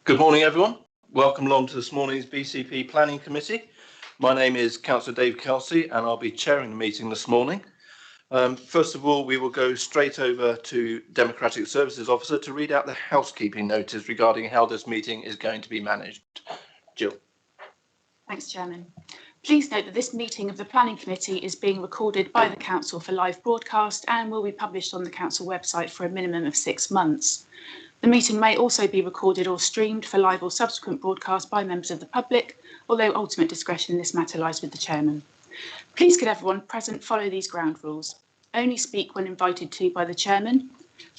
Good morning, everyone. Welcome along to this morning's BCP Planning Committee. My name is Councillor Dave Kelsey and I'll be chairing the meeting this morning. First of all, we will go straight over to Democratic Services Officer to read out the housekeeping notice regarding how this meeting is going to be managed. Jill. Thanks, Chairman. Please note that this meeting of the Planning Committee is being recorded by the Council for live broadcast and will be published on the Council website for a minimum of 6 months. The meeting may also be recorded or streamed for live or subsequent broadcast by members of the public, although ultimate discretion in this matter lies with the Chairman. Please could everyone present follow these ground rules. Only speak when invited to by the Chairman.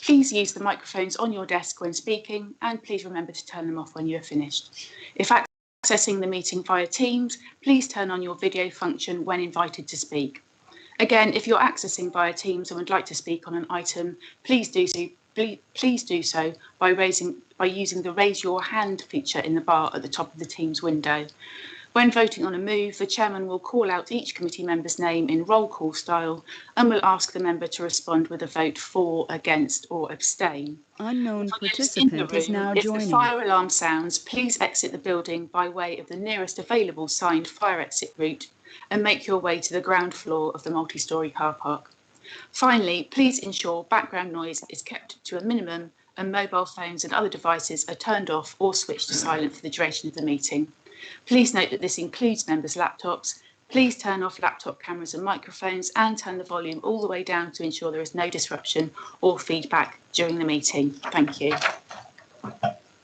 Please use the microphones on your desk when speaking, and please remember to turn them off when you are finished. If accessing the meeting via Teams, please turn on your video function when invited to speak. Again, if you're accessing via Teams and would like to speak on an item, please do so by using the raise your hand feature in the bar at the top of the Teams window. When voting on a move, the Chairman will call out each committee member's name in roll call style and will ask the member to respond with a vote for, against or abstain. Unknown participant is now joining. If the fire alarm sounds, please exit the building by way of the nearest available signed fire exit route and make your way to the ground floor of the multi-storey car park. Finally, please ensure background noise is kept to a minimum and mobile phones and other devices are turned off or switched to silent for the duration of the meeting. Please note that this includes members' laptops. Please turn off laptop cameras and microphones and turn the volume all the way down to ensure there is no disruption or feedback during the meeting. Thank you.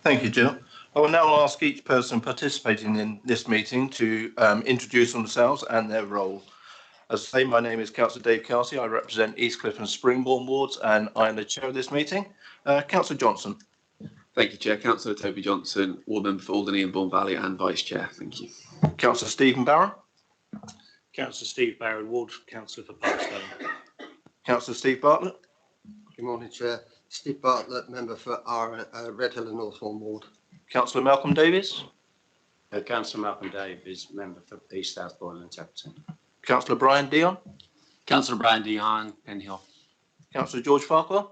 Thank you, Jill. I will now ask each person participating in this meeting to introduce themselves and their role. As I say, my name is Councillor Dave Kelsey. I represent Eastcliff and Springbourne wards and I am the chair of this meeting. Councillor Johnson. Thank you, Chair. Councillor Toby Johnson, ward member for Alderney and Bourne Valley and Vice Chair. Thank you. Councillor Stephen Barron. Councillor Steve Barron, ward councillor for Parkstone. Councillor Steve Bartlett. Good morning, Chair. Steve Bartlett, member for our Red Hill and Northbourne ward. Councillor Malcolm Davies. Councillor Malcolm Davies, member for East Southbourne and Templeton. Councillor Brian Dion. Councillor Brian Dion, Penhill. Councillor George Farquhar.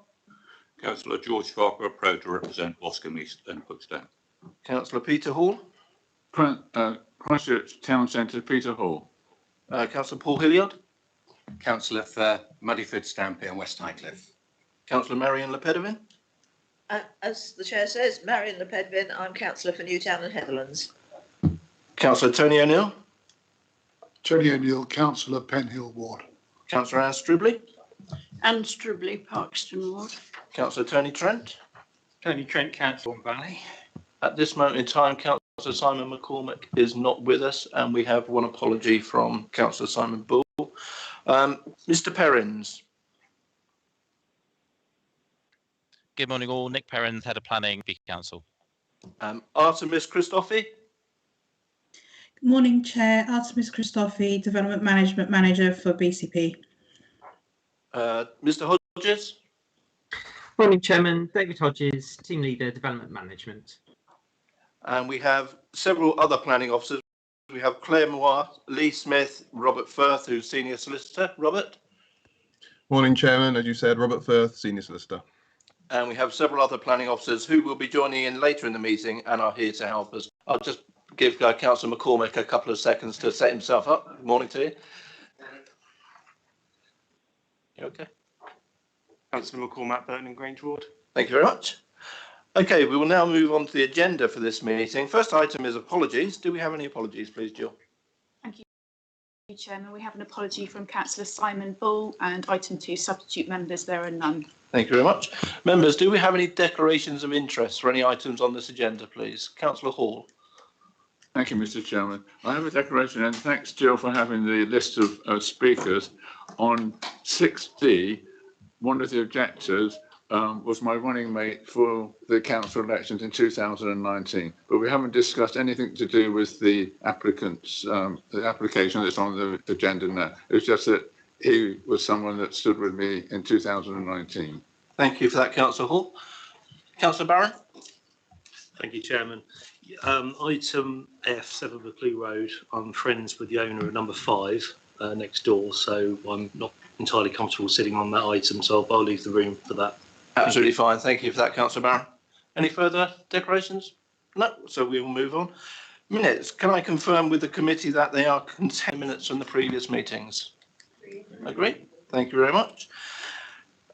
Councillor George Farquhar, proud to represent Boscombe East and Puxton. Councillor Peter Hall. Christchurch Town Centre, Peter Hall. Councillor Paul Hilliard. Councillor for Muddyford, Stampy and West Highcliffe. Councillor Marion Lepedevin. As the chair says, Marion Lepedevin, I'm councillor for Newtown and Heatherlands. Councillor Tony O'Neill. Tony O'Neill, councillor Penhill ward. Councillor Anne Strubley. Anne Strubley, Parkstone ward. Councillor Tony Trent. Tony Trent, councillor Bourne Valley. At this moment in time, Councillor Simon McCormick is not with us and we have one apology from Councillor Simon Bull. Mr Perrins. Good morning all, Nick Perrins, Head of Planning, BCP Council. Artemis Christophe. Good morning, Chair. Artemis Christophe, Development Management Manager for BCP. Mr Hodges. Morning, Chairman. David Hodges, Team Leader, Development Management. And we have several other planning officers. We have Claire Moir, Lee Smith, Robert Firth, who's Senior Solicitor. Robert. Morning, Chairman. As you said, Robert Firth, Senior Solicitor. And we have several other planning officers who will be joining in later in the meeting and are here to help us. I'll just give Councillor McCormick a couple of seconds to set himself up. Good morning to you. You okay? Councillor McCormack, Burton and Grange ward. Thank you very much. Okay, we will now move on to the agenda for this meeting. First item is apologies. Do we have any apologies, please, Jill? Thank you, Chairman. We have an apology from Councillor Simon Bull and item 2 substitute members. There are none. Thank you very much. Members, do we have any declarations of interest for any items on this agenda, please? Councillor Hall. Thank you, Mr Chairman. I have a declaration, and thanks, Jill, for having the list of speakers. On 6D, one of the objectors was my running mate for the council elections in 2019, but we haven't discussed anything to do with the applicants, the application that's on the agenda now. It was just that he was someone that stood with me in 2019. Thank you for that, Councillor Hall. Councillor Barron. Thank you, Chairman. Item F, 7 Buckley Road. I'm friends with the owner of number 5 next door, so I'm not entirely comfortable sitting on that item, so I'll leave the room for that. Absolutely fine. Thank you for that, Councillor Barron. Any further declarations? No, so we will move on. Minutes. Can I confirm with the committee that they are contained minutes from the previous meetings? Agree. Thank you very much.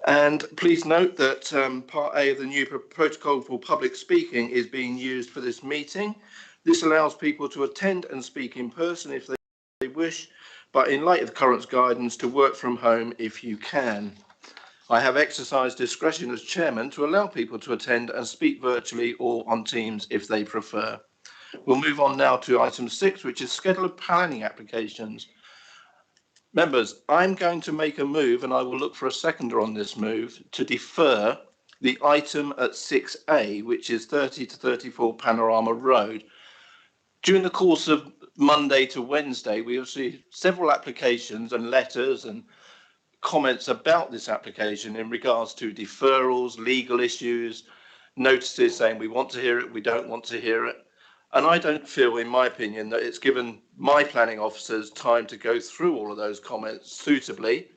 And please note that Part A of the new protocol for public speaking is being used for this meeting. This allows people to attend and speak in person if they wish, but in light of the current guidance, to work from home if you can. I have exercised discretion as chairman to allow people to attend and speak virtually or on Teams if they prefer. We'll move on now to item 6, which is schedule of planning applications. Members, I'm going to make a move, and I will look for a seconder on this move, to defer the item at 6A, which is 30 to 34 Panorama Road. During the course of Monday to Wednesday, we have received several applications and letters and comments about this application in regards to deferrals, legal issues, notices saying we want to hear it, we don't want to hear it. And I don't feel, in my opinion, that it's given my planning officers time to go through all of those comments suitably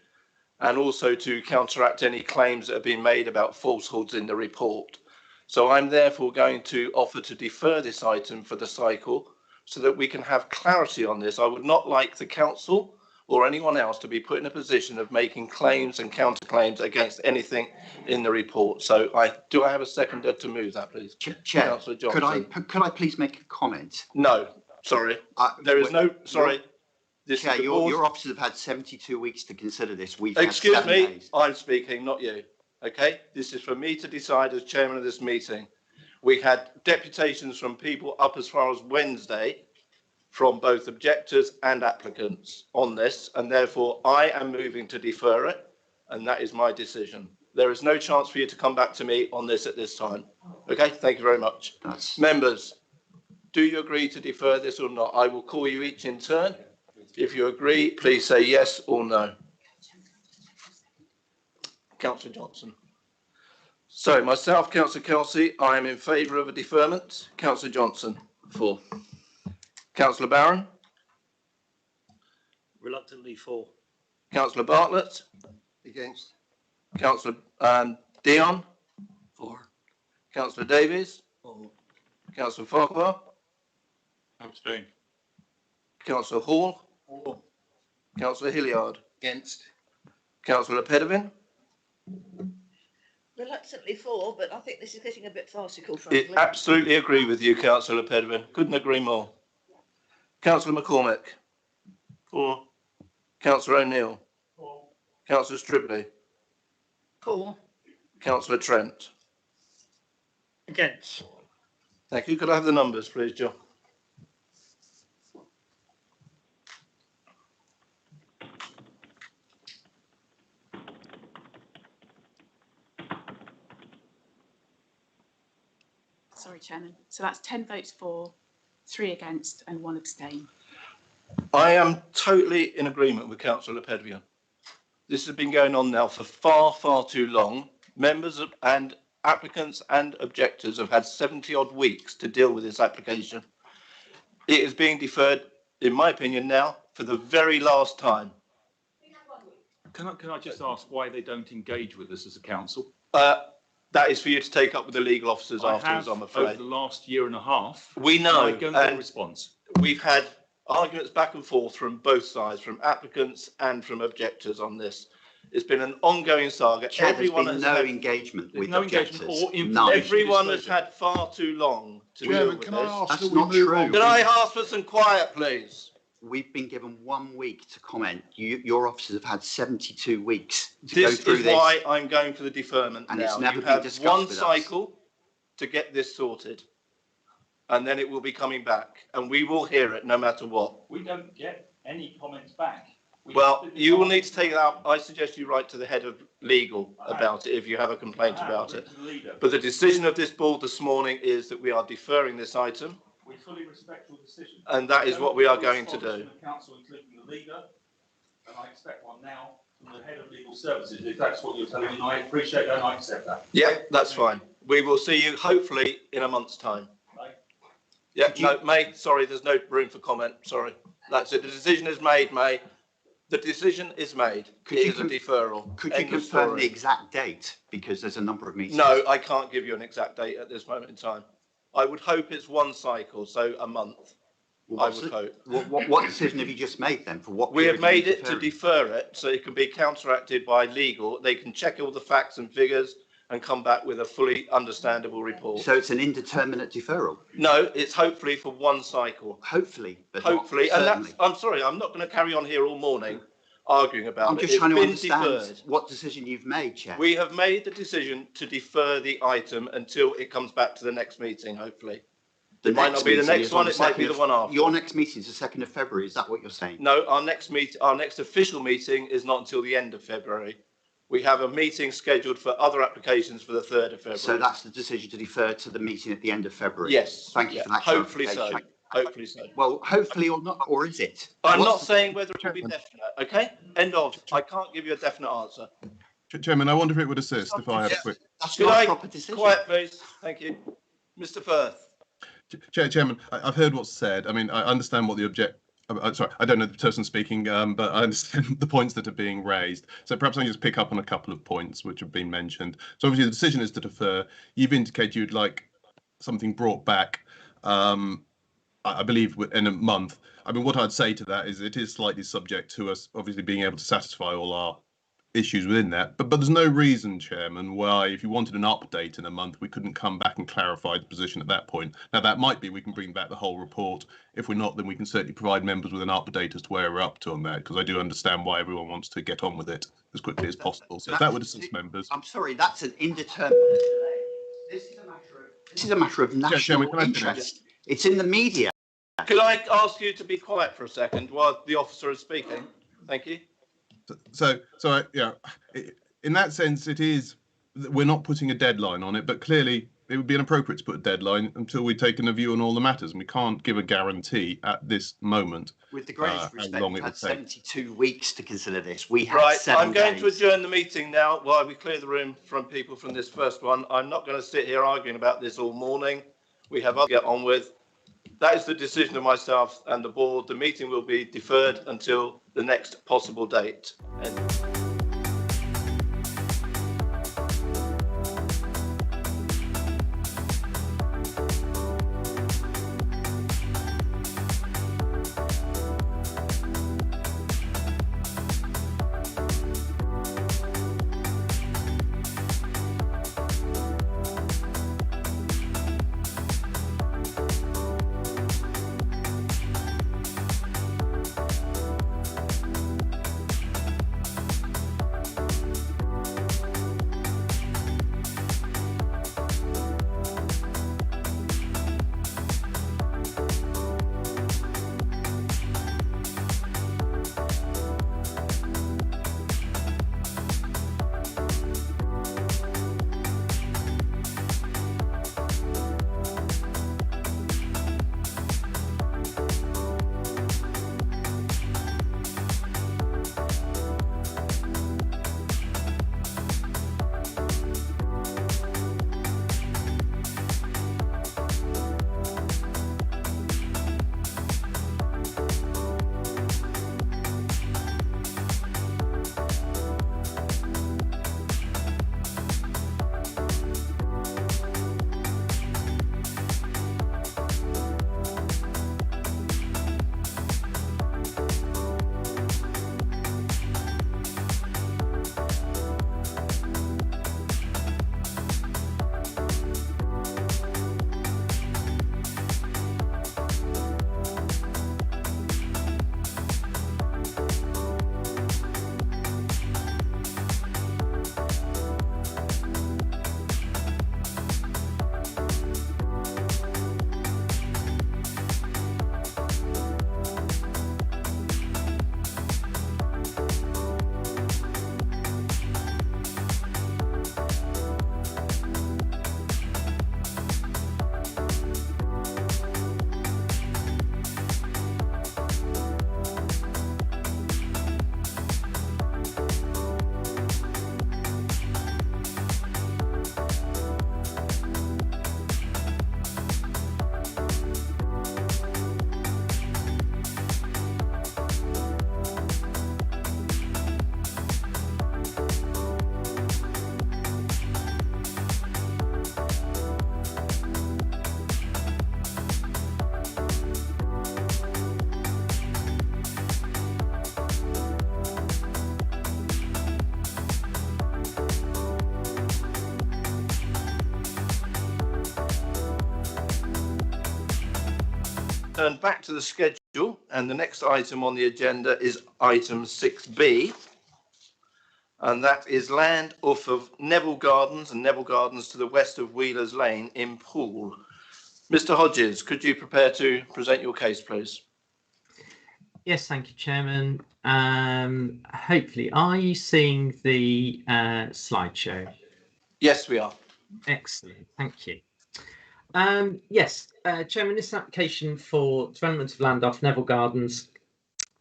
and also to counteract any claims that have been made about falsehoods in the report. So I'm therefore going to offer to defer this item for the cycle so that we can have clarity on this. I would not like the council or anyone else to be put in a position of making claims and counterclaims against anything in the report. So do I have a seconder to move that, please? Chair, Councillor Johnson. could I please make a comment? No, sorry. There is no, sorry. Chair, your officers have had 72 weeks to consider this. We've Excuse had 7 me, days. I'm speaking, not you. Okay, this is for me to decide as chairman of this meeting. We had deputations from people up as far as Wednesday from both objectors and applicants on this, and therefore I am moving to defer it, and that is my decision. There is no chance for you to come back to me on this at this time. Okay, thank you very much. Members, do you agree to defer this or not? I will call you each in turn. If you agree, please say yes or no. Councillor Johnson. So myself, Councillor Kelsey, I am in favour of a deferment. Councillor Johnson. For. Councillor Barron. Reluctantly for. Councillor Bartlett. Against. Councillor Dion. For. Councillor Davies. For. Councillor Farquhar. Abstain. Councillor Hall. For. Councillor Hilliard. Against. Councillor Pedevin. Reluctantly for, but I think this is getting a bit farcical, frankly. Absolutely agree with you, Councillor Pedevin. Couldn't agree more. Councillor McCormick. For. Councillor O'Neill. For. Councillor Stribley. For. Councillor Trent. Against. Thank you. Could I have the numbers, please, John? Sorry, Chairman. So that's 10 votes for, 3 against and 1 abstain. I am totally in agreement with Councillor Pedvian. This has been going on now for far too long. Members and applicants and objectors have had 70-odd weeks to deal with this application. It is being deferred, in my opinion, now for the very last time. Can I just ask why they don't engage with us as a council? That is for you to take up with the legal officers afterwards, I'm afraid. Over the last year and a half. We know. I don't get a response. We've had arguments back and forth from both sides, from applicants and from objectors on this. It's been an ongoing saga. Chair, everyone has no engagement with objectors. Everyone has had far too long to deal with this. That's not true. Can I ask for some quiet, please? We've been given 1 week to comment. Your officers have had 72 weeks to go through this. This is why I'm going for the deferment and now. It's never you been have discussed one with cycle to get this sorted, and then it will be coming back, and we will hear it no matter what. We don't get any comments back. Well, you will need to take it out. I suggest you write to the head of legal about it if you have a complaint about it. But the decision of this board this morning is that we are deferring this item. We fully respect your decision. And that is what we are going to do. From the council, including the leader, and I expect one now from the head of legal services. If that's what you're telling me, I appreciate that and I accept that. Yeah, that's fine. We will see you hopefully in a month's time. Yeah, no, May, sorry, there's no room for comment. Sorry. That's it. The decision is made, May. The decision is made. It is a deferral. Could you confirm the exact date? Because there's a number of meetings. No, I can't give you an exact date at this moment in time. I would hope it's one cycle, so a month. I would hope. What decision have you just made then? For what We have period are you made it to defer it so it can be counteracted by legal. They can check all the facts and figures and come back with a fully understandable report. So it's an indeterminate deferral? No, it's hopefully for one cycle. Hopefully, but hopefully, not and certainly. that's. I'm sorry, I'm not going to carry on here all morning arguing about it. I'm just It's trying to been understand deferred. what decision you've made, Chair. We have made the decision to defer the item until it comes back to the next meeting, hopefully. The It might next not be the meeting next is on one, the it might be 2nd the of- one after. Your next meeting is the 2nd of February, is that what you're saying? No, our next official meeting is not until the end of February. We have a meeting scheduled for other applications for the 3rd of February. So that's the decision to defer to the meeting at the end of February? Yes. Thank you Yeah, for that hopefully so. clarification. Hopefully so. Well, hopefully or not, or is it? I'm What's not the- saying whether it will be definite, okay? End of. I can't give you a definite answer. Chairman, I wonder if it would assist if I had a quick. That's Could not I- a proper decision. Quiet, please. Thank you. Mr. Firth. Chairman, I've heard what's said. I mean, I understand what the sorry, I don't know the person speaking, but I understand the points that are being raised. So perhaps I can just pick up on a couple of points which have been mentioned. So obviously the decision is to defer. You've indicated you'd like something brought back, I believe, in a month. I mean, what I'd say to that is it is slightly subject to us obviously being able to satisfy all our issues within that. But there's no reason, Chairman, why if you wanted an update in a month, we couldn't come back and clarify the position at that point. Now, that might be we can bring back the whole report. If we're not, then we can certainly provide members with an update as to where we're up to on that, because I do understand why everyone wants to get on with it as quickly as possible. So if that would assist members. I'm sorry, that's an indeterminate delay. This is a matter of national Chairman, can I finish? interest. It's in the media. Could I ask you to be quiet for a second while the officer is speaking? Thank you. So yeah, in that sense, it is, we're not putting a deadline on it, but clearly it would be inappropriate to put a deadline until we've taken a view on all the matters, and we can't give a guarantee at this moment. With the greatest how respect, long we've it had would take. 72 weeks to consider this. We had Right, 7 I'm going days. to adjourn the meeting now while we clear the room from people from this first one. I'm not going to sit here arguing about this all morning. We have other to get on with. That is the decision of myself and the board. The meeting will be deferred until the next possible date. turn back to the schedule, and the next item on the agenda is item 6B, and that is land off of Neville Gardens and Neville Gardens to the west of Wheelers Lane in Poole. Mr. Hodges, could you prepare to present your case, please? Yes, thank you, Chairman. Hopefully, are you seeing the slideshow? Yes, we are. Excellent, thank you. Yes, Chairman, this application for development of land off Neville Gardens.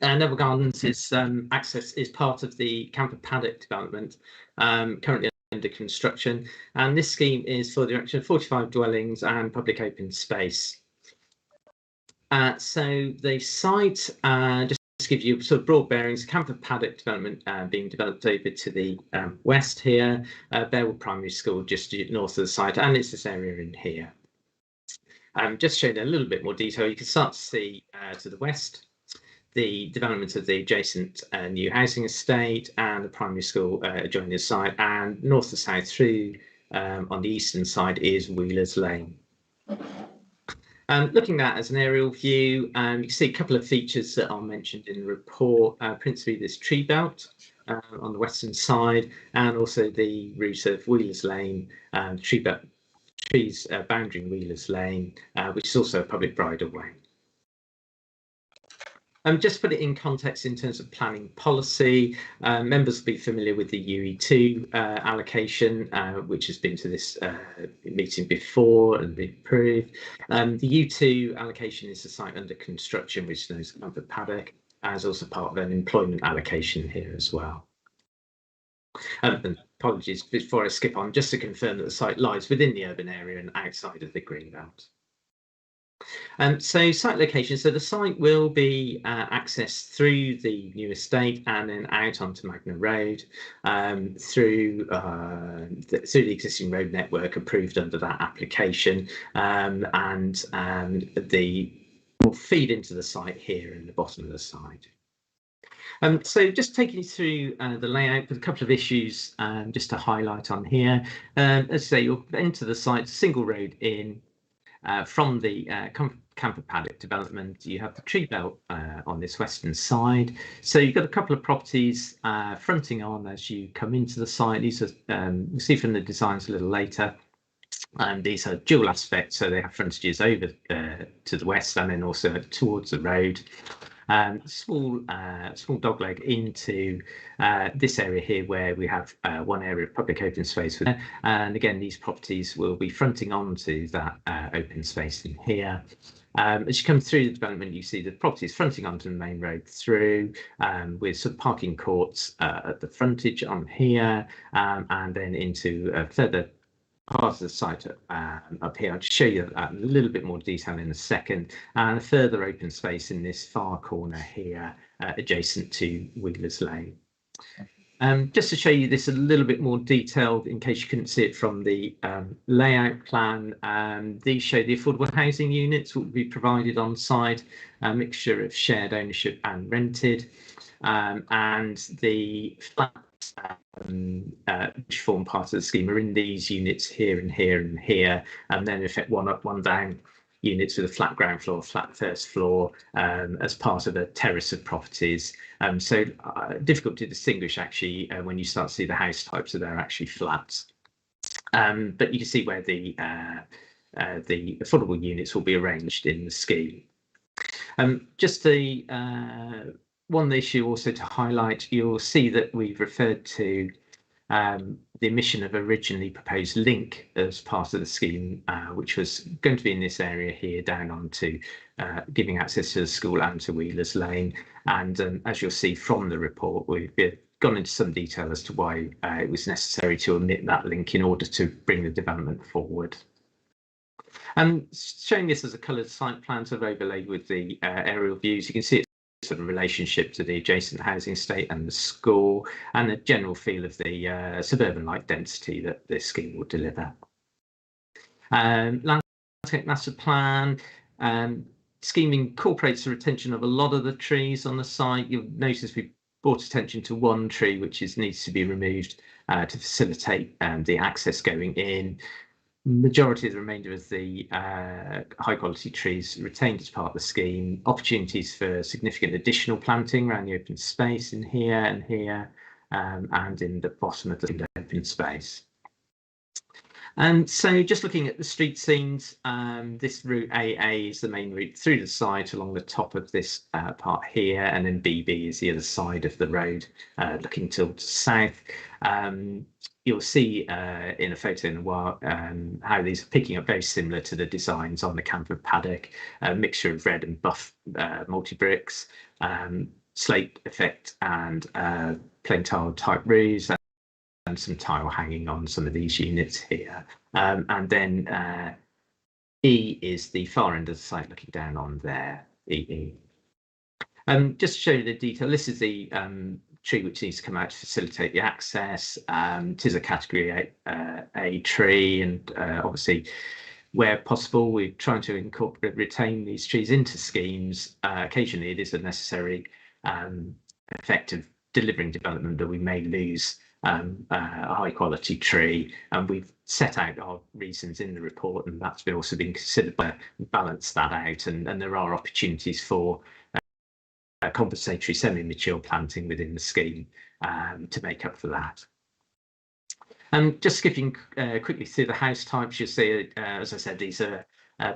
Neville Gardens is access is part of the Camper Paddock development, currently under construction, and this scheme is for the erection of 45 dwellings and public open space. So the site, just to give you sort of broad bearings, Camper Paddock development being developed over to the west here, Bearwood Primary School just north of the site, and it's this area in here. Just showing a little bit more detail, you can start to see to the west the development of the adjacent new housing estate and the primary school adjoining the site, and north to south through on the eastern side is Wheelers Lane. Looking at that as an aerial view, you can see a couple of features that are mentioned in the report, principally this tree belt on the western side, and also the route of Wheelers Lane, tree belt, trees bounding Wheelers Lane, which is also a public bridleway. Just to put it in context in terms of planning policy, members will be familiar with the UE2 allocation, which has been to this meeting before and been approved. The U2 allocation is the site under construction, which is known as Camper Paddock, as also part of an employment allocation here as well. And apologies before I skip on, just to confirm that the site lies within the urban area and outside of the green belt. So site location, so the site will be accessed through the new estate and then out onto Magna Road through the existing road network approved under that application, and will feed into the site here in the bottom of the site. So just taking you through the layout with a couple of issues just to highlight on here. As I say, you'll enter the site, single road in. From the Camper Paddock development, you have the tree belt on this western side. So you've got a couple of properties fronting on as you come into the site. These are, you'll see from the designs a little later, these are dual aspect, so they have frontages over to the west and then also towards the road. Small dogleg into this area here where we have one area of public open space, and again these properties will be fronting onto that open space in here. As you come through the development, you see the properties fronting onto the main road through, with some parking courts at the frontage on here, and then into further part of the site up here. I'll just show you a little bit more detail in a second, and a further open space in this far corner here adjacent to Wheelers Lane. Just to show you this a little bit more detailed in case you couldn't see it from the layout plan, these show the affordable housing units will be provided on site, a mixture of shared ownership and rented, and the flats which form part of the scheme are in these units here and here and here, and then in effect one up, one down units with a flat ground floor, flat first floor, as part of a terrace of properties. So difficult to distinguish actually when you start to see the house types, so they're actually flats. But you can see where the affordable units will be arranged in the scheme. Just the one issue also to highlight, you'll see that we've referred to the omission of originally proposed link as part of the scheme, which was going to be in this area here down onto giving access to the school and to Wheelers Lane. And as you'll see from the report, we've gone into some detail as to why it was necessary to omit that link in order to bring the development forward. Showing this as a coloured site plan sort of overlaid with the aerial views, you can see it sort of relationship to the adjacent housing estate and the school, and the general feel of the suburban-like density that this scheme will deliver. Landscape master plan. Scheme incorporates the retention of a lot of the trees on the site. You'll notice we brought attention to one tree which needs to be removed to facilitate the access going in. Majority of the remainder of the high quality trees retained as part of the scheme. Opportunities for significant additional planting around the open space in here and here, and in the bottom of the open space. And so just looking at the street scenes, this route AA is the main route through the site along the top of this part here, and then BB is the other side of the road looking to the south. You'll see in a photo in a while how these are picking up very similar to the designs on the Camford paddock, a mixture of red and buff multi-bricks, slate effect and plain tile type roofs, and some tile hanging on some of these units here. And then E is the far end of the site looking down on there, EE. Just to show you the detail, this is the tree which needs to come out to facilitate the access. It is a category A tree, and obviously where possible we're trying to incorporate, retain these trees into schemes. Occasionally it is a necessary effect of delivering development that we may lose a high quality tree, and we've set out our reasons in the report, and that's also been considered to balance that out, and there are opportunities for compensatory semi-mature planting within the scheme to make up for that. And just skipping quickly through the house types, you'll see, as I said, these are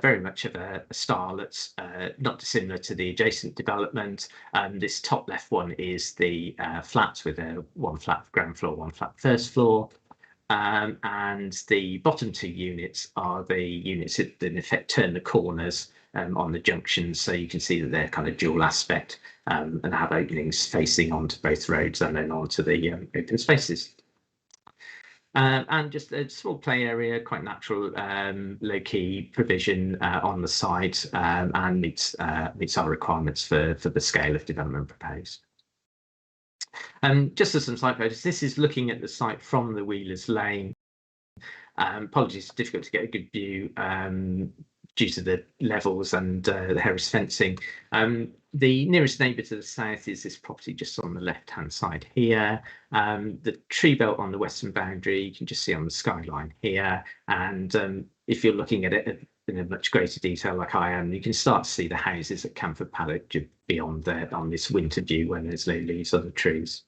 very much of a style that's not dissimilar to the adjacent development. This top left one is the flats with one flat ground floor, one flat first floor. And the bottom two units are the units that in effect turn the corners on the junctions, so you can see that they're kind of dual aspect and have openings facing onto both roads and then onto the open spaces. And just a small play area, quite natural, low-key provision on the site, and meets our requirements for the scale of development proposed. Just as some site photos, this is looking at the site from the Wheelers Lane. Apologies, it's difficult to get a good view due to the levels and the Harris fencing. The nearest neighbour to the south is this property just on the left-hand side here. The tree belt on the western boundary, you can just see on the skyline here. And if you're looking at it in a much greater detail like I am, you can start to see the houses at Camford Paddock beyond there on this winter view when there's no leaves on the trees.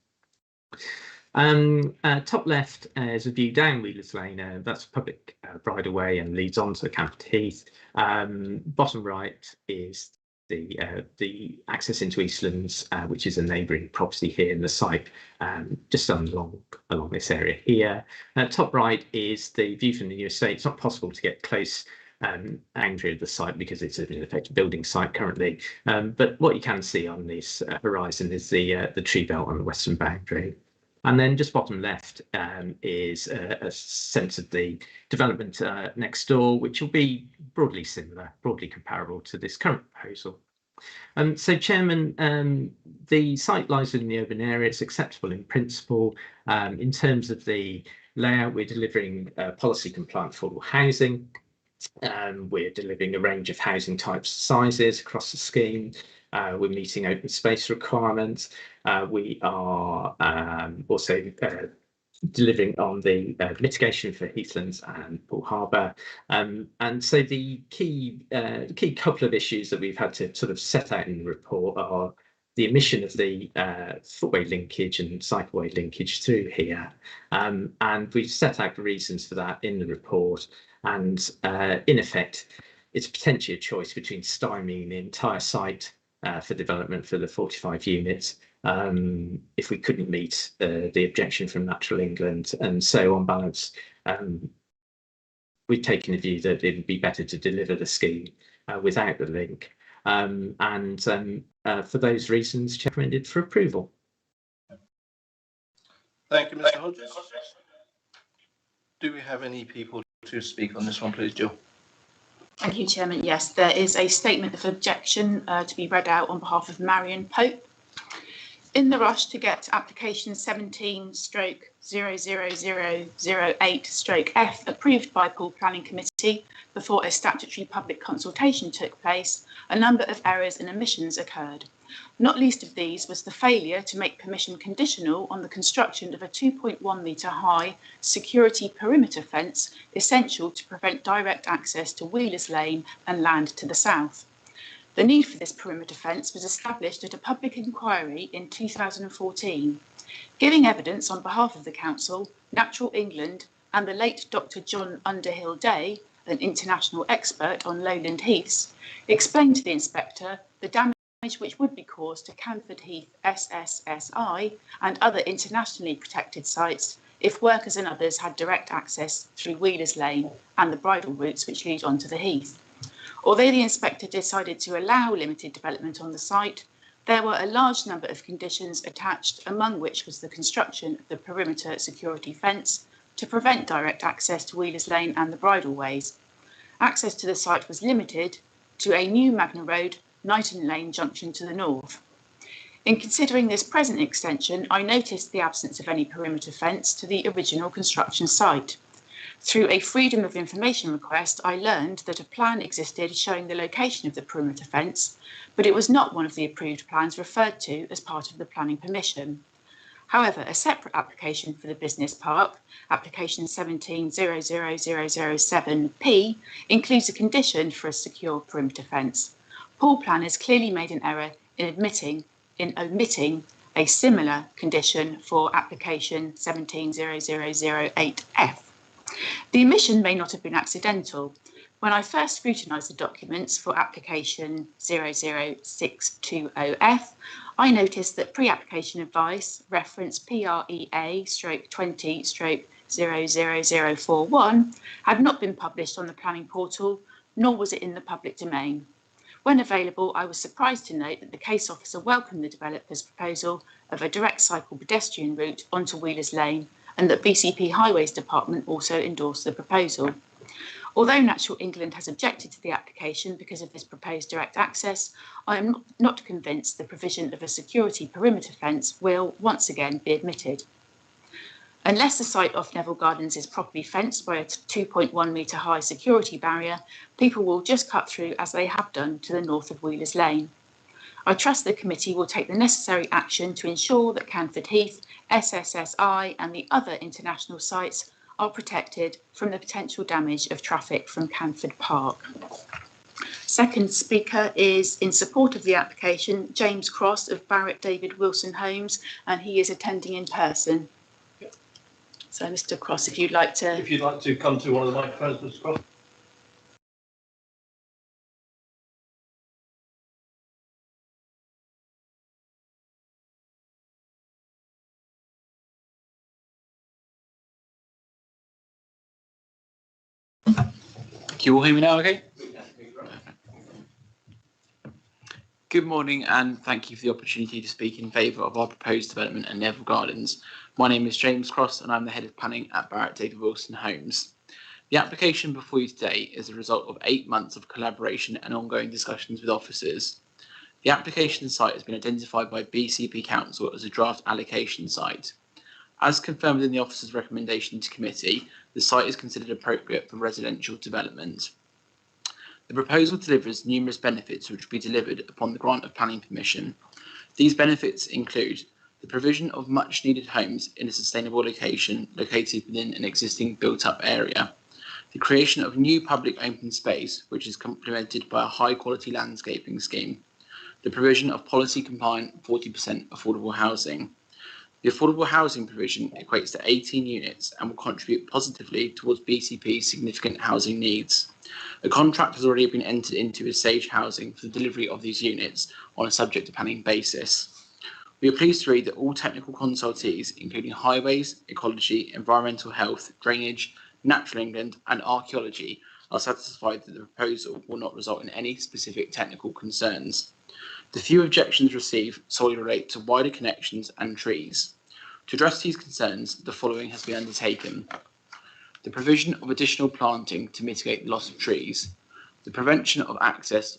Top left is a view down Wheelers Lane. That's a public bridleway and leads on to Camford Heath. Bottom right is the access into Eastlands, which is a neighbouring property here in the site, just along this area here. Top right is the view from the new estate. It's not possible to get close angry of the site because it's in effect a building site currently. But what you can see on this horizon is the tree belt on the western boundary. And then just bottom left is a sense of the development next door, which will be broadly similar, broadly comparable to this current proposal. So, Chairman, the site lies within the urban area. It's acceptable in principle. In terms of the layout, we're delivering policy compliant affordable housing. We're delivering a range of housing types, sizes across the scheme. We're meeting open space requirements. We are also delivering on the mitigation for Heathlands and Poole Harbour. And so the key couple of issues that we've had to sort of set out in the report are the omission of the footway linkage and cycleway linkage through here. And we've set out the reasons for that in the report. And in effect, it's potentially a choice between stymieing the entire site for development for the 45 units if we couldn't meet the objection from Natural England. And so on balance, we've taken the view that it would be better to deliver the scheme without the link. For those reasons, recommended for approval. Thank you, Mr. Hodges. Do we have any people to speak on this one, please, Jill? Thank you, Chairman. Yes, there is a statement of objection to be read out on behalf of Marion Pope. In the rush to get application 17/00008/F approved by Poole Planning Committee before a statutory public consultation took place, a number of errors and omissions occurred. Not least of these was the failure to make permission conditional on the construction of a 2.1 metre high security perimeter fence essential to prevent direct access to Wheelers Lane and land to the south. The need for this perimeter fence was established at a public inquiry in 2014. Giving evidence on behalf of the Council, Natural England and the late Dr. John Underhill Day, an international expert on lowland heaths, explained to the inspector the damage which would be caused to Canford Heath SSSI and other internationally protected sites if workers and others had direct access through Wheelers Lane and the bridle routes which lead onto the heath. Although the inspector decided to allow limited development on the site, there were a large number of conditions attached, among which was the construction of the perimeter security fence to prevent direct access to Wheelers Lane and the bridleways. Access to the site was limited to a new Magna Road, Knighton Lane junction to the north. In considering this present extension, I noticed the absence of any perimeter fence to the original construction site. Through a Freedom of Information request, I learned that a plan existed showing the location of the perimeter fence, but it was not one of the approved plans referred to as part of the planning permission. However, a separate application for the business park, application 17-00007P, includes a condition for a secure perimeter fence. Poor planners clearly made an error in omitting a similar condition for application 17-0008F. The omission may not have been accidental. When I first scrutinised the documents for application 00620F, I noticed that pre-application advice, reference PREA/20/00041, had not been published on the planning portal, nor was it in the public domain. When available, I was surprised to note that the case officer welcomed the developer's proposal of a direct cycle pedestrian route onto Wheelers Lane, and that BCP Highways Department also endorsed the proposal. Although Natural England has objected to the application because of this proposed direct access, I am not convinced the provision of a security perimeter fence will once again be admitted. Unless the site off Neville Gardens is properly fenced by a 2.1 metre high security barrier, people will just cut through as they have done to the north of Wheelers Lane. I trust the committee will take the necessary action to ensure that Canford Heath, SSSI and the other international sites are protected from the potential damage of traffic from Canford Park. Second speaker is in support of the application, James Cross of Barrett David Wilson Homes, and he is attending in person. So Mr. Cross, if you'd like to... If you'd like to come to one of the microphones, Mr. Cross. Can you all hear me now, okay? Good morning and thank you for the opportunity to speak in favour of our proposed development at Neville Gardens. My name is James Cross and I'm the Head of Planning at Barrett David Wilson Homes. The application before you today is a result of 8 months of collaboration and ongoing discussions with officers. The application site has been identified by BCP Council as a draft allocation site. As confirmed in the officer's recommendation to committee, the site is considered appropriate for residential development. The proposal delivers numerous benefits which will be delivered upon the grant of planning permission. These benefits include the provision of much needed homes in a sustainable location located within an existing built-up area, the creation of new public open space which is complemented by a high-quality landscaping scheme, the provision of policy-compliant 40% affordable housing. The affordable housing provision equates to 18 units and will contribute positively towards BCP's significant housing needs. A contract has already been entered into with Sage Housing for the delivery of these units on a subject to planning basis. We are pleased to read that all technical consultees, including highways, ecology, environmental health, drainage, Natural England and archaeology, are satisfied that the proposal will not result in any specific technical concerns. The few objections received solely relate to wider connections and trees. To address these concerns, the following has been undertaken: the provision of additional planting to mitigate the loss of trees, the prevention of access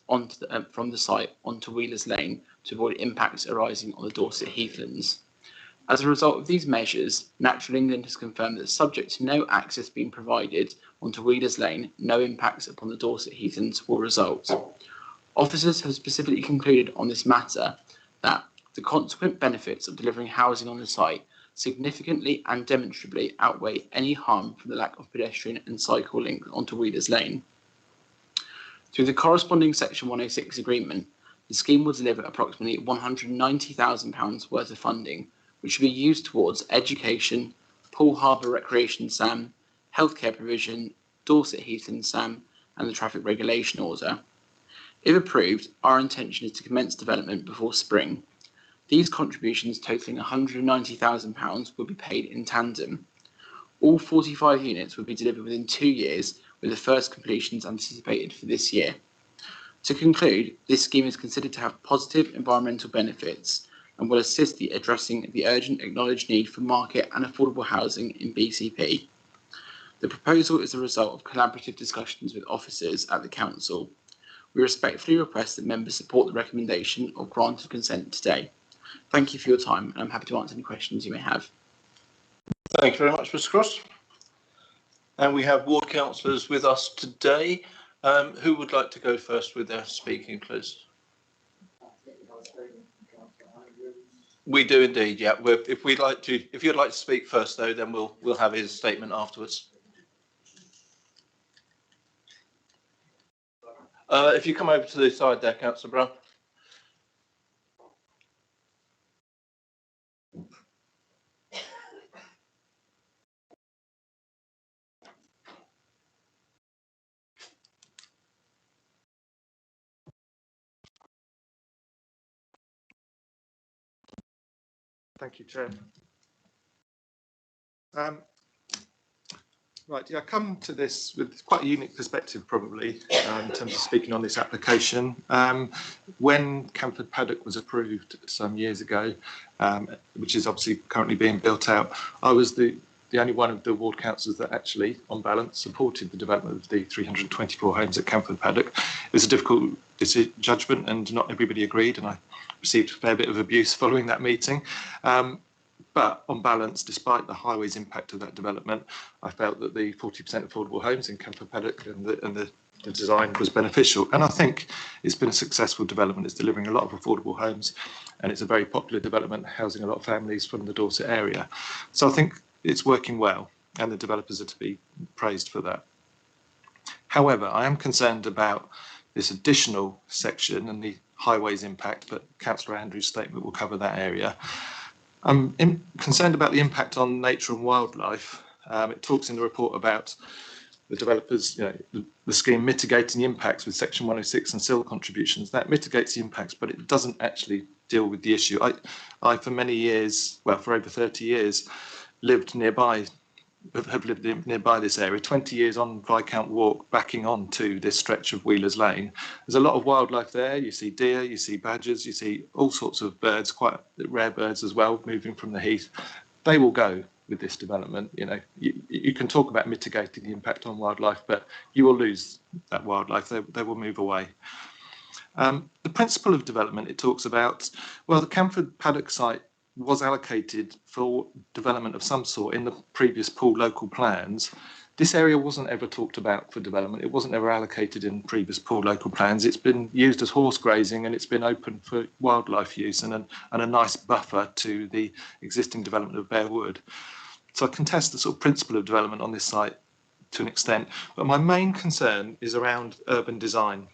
from the site onto Wheelers Lane to avoid impacts arising on the Dorset heathlands. As a result of these measures, Natural England has confirmed that subject to no access being provided onto Wheelers Lane, no impacts upon the Dorset heathlands will result. Officers have specifically concluded on this matter that the consequent benefits of delivering housing on the site significantly and demonstrably outweigh any harm from the lack of pedestrian and cycle links onto Wheelers Lane. Through the corresponding Section 106 agreement, the scheme will deliver approximately £190,000 worth of funding, which will be used towards education, Poole Harbour Recreation SAM, healthcare provision, Dorset Heath and SAM, and the traffic regulation order. If approved, our intention is to commence development before spring. These contributions totalling £190,000 will be paid in tandem. All 45 units will be delivered within 2 years, with the first completions anticipated for this year. To conclude, this scheme is considered to have positive environmental benefits and will assist in addressing the urgent acknowledged need for market and affordable housing in BCP. The proposal is the result of collaborative discussions with officers at the Council. We respectfully request that members support the recommendation of grant of consent today. Thank you for your time, and I'm happy to answer any questions you may have. Thank you very much, Mr. Cross. And we have ward councillors with us today. Who would like to go first with their speaking, please? We do indeed, yeah. If you'd like to speak first, though, then we'll have his statement afterwards. If you come over to the side there, Councillor Brown. Thank you, Chair. Right, yeah, I come to this with quite a unique perspective, probably, in terms of speaking on this application. When Camford Paddock was approved some years ago, which is obviously currently being built out, I was the only one of the ward councillors that actually, on balance, supported the development of the 324 homes at Camford Paddock. It was a difficult judgment, and not everybody agreed, and I received a fair bit of abuse following that meeting. But on balance, despite the highways impact of that development, I felt that the 40% affordable homes in Camford Paddock and the design was beneficial. And I think it's been a successful development. It's delivering a lot of affordable homes, and it's a very popular development, housing a lot of families from the Dorset area. So I think it's working well, and the developers are to be praised for that. However, I am concerned about this additional section and the highways impact, but Councillor Andrews' statement will cover that area. I'm concerned about the impact on nature and wildlife. It talks in the report about the developers, the scheme mitigating the impacts with Section 106 and SIL contributions. That mitigates the impacts, but it doesn't actually deal with the issue. I for many years, well, for over 30 years, lived nearby this area, 20 years on Viscount Walk, backing on to this stretch of Wheelers Lane. There's a lot of wildlife there. You see deer, you see badgers, you see all sorts of birds, quite rare birds as well, moving from the heath. They will go with this development. You can talk about mitigating the impact on wildlife, but you will lose that wildlife. They will move away. The principle of development, it talks about, well, the Camford Paddock site was allocated for development of some sort in the previous Poole local plans. This area wasn't ever talked about for development. It wasn't ever allocated in previous Poole local plans. It's been used as horse grazing, and it's been open for wildlife use and a nice buffer to the existing development of Bear Wood. So I contest the sort of principle of development on this site to an extent, but my main concern is around urban design.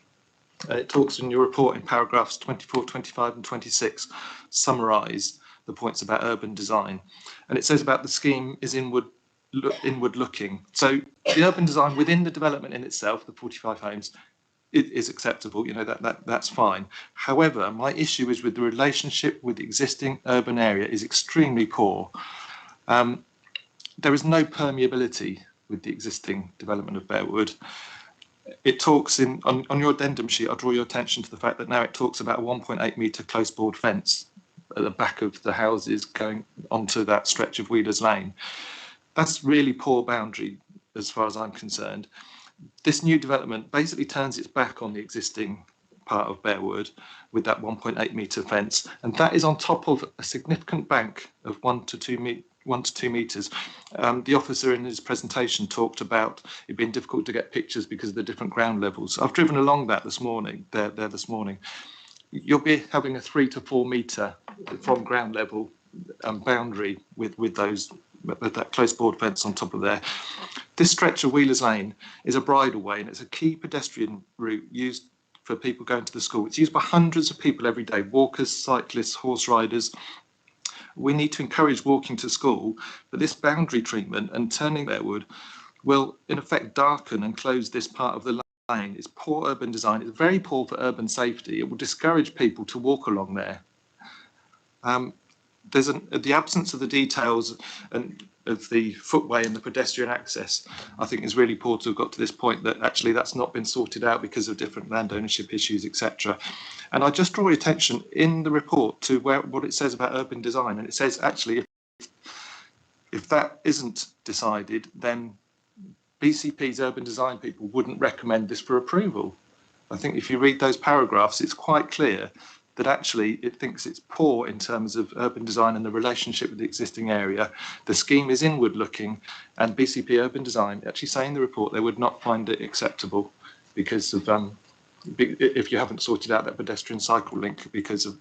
It talks in your report in paragraphs 24, 25 and 26, summarise the points about urban design, and it says about the scheme is inward looking. So the urban design within the development in itself, the 45 homes, it is acceptable. That's fine. However, my issue is with the relationship with the existing urban area is extremely poor. There is no permeability with the existing development of Bear Wood. It talks on your addendum sheet. I'll draw your attention to the fact that now it talks about a 1.8 metre close board fence at the back of the houses going onto that stretch of Wheelers Lane. That's really poor boundary as far as I'm concerned. This new development basically turns its back on the existing part of Bear Wood with that 1.8 metre fence, and that is on top of a significant bank of 1 to 2 metres. The officer in his presentation talked about it being difficult to get pictures because of the different ground levels. I've driven along that this morning, there this morning. you'll be having a 3 to 4 metre from ground level boundary with that close board fence on top of there. This stretch of Wheelers Lane is a bridleway, and it's a key pedestrian route used for people going to the school. It's used by hundreds of people every day, walkers, cyclists, horse riders. We need to encourage walking to school, but this boundary treatment and turning Bearwood will in effect darken and close this part of the lane. It's poor urban design. It's very poor for urban safety. It will discourage people to walk along there. There's the absence of the details and of the footway and the pedestrian access, I think, is really poor to have got to this point that actually that's not been sorted out because of different land ownership issues, etc. And I just draw your attention in the report to what it says about urban design, and it says actually if that isn't decided, then BCP's urban design people wouldn't recommend this for approval. I think if you read those paragraphs, it's quite clear that actually it thinks it's poor in terms of urban design and the relationship with the existing area. The scheme is inward looking, and BCP urban design actually say in the report they would not find it acceptable because of if you haven't sorted out that pedestrian cycle link because of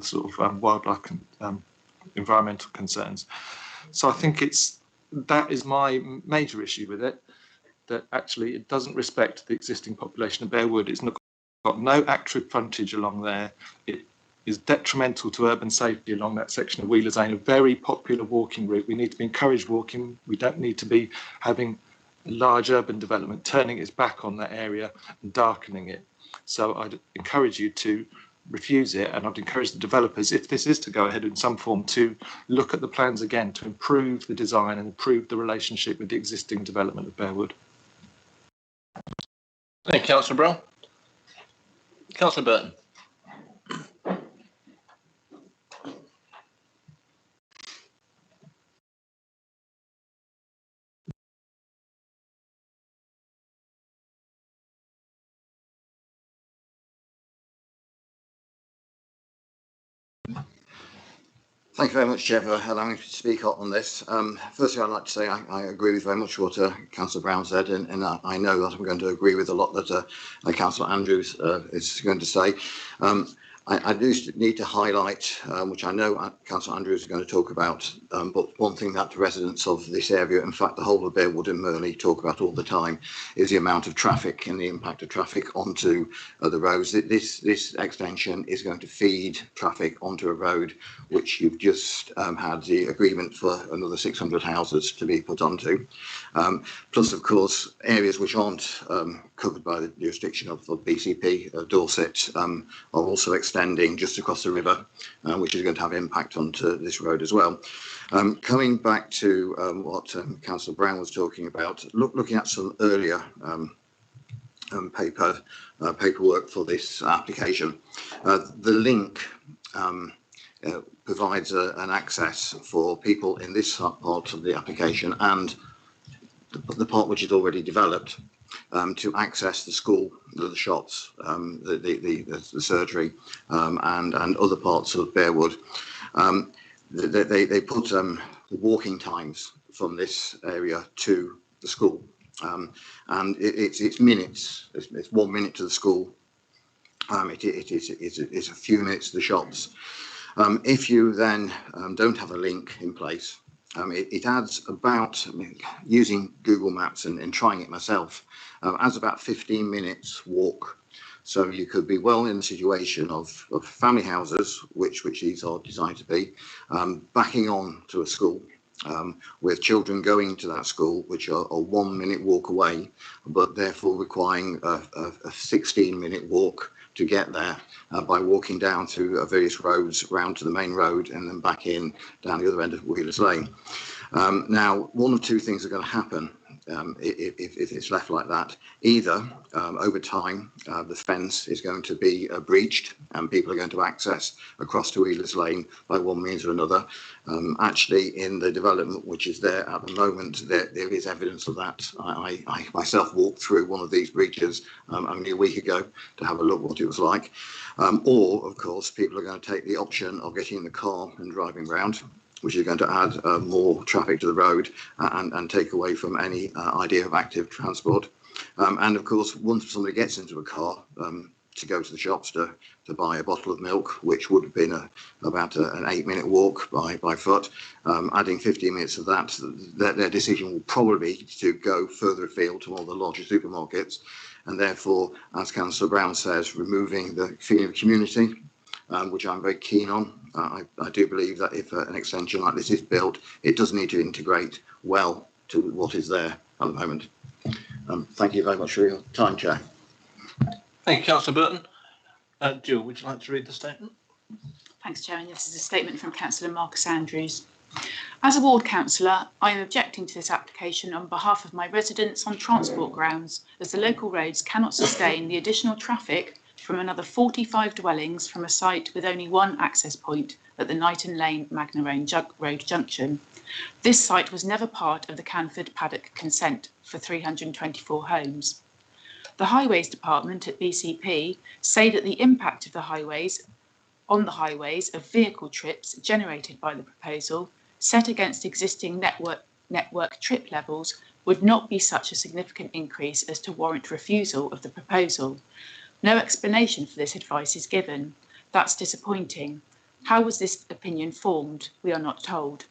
sort of wildlife and environmental concerns. So I think that is my major issue with it, that actually it doesn't respect the existing population of Bearwood. It's not got no active frontage along there. It is detrimental to urban safety along that section of Wheelers Lane, a very popular walking route. We need to be encouraged walking. We don't need to be having large urban development turning its back on that area and darkening it. So I'd encourage you to refuse it, and I'd encourage the developers, if this is to go ahead in some form, to look at the plans again to improve the design and improve the relationship with the existing development of Bearwood. Thank you, Councillor Brown. Councillor Burton. Thank you very much, Chair, for allowing me to speak on this. Firstly, I'd like to say I agree with very much what Councillor Brown said, and I know that I'm going to agree with a lot that Councillor Andrews is going to say. I do need to highlight, which I know Councillor Andrews is going to talk about, but one thing that the residents of this area, in fact the whole of Bearwood and Murley, talk about all the time is the amount of traffic and the impact of traffic onto the roads. This extension is going to feed traffic onto a road which you've just had the agreement for another 600 houses to be put onto. Plus, of course, areas which aren't covered by the jurisdiction of BCP, Dorset, are also extending just across the river, which is going to have impact onto this road as well. Coming back to what Councillor Brown was talking about, looking at some earlier paperwork for this application, the link provides an access for people in this part of the application and the part which is already developed to access the school, the shops, the surgery, and other parts of Bearwood. They put the walking times from this area to the school, and it's minutes. It's 1 minute to the school. It's a few minutes to the shops. If you then don't have a link in place, it adds about, using Google Maps and trying it myself, adds about 15 minutes walk. So you could be well in the situation of family houses, which these are designed to be, backing on to a school, with children going to that school, which are a 1 minute walk away, but therefore requiring a 16-minute walk to get there by walking down through various roads round to the main road and then back in down the other end of Wheelers Lane. Now, one of two things are going to happen if it's left like that. Either over time the fence is going to be breached and people are going to access across to Wheelers Lane by one means or another. Actually, in the development which is there at the moment, there is evidence of that. I myself walked through one of these breaches only a week ago to have a look what it was like. Or, of course, people are going to take the option of getting in the car and driving around, which is going to add more traffic to the road and take away from any idea of active transport. And of course, once somebody gets into a car, to go to the shops to buy a bottle of milk, which would have been about an 8-minute walk by foot. Adding 15 minutes of that, their decision will probably be to go further afield to all the larger supermarkets, and therefore, as Councillor Brown says, removing the feeling of community, which I'm very keen on. I do believe that if an extension like this is built, it does need to integrate well to what is there at the moment. Thank you very much for your time, Chair. Thank you, Councillor Burton. Jill, would you like to read the statement? Thanks, Chairman. This is a statement from Councillor Marcus Andrews. As a ward councillor, I am objecting to this application on behalf of my residents on transport grounds, as the local roads cannot sustain the additional traffic from another 45 dwellings from a site with only one access point at the Knighton Lane Magna Road junction. This site was never part of the Canford Paddock consent for 324 homes. The Highways Department at BCP say that the impact of the highways on the highways of vehicle trips generated by the proposal, set against existing network trip levels, would not be such a significant increase as to warrant refusal of the proposal. No explanation for this advice is given. That's disappointing. How was this opinion formed? We are not told.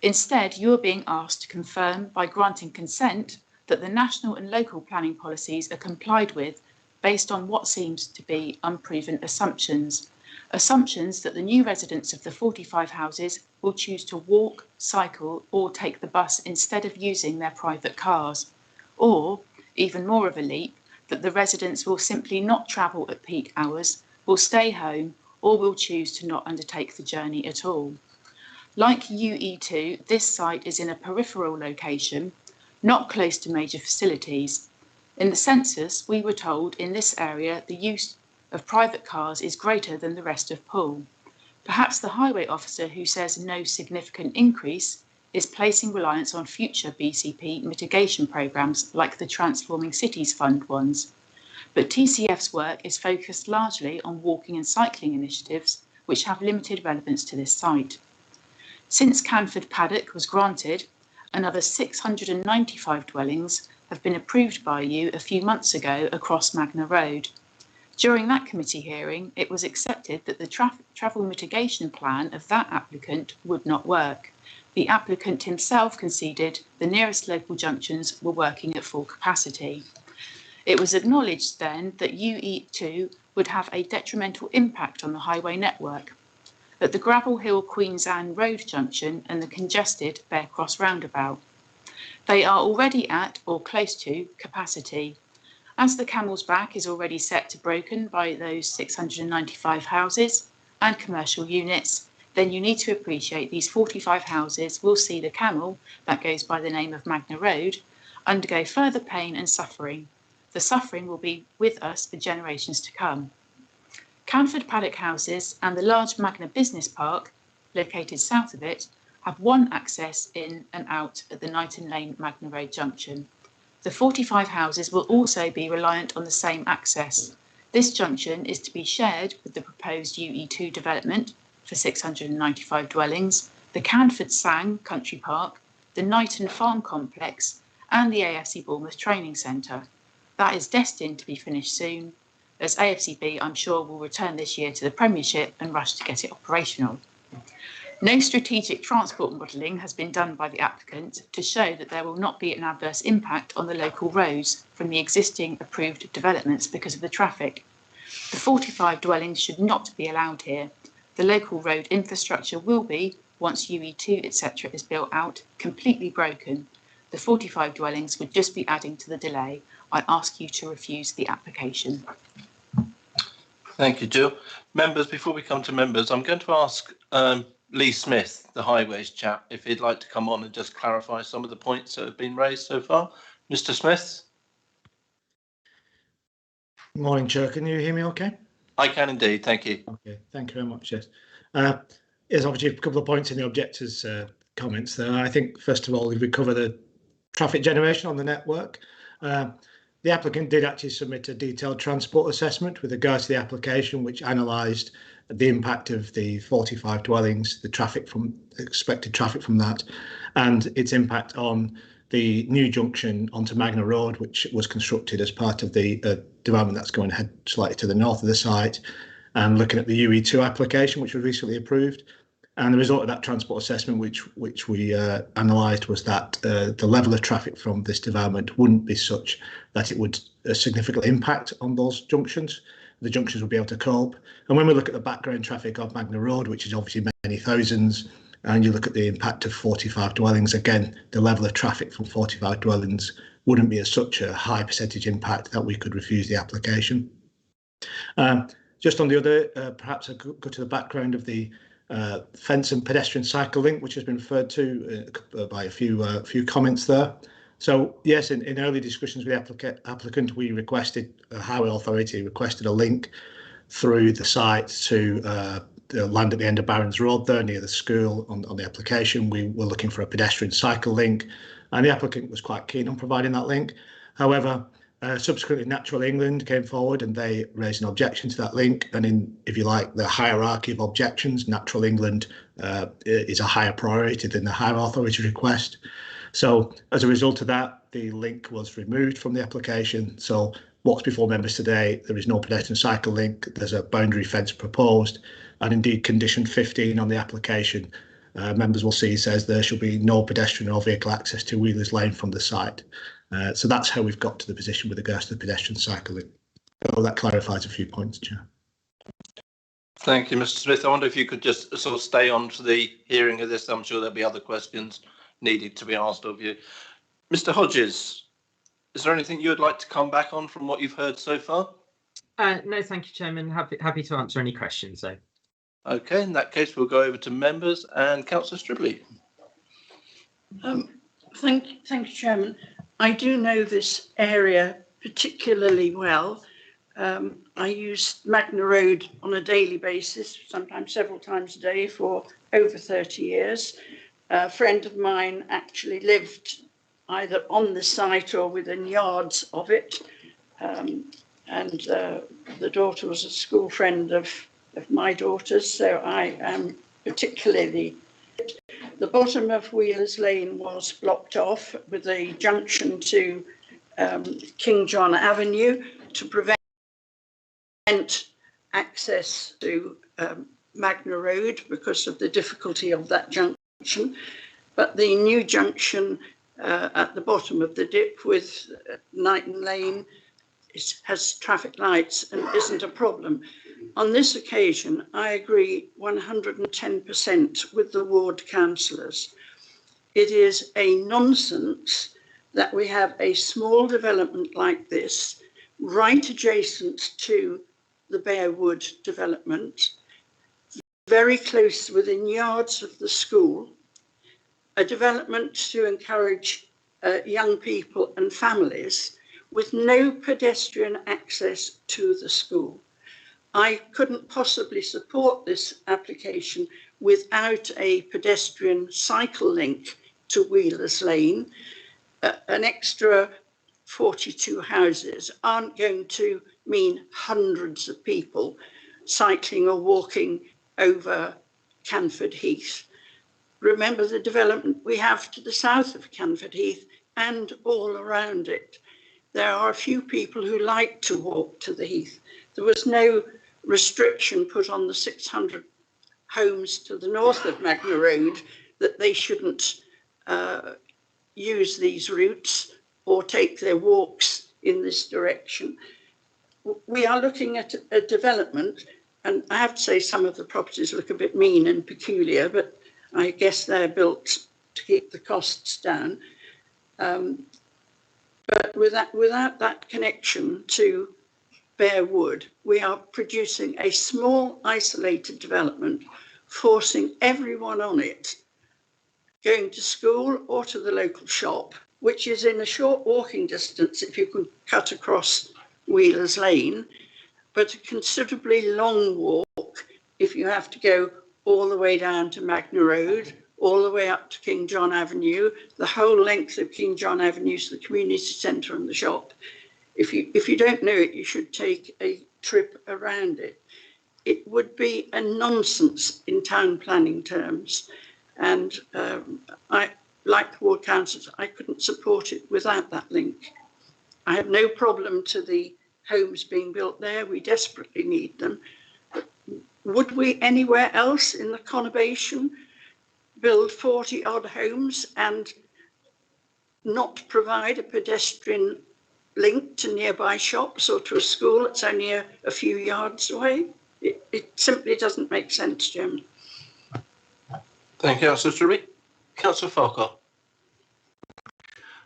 Instead, you are being asked to confirm by granting consent that the national and local planning policies are complied with based on what seems to be unproven assumptions. Assumptions that the new residents of the 45 houses will choose to walk, cycle or take the bus instead of using their private cars. Or, even more of a leap, that the residents will simply not travel at peak hours, will stay home or will choose to not undertake the journey at all. Like UE2, this site is in a peripheral location, not close to major facilities. In the census, we were told in this area the use of private cars is greater than the rest of Poole. Perhaps the highway officer who says no significant increase is placing reliance on future BCP mitigation programmes like the Transforming Cities Fund ones. But TCF's work is focused largely on walking and cycling initiatives which have limited relevance to this site. Since Canford Paddock was granted, another 695 dwellings have been approved by you a few months ago across Magna Road. During that committee hearing, it was accepted that the travel mitigation plan of that applicant would not work. The applicant himself conceded the nearest local junctions were working at full capacity. It was acknowledged then that UE2 would have a detrimental impact on the highway network at the Gravel Hill Queens Anne Road junction and the congested Bear Cross roundabout. They are already at or close to capacity. As the Camel's Back is already set to broken by those 695 houses and commercial units, then you need to appreciate these 45 houses will see the Camel, that goes by the name of Magna Road, undergo further pain and suffering. The suffering will be with us for generations to come. Canford Paddock houses and the large Magna Business Park, located south of it, have one access in and out at the Knighton Lane Magna Road junction. The 45 houses will also be reliant on the same access. This junction is to be shared with the proposed UE2 development for 695 dwellings, the Canford Sang Country Park, the Knighton Farm Complex and the AFC Bournemouth Training Centre. That is destined to be finished soon, as AFCB, I'm sure, will return this year to the Premiership and rush to get it operational. No strategic transport modelling has been done by the applicant to show that there will not be an adverse impact on the local roads from the existing approved developments because of the traffic. The 45 dwellings should not be allowed here. The local road infrastructure will be, once UE2 etc. is built out, completely broken. The 45 dwellings would just be adding to the delay. I ask you to refuse the application. Thank you, Jill. Members, before we come to members, I'm going to ask Lee Smith, the Highways chap, if he'd like to come on and just clarify some of the points that have been raised so far. Mr. Smith? Morning, Chair. Can you hear me okay? I can indeed, thank you. Okay, thank you very much, yes. There's obviously a couple of points in the objectors' comments there. I think, first of all, we cover the traffic generation on the network. The applicant did actually submit a detailed transport assessment with regards to the application, which analysed the impact of the 45 dwellings, the traffic from expected traffic from that, and its impact on the new junction onto Magna Road, which was constructed as part of the development that's going ahead slightly to the north of the site, and looking at the UE2 application, which was recently approved. And the result of that transport assessment, which we analysed, was that the level of traffic from this development wouldn't be such that it would significantly impact on those junctions. The junctions would be able to cope. And when we look at the background traffic of Magna Road, which is obviously many thousands, and you look at the impact of 45 dwellings, again, the level of traffic from 45 dwellings wouldn't be such a high percentage impact that we could refuse the application. Just on the other, perhaps I could go to the background of the fence and pedestrian cycle link, which has been referred to by a few comments there. So yes, in early discussions with the applicant, we requested, the highway authority requested a link through the site to the land at the end of Barron's Road there near the school. On the application, we were looking for a pedestrian cycle link, and the applicant was quite keen on providing that link. However, subsequently, Natural England came forward and they raised an objection to that link. And in, if you like, the hierarchy of objections, Natural England is a higher priority than the highway authority request. So as a result of that, the link was removed from the application. So what's before members today, there is no pedestrian cycle link. There's a boundary fence proposed, and indeed condition 15 on the application, members will see, says there shall be no pedestrian or vehicle access to Wheelers Lane from the site. So that's how we've got to the position with regards to the pedestrian cycle link. So that clarifies a few points, Chair. Thank you, Mr. Smith. I wonder if you could just sort of stay on to the hearing of this. I'm sure there'll be other questions needed to be asked of you. Mr. Hodges, is there anything you would like to come back on from what you've heard so far? No, thank you, Chairman. Happy to answer any questions, though. Okay, in that case, we'll go over to members and Councillor Stribley. Thank you, Chairman. I do know this area particularly well. I use Magna Road on a daily basis, sometimes several times a day for over 30 years. A friend of mine actually lived either on the site or within yards of it. And the daughter was a school friend of my daughter's, so I am particularly. The bottom of Wheelers Lane was blocked off with a junction to King John Avenue to prevent access to Magna Road because of the difficulty of that junction. But the new junction at the bottom of the dip with Knighton Lane has traffic lights and isn't a problem. On this occasion, I agree 110% with the ward councillors. It is a nonsense that we have a small development like this right adjacent to the Bearwood development, very close within yards of the school, a development to encourage young people and families with no pedestrian access to the school. I couldn't possibly support this application without a pedestrian cycle link to Wheelers Lane. An extra 42 houses aren't going to mean hundreds of people cycling or walking over Canford Heath. Remember the development we have to the south of Canford Heath and all around it. There are a few people who like to walk to the Heath. There was no restriction put on the 600 homes to the north of Magna Road that they shouldn't use these routes or take their walks in this direction. We are looking at a development, and I have to say some of the properties look a bit mean and peculiar, but I guess they're built to keep the costs down. But without that connection to Bearwood, we are producing a small isolated development, forcing everyone on it going to school or to the local shop, which is in a short walking distance if you can cut across Wheelers Lane, but a considerably long walk if you have to go all the way down to Magna Road, all the way up to King John Avenue, the whole length of King John Avenue to the community centre and the shop. If you don't know it, you should take a trip around it. It would be a nonsense in town planning terms. And like the ward councillors, I couldn't support it without that link. I have no problem to the homes being built there. We desperately need them. But would we anywhere else in the conurbation build 40 odd homes and not provide a pedestrian link to nearby shops or to a school that's only a few yards away? It simply doesn't make sense, Jim. Thank you, Councillor Struby. Councillor Farquhar.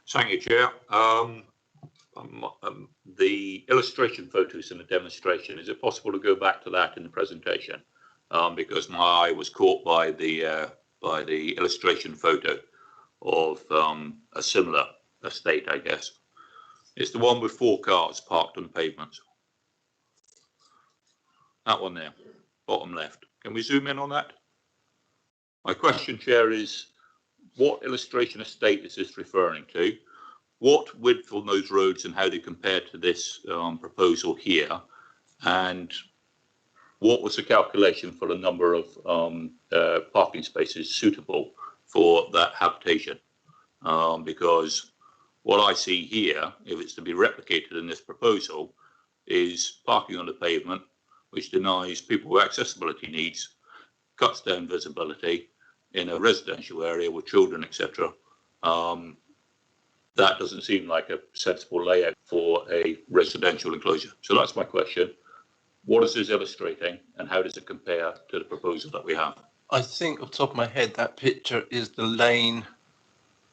Thank you, Chair. The illustration photos in the demonstration, is it possible to go back to that in the presentation? Because my eye was caught by the illustration photo of a similar estate, I guess. It's the one with 4 cars parked on the pavements. That one there, bottom left. Can we zoom in on that? My question, Chair, is what illustration estate is this referring to? What width on those roads and how they compare to this proposal here? And what was the calculation for the number of parking spaces suitable for that habitation? Because what I see here, if it's to be replicated in this proposal, is parking on the pavement, which denies people with accessibility needs, cuts down visibility in a residential area with children, etc. That doesn't seem like a sensible layout for a residential enclosure. So that's my question. What is this illustrating and how does it compare to the proposal that we have? I think off the top of my head, that picture is the lane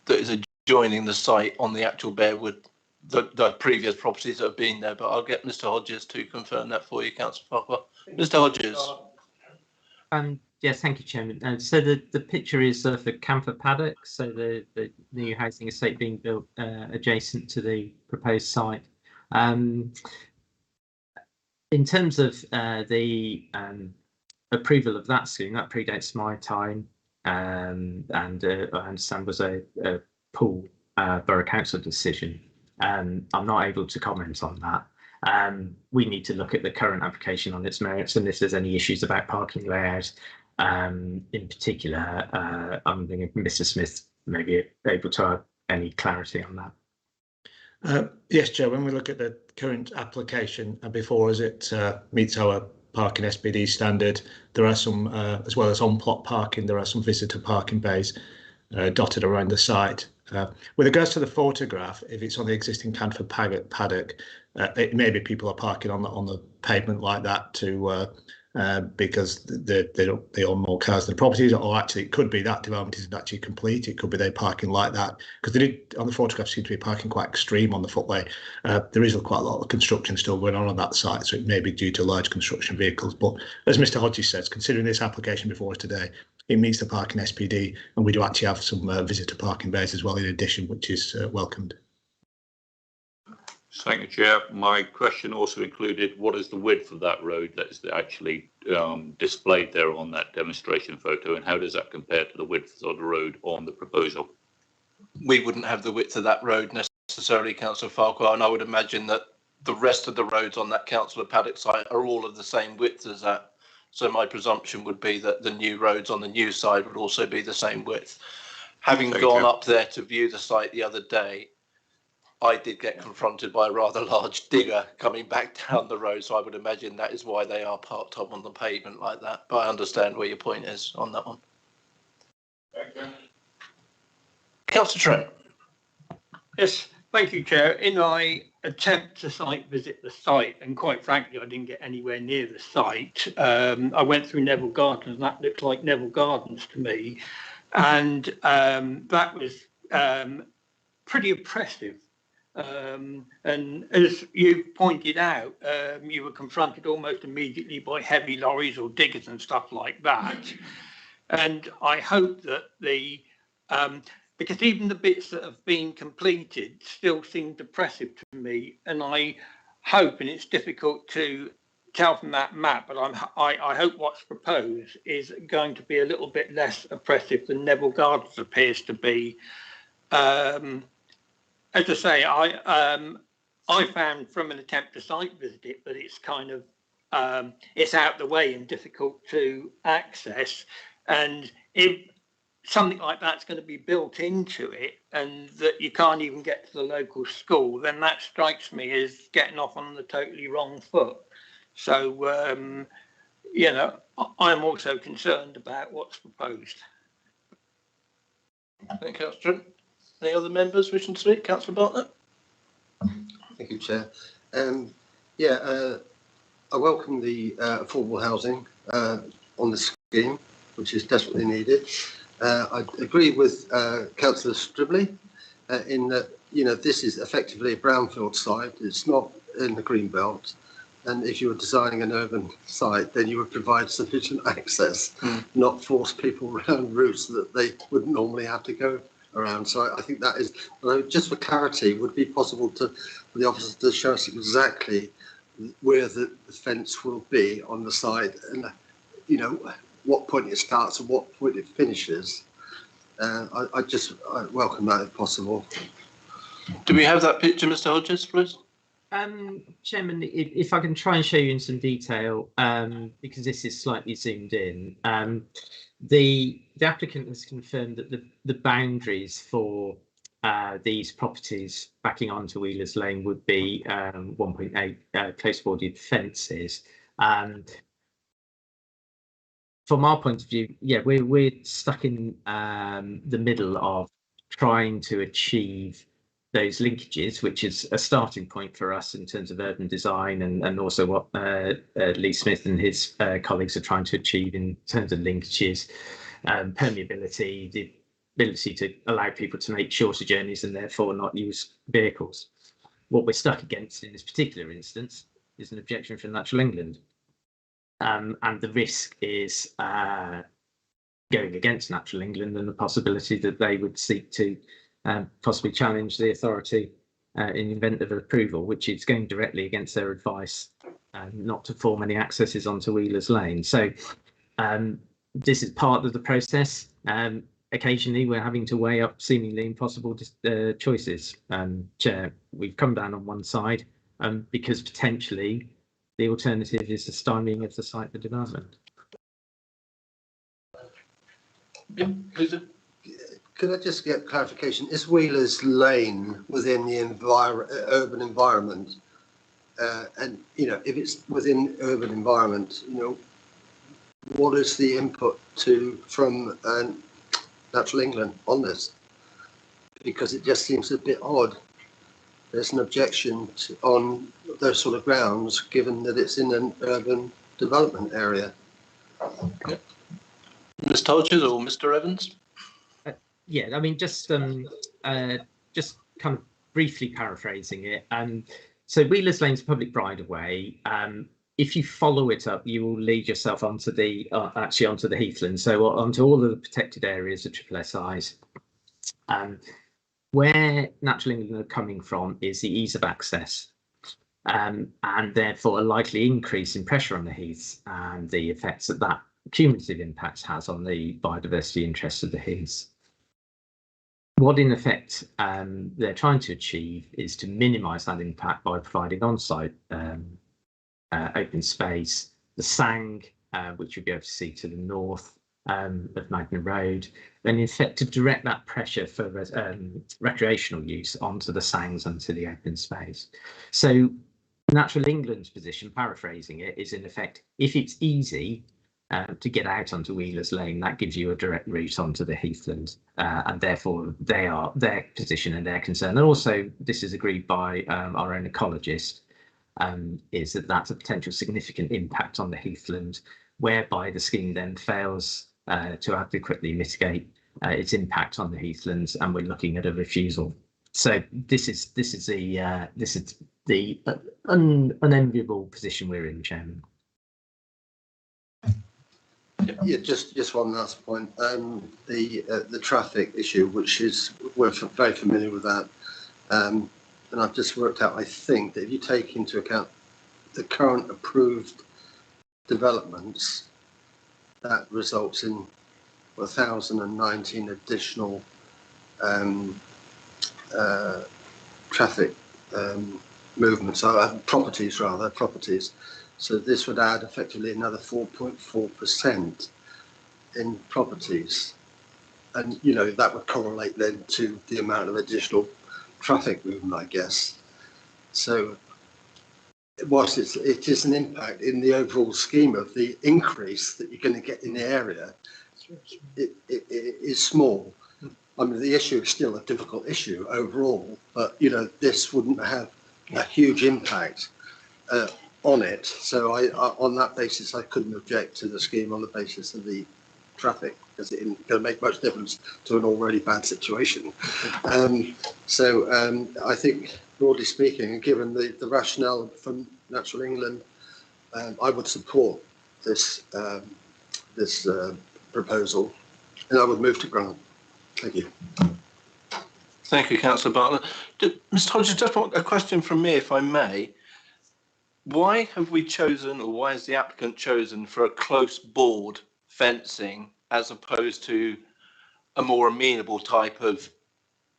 that is adjoining the site on the actual Bearwood, the previous properties that have been there. But I'll get Mr. Hodges to confirm that for you, Councillor Farquhar. Mr. Hodges. Yes, thank you, Chairman. So the picture is of the camphor paddock, so the new housing estate being built adjacent to the proposed site. In terms of the approval of that scheme, that predates my time, and I understand was a Poole Borough Council decision. I'm not able to comment on that. We need to look at the current application on its merits, and if there's any issues about parking layout, in particular, I'm thinking Mr. Smith may be able to have any clarity on that. Yes, Chair, when we look at the current application before us, it meets our parking SPD standard. There are some, as well as on-plot parking, there are some visitor parking bays dotted around the site. With regards to the photograph, if it's on the existing camphor paddock, it may be people are parking on the pavement like that to because they own more cars than the properties, or actually it could be that development isn't actually complete. It could be they parking like that, because they did on the photograph seem to be parking quite extreme on the footway. There is quite a lot of construction still going on that site, so it may be due to large construction vehicles. But as Mr. Hodges says, considering this application before us today, it meets the parking SPD, and we do actually have some visitor parking bays as well in addition, which is welcomed. Thank you, Chair. My question also included what is the width of that road that is actually displayed there on that demonstration photo, and how does that compare to the width of the road on the proposal? We wouldn't have the width of that road necessarily, Councillor Farquhar, and I would imagine that the rest of the roads on that Councillor Paddock site are all of the same width as that. So my presumption would be that the new roads on the new side would also be the same width. Having gone up there to view the site the other day, I did get confronted by a rather large digger coming back down the road, so I would imagine that is why they are parked up on the pavement like that. But I understand where your point is on that one. Councillor Trent. Yes, thank you, Chair. In my attempt to site visit the site, and quite frankly, I didn't get anywhere near the site. I went through Neville Gardens, and that looked like Neville Gardens to me. And that was pretty oppressive. And as you pointed out, you were confronted almost immediately by heavy lorries or diggers and stuff like that. And I hope that because even the bits that have been completed still seem depressive to me, and I hope, and it's difficult to tell from that map, but I hope what's proposed is going to be a little bit less oppressive than Neville Gardens appears to be. As I say, I found from an attempt to site visit it that it's kind of it's out the way and difficult to access. And if something like that's going to be built into it and that you can't even get to the local school, then that strikes me as getting off on the totally wrong foot. So, you know, I'm also concerned about what's proposed. Thank you, Councillor. Any other members wishing to speak? Councillor Bartlett. Thank you, Chair. I welcome the affordable housing on the scheme, which is desperately needed. I agree with Councillor Stribley in that, you know, this is effectively a brownfield site. It's not in the green belt. And if you were designing an urban site, then you would provide sufficient access, not force people around routes that they would normally have to go around. So I think that is, just for clarity, would it be possible for the officers to show us exactly where the fence will be on the site, and you know what point it starts and what point it finishes. I welcome that if possible. Do we have that picture, Mr. Hodges, please? Chairman, if I can try and show you in some detail, because this is slightly zoomed in. The applicant has confirmed that the boundaries for these properties backing onto Wheelers Lane would be 1.8 close boarded fences. From our point of view, yeah, we're stuck in the middle of trying to achieve those linkages, which is a starting point for us in terms of urban design, and also what Lee Smith and his colleagues are trying to achieve in terms of linkages, permeability, the ability to allow people to make shorter journeys and therefore not use vehicles. What we're stuck against in this particular instance is an objection from Natural England. And the risk is going against Natural England and the possibility that they would seek to possibly challenge the authority in the event of approval, which is going directly against their advice not to form any accesses onto Wheelers Lane. So this is part of the process. Occasionally we're having to weigh up seemingly impossible choices. Chair, we've come down on one side because potentially the alternative is the stymieing of the site for development. Yeah, please. Could I just get clarification? Is Wheelers Lane within the urban environment? And you know, if it's within urban environment, you know, what is the input from Natural England on this? Because it just seems a bit odd. There's an objection on those sort of grounds, given that it's in an urban development area. Yeah. Mr. Hodges or Mr. Evans? Yeah, I mean, just kind of briefly paraphrasing it. So Wheelers Lane's public right of way. If you follow it up, you will lead yourself onto the onto the heathland, so onto all of the protected areas of SSIs. Where Natural England are coming from is the ease of access, and therefore a likely increase in pressure on the heaths and the effects that cumulative impacts has on the biodiversity interests of the heaths. What in effect they're trying to achieve is to minimise that impact by providing on-site open space, the Sang, which you'll be able to see to the north of Magna Road, and in effect to direct that pressure for recreational use onto the Sangs and to the open space. So Natural England's position, paraphrasing it, is in effect, if it's easy to get out onto Wheelers Lane, that gives you a direct route onto the heathland, and therefore their position and their concern, and also this is agreed by our own ecologist, is that that's a potential significant impact on the heathland, whereby the scheme then fails to adequately mitigate its impact on the heathlands, and we're looking at a refusal. So this is the unenviable position we're in, Chairman. Yeah, just one last point. The traffic issue, which is, we're very familiar with that, and I've just worked out, I think, that if you take into account the current approved developments, that results in 1,019 additional traffic movements, properties. So this would add effectively another 4.4% in properties. and you know that would correlate then to the amount of additional traffic movement, I guess. So whilst it is an impact in the overall scheme of the increase that you're going to get in the area, it is small. I mean, the issue is still a difficult issue overall, but you know, this wouldn't have a huge impact on it. So I on that basis, I couldn't object to the scheme on the basis of the traffic, because it isn't going to make much difference to an already bad situation. I think, broadly speaking, given the rationale from Natural England, I would support this proposal, and I would move to grant. Thank you. Thank you, Councillor Bartlett. Mr. Hodges, just a question from me, if I may. Why have we chosen, or why has the applicant chosen for a close board fencing as opposed to a more amenable type of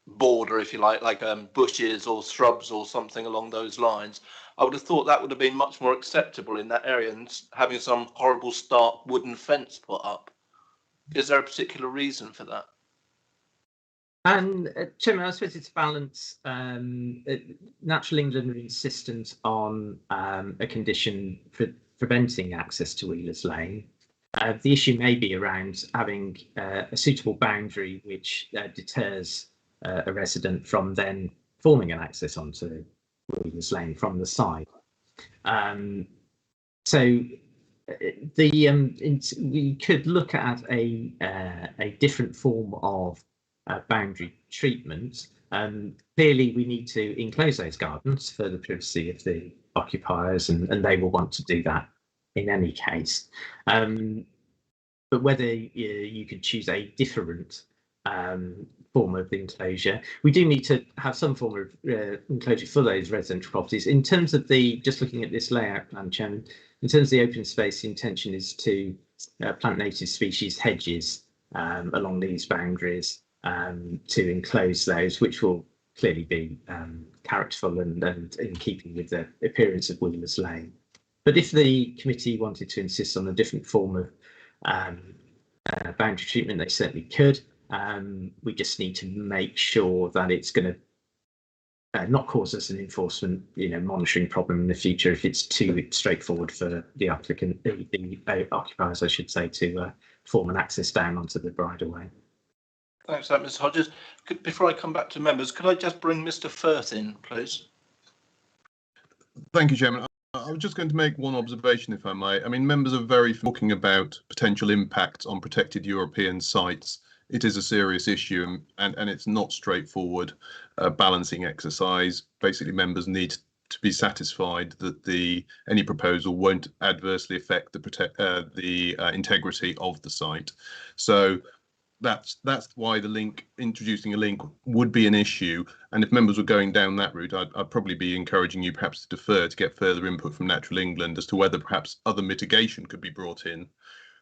border, if you like bushes or shrubs or something along those lines? I would have thought that would have been much more acceptable in that area than having some horrible stark wooden fence put up. Is there a particular reason for that? And Chairman, I suppose it's a balance. Natural England are insistent on a condition for preventing access to Wheelers Lane. The issue may be around having a suitable boundary which deters a resident from then forming an access onto Wheelers Lane from the side. We could look at a different form of boundary treatment. Clearly, we need to enclose those gardens for the privacy of the occupiers, and they will want to do that in any case. But whether you could choose a different form of enclosure, we do need to have some form of enclosure for those residential properties. In terms of just looking at this layout plan, Chairman, in terms of the open space, the intention is to plant native species hedges along these boundaries to enclose those, which will clearly be characterful and in keeping with the appearance of Wheelers Lane. But if the committee wanted to insist on a different form of boundary treatment, they certainly could. We just need to make sure that it's going to not cause us an enforcement, monitoring problem in the future if it's too straightforward for the applicant, the occupiers, I should say, to form an access down onto the bridleway. Thanks for that, Mr. Hodges. Before I come back to members, could I just bring Mr. Firth in, please? Thank you, Chairman. I was just going to make one observation, if I may. I mean, members are very talking about potential impacts on protected European sites. It is a serious issue, and it's not straightforward balancing exercise. Basically, members need to be satisfied that any proposal won't adversely affect the integrity of the site. So that's why introducing a link would be an issue. And if members were going down that route, I'd probably be encouraging you perhaps to defer to get further input from Natural England as to whether perhaps other mitigation could be brought in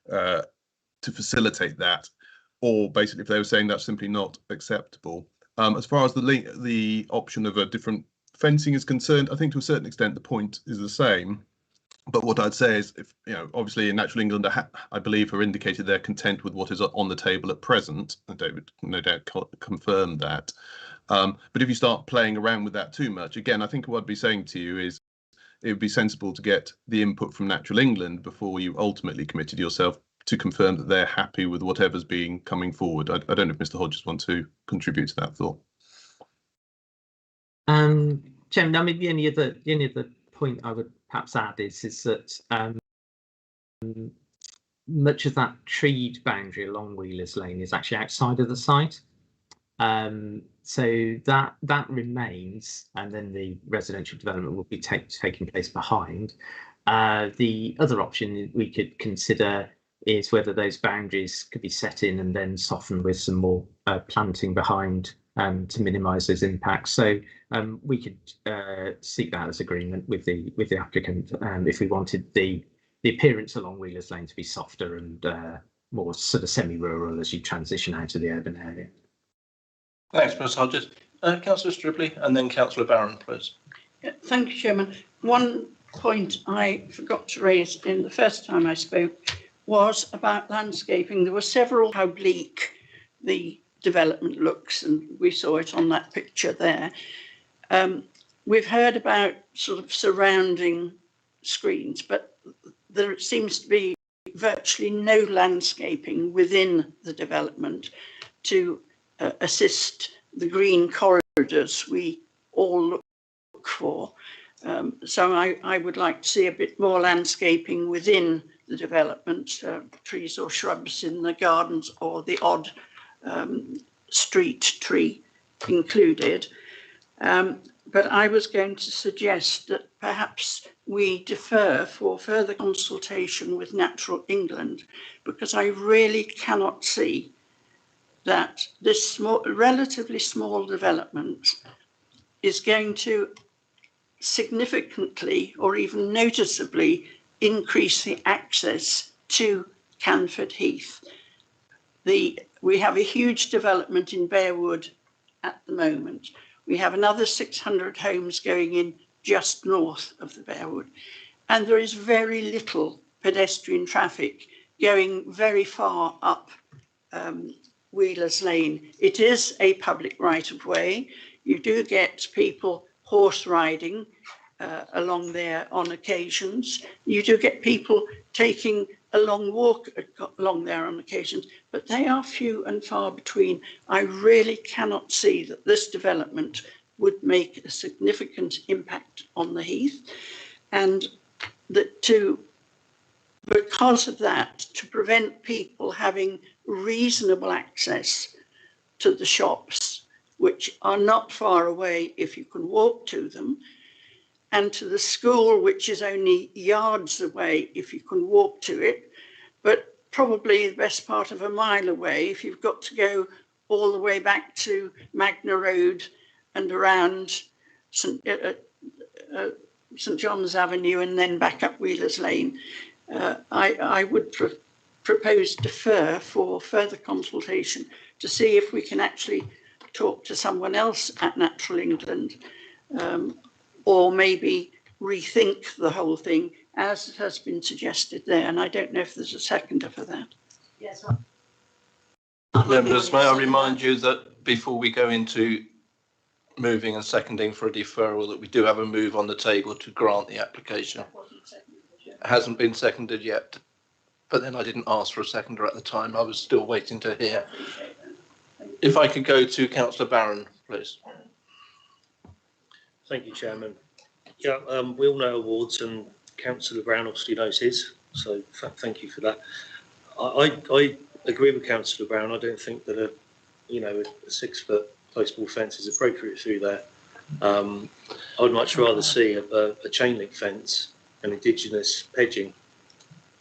to facilitate that, or basically if they were saying that's simply not acceptable. As far as the option of a different fencing is concerned, I think to a certain extent the point is the same. But what I'd say is, if obviously in Natural England, I believe, have indicated they're content with what is on the table at present, and David no doubt confirmed that. But if you start playing around with that too much, again, I think what I'd be saying to you is it would be sensible to get the input from Natural England before you ultimately committed yourself to confirm that they're happy with whatever's being coming forward. I don't know if Mr. Hodges wants to contribute to that thought. Chairman, I mean, the only other point I would perhaps add is that much of that treed boundary along Wheelers Lane is actually outside of the site. So that remains, and then the residential development will be taking place behind. The other option we could consider is whether those boundaries could be set in and then softened with some more planting behind to minimise those impacts. So we could seek that as agreement with the applicant if we wanted the appearance along Wheelers Lane to be softer and more sort of semi-rural as you transition out of the urban area. Thanks, Mr. Hodges. Councillor Stribley and then Councillor Barron, please. Yeah, thank you, Chairman. One point I forgot to raise in the first time I spoke was about landscaping. There were several how bleak the development looks, and we saw it on that picture there. We've heard about sort of surrounding screens, but there seems to be virtually no landscaping within the development to assist the green corridors we all look for. So I would like to see a bit more landscaping within the development, trees or shrubs in the gardens, or the odd street tree included. But I was going to suggest that perhaps we defer for further consultation with Natural England, because I really cannot see that this relatively small development is going to significantly or even noticeably increase the access to Canford Heath. We have a huge development in Bearwood at the moment. We have another 600 homes going in just north of the Bearwood, and there is very little pedestrian traffic going very far up Wheelers Lane. It is a public right of way. You do get people horse riding along there on occasions. You do get people taking a long walk along there on occasions, but they are few and far between. I really cannot see that this development would make a significant impact on the heath, and that because of that, to prevent people having reasonable access to the shops, which are not far away if you can walk to them, and to the school, which is only yards away if you can walk to it, but probably the best part of a mile away if you've got to go all the way back to Magna Road and around St John's Avenue and then back up Wheelers Lane. I would propose defer for further consultation to see if we can actually talk to someone else at Natural England, or maybe rethink the whole thing as has been suggested there. And I don't know if there's a seconder for that. Yes. Members, may I remind you that before we go into moving and seconding for a deferral, that we do have a move on the table to grant the application. It hasn't been seconded yet, but then I didn't ask for a seconder at the time. I was still waiting to hear. If I could go to Councillor Barron, please. Thank you, Chairman. Yeah, we all know awards, and Councillor Brown obviously knows his, so thank you for that. I agree with Councillor Brown. I don't think that a 6-foot post-wall fence is appropriate through there. I would much rather see a chain link fence and indigenous hedging,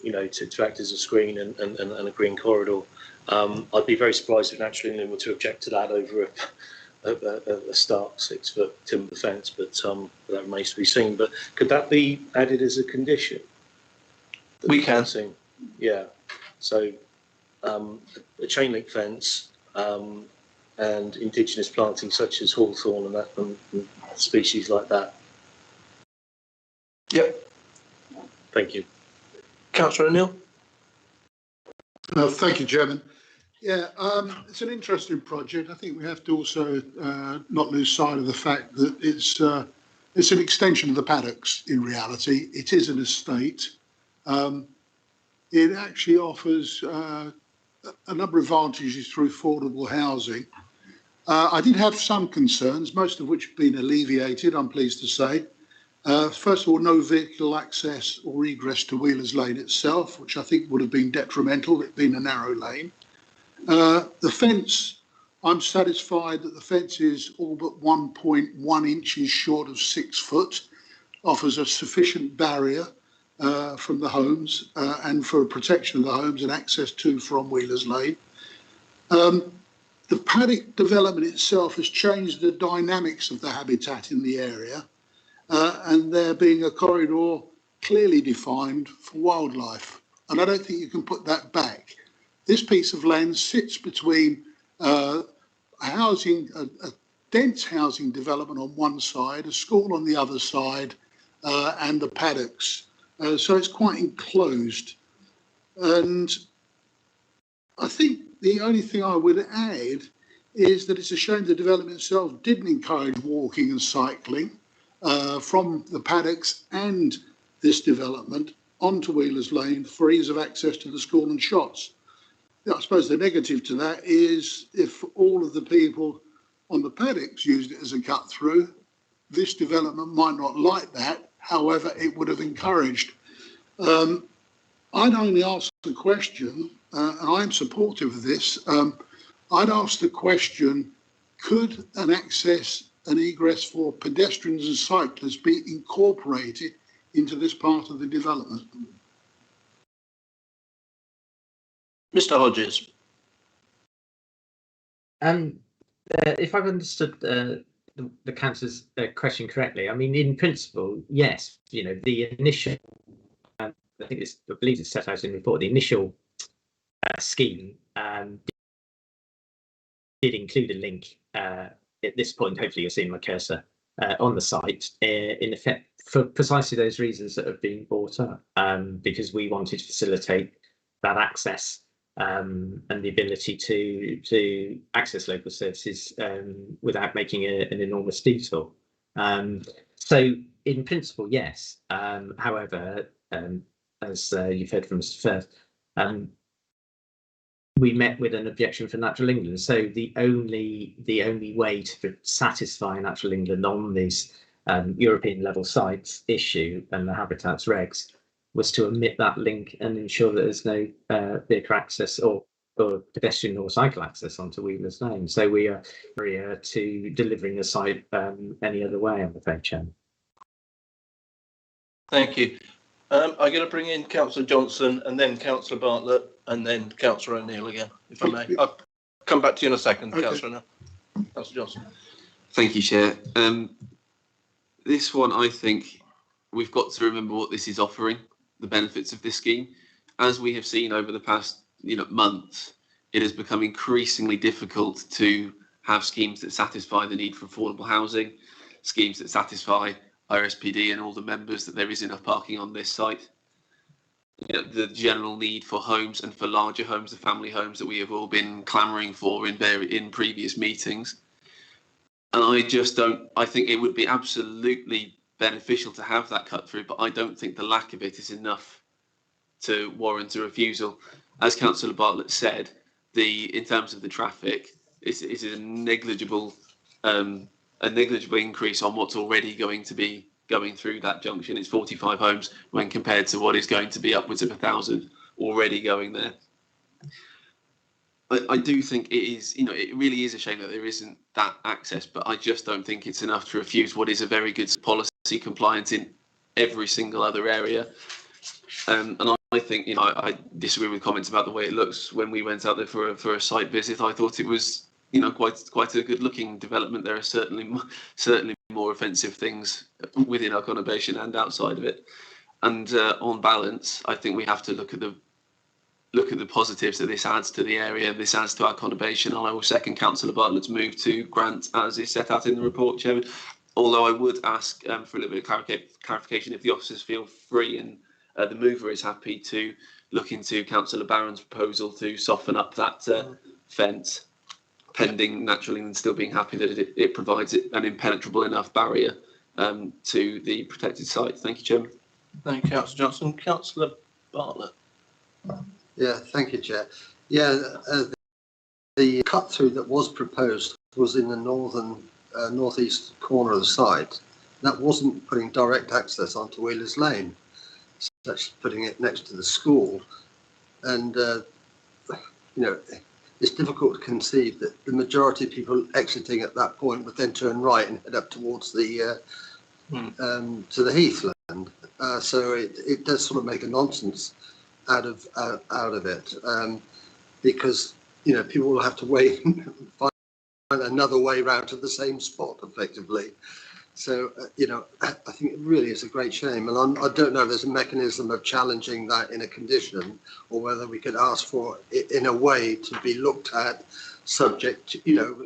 to act as a screen and a green corridor. I'd be very surprised if Natural England were to object to that over a stark 6-foot timber fence, but that remains to be seen. But could that be added as a condition? We can. Yeah. So a chain link fence and indigenous planting such as hawthorn and species like that. Yep. Thank you. Councillor O'Neill. Thank you, Chairman. Yeah, it's an interesting project. I think we have to also not lose sight of the fact that it's an extension of the paddocks. In reality, it is an estate. It actually offers a number of advantages through affordable housing. I did have some concerns, most of which have been alleviated, I'm pleased to say. First of all, no vehicle access or egress to Wheelers Lane itself, which I think would have been detrimental, it being a narrow lane. The fence, I'm satisfied that the fence is all but 1.1 inches short of 6 foot, offers a sufficient barrier from the homes and for protection of the homes and access to from Wheelers Lane. The paddock development itself has changed the dynamics of the habitat in the area, and there being a corridor clearly defined for wildlife. And I don't think you can put that back. This piece of land sits between a dense housing development on one side, a school on the other side, and the paddocks. So it's quite enclosed. And I think The only thing I would add is that it's a shame the development itself didn't encourage walking and cycling from the paddocks and this development onto Wheelers Lane for ease of access to the school and shops. I suppose the negative to that is if all of the people on the paddocks used it as a cut through, this development might not like that. However, it would have encouraged. I'd only ask the question, and I'm supportive of this, I'd ask the question, could an access and egress for pedestrians and cyclists be incorporated into this part of the development? Mr. Hodges. If I've understood the councillor's question correctly, I mean, in principle, yes, you know, the initial, I believe it's set out in the report, the initial scheme did include a link at this point. Hopefully you're seeing my cursor on the site, in effect, for precisely those reasons that have been brought up, because we wanted to facilitate that access and the ability to access local services without making an enormous detour. So in principle, yes. However, as you've heard from Mr. Firth, we met with an objection for Natural England. So the only way to satisfy Natural England on these European level sites issue and the habitats regs was to omit that link and ensure that there's no vehicle access or pedestrian or cycle access onto Wheelers Lane. So we are to delivering the site any other way, I'm afraid, Chairman. Thank you. I'm going to bring in Councillor Johnson and then Councillor Bartlett and then Councillor O'Neill again, if I may. I'll come back to you in a second, okay. Councillor O'Neill. Councillor Johnson. Thank you, Chair. This one, I think we've got to remember what this is offering, the benefits of this scheme. As we have seen over the past months, it has become increasingly difficult to have schemes that satisfy the need for affordable housing, schemes that satisfy RSPD and all the members that there is enough parking on this site. The general need for homes and for larger homes, the family homes that we have all been clamouring for in previous meetings. And I think it would be absolutely beneficial to have that cut through, but I don't think the lack of it is enough to warrant a refusal. As Councillor Bartlett said, in terms of the traffic, it is a negligible increase on what's already going to be going through that junction. It's 45 homes when compared to what is going to be upwards of 1,000 already going there. I do think it is, it really is a shame that there isn't that access, but I just don't think it's enough to refuse what is a very good policy compliance in every single other area. And I think, I disagree with comments about the way it looks. When we went out there for a site visit, I thought it was, quite a good looking development. There are certainly more offensive things within our conurbation and outside of it. And on balance, I think we have to look at the positives that this adds to the area, this adds to our conurbation, and I will second Councillor Bartlett's move to grant as is set out in the report, Chairman. Although I would ask for a little bit of clarification if the officers feel free and the mover is happy to look into Councillor Barron's proposal to soften up that fence, pending Natural England still being happy that it provides an impenetrable enough barrier to the protected site. Thank you, Chairman. Thank you, Councillor Johnson. Councillor Bartlett. Yeah, thank you, Chair. Yeah, the cut through that was proposed was in the northeast corner of the site. That wasn't putting direct access onto Wheelers Lane. It's actually putting it next to the school. And, it's difficult to conceive that the majority of people exiting at that point would then turn right and head up towards the to the heathland. So it does sort of make a nonsense out of it, because people will have to wait and find another way round to the same spot effectively. So I think it really is a great shame, and I don't know if there's a mechanism of challenging that in a condition, or whether we could ask for it in a way to be looked at, subject to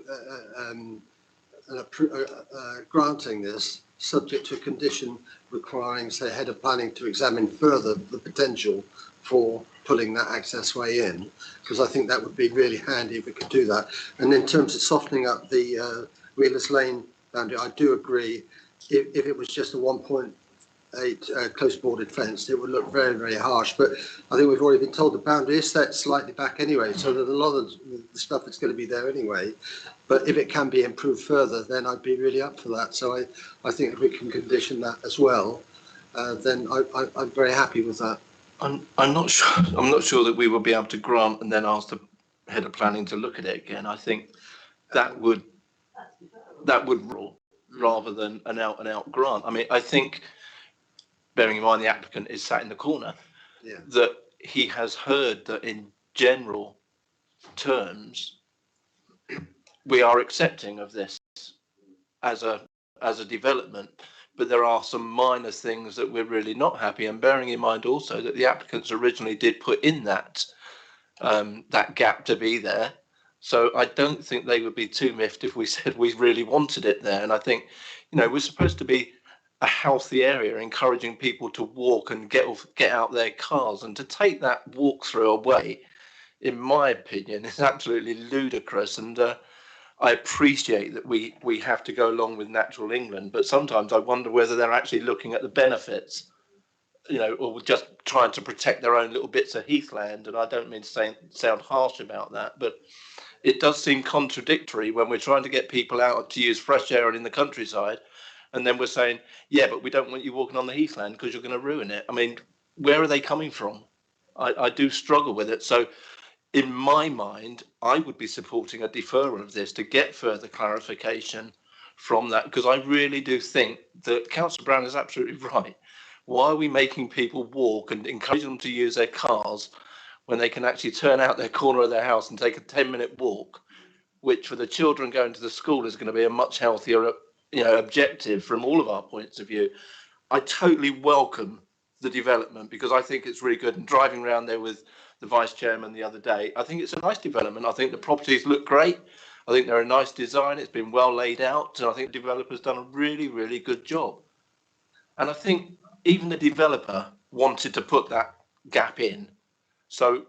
granting this subject to a condition requiring, say, head of planning to examine further the potential for putting that access-way in, because I think that would be really handy if we could do that. And in terms of softening up the Wheelers Lane boundary, I do agree. If it was just a 1.8 close boarded fence, it would look very, very harsh. But I think we've already been told the boundary is set slightly back anyway, so that a lot of the stuff is going to be there anyway. But if it can be improved further, then I'd be really up for that. So I think if we can condition that as well, then I'm very happy with that. I'm not sure. I'm not sure that we will be able to grant and then ask the head of planning to look at it again. I think that would rule rather than an out and out grant. I mean, I think, bearing in mind the applicant is sat in the corner, that he has heard that in general terms we are accepting of this as a development. But there are some minor things that we're really not happy, and bearing in mind also that the applicants originally did put in that that gap to be there. So I don't think they would be too miffed if we said we really wanted it there. And I think, you know, we're supposed to be a healthy area, encouraging people to walk and get out their cars, and to take that walkthrough away, in my opinion, is absolutely ludicrous. And I appreciate that we have to go along with Natural England, but sometimes I wonder whether they're actually looking at the benefits, you know, or just trying to protect their own little bits of heathland. And I don't mean to sound harsh about that, but it does seem contradictory when we're trying to get people out to use fresh air in the countryside, and then we're saying, yeah, but we don't want you walking on the heathland because you're going to ruin it. I mean, where are they coming from? I do struggle with it. So in my mind, I would be supporting a deferral of this to get further clarification from that, because I really do think that Councillor Brown is absolutely right. Why are we making people walk and encourage them to use their cars when they can actually turn out their corner of their house and take a 10-minute walk, which for the children going to the school is going to be a much healthier, you know, objective from all of our points of view. I totally welcome the development because I think it's really good. And driving around there with the vice chairman the other day, I think it's a nice development. I think the properties look great. I think they're a nice design. It's been well laid out, and I think the developer's done a really, really good job. And I think even the developer wanted to put that gap in. So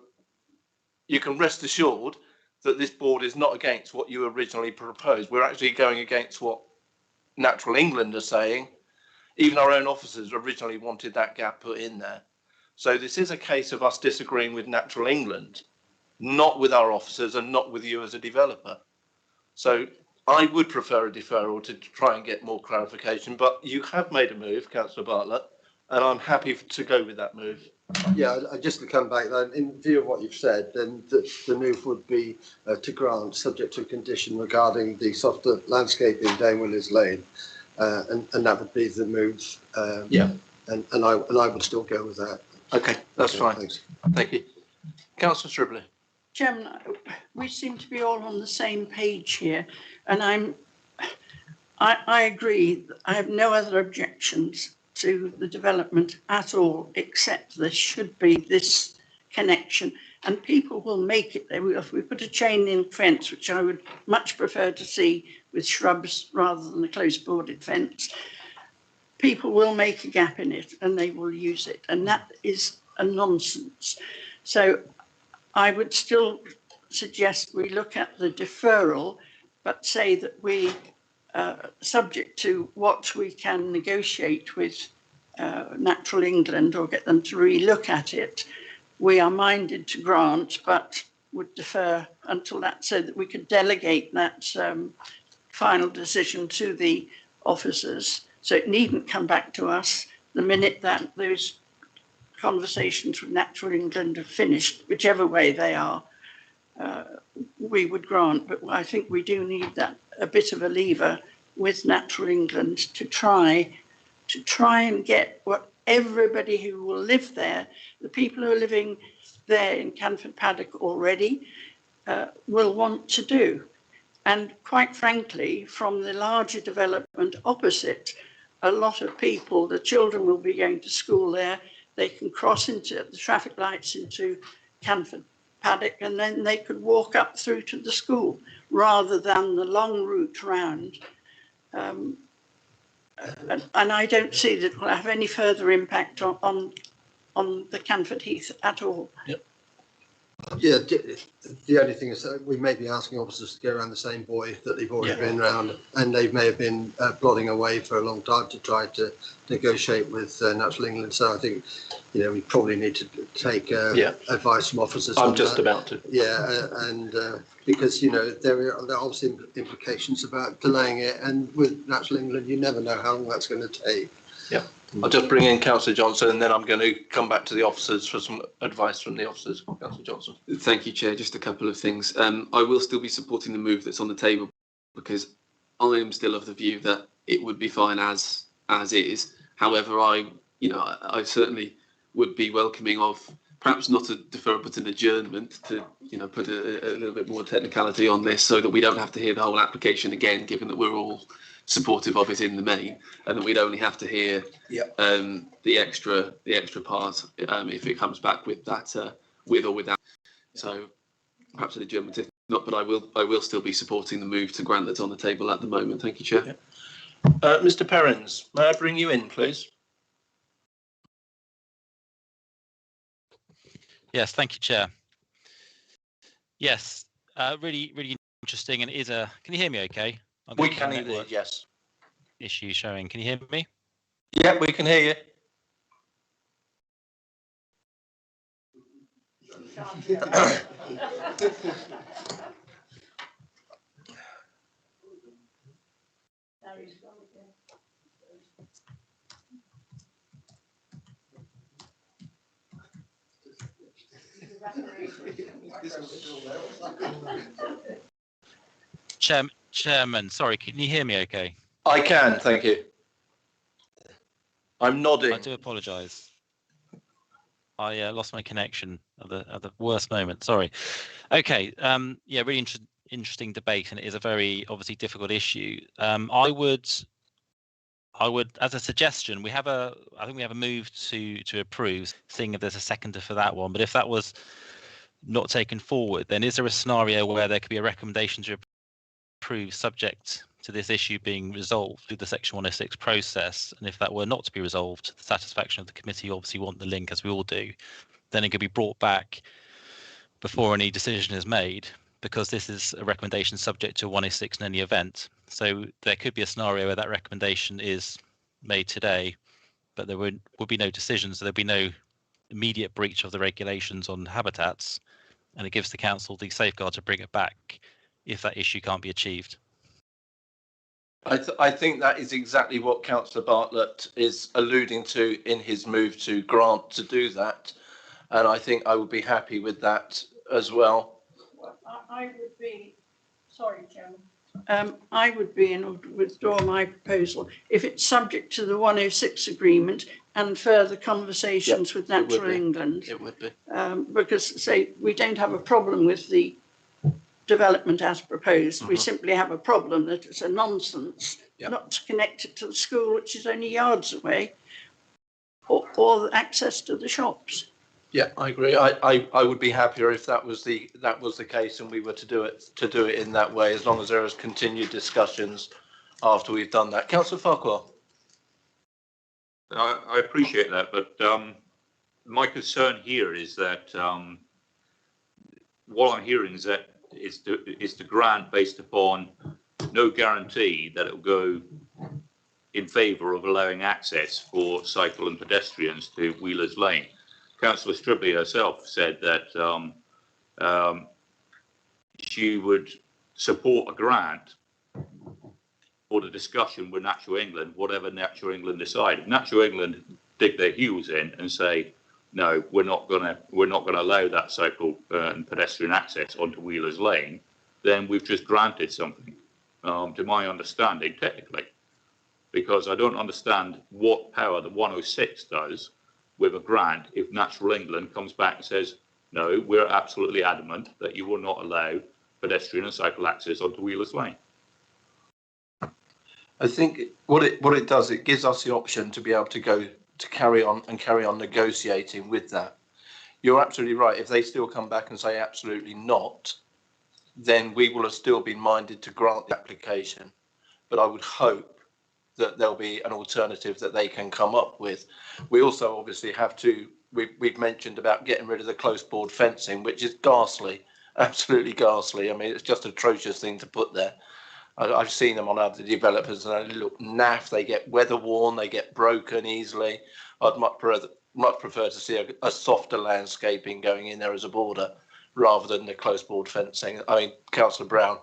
you can rest assured that this board is not against what you originally proposed. We're actually going against what Natural England are saying. Even our own officers originally wanted that gap put in there. So this is a case of us disagreeing with Natural England, not with our officers and not with you as a developer. So I would prefer a deferral to try and get more clarification, but you have made a move, Councillor Bartlett, and I'm happy to go with that move. Yeah, just to come back then, in view of what you've said, then the move would be to grant, subject to a condition regarding the softer landscaping down Willers Lane, and that would be the move. Yeah, and I would still go with that. Okay, that's fine. Thanks. Thank you, Councillor Stribley. Chairman, we seem to be all on the same page here, and I agree. I have no other objections to the development at all, except there should be this connection, and people will make it there. If we put a chain link fence, which I would much prefer to see with shrubs rather than a close boarded fence, people will make a gap in it and they will use it, and that is a nonsense. So I would still suggest we look at the deferral, but say that we, subject to what we can negotiate with Natural England or get them to re-look at it, we are minded to grant, but would defer until that, so that we could delegate that final decision to the officers. So it needn't come back to us the minute that those conversations with Natural England are finished, whichever way they are, we would grant. But I think we do need that a bit of a lever with Natural England to try and get what everybody who will live there, the people who are living there in Canford Paddock already, will want to do. And quite frankly, from the larger development opposite, a lot of people, the children will be going to school there, they can cross into the traffic lights into Canford Paddock, and then they could walk up through to the school rather than the long route round. And I don't see that it will have any further impact on on the Canford Heath at all. Yeah, the only thing is that we may be asking officers to go around the same buoy that they've already been around, and they may have been plodding away for a long time to try to negotiate with Natural England. So I think, we probably need to take advice from officers. I'm just about to. Yeah, and because, there are obviously implications about delaying it, and with Natural England, you never know how long that's going to take. Yeah. I'll just bring in Councillor Johnson, and then I'm going to come back to the officers for some advice from the officers. Councillor Johnson. Thank you, Chair. Just a couple of things. I will still be supporting the move that's on the table, because I am still of the view that it would be fine as is. However, I certainly would be welcoming of perhaps not a deferral but an adjournment to put a little bit more technicality on this, so that we don't have to hear the whole application again, given that we're all supportive of it in the main, and that we'd only have to hear the extra part if it comes back with that with or without. So perhaps an adjournment if not, but I will still be supporting the move to grant that's on the table at the moment. Thank you, Chair. Mr. Perrins, may I bring you in, please? Yes, thank you, Chair. Yes, really interesting, and it is a. Can you hear me? Okay. We can hear you. Yes. Issue showing. Can you hear me? Yeah, we can hear you. Chairman, sorry, can you hear me okay? I can, thank you. I'm nodding. I do apologise. I lost my connection at the worst moment. Sorry. Okay. Yeah, really interesting debate, and it is a very obviously difficult issue. I would, as a suggestion, I think we have a move to approve, seeing if there's a seconder for that one. But if that was not taken forward, then is there a scenario where there could be a recommendation to approve subject to this issue being resolved through the Section 106 process? And if that were not to be resolved to the satisfaction of the committee, obviously want the link, as we all do, then it could be brought back before any decision is made, because this is a recommendation subject to 106 in any event. So there could be a scenario where that recommendation is made today, but there would be no decision, so there'd be no immediate breach of the regulations on habitats, and it gives the council the safeguard to bring it back if that issue can't be achieved. I think that is exactly what Councillor Bartlett is alluding to in his move to grant to do that, and I think I would be happy with that as well. I would be, sorry, Chairman. I would be in withdraw my proposal if it's subject to the 106 agreement and further conversations with Natural England. It would be. Because, say, we don't have a problem with the development as proposed. We simply have a problem that it's a nonsense not to connect it to the school, which is only yards away, or access to the shops. Yeah, I agree. I would be happier if that was the case and we were to do it in that way, as long as there is continued discussions after we've done that. Councillor Farquhar. I appreciate that, but my concern here is that what I'm hearing is that it's the grant based upon no guarantee that it will go in favour of allowing access for cycle and pedestrians to Wheelers Lane. Councillor Stribley herself said that she would support a grant for the discussion with Natural England, whatever Natural England decide. If Natural England dig their heels in and say, no, we're not gonna allow that cycle and pedestrian access onto Wheelers Lane, then we've just granted something, to my understanding, technically, because I don't understand what power the 106 does with a grant if Natural England comes back and says, no, we're absolutely adamant that you will not allow pedestrian and cycle access onto Wheelers Lane. I think what it does, it gives us the option to be able to carry on negotiating with that. You're absolutely right. If they still come back and say absolutely not, then we will have still been minded to grant the application. But I would hope that there'll be an alternative that they can come up with. We also obviously have to we've mentioned about getting rid of the close board fencing, which is ghastly, absolutely ghastly. I mean, it's just an atrocious thing to put there. I've seen them on other developers and they look naff, they get weather worn, they get broken easily. I'd much prefer to see a softer landscaping going in there as a border rather than the close board fencing. I mean, Councillor Brown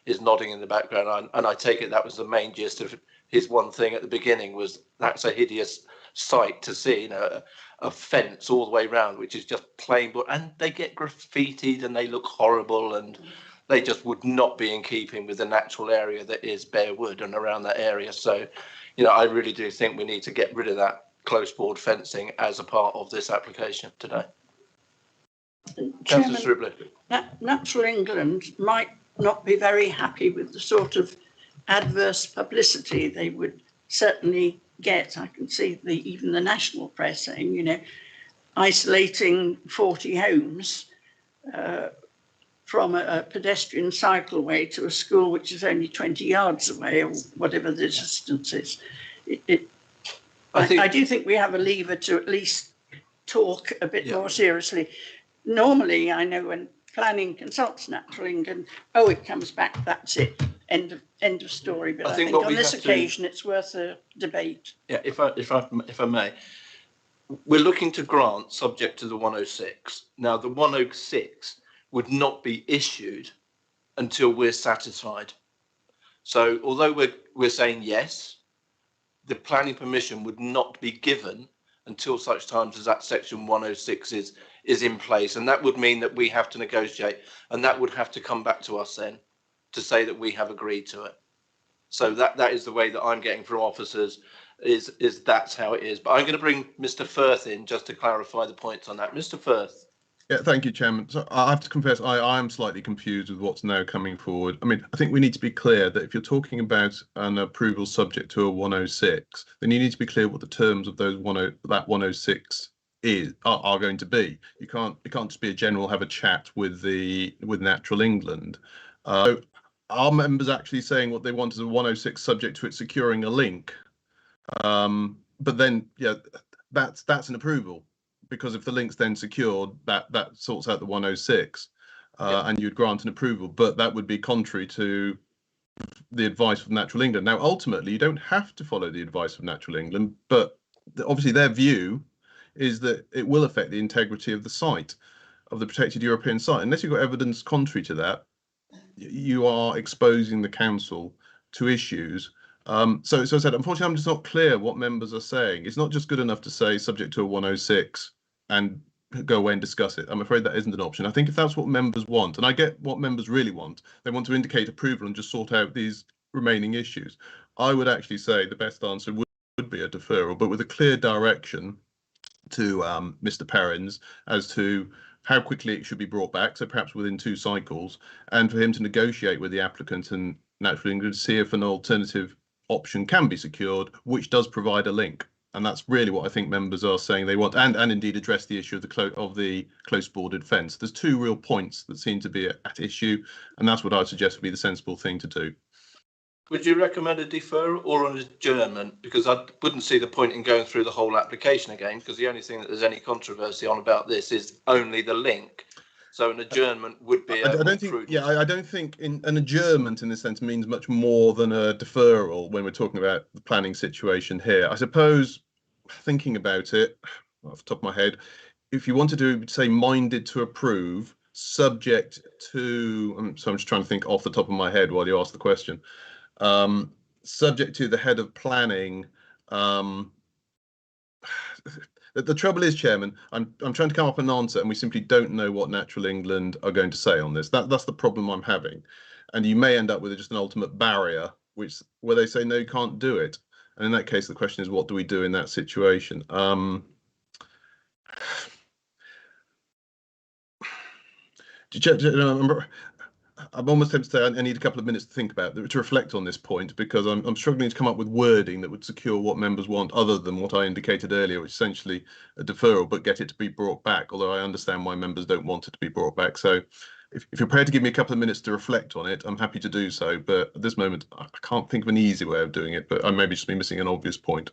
is nodding in the background, and I take it that was the main gist of his one thing at the beginning, was that's a hideous sight to see, you know, a fence all the way around, which is just plain board, and they get graffitied and they look horrible, and they just would not be in keeping with the natural area that is bare wood and around that area. So, you know, I really do think we need to get rid of that close board fencing as a part of this application today. Chairman, Natural England might not be very happy with the sort of adverse publicity they would certainly get. I can see even the national press saying, you know, isolating 40 homes from a pedestrian cycleway to a school which is only 20 yards away, or whatever the distance is. I do think we have a lever to at least talk a bit more seriously. Normally, I know when planning consults Natural England, oh, it comes back, that's it, end of story. But I think on this occasion, it's worth a debate. Yeah, if I may, we're looking to grant subject to the 106. Now, the 106 would not be issued until we're satisfied. So, although we're saying yes, the planning permission would not be given until such times as that section 106 is in place, and that would mean that we have to negotiate, and that would have to come back to us then to say that we have agreed to it. So that is the way that I'm getting from officers, is that's how it is. But I'm going to bring Mr. Firth in just to clarify the points on that. Mr. Firth. Yeah, thank you, Chairman. So I have to confess, I am slightly confused with what's now coming forward. I mean, I think we need to be clear that if you're talking about an approval subject to a 106, then you need to be clear what the terms of those 106 are going to be. It can't just be a general have a chat with Natural England. Are members actually saying what they want is a 106 subject to it securing a link? But then, yeah, that's an approval, because if the link's then secured, that sorts out the 106, and you'd grant an approval. But that would be contrary to the advice of Natural England. Now, ultimately, you don't have to follow the advice of Natural England, but obviously their view is that it will affect the integrity of the site, of the protected European site. Unless you've got evidence contrary to that, you are exposing the council to issues. So I said, unfortunately, I'm just not clear what members are saying. It's not just good enough to say subject to a 106 and go away and discuss it. I'm afraid that isn't an option. I think if that's what members want, and I get what members really want, they want to indicate approval and just sort out these remaining issues. I would actually say the best answer would be a deferral, but with a clear direction to Mr. Perrins as to how quickly it should be brought back, so perhaps within 2 cycles, and for him to negotiate with the applicant and Natural England to see if an alternative option can be secured, which does provide a link. And that's really what I think members are saying they want, and indeed address the issue of the close bordered fence. There's 2 real points that seem to be at issue, and that's what I would suggest would be the sensible thing to do. Would you recommend a deferral or an adjournment? Because I wouldn't see the point in going through the whole application again, because the only thing that there's any controversy on about this is only the link. So an adjournment would be. I don't think an adjournment in this sense means much more than a deferral when we're talking about the planning situation here. I suppose, thinking about it off the top of my head, if you wanted to say minded to approve, subject to, so I'm just trying to think off the top of my head while you ask the question. Subject to the head of planning. The trouble is, Chairman, I'm trying to come up with an answer, and we simply don't know what Natural England are going to say on this. That's the problem I'm having, and you may end up with just an ultimate barrier, where they say no, you can't do it. And in that case, the question is, what do we do in that situation? I'm almost tempted to say I need a couple of minutes to think about it, to reflect on this point, because I'm struggling to come up with wording that would secure what members want, other than what I indicated earlier, which is essentially a deferral, but get it to be brought back, although I understand why members don't want it to be brought back. So if you're prepared to give me a couple of minutes to reflect on it, I'm happy to do so. But at this moment, I can't think of an easy way of doing it, but I may just be missing an obvious point.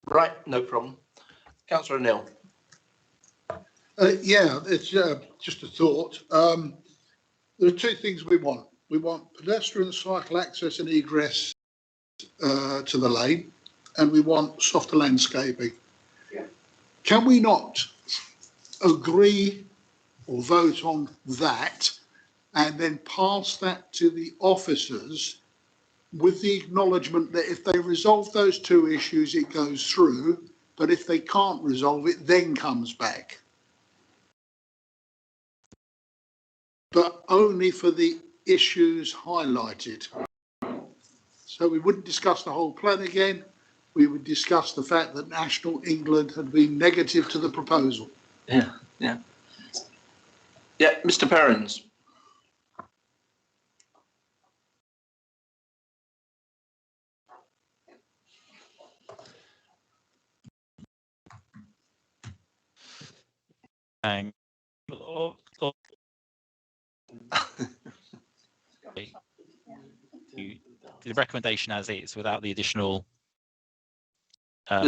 Right, no problem. Councillor Neil. Yeah, it's just a thought. There are two things we want. We want pedestrian cycle access and egress to the lane, and we want softer landscaping. Yeah. Can we not agree or vote on that and then pass that to the officers with the acknowledgement that if they resolve those two issues, it goes through, but if they can't resolve it, then comes back? But only for the issues highlighted. So we wouldn't discuss the whole plan again. We would discuss the fact that National England had been negative to the proposal. Yeah, yeah. Yeah, Mr. Perrins. The recommendation as is without the additional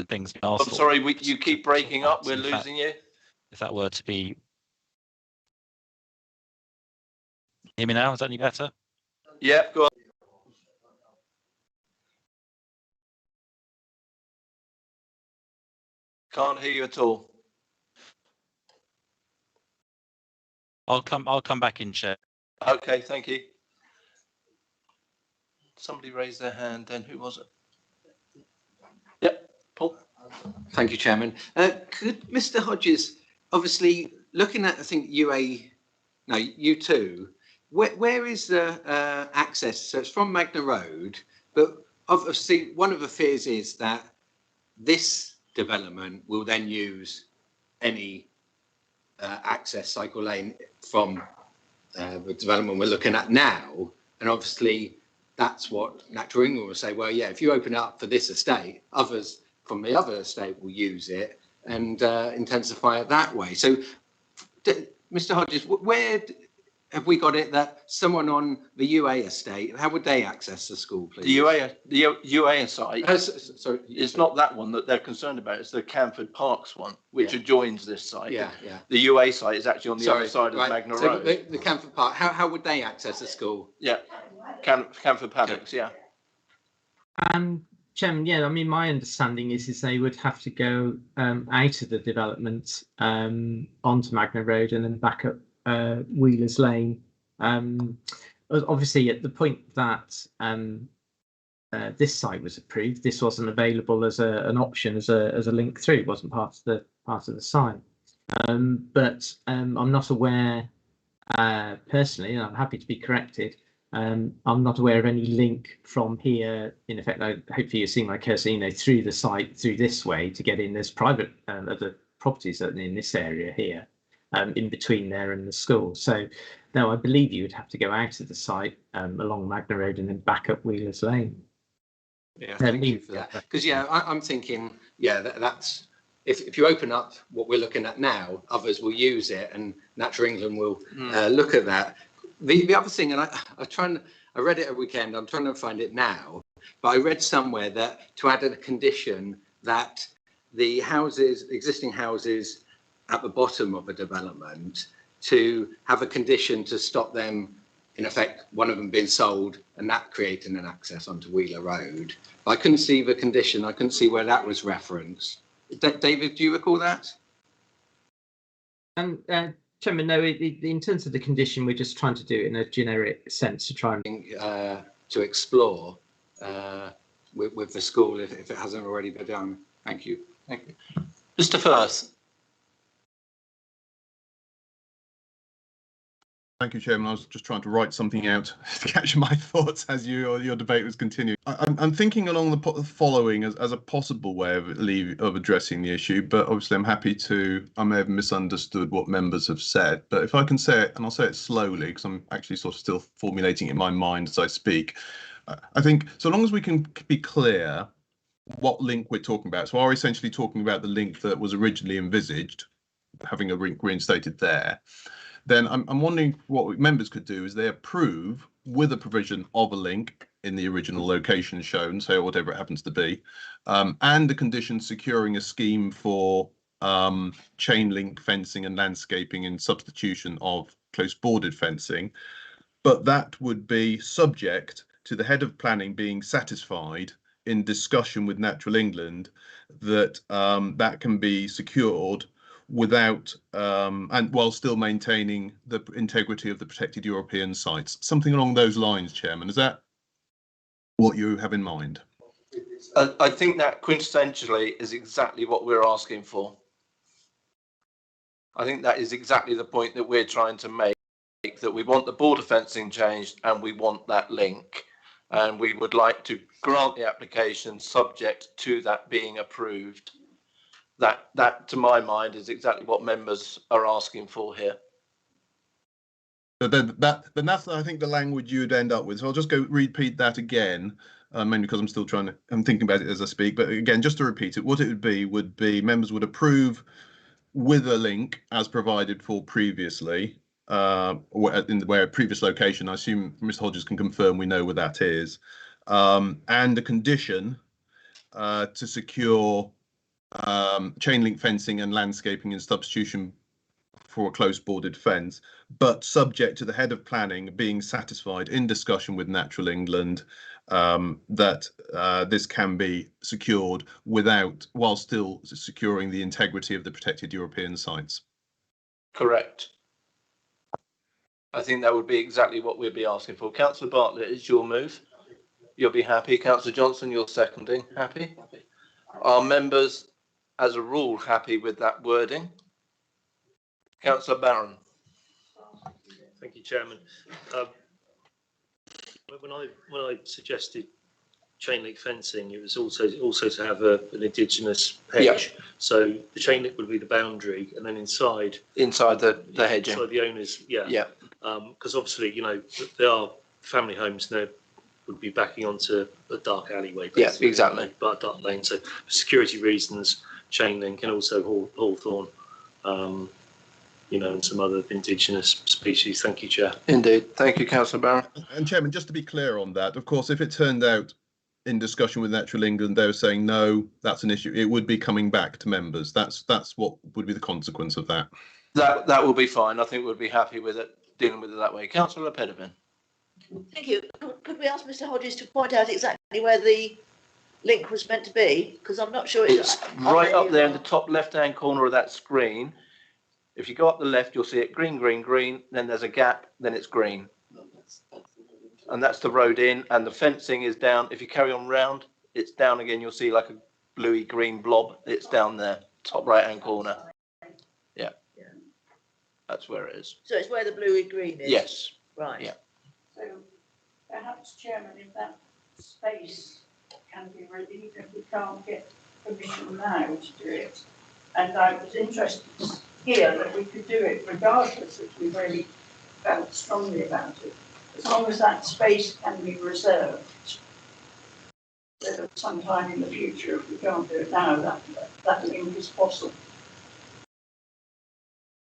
things. I'm sorry, you keep breaking up. We're losing you. If that were to be, hear me now? Is that any better? Yeah, go on. Can't hear you at all. I'll come back in, Chair. Okay, thank you. Somebody raised their hand then. Who was it? Yep, Paul. Thank you, Chairman. Could Mr. Hodges, obviously looking at, I think, U2, where is the access? So it's from Magna Road, but obviously one of the fears is that this development will then use any access cycle lane from the development we're looking at now. And obviously that's what Natural England will say, well, yeah, if you open it up for this estate, others from the other estate will use it and intensify it that way. So, Mr. Hodges, where have we got it that someone on the UA estate, how would they access the school, please? The UA site, sorry, it's not that one that they're concerned about. It's the Camford Parks one, which adjoins this site. Yeah, yeah. The UA site is actually on the other side of Magna Road. The Camford Park, how would they access the school? Yeah, Camford Paddocks, yeah. Chairman, yeah, I mean, my understanding is they would have to go out of the development onto Magna Road and then back up Wheelers Lane. Obviously, at the point that this site was approved, this wasn't available as an option as a link through. It wasn't part of the site. But I'm not aware personally, and I'm happy to be corrected. I'm not aware of any link from here. In effect, hopefully you're seeing my cursor, through the site, through this way to get in. There's private other properties certainly in this area here, in between there and the school. So, no, I believe you would have to go out of the site along Magna Road and then back up Wheelers Lane. Yeah, thank you for that. Because I'm thinking, that's if you open up what we're looking at now, others will use it, and Natural England will look at that. The other thing, and I read it a weekend, I'm trying to find it now, but I read somewhere that to add a condition that the existing houses at the bottom of a development, to have a condition to stop them, in effect, one of them being sold and that creating an access onto Wheeler Road. But I couldn't see the condition, I couldn't see where that was referenced. David, do you recall that? Chairman, no, in terms of the condition, we're just trying to do it in a generic sense to try and to explore with the school if it hasn't already been done. Thank you. Thank you. Mr. Firth. Thank you, Chairman. I was just trying to write something out to capture my thoughts as your debate was continuing. I'm thinking along the following as a possible way of addressing the issue, but obviously I'm happy to, I may have misunderstood what members have said, but if I can say it, and I'll say it slowly because I'm actually sort of still formulating it in my mind as I speak. I think so long as we can be clear what link we're talking about. So are we essentially talking about the link that was originally envisaged, having a link reinstated there? Then I'm wondering what members could do is they approve with a provision of a link in the original location shown, so whatever it happens to be, and the condition securing a scheme for chain link fencing and landscaping in substitution of close bordered fencing, but that would be subject to the head of planning being satisfied in discussion with Natural England that that can be secured without and while still maintaining the integrity of the protected European sites. Something along those lines, Chairman. Is that what you have in mind? I think that quintessentially is exactly what we're asking for. I think that is exactly the point that we're trying to make, that we want the border fencing changed and we want that link. And we would like to grant the application subject to that being approved. That, to my mind, is exactly what members are asking for here. But then that's, I think, the language you'd end up with. So I'll just go repeat that again, mainly because I'm thinking about it as I speak. But again, just to repeat it, what it would be members would approve with a link as provided for previously, where a previous location. I assume Mr. Hodges can confirm we know where that is, and a condition to secure chain link fencing and landscaping in substitution for a close bordered fence, but subject to the head of planning being satisfied in discussion with Natural England that this can be secured while still securing the integrity of the protected European sites. Correct. I think that would be exactly what we'd be asking for. Councillor Bartlett, it's your move. You'll be happy. Councillor Johnson, you're seconding. Happy? Are members, as a rule, happy with that wording? Councillor Barron. Thank you, Chairman. When I suggested chain link fencing, it was also to have an indigenous hedge. Yep. So the chain link would be the boundary, and then inside the hedging. Inside the owners, yeah. Yeah. Because obviously, there are family homes now would be backing onto a dark alleyway. Yeah, exactly. But a dark lane. So for security reasons, chain link, and also hawthorn. And some other indigenous species. Thank you, Chair. Indeed. Thank you, Councillor Barron. And Chairman, just to be clear on that, of course, if it turned out in discussion with Natural England, they were saying, no, that's an issue, it would be coming back to members. That's what would be the consequence of that. That will be fine. I think we'll be happy with it, dealing with it that way. Councillor Pedivin. Thank you. Could we ask Mr. Hodges to point out exactly where the link was meant to be? Because I'm not sure it's right up there in the top left-hand corner of that screen. If you go up the left, you'll see it green, green, green. Then there's a gap, then it's green. And that's the road in, and the fencing is down. If you carry on round, it's down again. You'll see like a bluey green blob. It's down there, top right-hand corner. Yeah. That's where it is. So it's where the bluey green is? Yes. Right. Yeah. So perhaps, Chairman, if that space can be relieved, if we can't get permission now to do it. And I was interested to hear that we could do it regardless if we really felt strongly about it, as long as that space can be reserved. So sometime in the future, if we can't do it now, that link is possible.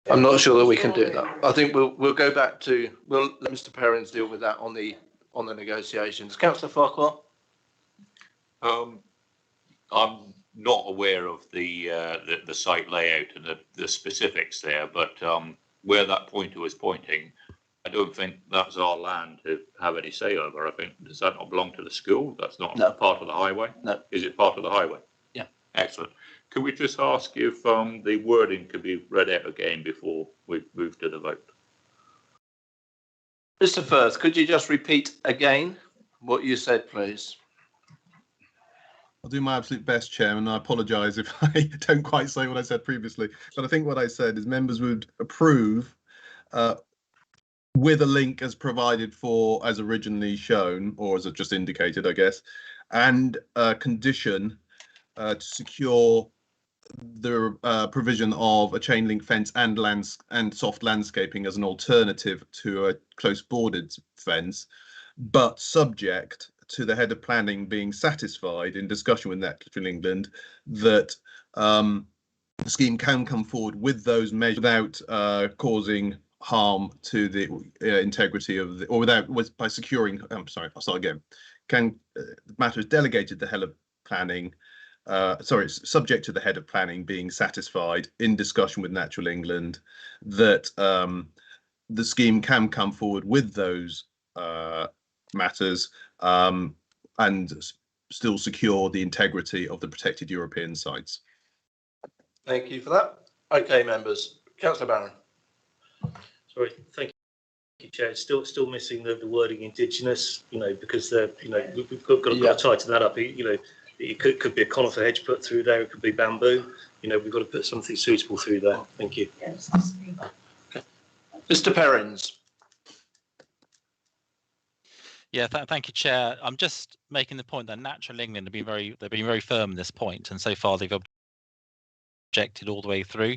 I'm not sure that we can do that. I think we'll go back to, we'll let Mr. Perrins deal with that on the negotiations. Councillor Farquhar. I'm not aware of the site layout and the specifics there, but where that pointer was pointing, I don't think that's our land to have any say over. I think, does that not belong to the school? That's not part of the highway? No. Is it part of the highway? Yeah. Excellent. Could we just ask if the wording could be read out again before we move to the vote? Mr. Firth, could you just repeat again what you said, please? I'll do my absolute best, Chairman. I apologise if I don't quite say what I said previously, but I think what I said is members would approve with a link as provided for, as originally shown, or as I've just indicated, I guess, and a condition to secure the provision of a chain link fence and soft landscaping as an alternative to a close bordered fence, but subject to the head of planning being satisfied in discussion with Natural England that the scheme can come forward with those measures without causing harm to the integrity of the, or by securing, I'm sorry, I'll start again. The matter is delegated to the head of planning subject to the head of planning being satisfied in discussion with Natural England that the scheme can come forward with those matters and still secure the integrity of the protected European sites. Thank you for that. Okay, members. Councillor Barron. Sorry, thank you, Chair. It's still missing the wording indigenous, because we've got to tighten that up. It could be a conifer hedge put through there. It could be bamboo. We've got to put something suitable through there. Thank you. Okay. Mr. Perrins. Yeah, thank you, Chair. I'm just making the point that Natural England have been very firm on this point, and so far they've objected all the way through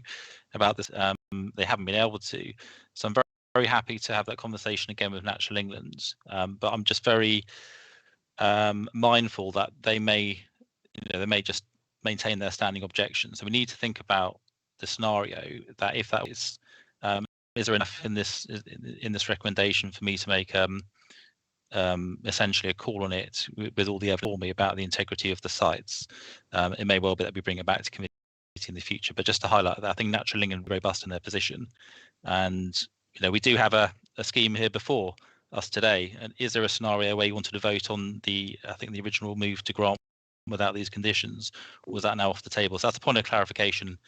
about this. They haven't been able to. So I'm very happy to have that conversation again with Natural England. But I'm just very mindful that they may just maintain their standing objections. So we need to think about the scenario that if that is there enough in this recommendation for me to make essentially a call on it with all the evidence for me about the integrity of the sites. It may well be that we bring it back to committee in the future, but just to highlight that I think Natural England are robust in their position, and we do have a scheme here before us today. And is there a scenario where you wanted to vote on the original move to grant without these conditions, or was that now off the table? So that's a point of clarification.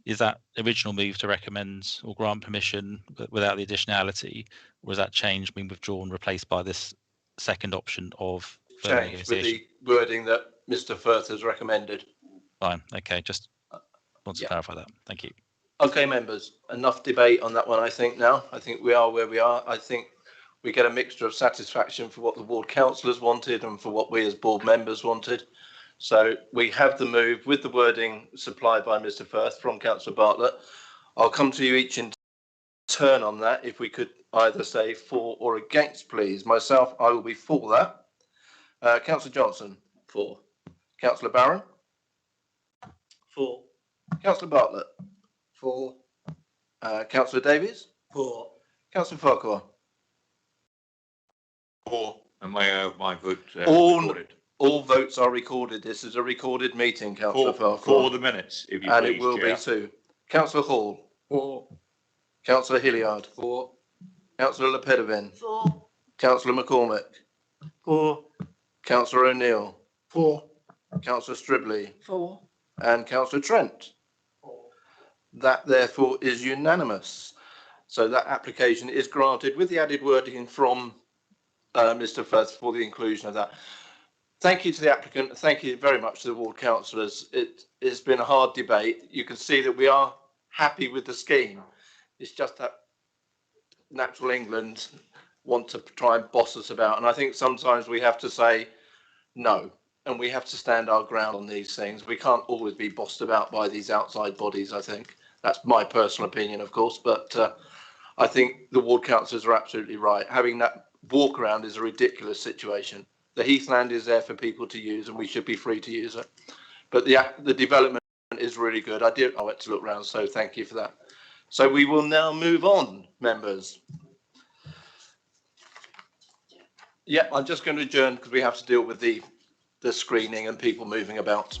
Is that original move to recommend or grant permission without the additionality, or has that change been withdrawn, replaced by this second option of Change with the wording that Mr. Firth has recommended? Fine. Okay. Just want to clarify that. Thank you. Okay, members. Enough debate on that one, I think, now. I think we are where we are. I think we get a mixture of satisfaction for what the ward councillors wanted and for what we as board members wanted. So we have the move with the wording supplied by Mr. Firth from Councillor Bartlett. I'll come to you each in turn on that. If we could either say for or against, please. Myself, I will be for that. Councillor Johnson, for. Councillor Barron? For. Councillor Bartlett? For. Councillor Davies? For. Councillor Farquhar? For. And may I have my vote recorded? All votes are recorded. This is a recorded meeting, Councillor Farquhar. For the minutes, if you and please, it will Chair. be too. Councillor Hall? For. Councillor Hilliard? For. Councillor Lepedevin? For. Councillor McCormick? For. Councillor O'Neill? For. Councillor Stribley? For. And Councillor Trent? That therefore is unanimous. So that application is granted with the added wording from Mr. Firth for the inclusion of that. Thank you to the applicant. Thank you very much to the ward councillors. It's been a hard debate. You can see that we are happy with the scheme. It's just that Natural England want to try and boss us about. And I think sometimes we have to say no, and we have to stand our ground on these things. We can't always be bossed about by these outside bodies, I think. That's my personal opinion, of course, but I think the ward councillors are absolutely right. Having that walk around is a ridiculous situation. The heathland is there for people to use, and we should be free to use it. But the development is really good. I went to look around, so thank you for that. So we will now move on, members. Yeah, I'm just going to adjourn because we have to deal with the screening and people moving about.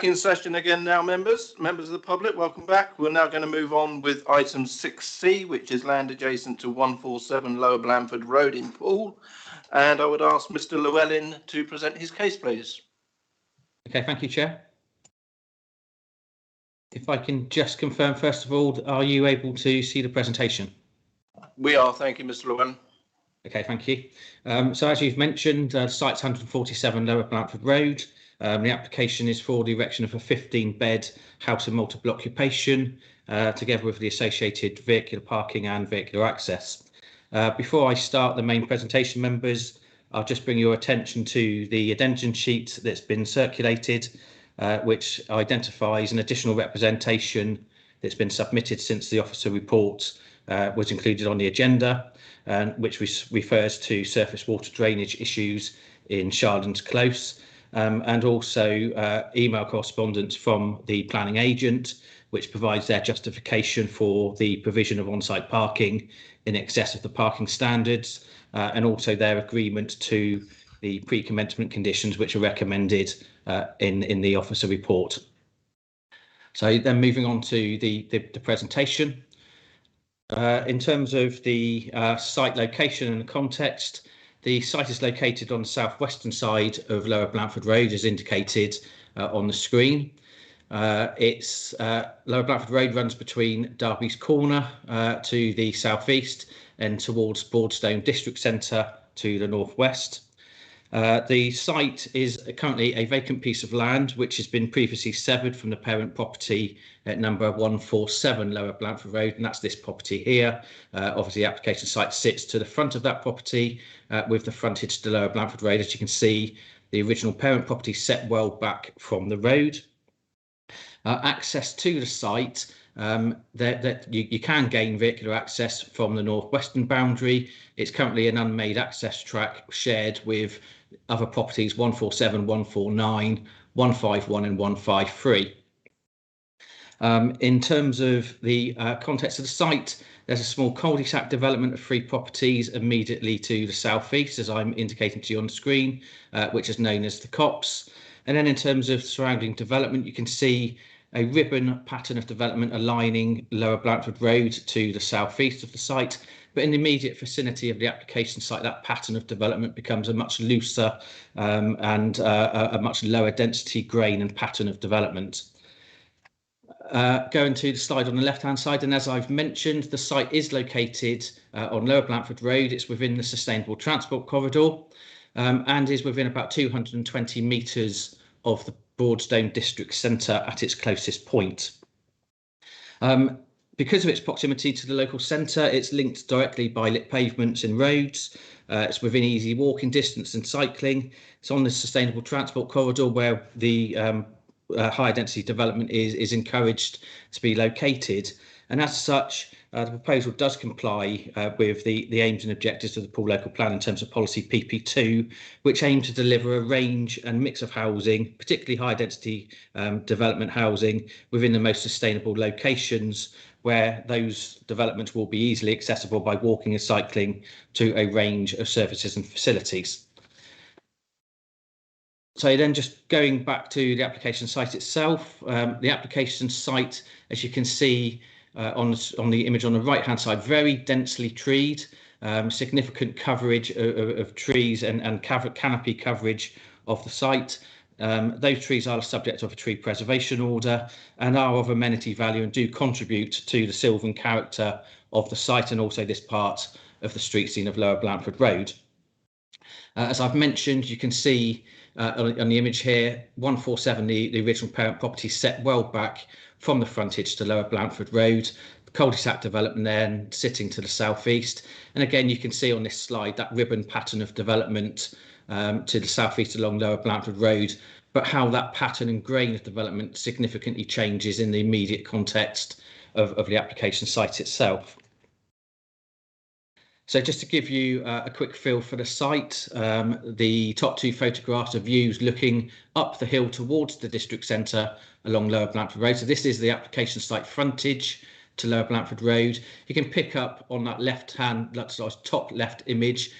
in session again now, members of the public, welcome back. We're now going to move on with item 6C, which is land adjacent to 147 Lower Blandford Road in Poole. And I would ask Mr. Llewellyn to present his case, please. Okay, thank you, Chair. If I can just confirm, first of all, are you able to see the presentation? We are, thank you, Mr. Llewellyn. Okay, thank you. So as you've mentioned, the site's 147 Lower Blandford Road. The application is for the erection of a 15-bed house of multiple occupation, together with the associated vehicular parking and vehicular access. Before I start the main presentation, members, I'll just bring your attention to the addendum sheet that's been circulated, which identifies an additional representation that's been submitted since the officer report was included on the agenda, which refers to surface water drainage issues in Shardens Close, and also email correspondence from the planning agent, which provides their justification for the provision of on-site parking in excess of the parking standards, and also their agreement to the pre-commencement conditions which are recommended in the officer report. So then moving on to the presentation. In terms of the site location and the context, the site is located on the southwestern side of Lower Blandford Road, as indicated on the screen. Lower Blandford Road runs between Derby's Corner to the southeast and towards Broadstone District Centre to the northwest. The site is currently a vacant piece of land which has been previously severed from the parent property at number 147 Lower Blandford Road, and that's this property here. Obviously, the application site sits to the front of that property with the frontage to Lower Blandford Road. As you can see, the original parent property set well back from the road. Access to the site, you can gain vehicular access from the northwestern boundary. It's currently an unmade access track shared with other properties 147, 149, 151 and 153. In terms of the context of the site, there's a small cul-de-sac development of 3 properties immediately to the southeast, as I'm indicating to you on the screen, which is known as the Copse. And then in terms of surrounding development, you can see a ribbon pattern of development aligning Lower Blandford Road to the southeast of the site, but in the immediate vicinity of the application site, that pattern of development becomes a much looser and a much lower density grain and pattern of development. Going to the slide on the left-hand side, and as I've mentioned, the site is located on Lower Blandford Road. It's within the Sustainable Transport Corridor and is within about 220 metres of the Broadstone District Centre at its closest point. Because of its proximity to the local centre, it's linked directly by lit pavements and roads. It's within easy walking distance and cycling. It's on the Sustainable Transport Corridor where the higher density development is encouraged to be located. And as such, the proposal does comply with the aims and objectives of the Poole Local Plan in terms of policy PP2, which aim to deliver a range and mix of housing, particularly high density development housing, within the most sustainable locations, where those developments will be easily accessible by walking and cycling to a range of services and facilities. So then just going back to the application site itself, the application site, as you can see on the image on the right hand side, very densely treed, significant coverage of trees and canopy coverage of the site. Those trees are the subject of a tree preservation order and are of amenity value and do contribute to the sylvan character of the site and also this part of the street scene of Lower Blandford Road. As I've mentioned, you can see on the image here, 147, the original parent property, set well back from the frontage to Lower Blandford Road. The cul-de-sac development then sitting to the southeast. And again, you can see on this slide that ribbon pattern of development to the southeast along Lower Blandford Road, but how that pattern and grain of development significantly changes in the immediate context of the application site itself. So just to give you a quick feel for the site, the top 2 photographs are views looking up the hill towards the district centre along Lower Blandford Road. So this is the application site frontage to Lower Blandford Road. You can pick up on that top left image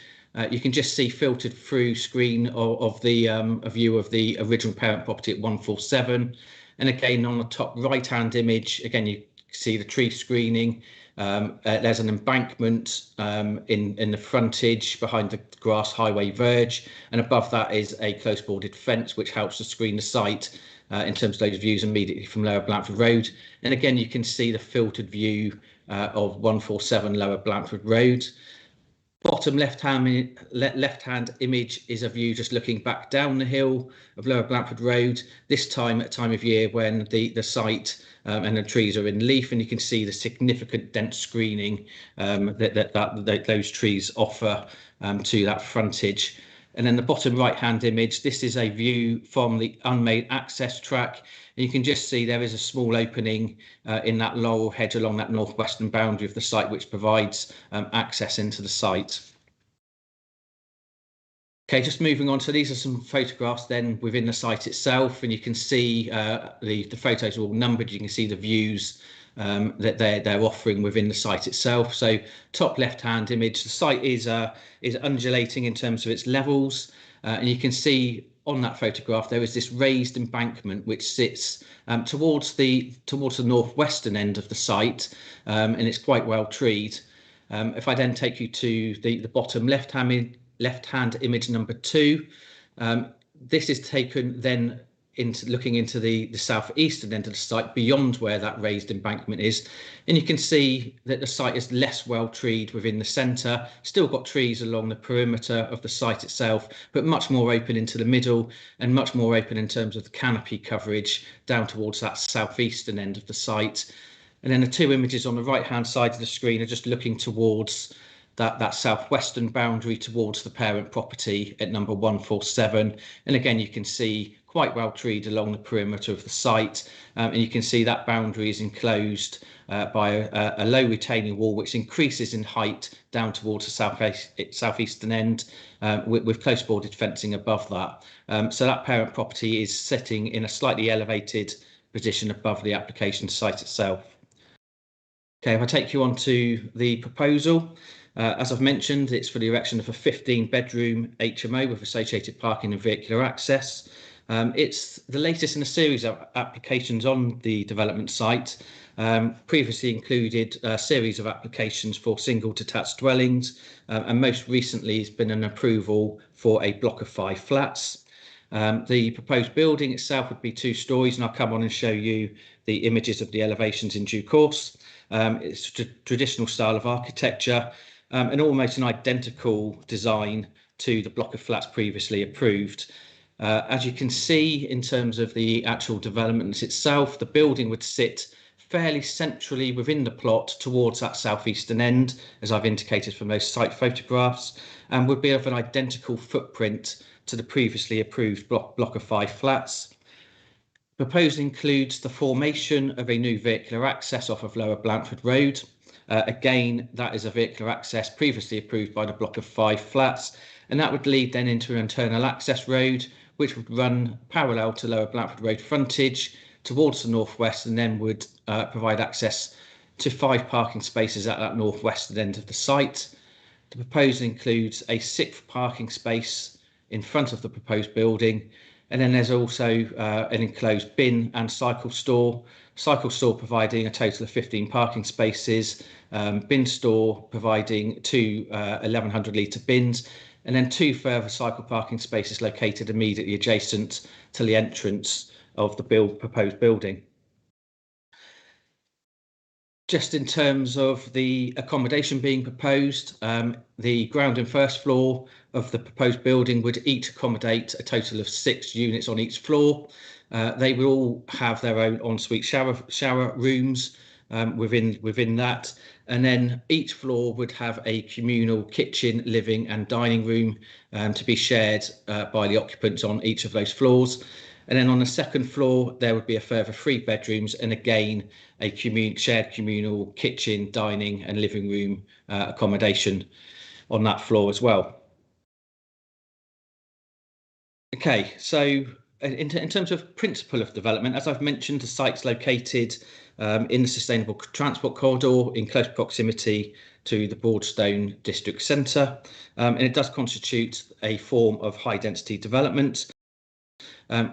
You can just see filtered through screen of the a view of the original parent property at 147. And again, on the top right-hand image, again, you see the tree screening. There's an embankment in the frontage behind the grass highway verge, and above that is a close boarded fence which helps to screen the site in terms of those views immediately from Lower Blanford Road. And again, you can see the filtered view of 147 Lower Blanford Road. Bottom left-hand image is a view just looking back down the hill of Lower Blanford Road, this time at a time of year when the site and the trees are in leaf, and you can see the significant dense screening that those trees offer to that frontage. And then the bottom right-hand image, this is a view from the unmade access track. And you can just see there is a small opening in that laurel hedge along that northwestern boundary of the site, which provides access into the site. Okay, just moving on. So these are some photographs then within the site itself, and you can see the photos are all numbered. You can see the views that they're offering within the site itself. So top left-hand image, the site is undulating in terms of its levels, and you can see on that photograph there is this raised embankment which sits towards the northwestern end of the site, and it's quite well treed. If I then take you to the bottom left-hand image number 2, this is taken then looking into the southeastern end of the site beyond where that raised embankment is, and you can see that the site is less well treed within the centre, still got trees along the perimeter of the site itself, but much more open into the middle and much more open in terms of the canopy coverage down towards that southeastern end of the site. And then the 2 images on the right hand side of the screen are just looking towards that southwestern boundary towards the parent property at number 147, and again you can see quite well treed along the perimeter of the site, and you can see that boundary is enclosed by a low retaining wall which increases in height down towards the southeastern end, with close boarded fencing above that. So that parent property is sitting in a slightly elevated position above the application site itself. Okay, if I take you on to the proposal, as I've mentioned, it's for the erection of a 15-bedroom HMO with associated parking and vehicular access. It's the latest in a series of applications on the development site. Previously included a series of applications for single detached dwellings, and most recently has been an approval for a block of 5 flats. The proposed building itself would be 2 stories, and I'll come on and show you the images of the elevations in due course. It's a traditional style of architecture, and almost an identical design to the block of flats previously approved. As you can see, in terms of the actual development itself, the building would sit fairly centrally within the plot towards that southeastern end, as I've indicated from those site photographs, and would be of an identical footprint to the previously approved block of 5 flats. Proposed includes the formation of a new vehicular access off of Lower Blanford Road. Again, that is a vehicular access previously approved by the block of 5 flats, and that would lead then into an internal access road which would run parallel to Lower Blanford Road frontage towards the northwest, and then would provide access to 5 parking spaces at that northwestern end of the site. The proposal includes a 6th parking space in front of the proposed building, and then there's also an enclosed bin and cycle store providing a total of 15 parking spaces, bin store providing 2 1100 litre bins, and then 2 further cycle parking spaces located immediately adjacent to the entrance of the proposed building. Just in terms of the accommodation being proposed, the ground and first floor of the proposed building would each accommodate a total of 6 units on each floor. They will all have their own ensuite shower rooms within that, and then each floor would have a communal kitchen, living and dining room to be shared by the occupants on each of those floors. And then on the 2nd floor, there would be a further 3 bedrooms, and again, a shared communal kitchen, dining and living room accommodation on that floor as well. Okay, so in terms of principle of development, as I've mentioned, the site's located in the sustainable transport corridor in close proximity to the Broadstone district centre, and it does constitute a form of high density development,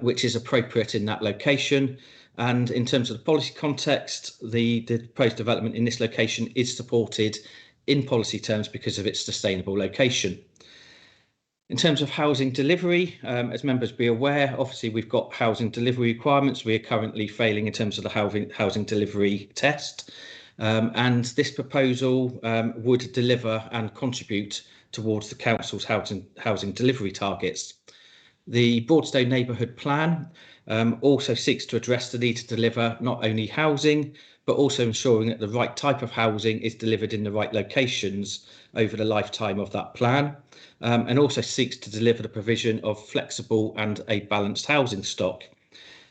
which is appropriate in that location. And in terms of the policy context, the proposed development in this location is supported in policy terms because of its sustainable location. In terms of housing delivery, as members be aware, obviously we've got housing delivery requirements. We are currently failing in terms of the housing delivery test, and this proposal would deliver and contribute towards the council's housing delivery targets. The Broadstone Neighbourhood Plan also seeks to address the need to deliver not only housing, but also ensuring that the right type of housing is delivered in the right locations over the lifetime of that plan, and also seeks to deliver the provision of flexible and a balanced housing stock.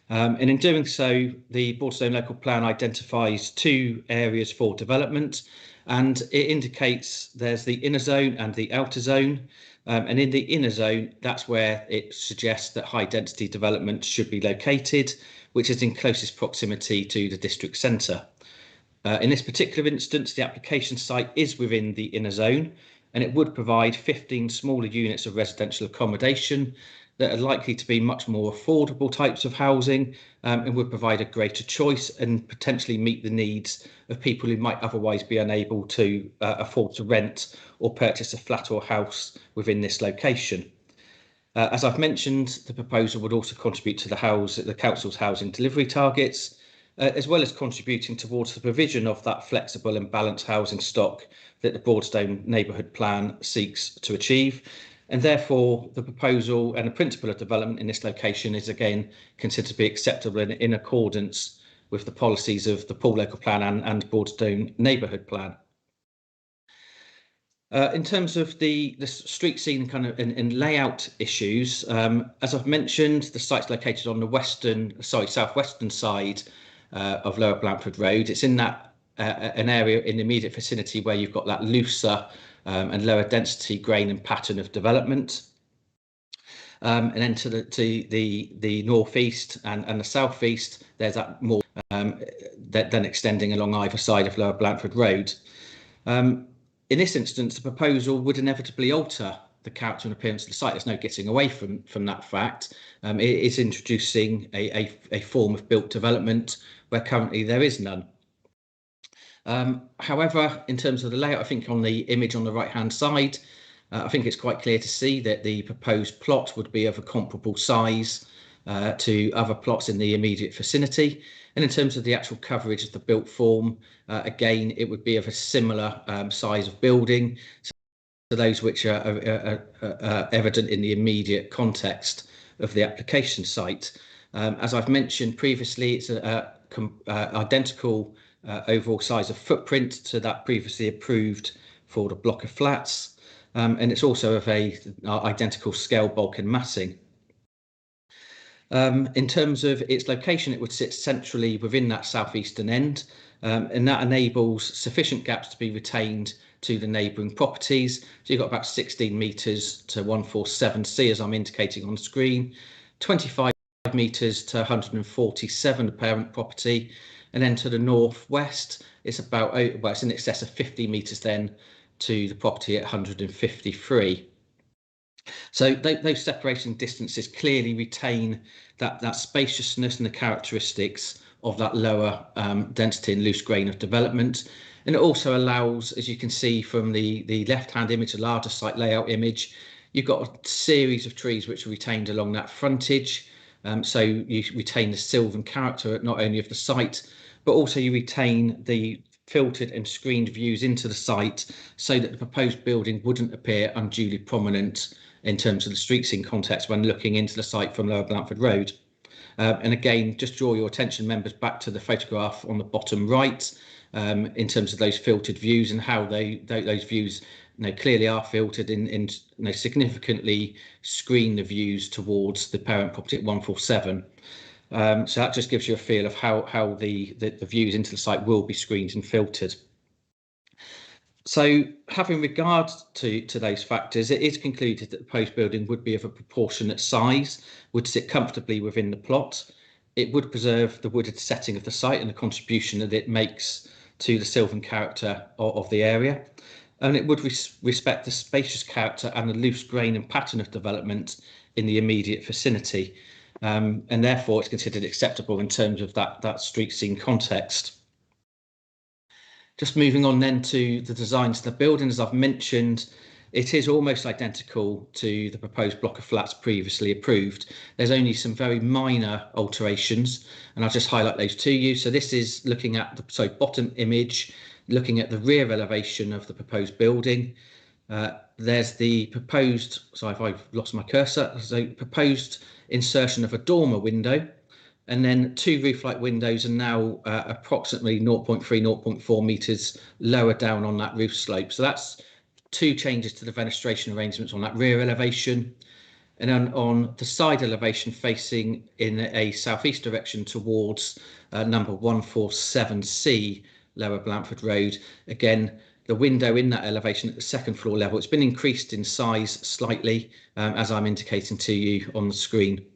And in doing so, the Broadstone Local Plan identifies 2 areas for development, and it indicates there's the inner zone and the outer zone. And in the inner zone, that's where it suggests that high density development should be located, which is in closest proximity to the district centre. In this particular instance, the application site is within the inner zone, and it would provide 15 smaller units of residential accommodation that are likely to be much more affordable types of housing, and would provide a greater choice and potentially meet the needs of people who might otherwise be unable to afford to rent or purchase a flat or house within this location. As I've mentioned, the proposal would also contribute to the council's housing delivery targets, as well as contributing towards the provision of that flexible and balanced housing stock that the Broadstone Neighbourhood Plan seeks to achieve. And therefore, the proposal and the principle of development in this location is again considered to be acceptable and in accordance with the policies of the Poole Local Plan and Broadstone Neighbourhood Plan. In terms of the street scene and layout issues, as I've mentioned, the site's located on the southwestern side of Lower Blanford Road. It's in that an area in the immediate vicinity where you've got that looser and lower density grain and pattern of development. And then to the northeast and the southeast, there's that more then extending along either side of Lower Blanford Road. In this instance, the proposal would inevitably alter the character and appearance of the site. There's no getting away from that fact. It is introducing a form of built development where currently there is none. However, in terms of the layout, I think on the image on the right-hand side, I think it's quite clear to see that the proposed plot would be of a comparable size to other plots in the immediate vicinity. And in terms of the actual coverage of the built form, again, it would be of a similar size of building to those which are evident in the immediate context of the application site. As I've mentioned previously, it's an identical overall size of footprint to that previously approved for the block of flats, and it's also of a identical scale, bulk and massing. In terms of its location, it would sit centrally within that southeastern end, and that enables sufficient gaps to be retained to the neighbouring properties. So you've got about 16 metres to 147C, as I'm indicating on screen, 25 metres to 147, the parent property, and then to the northwest, it's about, well, it's in excess of 50 metres then to the property at 153. So those separation distances clearly retain that spaciousness and the characteristics of that lower density and loose grain of development. And it also allows, as you can see from the left-hand image, the larger site layout image, you've got a series of trees which are retained along that frontage. So you retain the sylvan character not only of the site, but also you retain the filtered and screened views into the site so that the proposed building wouldn't appear unduly prominent in terms of the street scene context when looking into the site from Lower Blanford Road. And again, just draw your attention, members, back to the photograph on the bottom right in terms of those filtered views and how those views clearly are filtered in significantly screen the views towards the parent property at 147. So that just gives you a feel of how the views into the site will be screened and filtered. So having regard to those factors, it is concluded that the proposed building would be of a proportionate size, would sit comfortably within the plot. It would preserve the wooded setting of the site and the contribution that it makes to the sylvan character of the area, and it would respect the spacious character and the loose grain and pattern of development in the immediate vicinity, and therefore it's considered acceptable in terms of that street scene context. Just moving on then to the designs of the building, as I've mentioned, it is almost identical to the proposed block of flats previously approved. There's only some very minor alterations, and I'll just highlight those to you. So this is looking at the bottom image, looking at the rear elevation of the proposed building. There's the proposed, sorry if I've lost my cursor, so proposed insertion of a dormer window, and then 2 roof-light windows are now approximately 0.3, 0.4 metres lower down on that roof slope. So that's 2 changes to the ventilation arrangements on that rear elevation. And then on the side elevation facing in a southeast direction towards number 147C, Lower Blandford Road, again, the window in that elevation at the 2nd floor level, it's been increased in size slightly, as I'm indicating to you on the screen.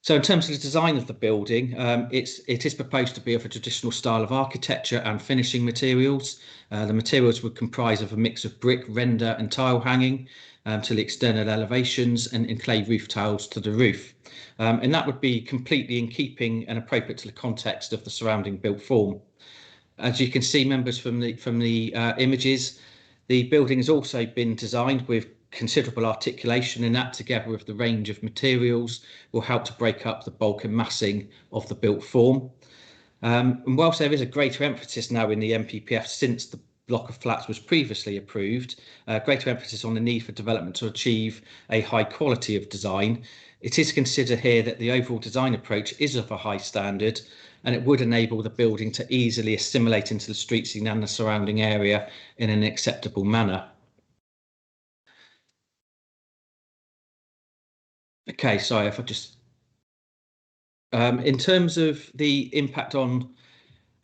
So in terms of the design of the building, it is proposed to be of a traditional style of architecture and finishing materials. The materials would comprise of a mix of brick, render and tile hanging to the external elevations and clay roof tiles to the roof. And that would be completely in keeping and appropriate to the context of the surrounding built form. As you can see, members, from the images, the building has also been designed with considerable articulation, and that together with the range of materials will help to break up the bulk and massing of the built form. And whilst there is a greater emphasis now in the MPPF since the block of flats was previously approved, greater emphasis on the need for development to achieve a high quality of design, it is considered here that the overall design approach is of a high standard, and it would enable the building to easily assimilate into the street scene and the surrounding area in an acceptable manner. Okay, sorry if I just... in terms of the impact on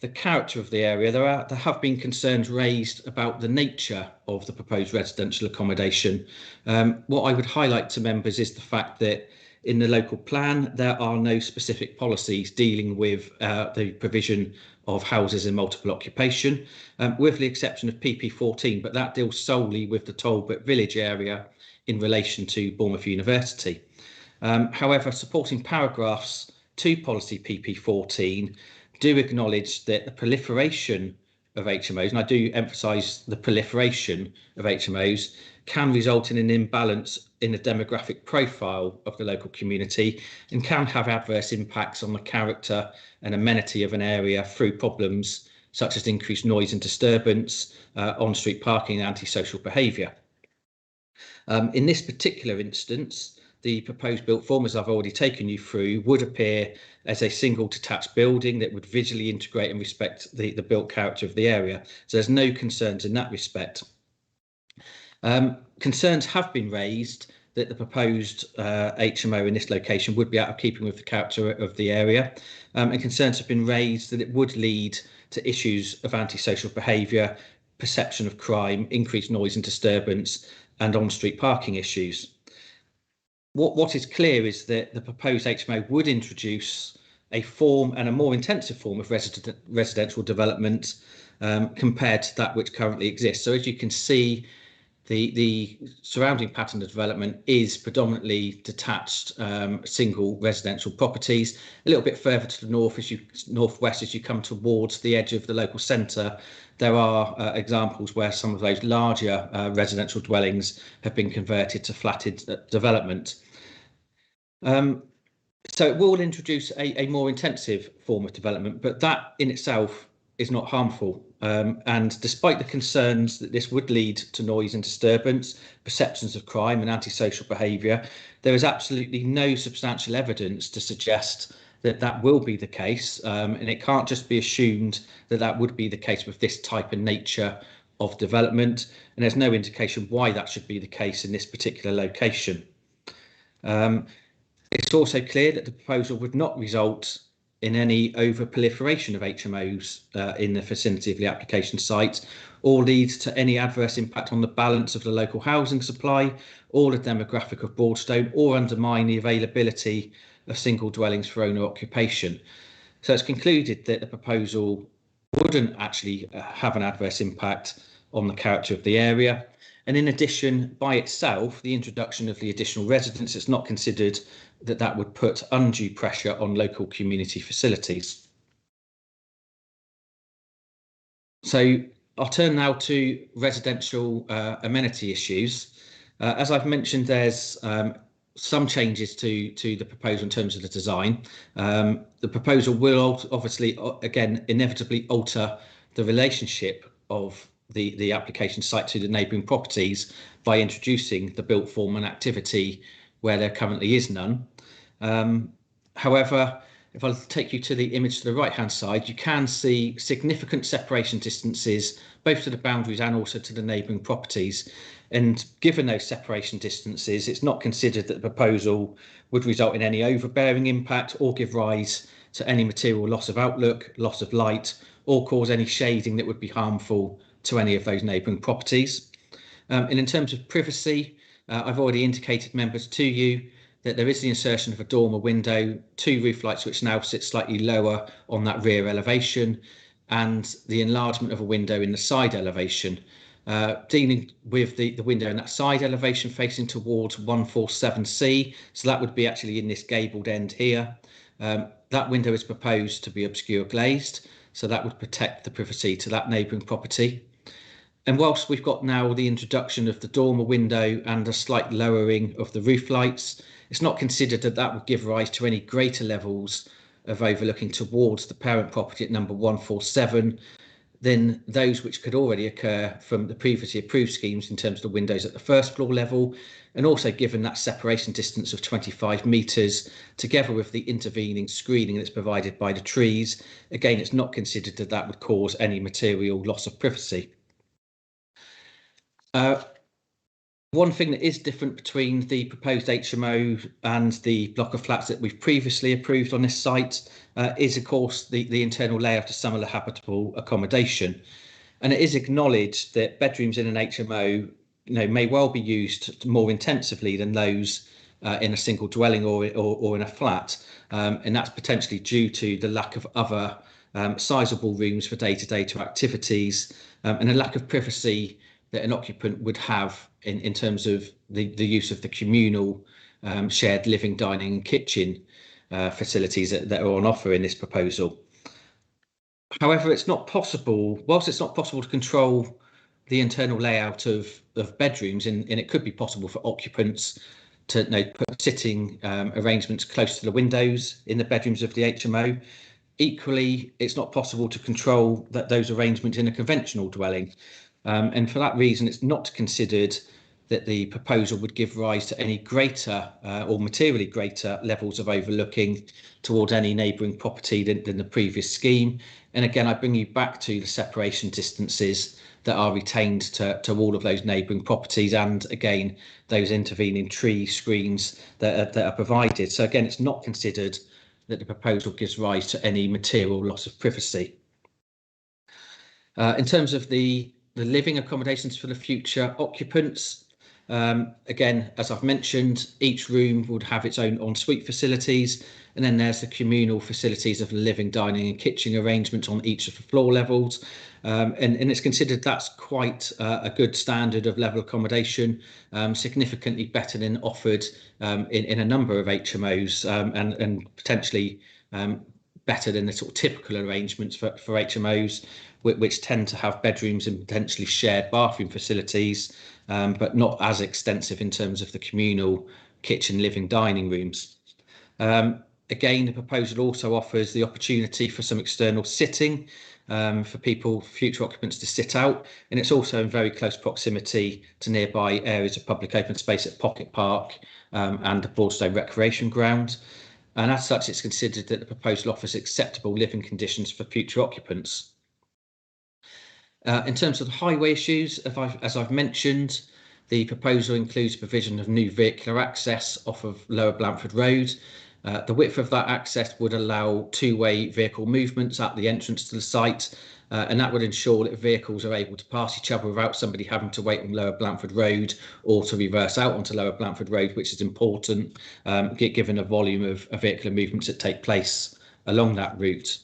the character of the area, there have been concerns raised about the nature of the proposed residential accommodation. What I would highlight to members is the fact that in the local plan, there are no specific policies dealing with the provision of houses in multiple occupation, with the exception of PP14, but that deals solely with the Talbot Village area in relation to Bournemouth University. However, supporting paragraphs to policy PP14 do acknowledge that the proliferation of HMOs, and I do emphasise the proliferation of HMOs, can result in an imbalance in the demographic profile of the local community and can have adverse impacts on the character and amenity of an area through problems such as increased noise and disturbance, on-street parking and antisocial behaviour. In this particular instance, the proposed built form, as I've already taken you through, would appear as a single detached building that would visually integrate and respect the built character of the area. So there's no concerns in that respect. Concerns have been raised that the proposed HMO in this location would be out of keeping with the character of the area, and concerns have been raised that it would lead to issues of antisocial behaviour, perception of crime, increased noise and disturbance, and on-street parking issues. What is clear is that the proposed HMO would introduce a form and a more intensive form of residential development compared to that which currently exists. So as you can see, the surrounding pattern of development is predominantly detached single residential properties. A little bit further to the northwest as you come towards the edge of the local centre, there are examples where some of those larger residential dwellings have been converted to flatted development. So it will introduce a more intensive form of development, but that in itself is not harmful. And despite the concerns that this would lead to noise and disturbance, perceptions of crime and antisocial behaviour, there is absolutely no substantial evidence to suggest that that will be the case. And it can't just be assumed that that would be the case with this type and nature of development. And there's no indication why that should be the case in this particular location. It's also clear that the proposal would not result in any over-proliferation of HMOs in the vicinity of the application site, or lead to any adverse impact on the balance of the local housing supply or the demographic of Broadstone, or undermine the availability of single dwellings for owner occupation. So it's concluded that the proposal wouldn't actually have an adverse impact on the character of the area. And in addition, by itself, the introduction of the additional residents, it's not considered that that would put undue pressure on local community facilities. So I'll turn now to residential amenity issues. As I've mentioned, there's some changes to the proposal in terms of the design. The proposal will obviously, again, inevitably alter the relationship of the application site to the neighbouring properties by introducing the built form and activity where there currently is none. However, if I take you to the image to the right hand side, you can see significant separation distances both to the boundaries and also to the neighbouring properties. And given those separation distances, it's not considered that the proposal would result in any overbearing impact or give rise to any material loss of outlook, loss of light, or cause any shading that would be harmful to any of those neighbouring properties. And in terms of privacy, I've already indicated, members, to you that there is the insertion of a dormer window, 2 roof lights which now sit slightly lower on that rear elevation, and the enlargement of a window in the side elevation. Dealing with the window in that side elevation facing towards 147C, so that would be actually in this gabled end here. That window is proposed to be obscure glazed, so that would protect the privacy to that neighbouring property. And whilst we've got now the introduction of the dormer window and a slight lowering of the roof lights, it's not considered that that would give rise to any greater levels of overlooking towards the parent property at number 147 than those which could already occur from the previously approved schemes in terms of the windows at the first floor level, and also given that separation distance of 25 metres together with the intervening screening that's provided by the trees, again it's not considered that that would cause any material loss of privacy. One thing that is different between the proposed HMO and the block of flats that we've previously approved on this site is, of course, the internal layout of some of the habitable accommodation. And it is acknowledged that bedrooms in an HMO, may well be used more intensively than those in a single dwelling or in a flat. And that's potentially due to the lack of other sizable rooms for day-to-day activities and a lack of privacy that an occupant would have in terms of the use of the communal shared living, dining and kitchen facilities that are on offer in this proposal. However, it's not possible, whilst it's not possible to control the internal layout of bedrooms, and it could be possible for occupants to put sitting arrangements close to the windows in the bedrooms of the HMO. Equally, it's not possible to control those arrangements in a conventional dwelling. And for that reason, it's not considered that the proposal would give rise to any greater or materially greater levels of overlooking towards any neighbouring property than the previous scheme. And again, I bring you back to the separation distances that are retained to all of those neighbouring properties, and again, those intervening tree screens that are provided. So again, it's not considered that the proposal gives rise to any material loss of privacy. In terms of the living accommodations for the future occupants, again, as I've mentioned, each room would have its own ensuite facilities, and then there's the communal facilities of the living, dining and kitchen arrangements on each of the floor levels. And it's considered that's quite a good standard of level accommodation, significantly better than offered in a number of HMOs, and potentially better than the sort of typical arrangements for HMOs, which tend to have bedrooms and potentially shared bathroom facilities, but not as extensive in terms of the communal kitchen, living, dining rooms. Again, the proposal also offers the opportunity for some external sitting for people, future occupants, to sit out, and it's also in very close proximity to nearby areas of public open space at Pocket Park and the Broadstone Recreation Ground. And as such, it's considered that the proposal offers acceptable living conditions for future occupants. In terms of the highway issues, as I've mentioned, the proposal includes provision of new vehicular access off of Lower Blanford Road. The width of that access would allow two-way vehicle movements at the entrance to the site, and that would ensure that vehicles are able to pass each other without somebody having to wait on Lower Blanford Road or to reverse out onto Lower Blanford Road, which is important given the volume of vehicular movements that take place along that route.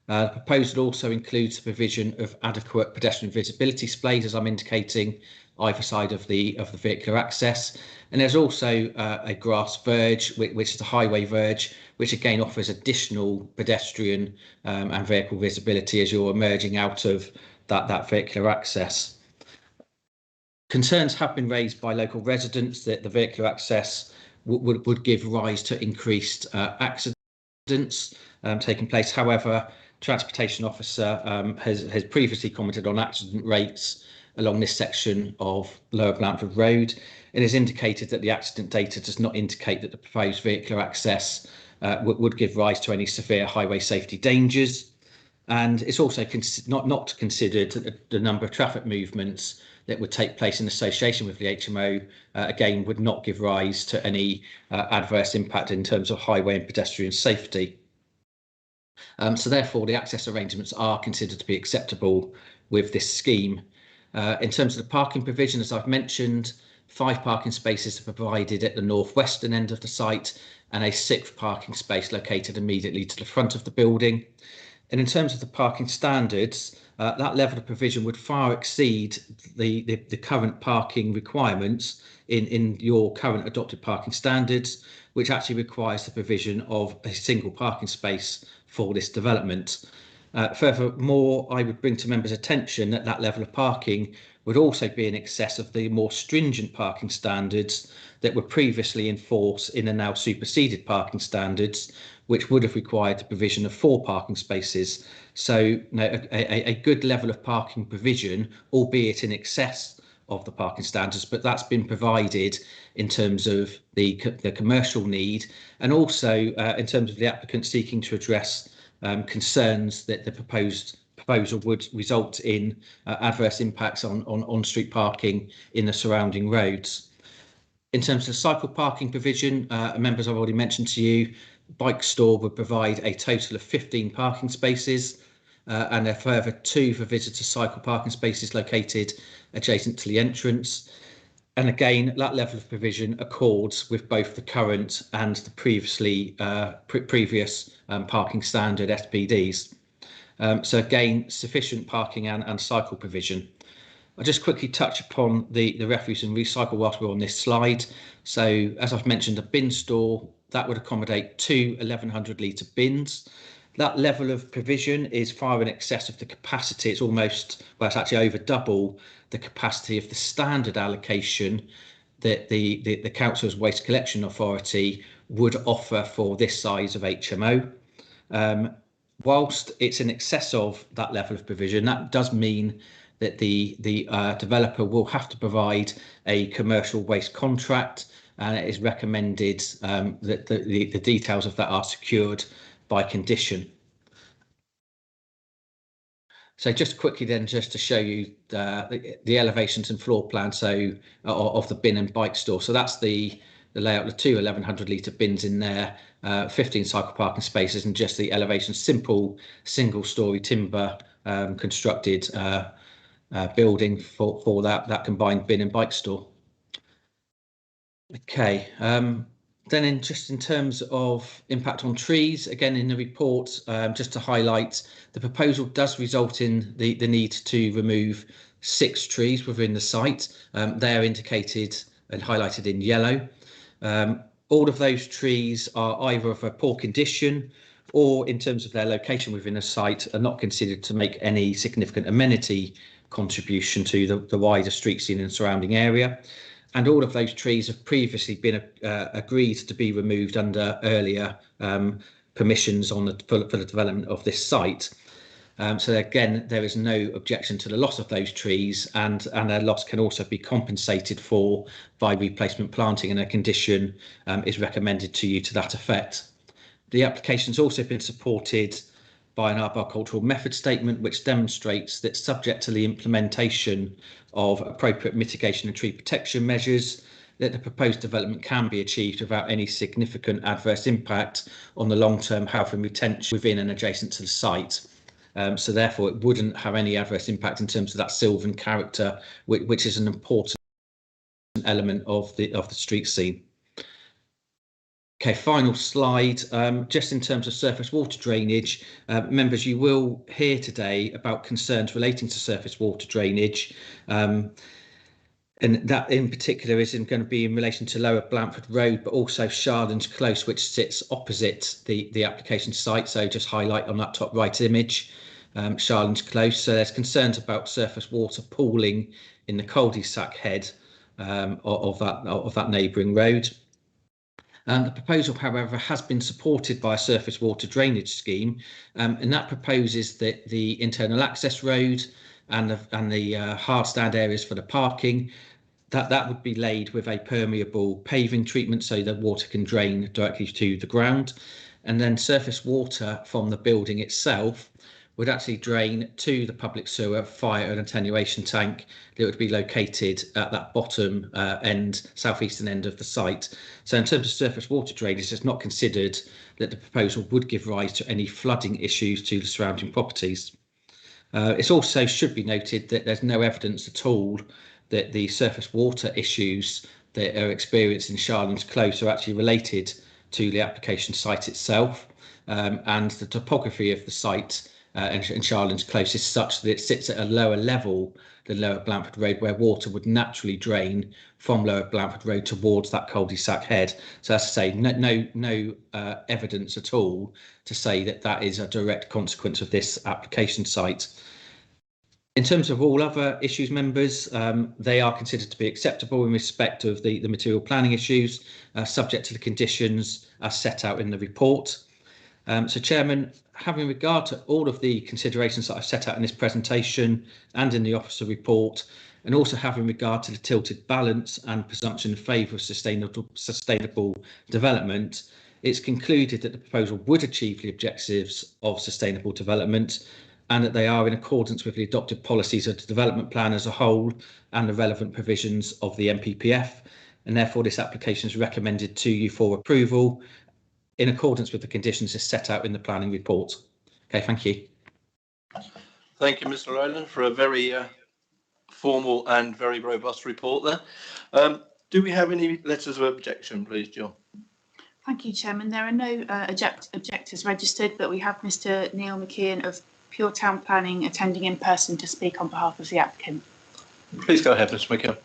The proposal also includes the provision of adequate pedestrian visibility displays, as I'm indicating, either side of the vehicular access. And there's also a grass verge, which is the highway verge, which again offers additional pedestrian and vehicle visibility as you're emerging out of that vehicular access. Concerns have been raised by local residents that the vehicular access would give rise to increased accidents taking place. However, Transportation Officer has previously commented on accident rates along this section of Lower Blanford Road. It has indicated that the accident data does not indicate that the proposed vehicular access would give rise to any severe highway safety dangers. And it's also not considered the number of traffic movements that would take place in association with the HMO, again, would not give rise to any adverse impact in terms of highway and pedestrian safety. So therefore, the access arrangements are considered to be acceptable with this scheme. In terms of the parking provision, as I've mentioned, 5 parking spaces are provided at the northwestern end of the site and a 6th parking space located immediately to the front of the building. And in terms of the parking standards, that level of provision would far exceed the current parking requirements in your current adopted parking standards, which actually requires the provision of a single parking space for this development. Furthermore, I would bring to members' attention that that level of parking would also be in excess of the more stringent parking standards that were previously in force in the now superseded parking standards, which would have required the provision of 4 parking spaces. So a good level of parking provision, albeit in excess of the parking standards, but that's been provided in terms of the commercial need, and also in terms of the applicant seeking to address concerns that the proposal would result in adverse impacts on street parking in the surrounding roads. In terms of cycle parking provision, members, I've already mentioned to you, Bike Store would provide a total of 15 parking spaces and a further 2 for visitor cycle parking spaces located adjacent to the entrance. And again, that level of provision accords with both the current and the previous parking standard SPDs. So again, sufficient parking and cycle provision. I'll just quickly touch upon the refuse and recycle whilst we're on this slide. So as I've mentioned, a bin store, that would accommodate 2 1100 litre bins. That level of provision is far in excess of the capacity. It's almost, well, it's actually over double the capacity of the standard allocation that the Council's Waste Collection Authority would offer for this size of HMO. Whilst it's in excess of that level of provision, that does mean that the developer will have to provide a commercial waste contract, and it is recommended that the details of that are secured by condition. So just quickly then, just to show you the elevations and floor plan of the bin and bike store. So that's the layout, the 2 1100 litre bins in there, 15 cycle parking spaces, and just the elevation, simple single-storey timber constructed building for that combined bin and bike store. Okay, then in terms of impact on trees, again in the report, just to highlight, the proposal does result in the need to remove 6 trees within the site. They're indicated and highlighted in yellow. All of those trees are either of a poor condition or, in terms of their location within a site, are not considered to make any significant amenity contribution to the wider street scene and surrounding area. And all of those trees have previously been agreed to be removed under earlier permissions for the development of this site. So again, there is no objection to the loss of those trees, and their loss can also be compensated for by replacement planting, and a condition is recommended to you to that effect. The application has also been supported by an arboricultural method statement, which demonstrates that, subject to the implementation of appropriate mitigation and tree protection measures, that the proposed development can be achieved without any significant adverse impact on the long-term health and retention within and adjacent to the site. So therefore, it wouldn't have any adverse impact in terms of that sylvan character, which is an important element of the street scene. Okay, final slide. Just in terms of surface water drainage, members, you will hear today about concerns relating to surface water drainage. And that in particular isn't going to be in relation to Lower Blanford Road, but also Shardens Close, which sits opposite the application site. So just highlight on that top right image, Shardens Close. So there's concerns about surface water pooling in the cul-de-sac head of that neighbouring road. The proposal, however, has been supported by a surface water drainage scheme, and that proposes that the internal access road and the hard stand areas for the parking, that would be laid with a permeable paving treatment so that water can drain directly to the ground, and then surface water from the building itself would actually drain to the public sewer via an attenuation tank that would be located at that bottom southeastern end of the site. So in terms of surface water drainage, it's not considered that the proposal would give rise to any flooding issues to the surrounding properties. It also should be noted that there's no evidence at all that the surface water issues that are experienced in Shardens Close are actually related to the application site itself, and the topography of the site in Shardens Close is such that it sits at a lower level than Lower Blanford Road, where water would naturally drain from Lower Blanford Road towards that cul-de-sac head. So as I say, no evidence at all to say that that is a direct consequence of this application site. In terms of all other issues, members, they are considered to be acceptable in respect of the material planning issues, subject to the conditions as set out in the report. So, Chairman, having regard to all of the considerations that I've set out in this presentation and in the officer report, and also having regard to the tilted balance and presumption in favour of sustainable development, it's concluded that the proposal would achieve the objectives of sustainable development, and that they are in accordance with the adopted policies of the development plan as a whole and the relevant provisions of the NPPF, and therefore this application is recommended to you for approval in accordance with the conditions as set out in the planning report. Okay, thank you. Thank you, Mr. Rowland, for a very formal and very robust report there. Do we have any letters of objection, please, John? Thank you, Chairman. There are no objectors registered, but we have Mr. Neil McKeon of Pure Town Planning attending in person to speak on behalf of the applicant. Please go ahead, Mr. McKeon.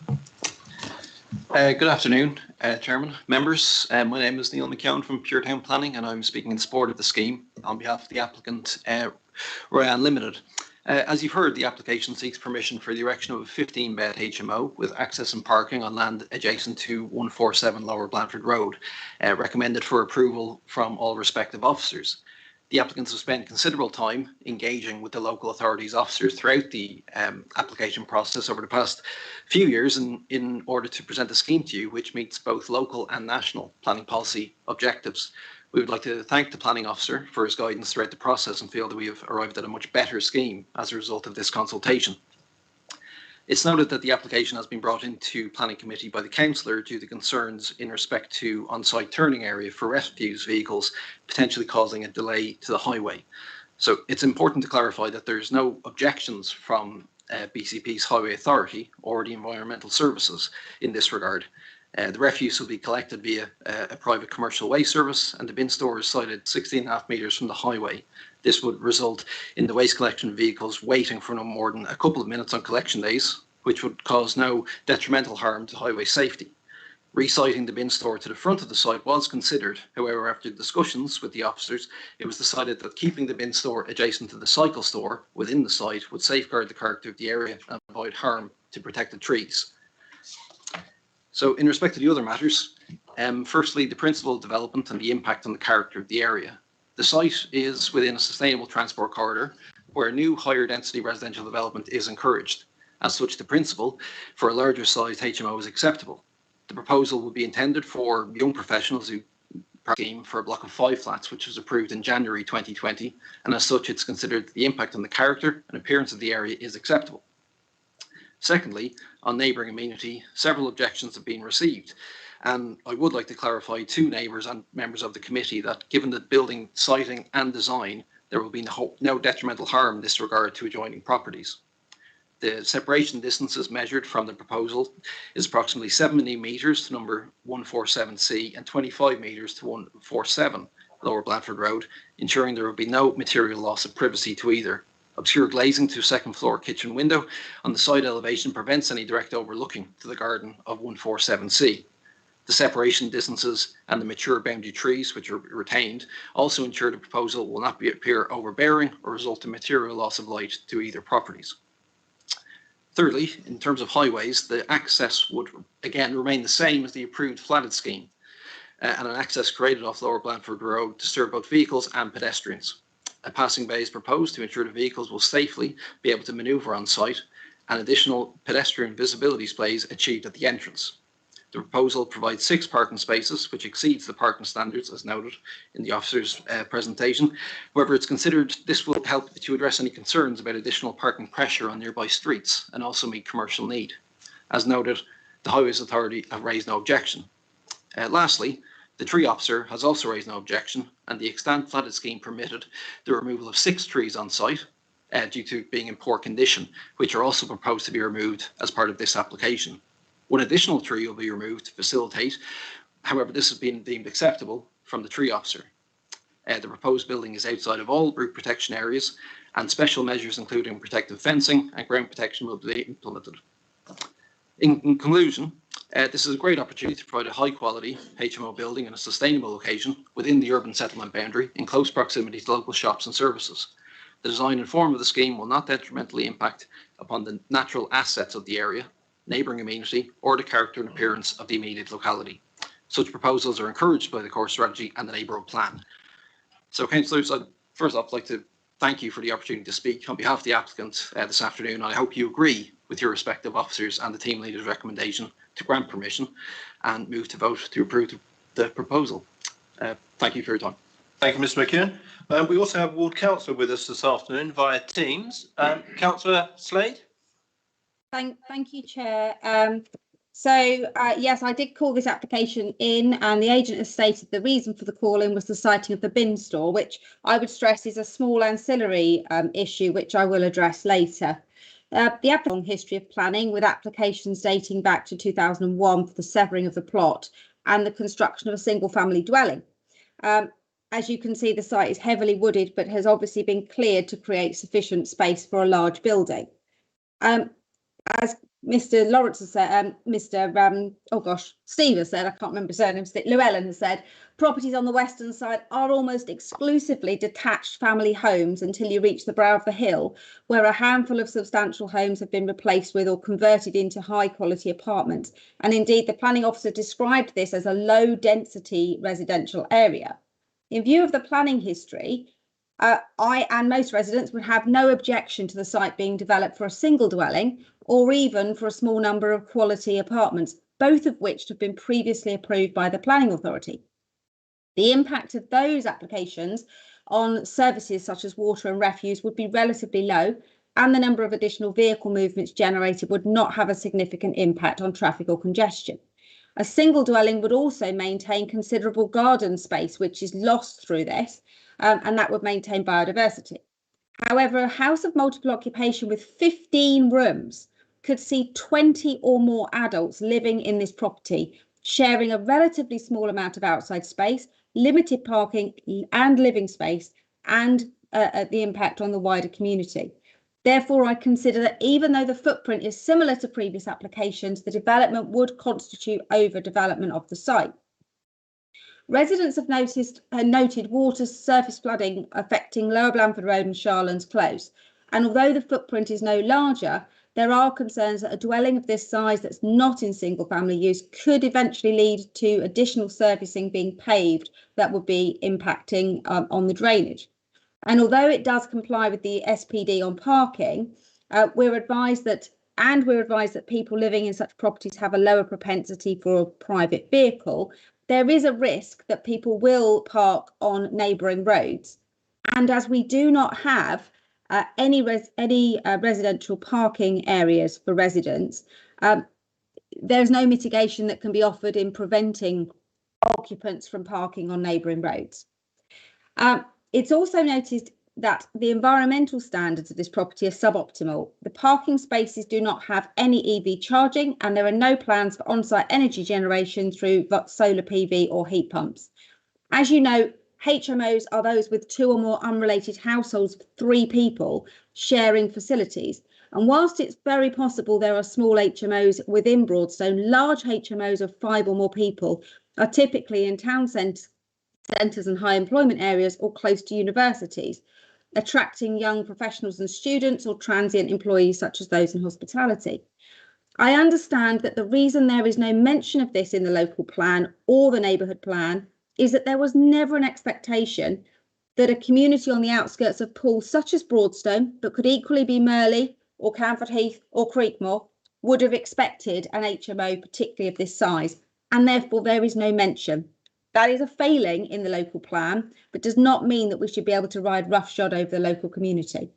Good afternoon, Chairman, members. My name is Neil McKeown from Pure Town Planning, and I'm speaking in support of the scheme on behalf of the applicant, Royan Limited. As you've heard, the application seeks permission for the erection of a 15-bed HMO with access and parking on land adjacent to 147 Lower Blanford Road, recommended for approval from all respective officers. The applicants have spent considerable time engaging with the local authorities officers throughout the application process over the past few years in order to present a scheme to you which meets both local and national planning policy objectives. We would like to thank the planning officer for his guidance throughout the process and feel that we have arrived at a much better scheme as a result of this consultation. It's noted that the application has been brought into planning committee by the councillor due to concerns in respect to on-site turning area for refuse vehicles, potentially causing a delay to the highway. So it's important to clarify that there's no objections from BCP's Highway Authority or the Environmental Services in this regard. The refuse will be collected via a private commercial waste service, and the bin store is sited 16.5 metres from the highway. This would result in the waste collection vehicles waiting for no more than a couple of minutes on collection days, which would cause no detrimental harm to highway safety. Resiting the bin store to the front of the site was considered. However, after discussions with the officers, it was decided that keeping the bin store adjacent to the cycle store within the site would safeguard the character of the area and avoid harm to protected trees. So in respect to the other matters, firstly, the principal development and the impact on the character of the area. The site is within a sustainable transport corridor where new higher density residential development is encouraged. As such, the principle for a larger sized HMO is acceptable. The proposal would be intended for young professionals who scheme for a block of 5 flats, which was approved in January 2020, and as such, it's considered the impact on the character and appearance of the area is acceptable. Secondly, on neighbouring amenity, several objections have been received, and I would like to clarify to neighbours and members of the committee that given the building siting and design, there will be no detrimental harm in this regard to adjoining properties. The separation distances measured from the proposal is approximately 70 metres to number 147C and 25 metres to 147 Lower Blandford Road, ensuring there will be no material loss of privacy to either. Obscure glazing to second floor kitchen window on the side elevation prevents any direct overlooking to the garden of 147C. The separation distances and the mature boundary trees, which are retained, also ensure the proposal will not appear overbearing or result in material loss of light to either properties. Thirdly, in terms of highways, the access would again remain the same as the approved flatted scheme, and an access created off Lower Blandford Road to serve both vehicles and pedestrians. A passing bay is proposed to ensure the vehicles will safely be able to manoeuvre on site, and additional pedestrian visibility displays achieved at the entrance. The proposal provides 6 parking spaces, which exceeds the parking standards as noted in the officer's presentation. However, it's considered this will help to address any concerns about additional parking pressure on nearby streets and also meet commercial need. As noted, the Highways Authority have raised no objection. Lastly, the tree officer has also raised no objection, and the extant flatted scheme permitted the removal of 6 trees on site due to being in poor condition, which are also proposed to be removed as part of this application. 1 additional tree will be removed to facilitate. However, this has been deemed acceptable from the tree officer. The proposed building is outside of all root protection areas, and special measures including protective fencing and ground protection will be implemented. In conclusion, this is a great opportunity to provide a high quality HMO building in a sustainable location within the urban settlement boundary in close proximity to local shops and services. The design and form of the scheme will not detrimentally impact upon the natural assets of the area, neighbouring amenity, or the character and appearance of the immediate locality. Such proposals are encouraged by the core strategy and the neighbourhood plan. So, councillors, I'd first off like to thank you for the opportunity to speak on behalf of the applicant this afternoon. I hope you agree with your respective officers and the team leader's recommendation to grant permission and move to vote to approve the proposal. Thank you for your time. Thank you, Mr. McKeon. We also have Ward Councillor with us this afternoon via Teams. Councillor Slade? Thank you, Chair. Yes, I did call this application in, and the agent has stated the reason for the call in was the sighting of the bin store, which I would stress is a small ancillary issue, which I will address later. The applicant history of planning with applications dating back to 2001 for the severing of the plot and the construction of a single family dwelling. As you can see, the site is heavily wooded, but has obviously been cleared to create sufficient space for a large building. As Mr. Lawrence has said, Steve has said, I can't remember his surname, Llewellyn has said, properties on the western side are almost exclusively detached family homes until you reach the brow of the hill, where a handful of substantial homes have been replaced with or converted into high quality apartments. And indeed, the planning officer described this as a low density residential area. In view of the planning history, I and most residents would have no objection to the site being developed for a single dwelling or even for a small number of quality apartments, both of which have been previously approved by the planning authority. The impact of those applications on services such as water and refuse would be relatively low, and the number of additional vehicle movements generated would not have a significant impact on traffic or congestion. A single dwelling would also maintain considerable garden space, which is lost through this, and that would maintain biodiversity. However, a house of multiple occupation with 15 rooms could see 20 or more adults living in this property, sharing a relatively small amount of outside space, limited parking and living space, and the impact on the wider community. Therefore, I consider that even though the footprint is similar to previous applications, the development would constitute overdevelopment of the site. Residents have noted water surface flooding affecting Lower Blandford Road and Charlands Close. And although the footprint is no larger, there are concerns that a dwelling of this size that's not in single family use could eventually lead to additional surfacing being paved that would be impacting on the drainage. And although it does comply with the SPD on parking, we're advised that people living in such properties have a lower propensity for a private vehicle. There is a risk that people will park on neighbouring roads. And as we do not have any residential parking areas for residents, there's no mitigation that can be offered in preventing occupants from parking on neighbouring roads. It's also noted that the environmental standards of this property are suboptimal. The parking spaces do not have any EV charging, and there are no plans for on-site energy generation through solar PV or heat pumps. As you know, HMOs are those with 2 or more unrelated households of 3 people sharing facilities. And whilst it's very possible there are small HMOs within Broadstone, large HMOs of 5 or more people are typically in town centres and high employment areas or close to universities, attracting young professionals and students or transient employees such as those in hospitality. I understand that the reason there is no mention of this in the local plan or the neighbourhood plan is that there was never an expectation that a community on the outskirts of Poole, such as Broadstone, but could equally be Merley or Camford Heath or Creekmore, would have expected an HMO, particularly of this size, and therefore there is no mention. That is a failing in the local plan, but does not mean that we should be able to ride roughshod over the local community.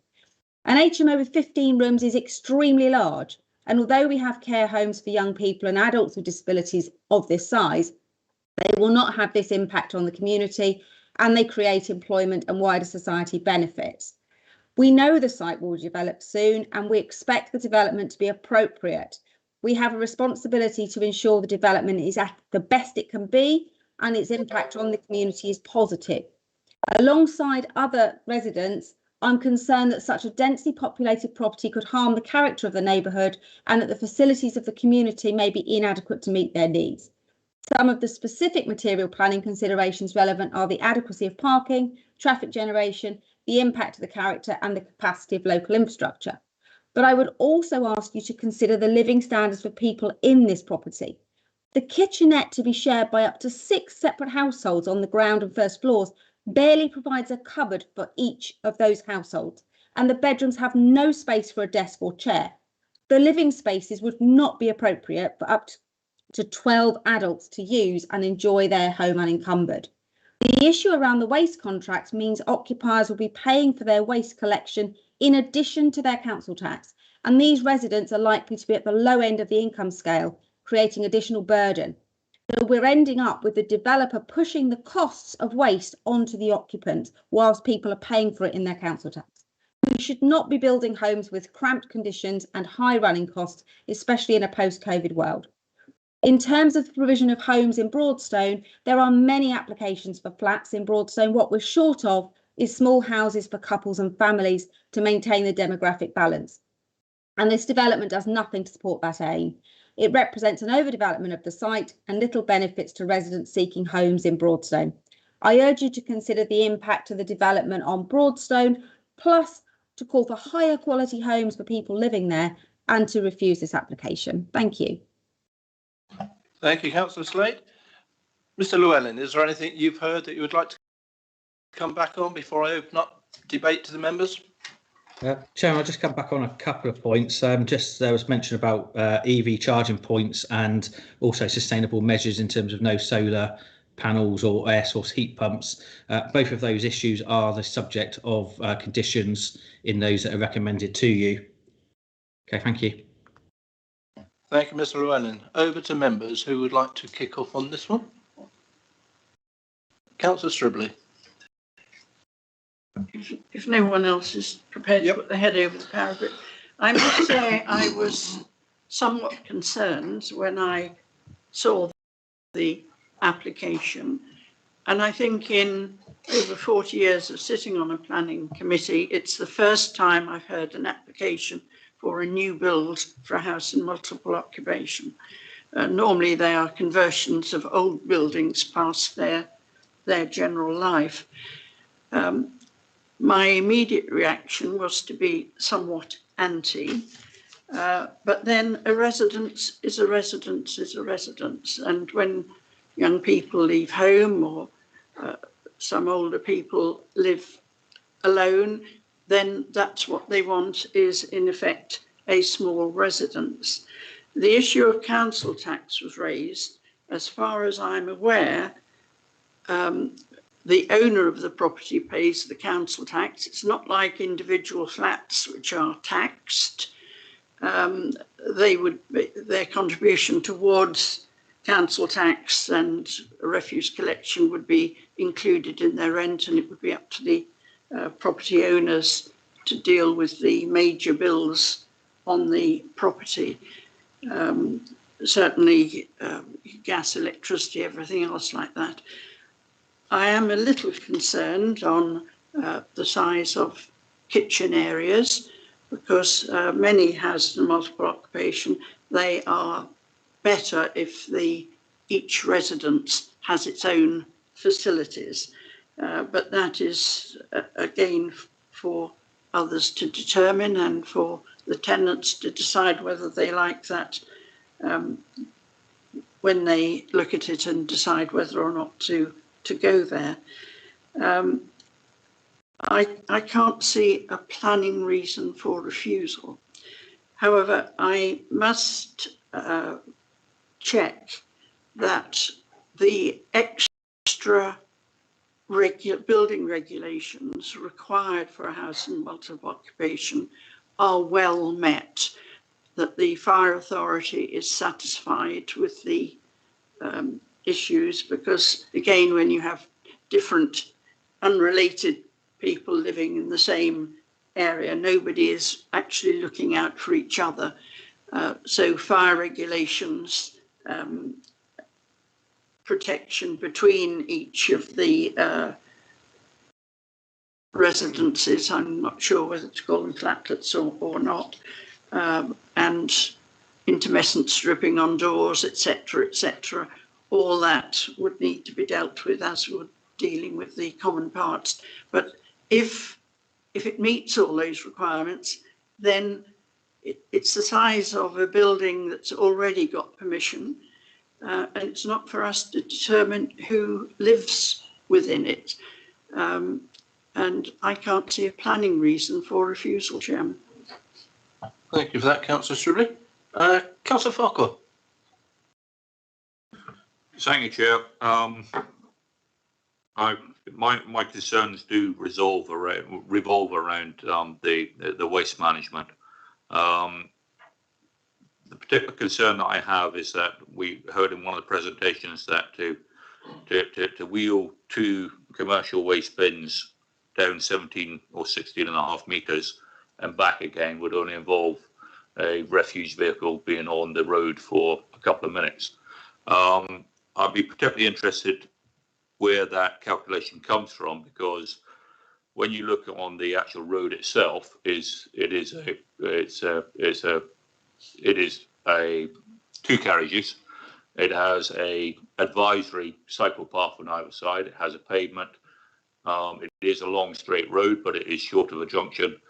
An HMO with 15 rooms is extremely large, and although we have care homes for young people and adults with disabilities of this size, they will not have this impact on the community, and they create employment and wider society benefits. We know the site will develop soon, and we expect the development to be appropriate. We have a responsibility to ensure the development is at the best it can be and its impact on the community is positive. Alongside other residents, I'm concerned that such a densely populated property could harm the character of the neighbourhood and that the facilities of the community may be inadequate to meet their needs. Some of the specific material planning considerations relevant are the adequacy of parking, traffic generation, the impact of the character and the capacity of local infrastructure. But I would also ask you to consider the living standards for people in this property. The kitchenette, to be shared by up to 6 separate households on the ground and first floors, barely provides a cupboard for each of those households, and the bedrooms have no space for a desk or chair. The living spaces would not be appropriate for up to 12 adults to use and enjoy their home unencumbered. The issue around the waste contracts means occupiers will be paying for their waste collection in addition to their council tax, and these residents are likely to be at the low end of the income scale, creating additional burden. So we're ending up with the developer pushing the costs of waste onto the occupants whilst people are paying for it in their council tax. We should not be building homes with cramped conditions and high running costs, especially in a post-COVID world. In terms of the provision of homes in Broadstone, there are many applications for flats in Broadstone. What we're short of is small houses for couples and families to maintain the demographic balance. And this development does nothing to support that aim. It represents an overdevelopment of the site and little benefits to residents seeking homes in Broadstone. I urge you to consider the impact of the development on Broadstone, plus to call for higher quality homes for people living there and to refuse this application. Thank you. Thank you, Councillor Slade. Mr Llewellyn, is there anything you've heard that you would like to come back on before I open up debate to the members? Chairman, I'll just come back on a couple of points. Just there was mention about EV charging points and also sustainable measures in terms of no solar panels or air source heat pumps. Both of those issues are the subject of conditions in those that are recommended to you. Okay, thank you. Thank you, Mr Llewellyn. Over to members who would like to kick off on this one. Councillor Stribley. If no one else is prepared to put their head over the parapet, I must say I was somewhat concerned when I saw the application. And I think in over 40 years of sitting on a planning committee, it's the first time I've heard an application for a new build for a house in multiple occupation. Normally they are conversions of old buildings past their general life. My immediate reaction was to be somewhat anti, but then a residence is a residence is a residence. And when young people leave home or some older people live alone, then that's what they want, is in effect a small residence. The issue of council tax was raised. As far as I'm aware, the owner of the property pays the council tax. It's not like individual flats which are taxed. Their contribution towards council tax and refuse collection would be included in their rent, and it would be up to the property owners to deal with the major bills on the property. Certainly gas, electricity, everything else like that. I am a little concerned on the size of kitchen areas, because many houses in multiple occupation, they are better if each residence has its own facilities. But that is, again, for others to determine and for the tenants to decide whether they like that when they look at it and decide whether or not to go there. I can't see a planning reason for refusal. However, I must check that the extra building regulations required for a house in multiple occupation are well met, that the fire authority is satisfied with the issues, because again, when you have different unrelated people living in the same area, nobody is actually looking out for each other. So fire regulations, protection between each of the residences, I'm not sure whether to call them flatlets or not, and intermittent stripping on doors, etc., all that would need to be dealt with as we're dealing with the common parts. But if it meets all those requirements, then it's the size of a building that's already got permission, and it's not for us to determine who lives within it. And I can't see a planning reason for refusal, Chairman. Thank you for that, Councillor Stribley. Councillor Farquhar. Thank you, Chair. My concerns do revolve around the waste management. The particular concern that I have is that we heard in one of the presentations that to wheel 2 commercial waste bins down 17 or 16.5 metres and back again would only involve a refuse vehicle being on the road for a couple of minutes. I'd be particularly interested where that calculation comes from, because when you look on the actual road itself, it is a 2 carriages. It has a advisory cycle path on either side. It has a pavement. It is a long straight road, but it is short of a junction.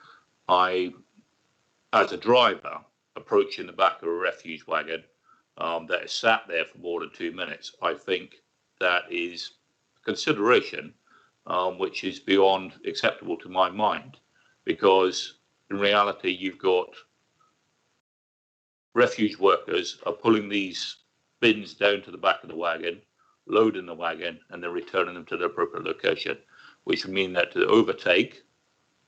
As a driver approaching the back of a refuse wagon that is sat there for more than 2 minutes, I think that is consideration which is beyond acceptable to my mind, because in reality you've got refuge workers are pulling these bins down to the back of the wagon, loading the wagon, and then returning them to the appropriate location, which would mean that to overtake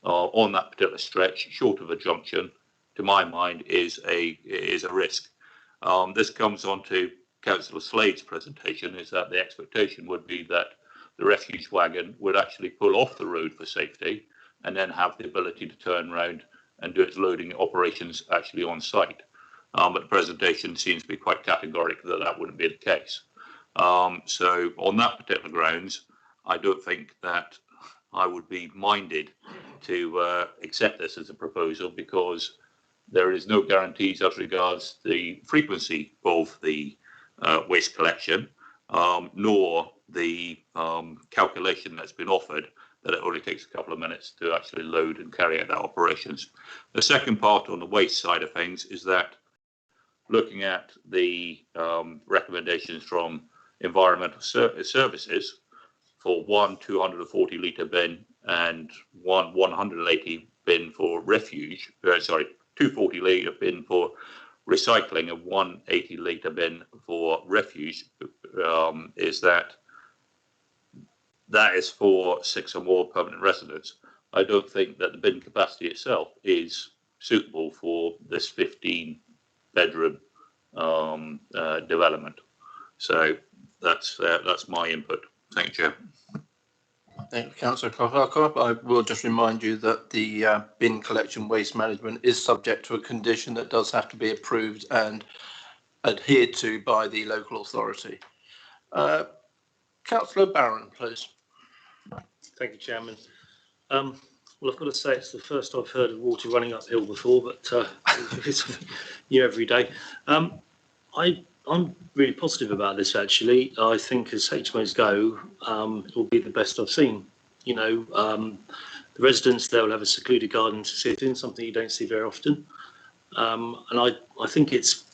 on that particular stretch, short of a junction, to my mind, is a risk. This comes on to Councillor Slade's presentation, is that the expectation would be that the refuge wagon would actually pull off the road for safety and then have the ability to turn around and do its loading operations actually on site. But the presentation seems to be quite categorical that that wouldn't be the case. So on that particular grounds, I don't think that I would be minded to accept this as a proposal, because there is no guarantees as regards the frequency of the waste collection, nor the calculation that's been offered that it only takes a couple of minutes to actually load and carry out that operations. The second part on the waste side of things is that looking at the recommendations from environmental services for one 240 litre bin and one 180 bin for refuge, 240 litre bin for recycling and 180 litre bin for refuge, is that is for 6 or more permanent residents. I don't think that the bin capacity itself is suitable for this 15 bedroom development. So that's my input. Thank you, Chair. Thank you, Councillor Clark. I will just remind you that the bin collection waste management is subject to a condition that does have to be approved and adhered to by the local authority. Councillor Barron, please. Thank you, Chairman. Well, I've got to say it's the first I've heard of water running uphill before, but it's new every day. I'm really positive about this, actually. I think as HMOs go, it'll be the best I've seen. You know, the residents there will have a secluded garden to sit in, something you don't see very often. And I think it's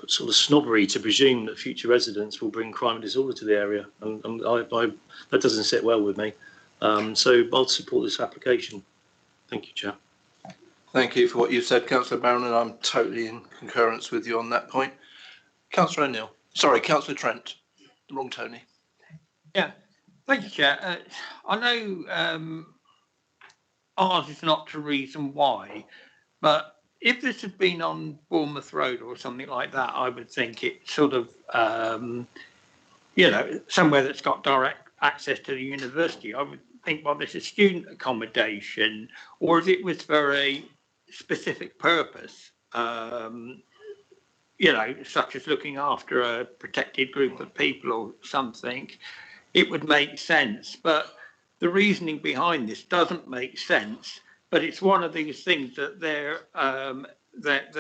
sort of snobbery to presume that future residents will bring crime and disorder to the area. And that doesn't sit well with me. So I'll support this application. Thank you, Chair. Thank you for what you said, Councillor Barron, and I'm totally in concurrence with you on that point. Councillor O'Neill. Sorry, Councillor Trent. The wrong Tony. Yeah, thank you, Chair. I know ours is not the reason why, but if this had been on Bournemouth Road or something like that, I would think it's sort of, you know, somewhere that's got direct access to the university. I would think, well, this is student accommodation, or if it was for a specific purpose, you know, such as looking after a protected group of people or something, it would make sense. But the reasoning behind this doesn't make sense. But it's one of these things that there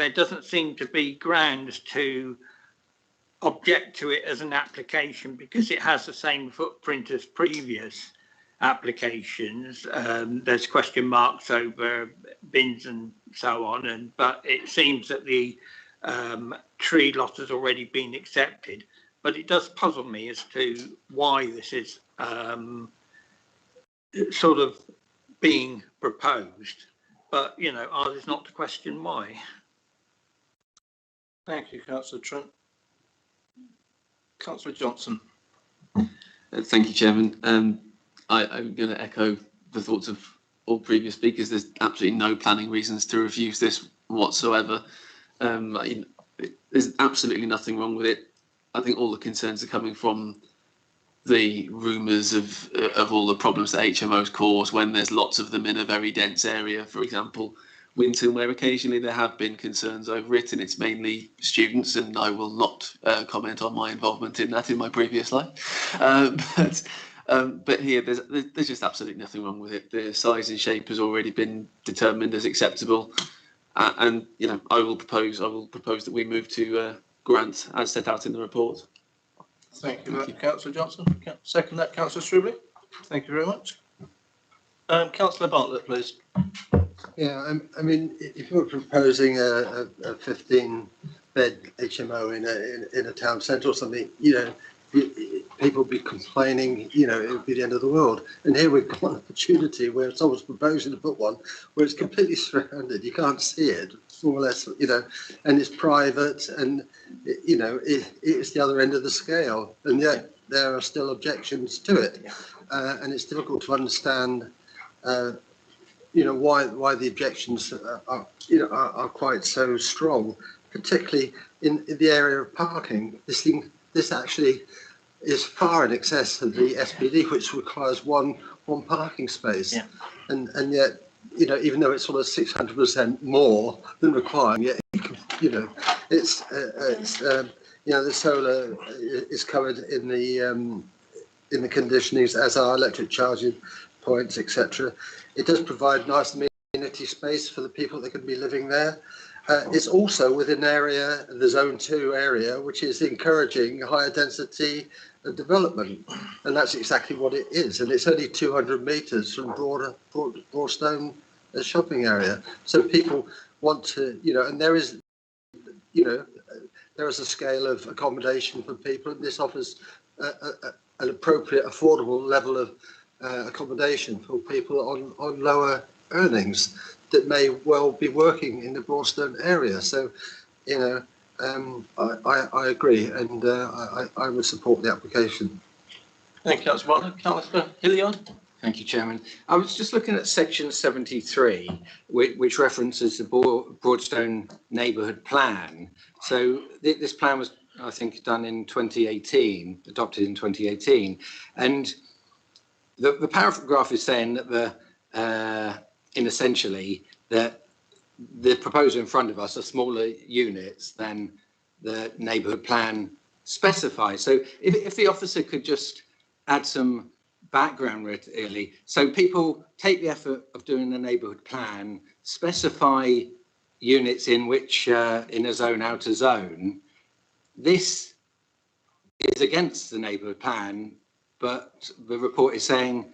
doesn't seem to be grounds to object to it as an application because it has the same footprint as previous applications. There's question marks over bins and so on, but it seems that the tree lot has already been accepted. But it does puzzle me as to why this is sort of being proposed. But, you know, ours is not to question why. Thank you, Councillor Trent. Councillor Johnson. Thank you, Chairman. I'm going to echo the thoughts of all previous speakers. There's absolutely no planning reasons to refuse this whatsoever. There's absolutely nothing wrong with it. I think all the concerns are coming from the rumours of all the problems that HMOs cause when there's lots of them in a very dense area. For example, Winton, where occasionally there have been concerns over it, and it's mainly students, and I will not comment on my involvement in that in my previous life. But here, there's just absolutely nothing wrong with it. The size and shape has already been determined as acceptable, and you know, I will propose that we move to grant as set out in the report. Thank you, Councillor Johnson. Second that, Councillor Strubley. Thank you very much. Councillor Bartlett, please. Yeah, I mean, if you're proposing a 15-bed HMO in a town centre or something, you know, people would be complaining, you know, it would be the end of the world. And here we've got an opportunity where someone's proposing to put one where it's completely surrounded. You can't see it, more or less, you know, and it's private, and, you know, it's the other end of the scale. And yet there are still objections to it. And it's difficult to understand, you know, why the objections are quite so strong, particularly in the area of parking. This actually is far in excess of the SPD, which requires one parking space, and yet, you know, even though it's sort of 600% more than required, yet, you know, it's you know, the solar is covered in the conditionings, as are electric charging points, etc. It does provide nice amenity space for the people that can be living there. It's also within area, the Zone 2 area, which is encouraging higher density development, and that's exactly what it is. And it's only 200 metres from Broadstone shopping area. So people want to, you know, and there is, you know, there is a scale of accommodation for people. This offers an appropriate, affordable level of accommodation for people on lower earnings that may well be working in the Broadstone area. So, you know, I agree, and I would support the application. Thank you, Councillor Bartlett. Councillor Hilliard. Thank you, Chairman. I was just looking at section 73, which references the Broadstone Neighbourhood Plan. So this plan was, I think, done in 2018, adopted in 2018, and the paragraph is saying that in essentially that the proposal in front of us are smaller units than the neighbourhood plan specifies. So if the officer could just add some background really, so people take the effort of doing the neighbourhood plan, specify units in which inner zone, outer zone. This is against the neighbourhood plan, but the report is saying,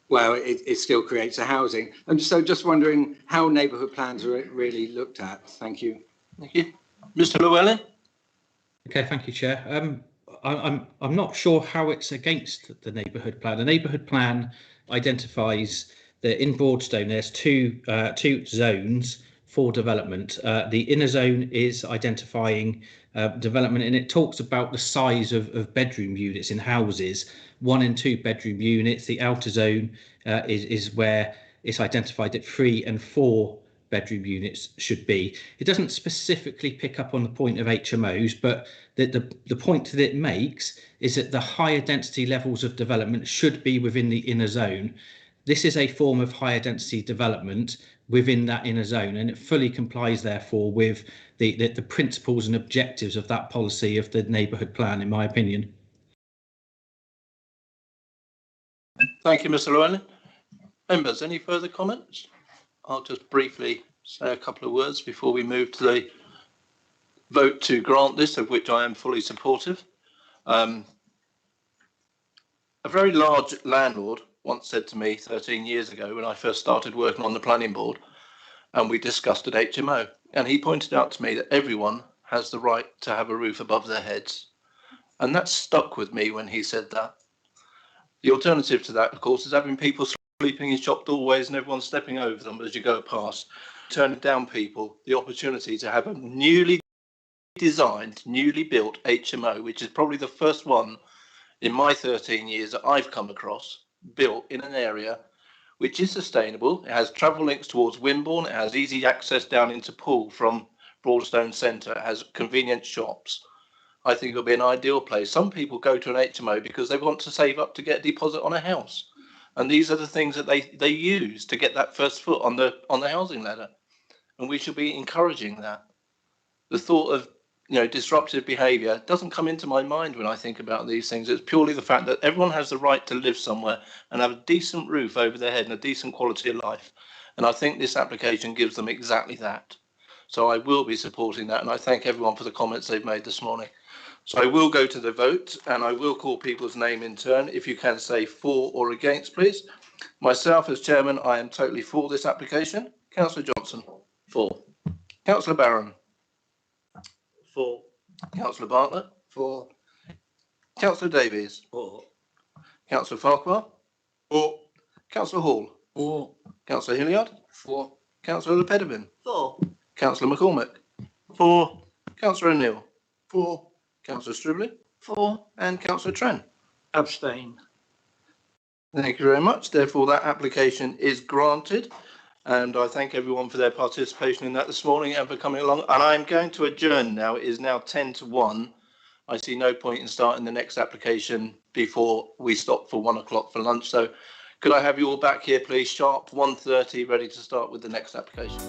well, it still creates a housing. And so just wondering how neighbourhood plans are really looked at. Thank you. Thank you. Mr. Llewellyn? Okay, thank you, Chair. I'm not sure how it's against the neighbourhood plan. The neighbourhood plan identifies that in Broadstone there's two zones for development. The inner zone is identifying development, and it talks about the size of bedroom units in houses, 1 and 2 bedroom units. The outer zone is where it's identified that 3 and 4 bedroom units should be. It doesn't specifically pick up on the point of HMOs, but the point that it makes is that the higher density levels of development should be within the inner zone. This is a form of higher density development within that inner zone, and it fully complies therefore with the principles and objectives of that policy of the neighbourhood plan, in my opinion. Thank you, Mr. Llewellyn. Members, any further comments? I'll just briefly say a couple of words before we move to the vote to grant this, of which I am fully supportive. A very large landlord once said to me 13 years ago when I first started working on the planning board, and we discussed at HMO, and he pointed out to me that everyone has the right to have a roof above their heads. And that stuck with me when he said that. The alternative to that, of course, is having people sleeping in shop doorways and everyone stepping over them as you go past, turning down people the opportunity to have a newly designed, newly built HMO, which is probably the first one in my 13 years that I've come across, built in an area which is sustainable. It has travel links towards Wimborne, it has easy access down into Poole from Broadstone Centre, it has convenient shops. I think it'll be an ideal place. Some people go to an HMO because they want to save up to get a deposit on a house. And these are the things that they use to get that first foot on the housing ladder. And we should be encouraging that. The thought of disruptive behaviour doesn't come into my mind when I think about these things. It's purely the fact that everyone has the right to live somewhere and have a decent roof over their head and a decent quality of life. And I think this application gives them exactly that. So I will be supporting that, and I thank everyone for the comments they've made this morning. So I will go to the vote, and I will call people's name in turn. If you can say for or against, please. Myself as chairman, I am totally for this application. Councillor Johnson? For. Councillor Barron? For. Councillor Bartlett? For. Councillor Davies? For. Councillor Farquhar? For. Councillor Hall? For. Councillor Hilliard? For. Councillor Lepedevin? For. Councillor McCormick? For. Councillor O'Neill? For. Councillor Stribley? For. And Councillor Tran? Abstain. Thank you very much. Therefore, that application is granted. And I thank everyone for their participation in that this morning and for coming along. And I'm going to adjourn now. It is now 10 to 1. I see no point in starting the next application before we stop for 1 o'clock for lunch. So could I have you all back here, please, sharp 1:30, ready to start with the next application?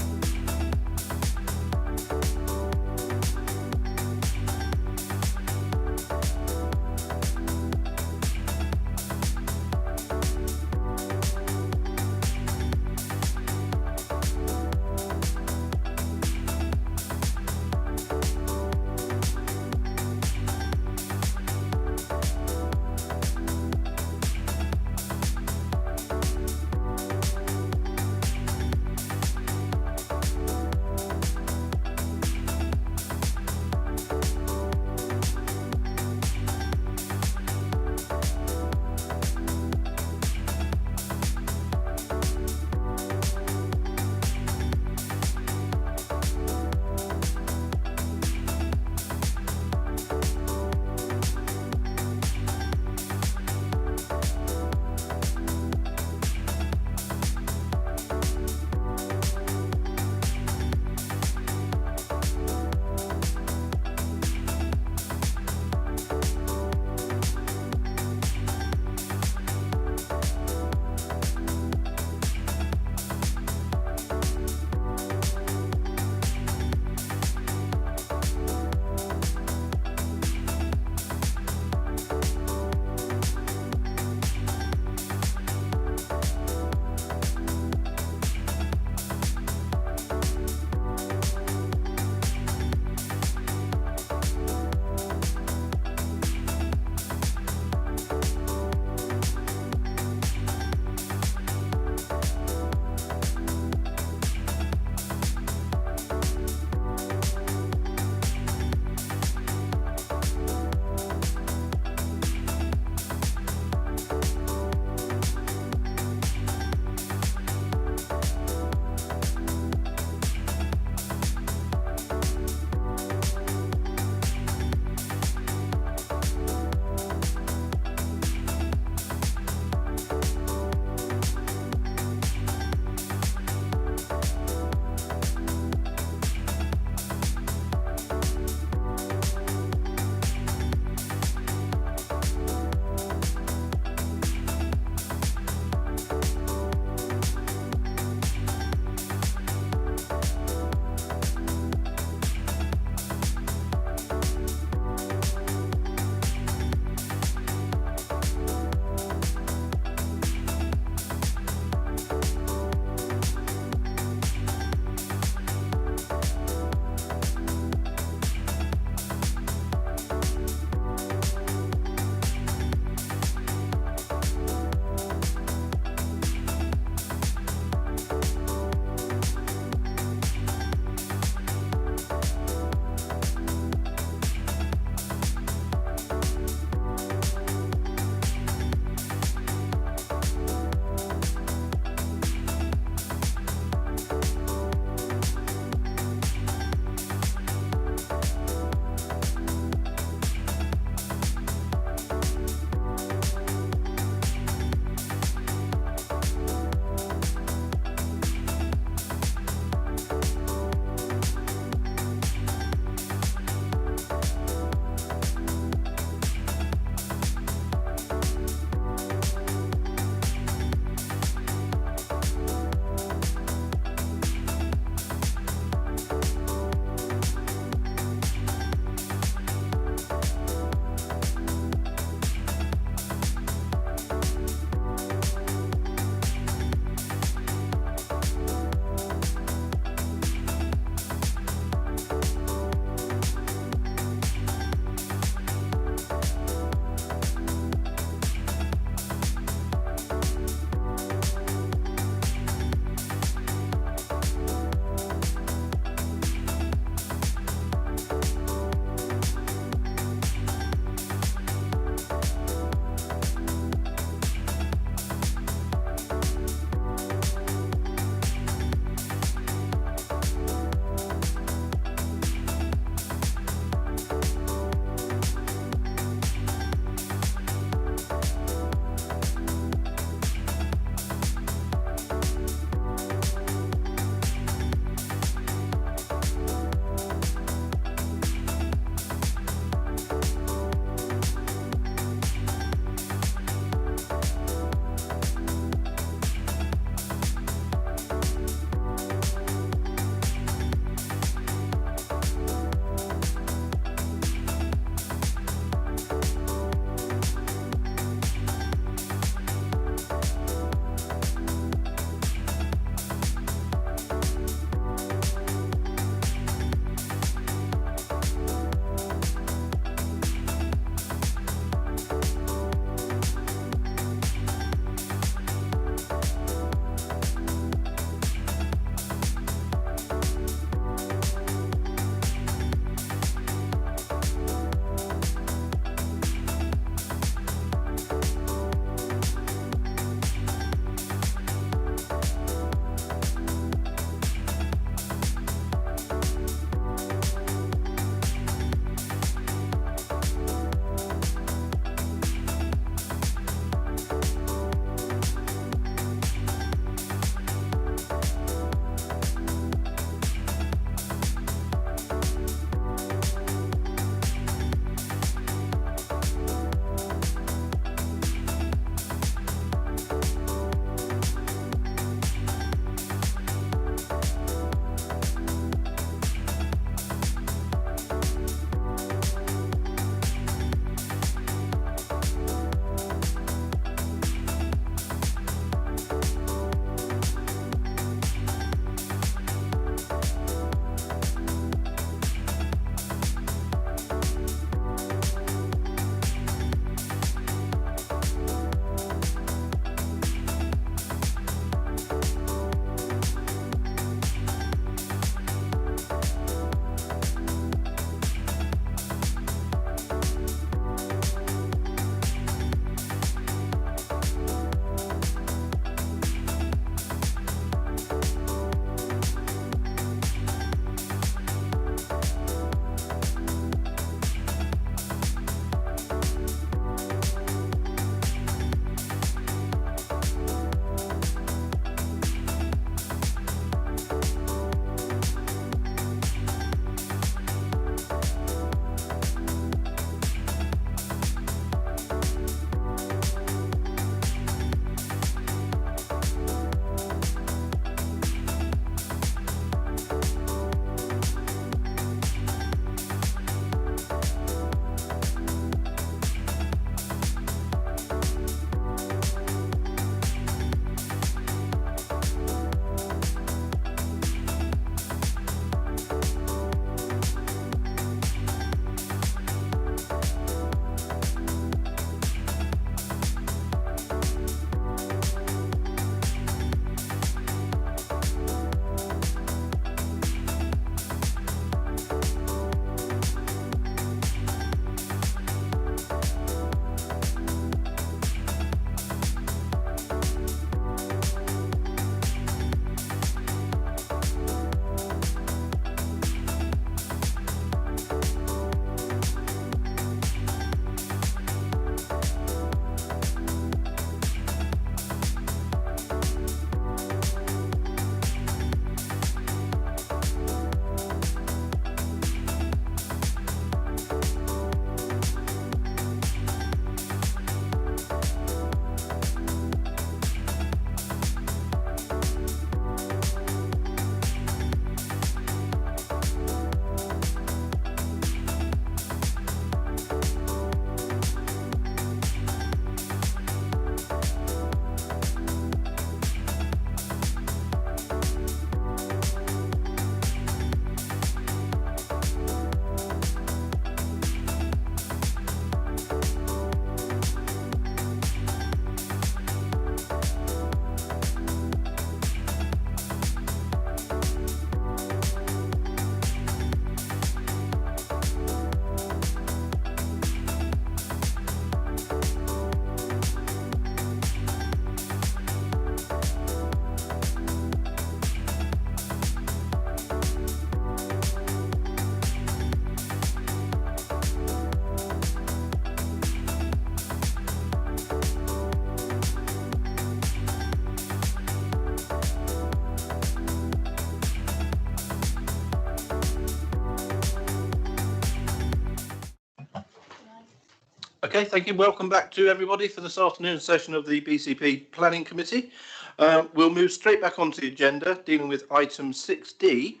Okay, thank you. Welcome back to everybody for this afternoon session of the BCP Planning Committee. We'll move straight back onto the agenda, dealing with item 6D,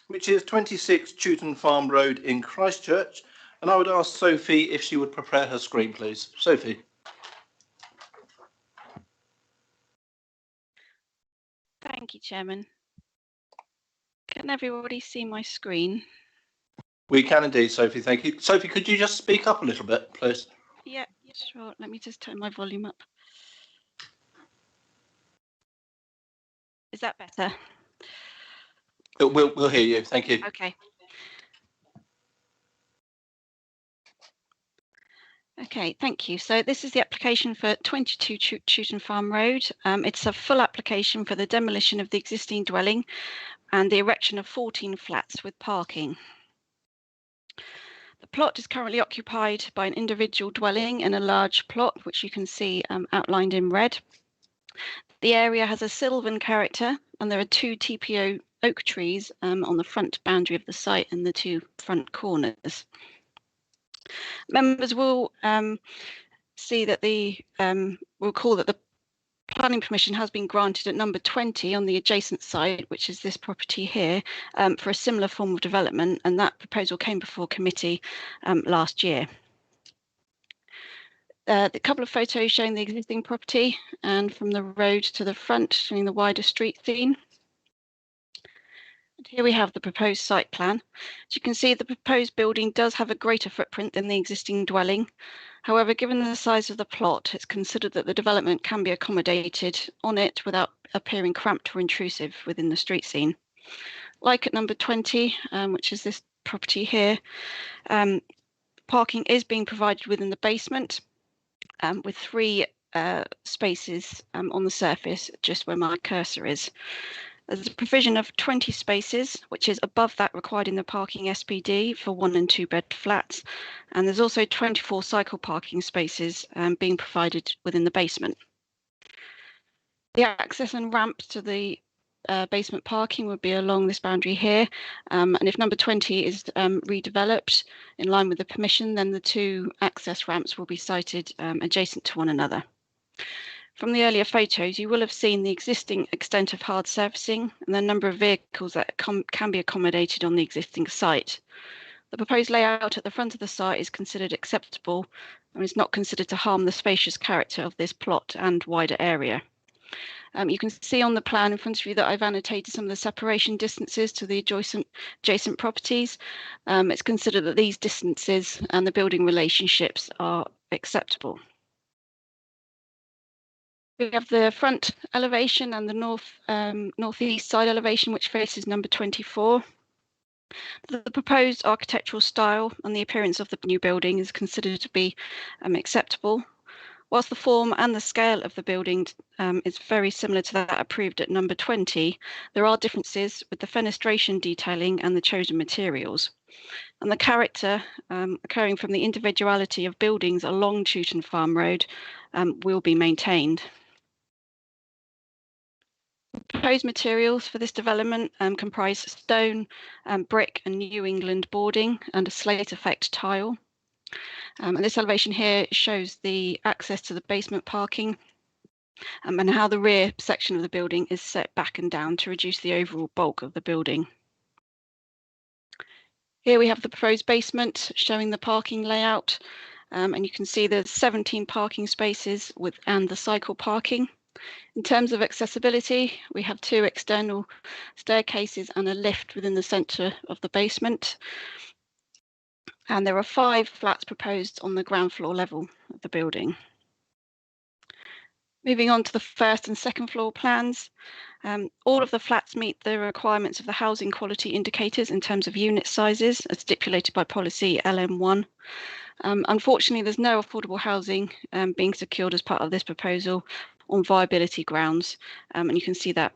which is 26 Chewton Farm Road in Christchurch. And I would ask Sophie if she would prepare her screen, please. Sophie. Thank you, Chairman. Can everybody see my screen? We can indeed, Sophie. Thank you. Sophie, could you just speak up a little bit, please? Yeah, sure. Let me just turn my volume up. Is that better? We'll hear you. Thank you. Okay. Okay, thank you. So this is the application for 22 Chewton Farm Road. It's a full application for the demolition of the existing dwelling and the erection of 14 flats with parking. The plot is currently occupied by an individual dwelling in a large plot, which you can see outlined in red. The area has a sylvan character, and there are 2 TPO oak trees on the front boundary of the site and the 2 front corners. Members will see that recall that the planning permission has been granted at number 20 on the adjacent site, which is this property here, for a similar form of development, and that proposal came before committee last year. The couple of photos showing the existing property and from the road to the front showing the wider street scene. And here we have the proposed site plan. As you can see, the proposed building does have a greater footprint than the existing dwelling. However, given the size of the plot, it's considered that the development can be accommodated on it without appearing cramped or intrusive within the street scene. Like at number 20, which is this property here, parking is being provided within the basement with 3 spaces on the surface, just where my cursor is. There's a provision of 20 spaces, which is above that required in the parking SPD for 1 and 2 bed flats. And there's also 24 cycle parking spaces being provided within the basement. The access and ramp to the basement parking would be along this boundary here. And if number 20 is redeveloped in line with the permission, then the 2 access ramps will be sited adjacent to one another. From the earlier photos, you will have seen the existing extent of hard surfacing and the number of vehicles that can be accommodated on the existing site. The proposed layout at the front of the site is considered acceptable and is not considered to harm the spacious character of this plot and wider area. You can see on the plan in front of you that I've annotated some of the separation distances to the adjacent properties. It's considered that these distances and the building relationships are acceptable. We have the front elevation and the northeast side elevation, which faces number 24. The proposed architectural style and the appearance of the new building is considered to be acceptable. Whilst the form and the scale of the building is very similar to that approved at number 20, there are differences with the fenestration detailing and the chosen materials. And the character occurring from the individuality of buildings along Chewton Farm Road will be maintained. Proposed materials for this development comprise stone, brick and New England boarding and a slate effect tile. And this elevation here shows the access to the basement parking and how the rear section of the building is set back and down to reduce the overall bulk of the building. Here we have the proposed basement showing the parking layout, and you can see there's 17 parking spaces and the cycle parking. In terms of accessibility, we have 2 external staircases and a lift within the centre of the basement. And there are 5 flats proposed on the ground floor level of the building. Moving on to the first and second floor plans, all of the flats meet the requirements of the housing quality indicators in terms of unit sizes as stipulated by policy LM1. Unfortunately, there's no affordable housing being secured as part of this proposal on viability grounds, and you can see that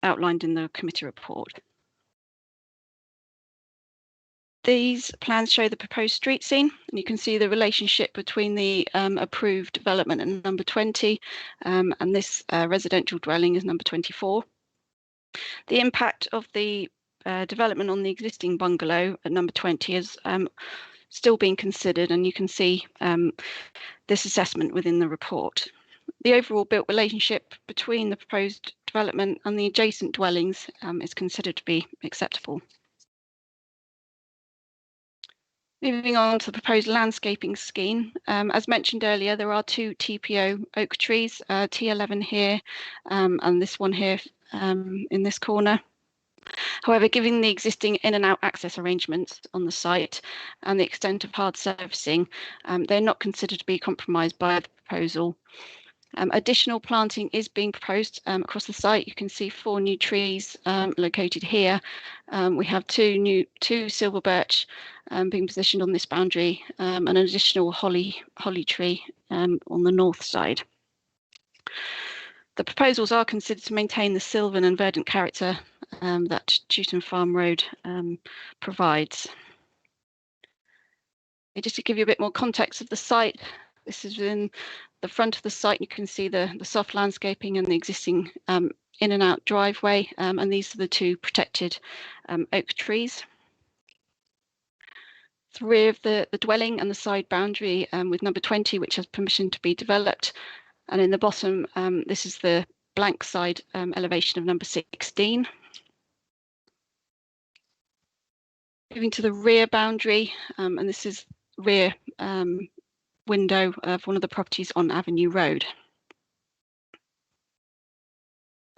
outlined in the committee report. These plans show the proposed street scene, and you can see the relationship between the approved development and number 20, and this residential dwelling is number 24. The impact of the development on the existing bungalow at number 20 is still being considered, and you can see this assessment within the report. The overall built relationship between the proposed development and the adjacent dwellings is considered to be acceptable. Moving on to the proposed landscaping scheme, as mentioned earlier, there are 2 TPO oak trees, T11 here and this one here in this corner. However, given the existing in and out access arrangements on the site and the extent of hard surfacing, they're not considered to be compromised by the proposal. Additional planting is being proposed across the site. You can see 4 new trees located here. We have 2 silver birch being positioned on this boundary, and an additional holly tree on the north side. The proposals are considered to maintain the sylvan and verdant character that Chewton Farm Road provides. Just to give you a bit more context of the site, this is within the front of the site. You can see the soft landscaping and the existing in and out driveway, and these are the 2 protected oak trees. The rear of the dwelling and the side boundary with number 20, which has permission to be developed, and in the bottom this is the blank side elevation of number 16. Moving to the rear boundary, and this is rear window of one of the properties on Avenue Road.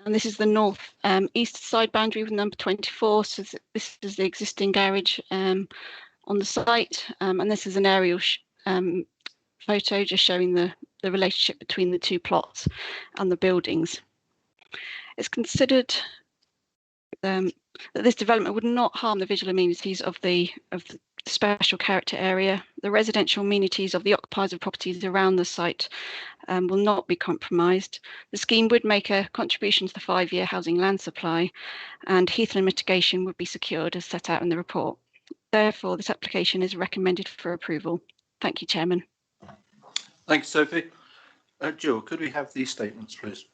And this is the north east side boundary with number 24. So this is the existing garage on the site, and this is an aerial photo just showing the relationship between the 2 plots and the buildings. It's considered that this development would not harm the visual amenities of the special character area. The residential amenities of the occupiers of properties around the site will not be compromised. The scheme would make a contribution to the 5-year housing land supply, and heathland mitigation would be secured as set out in the report. Therefore, this application is recommended for approval. Thank you, Chairman. Thanks, Sophie. Jill, could we have these statements, please?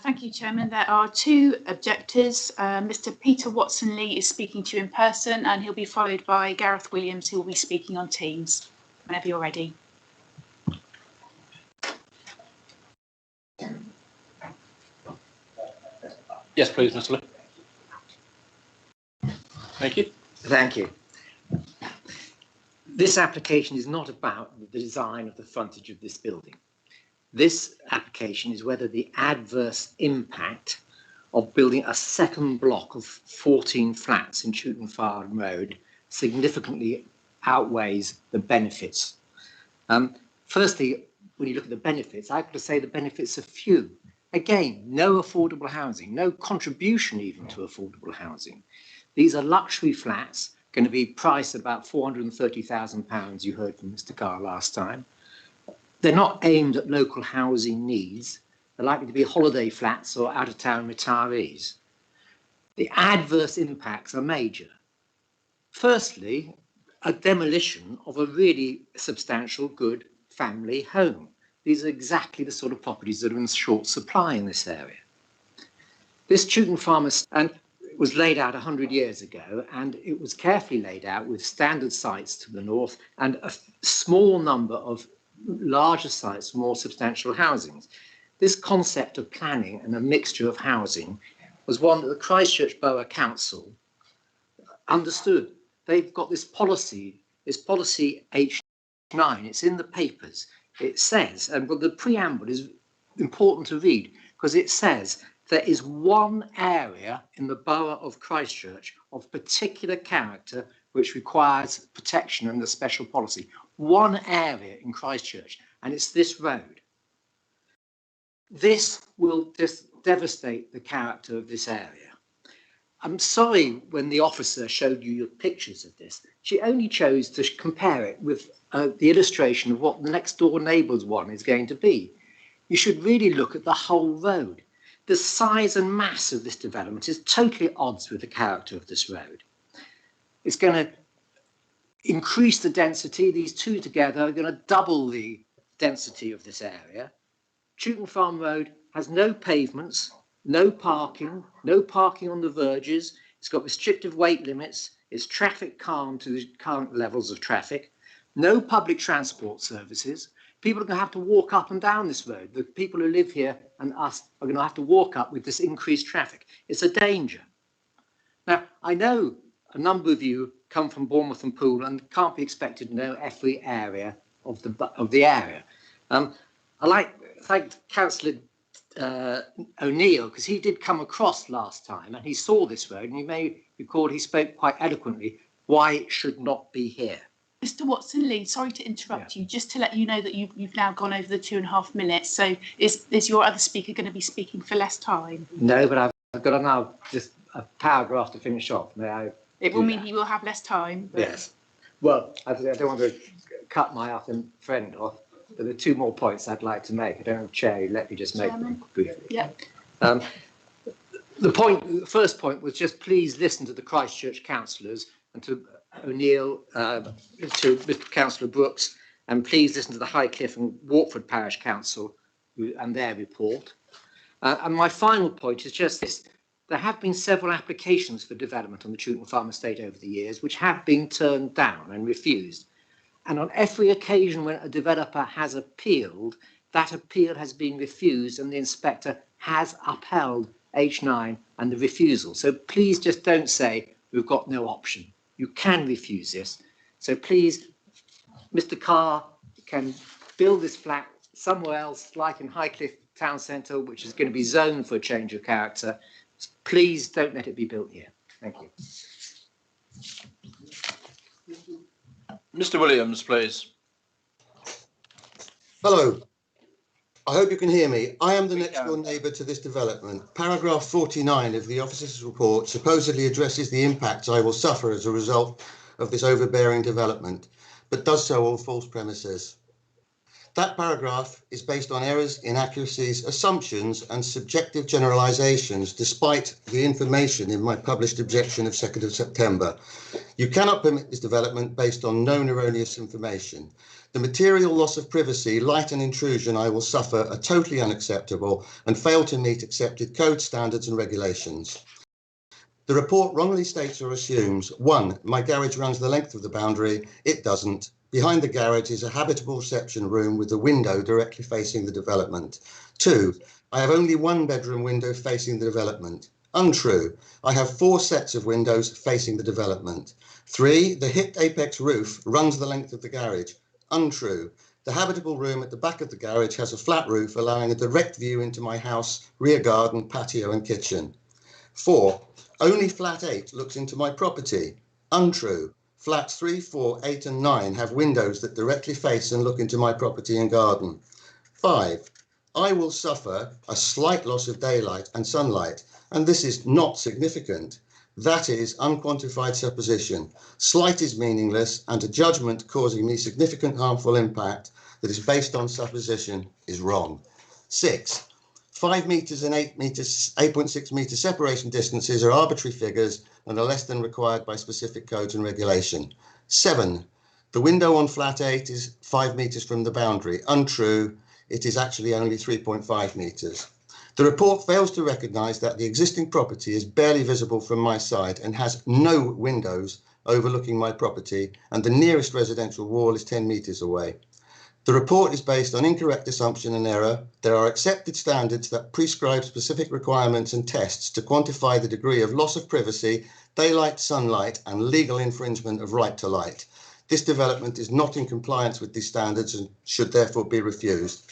Thank you, Chairman. There are 2 objectors. Mr. Peter Watson-Lee is speaking to you in person, and he'll be followed by Gareth Williams, who will be speaking on Teams. Whenever you're ready. Yes, please, Mr. Lee. Thank you. Thank you. This application is not about the design of the frontage of this building. This application is whether the adverse impact of building a second block of 14 flats in Chewton Farm Road significantly outweighs the benefits. Firstly, when you look at the benefits, I have to say the benefits are few. Again, no affordable housing, no contribution even to affordable housing. These are luxury flats, going to be priced at about £430,000, you heard from Mr. Carr last time. They're not aimed at local housing needs. They're likely to be holiday flats or out-of-town retirees. The adverse impacts are major. Firstly, a demolition of a really substantial, good family home. These are exactly the sort of properties that are in short supply in this area. This Chewton Farm was laid out 100 years ago, and it was carefully laid out with standard sites to the north and a small number of larger sites, more substantial housings. This concept of planning and a mixture of housing was one that the Christchurch Borough Council understood. They've got this policy H9, it's in the papers. It says, and the preamble is important to read because it says there is one area in the borough of Christchurch of particular character which requires protection and a special policy. One area in Christchurch, and it's this road. This will just devastate the character of this area. I'm sorry when the officer showed you your pictures of this, she only chose to compare it with the illustration of what the next door neighbour's one is going to be. You should really look at the whole road. The size and mass of this development is totally at odds with the character of this road. It's going to increase the density. These 2 together are going to double the density of this area. Chewton Farm Road has no pavements, no parking on the verges. It's got restrictive weight limits. It's traffic calm to the current levels of traffic. no public transport services. People are going to have to walk up and down this road. The people who live here and us are going to have to walk up with this increased traffic. It's a danger. Now, I know a number of you come from Bournemouth and Poole and can't be expected to know every area of the area. I like to thank Councillor O'Neill, because he did come across last time and he saw this road, and you may recall he spoke quite eloquently why it should not be here. Mr. Watson-Lee, sorry to interrupt you, just to let you know that you've now gone over the 2.5 minutes. So is your other speaker going to be speaking for less time? No, but I've got now just a paragraph to finish off. May I? It will mean he will have less time. But... Yes. Well, I don't want to cut my friend off, but there are two more points I'd like to make. I don't know, Chair, let me just make them briefly. Yeah. The first point was just please listen to the Christchurch councillors and to O'Neill, to Mr. Councillor Brooks, and please listen to the Highcliffe and Watford Parish Council and their report. And my final point is just this. There have been several applications for development on the Chewton Farm estate over the years, which have been turned down and refused. And on every occasion when a developer has appealed, that appeal has been refused and the inspector has upheld H9 and the refusal. So please just don't say we've got no option. You can refuse this. So please, Mr. Carr can build this flat somewhere else, like in Highcliffe Town Centre, which is going to be zoned for a change of character. Please don't let it be built here. Thank you. Mr. Williams, please. Hello. I hope you can hear me. I am the next door neighbour to this development. Paragraph 49 of the officer's report supposedly addresses the impacts I will suffer as a result of this overbearing development, but does so on false premises. That paragraph is based on errors, inaccuracies, assumptions and subjective generalisations, despite the information in my published objection of 2nd of September. You cannot permit this development based on known erroneous information. The material loss of privacy, light and intrusion I will suffer are totally unacceptable and fail to meet accepted code standards and regulations. The report wrongly states or assumes, 1, my garage runs the length of the boundary. It doesn't. Behind the garage is a habitable reception room with a window directly facing the development. 2, I have only one bedroom window facing the development. Untrue. I have 4 sets of windows facing the development. 3, the hipped apex roof runs the length of the garage. Untrue. The habitable room at the back of the garage has a flat roof allowing a direct view into my house, rear garden, patio and kitchen. 4, only flat 8 looks into my property. Untrue. Flats 3, 4, 8 and 9 have windows that directly face and look into my property and garden. 5, I will suffer a slight loss of daylight and sunlight, and this is not significant. That is unquantified supposition. Slight is meaningless, and a judgment causing me significant harmful impact that is based on supposition is wrong. 6, 5 metres and 8.6 metre separation distances are arbitrary figures and are less than required by specific codes and regulation. 7, the window on flat 8 is 5 metres from the boundary. Untrue, it is actually only 3.5 metres. The report fails to recognise that the existing property is barely visible from my side and has no windows overlooking my property, and the nearest residential wall is 10 metres away. The report is based on incorrect assumption and error. There are accepted standards that prescribe specific requirements and tests to quantify the degree of loss of privacy, daylight, sunlight, and legal infringement of right to light. This development is not in compliance with these standards and should therefore be refused.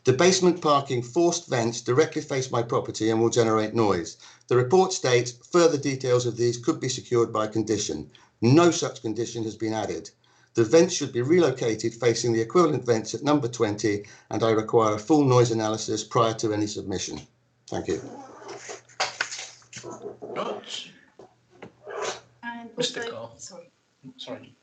The basement parking forced vents directly face my property and will generate noise. The report states further details of these could be secured by condition. No such condition has been added. The vents should be relocated facing the equivalent vents at number 20, and I require a full noise analysis prior to any submission. Thank you. And Mr. Carr. Sorry.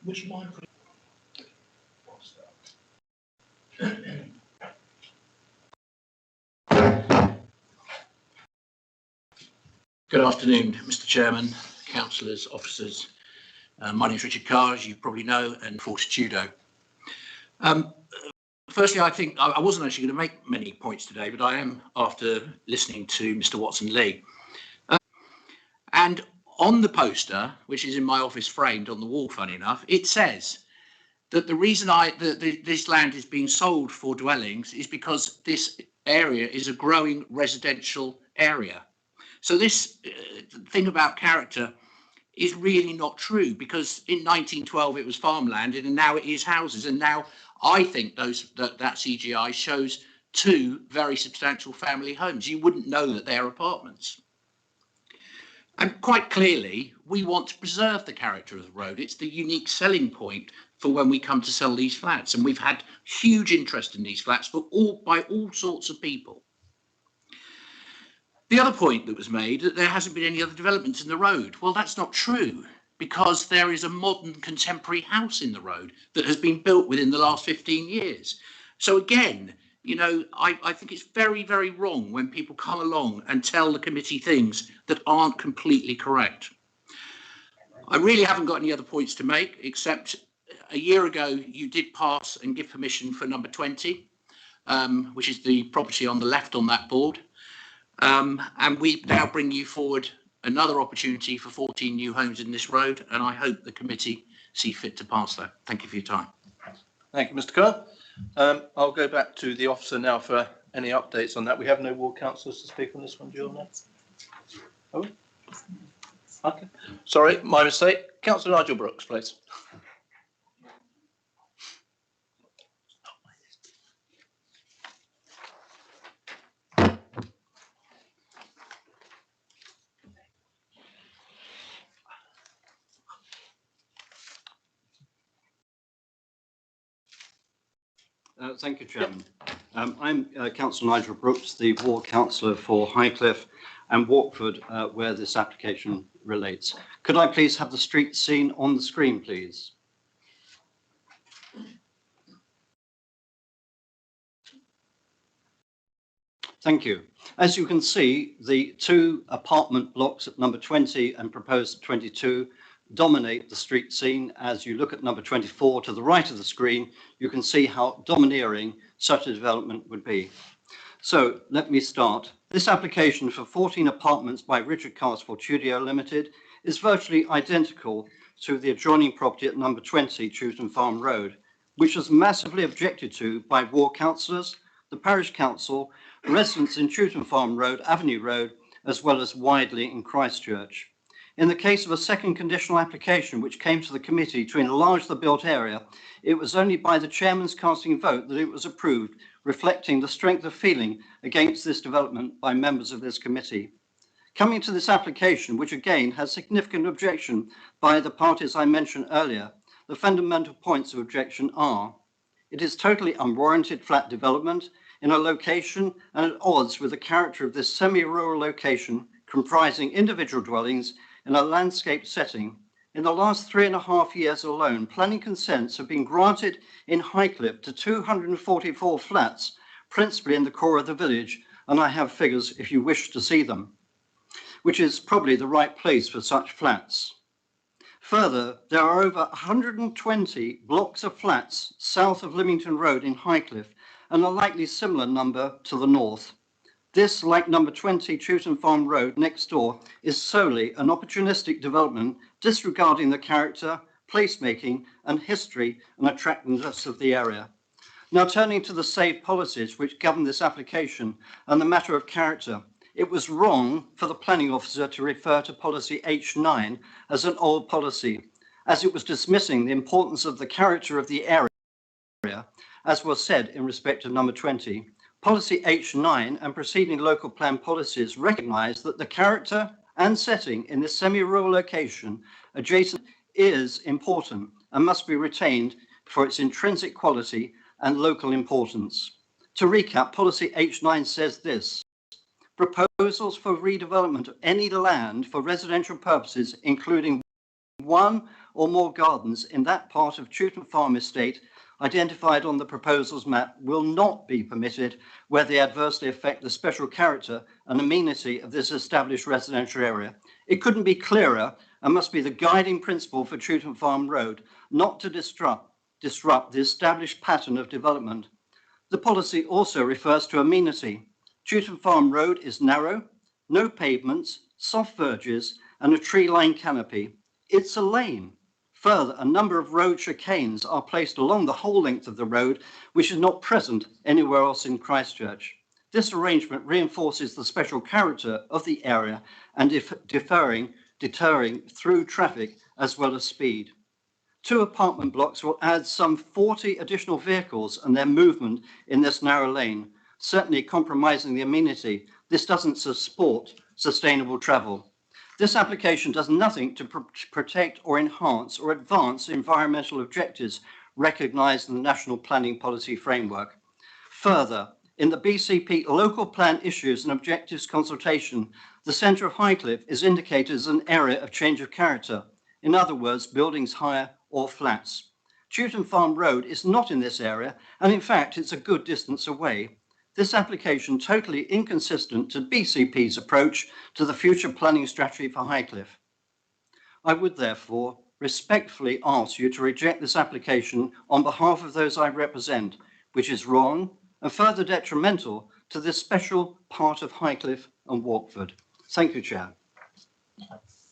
Would you mind putting... Good afternoon, Mr. Chairman, councillors, officers. My name is Richard Carr, as you probably know, and Fortitudo. Firstly, I think I wasn't actually going to make many points today, but I am after listening to Mr. Watson-Lee. And on the poster, which is in my office framed on the wall, funny enough, it says that the reason this land is being sold for dwellings is because this area is a growing residential area. So this thing about character is really not true, because in 1912 it was farmland and now it is houses, and now I think that CGI shows 2 very substantial family homes. You wouldn't know that they're apartments. And quite clearly, we want to preserve the character of the road. It's the unique selling point for when we come to sell these flats. And we've had huge interest in these flats by all sorts of people. The other point that was made, that there hasn't been any other developments in the road. Well, that's not true, because there is a modern contemporary house in the road that has been built within the last 15 years. So again, you know, I think it's very, very wrong when people come along and tell the committee things that aren't completely correct. I really haven't got any other points to make, except a year ago you did pass and give permission for number 20, which is the property on the left on that board. And we now bring you forward another opportunity for 14 new homes in this road, and I hope the committee see fit to pass that. Thank you for your time. Thank you, Mr. Kerr. I'll go back to the officer now for any updates on that. We have no ward councillors to speak on this one, do you know? Oh, okay. Sorry, my mistake. Councillor Nigel Brooks, please. Thank you, Chairman. I'm Councillor Nigel Brooks, the ward councillor for Highcliffe and Walkford, where this application relates. Could I please have the street scene on the screen, please? Thank you. As you can see, the 2 apartment blocks at number 20 and proposed 22 dominate the street scene. As you look at number 24 to the right of the screen, you can see how domineering such a development would be. So let me start. This application for 14 apartments by Richard Cars Fortudio Limited is virtually identical to the adjoining property at number 20 Chewton Farm Road, which was massively objected to by ward councillors, the parish council, residents in Chewton Farm Road, Avenue Road, as well as widely in Christchurch. In the case of a second conditional application which came to the committee to enlarge the built area, it was only by the chairman's casting vote that it was approved, reflecting the strength of feeling against this development by members of this committee. Coming to this application, which again has significant objection by the parties I mentioned earlier, the fundamental points of objection are: it is totally unwarranted flat development in a location and at odds with the character of this semi-rural location comprising individual dwellings in a landscape setting. In the last 3.5 years alone, planning consents have been granted in Highcliffe to 244 flats, principally in the core of the village, and I have figures if you wish to see them, which is probably the right place for such flats. Further, there are over 120 blocks of flats south of Lymington Road in Highcliffe, and a likely similar number to the north. This, like number 20 Chewton Farm Road next door, is solely an opportunistic development disregarding the character, placemaking and history and attractiveness of the area. Now turning to the SAVE policies which govern this application and the matter of character, it was wrong for the planning officer to refer to policy H9 as an old policy, as it was dismissing the importance of the character of the area, as was said in respect of number 20. Policy H9 and preceding local plan policies recognise that the character and setting in this semi-rural location adjacent is important and must be retained for its intrinsic quality and local importance. To recap, policy H9 says this: proposals for redevelopment of any land for residential purposes, including 1 or more gardens in that part of Chewton Farm estate identified on the proposal's map, will not be permitted where they adversely affect the special character and amenity of this established residential area. It couldn't be clearer and must be the guiding principle for Chewton Farm Road, not to disrupt the established pattern of development. The policy also refers to amenity. Chewton Farm Road is narrow, no pavements, soft verges, and a tree-lined canopy. It's a lane. Further, a number of road chicanes are placed along the whole length of the road, which is not present anywhere else in Christchurch. This arrangement reinforces the special character of the area and deterring through traffic as well as speed. 2 apartment blocks will add some 40 additional vehicles and their movement in this narrow lane, certainly compromising the amenity. This doesn't support sustainable travel. This application does nothing to protect or enhance or advance environmental objectives recognised in the National Planning Policy Framework. Further, in the BCP Local Plan Issues and Objectives consultation, the centre of Highcliffe is indicated as an area of change of character. In other words, buildings higher or flats. Chewton Farm Road is not in this area, and in fact, it's a good distance away. This application totally inconsistent to BCP's approach to the future planning strategy for Highcliffe. I would therefore respectfully ask you to reject this application on behalf of those I represent, which is wrong and further detrimental to this special part of Highcliffe and Walkford. Thank you, Chair.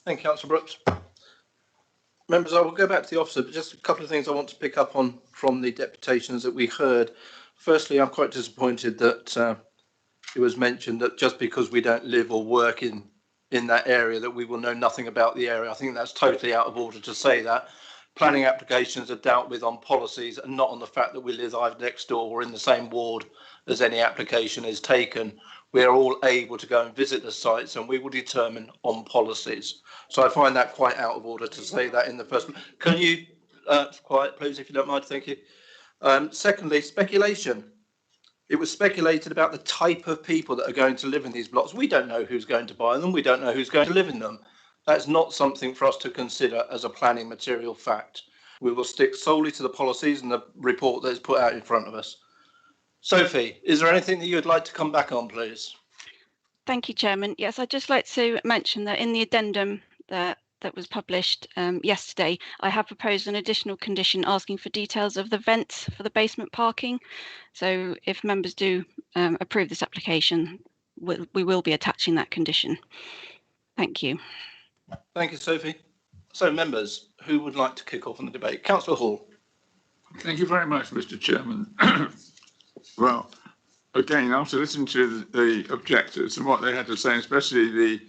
Thank you, Councillor Brooks. Members, I will go back to the officer, but just a couple of things I want to pick up on from the deputations that we heard. Firstly, I'm quite disappointed that it was mentioned that just because we don't live or work in that area that we will know nothing about the area. I think that's totally out of order to say that. Planning applications are dealt with on policies and not on the fact that we live either next door or in the same ward as any application is taken. We are all able to go and visit the sites and we will determine on policies. So I find that quite out of order to say that in the first. Can you quiet, please, if you don't mind? Thank you. Secondly, speculation. It was speculated about the type of people that are going to live in these blocks. We don't know who's going to buy them. We don't know who's going to live in them. That's not something for us to consider as a planning material fact. We will stick solely to the policies and the report that is put out in front of us. Sophie, is there anything that you'd like to come back on, please? Thank you, Chairman. Yes, I'd just like to mention that in the addendum that was published yesterday, I have proposed an additional condition asking for details of the vents for the basement parking. So if members do approve this application, we will be attaching that condition. Thank you. Thank you, Sophie. So members, who would like to kick off on the debate? Councillor Hall. Thank you very much, Mr. Chairman. Well, again, after listening to the objectors and what they had to say, especially the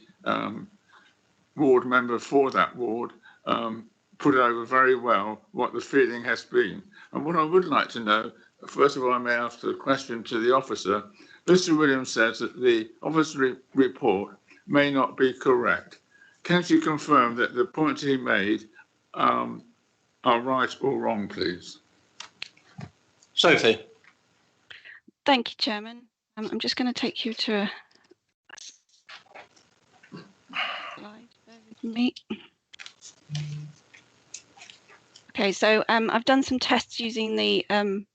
ward member for that ward, put over very well what the feeling has been. And what I would like to know, first of all, I may ask a question to the officer. Mr. Williams says that the officer report may not be correct. Can you confirm that the points he made are right or wrong, please? Sophie. Thank you, Chairman. I'm just going to take you to a slide. Bear with me. Okay, so I've done some tests using the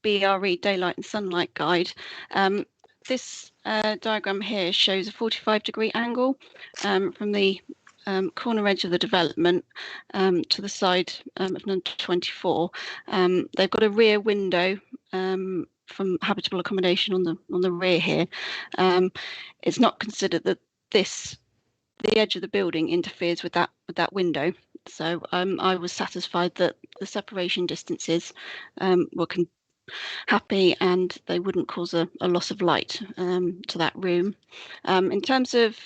BRE Daylight and Sunlight Guide. This diagram here shows a 45-degree angle from the corner edge of the development to the side of number 24. They've got a rear window from habitable accommodation on the rear here. It's not considered that the edge of the building interferes with that window. So I was satisfied that the separation distances were happy and they wouldn't cause a loss of light to that room. In terms of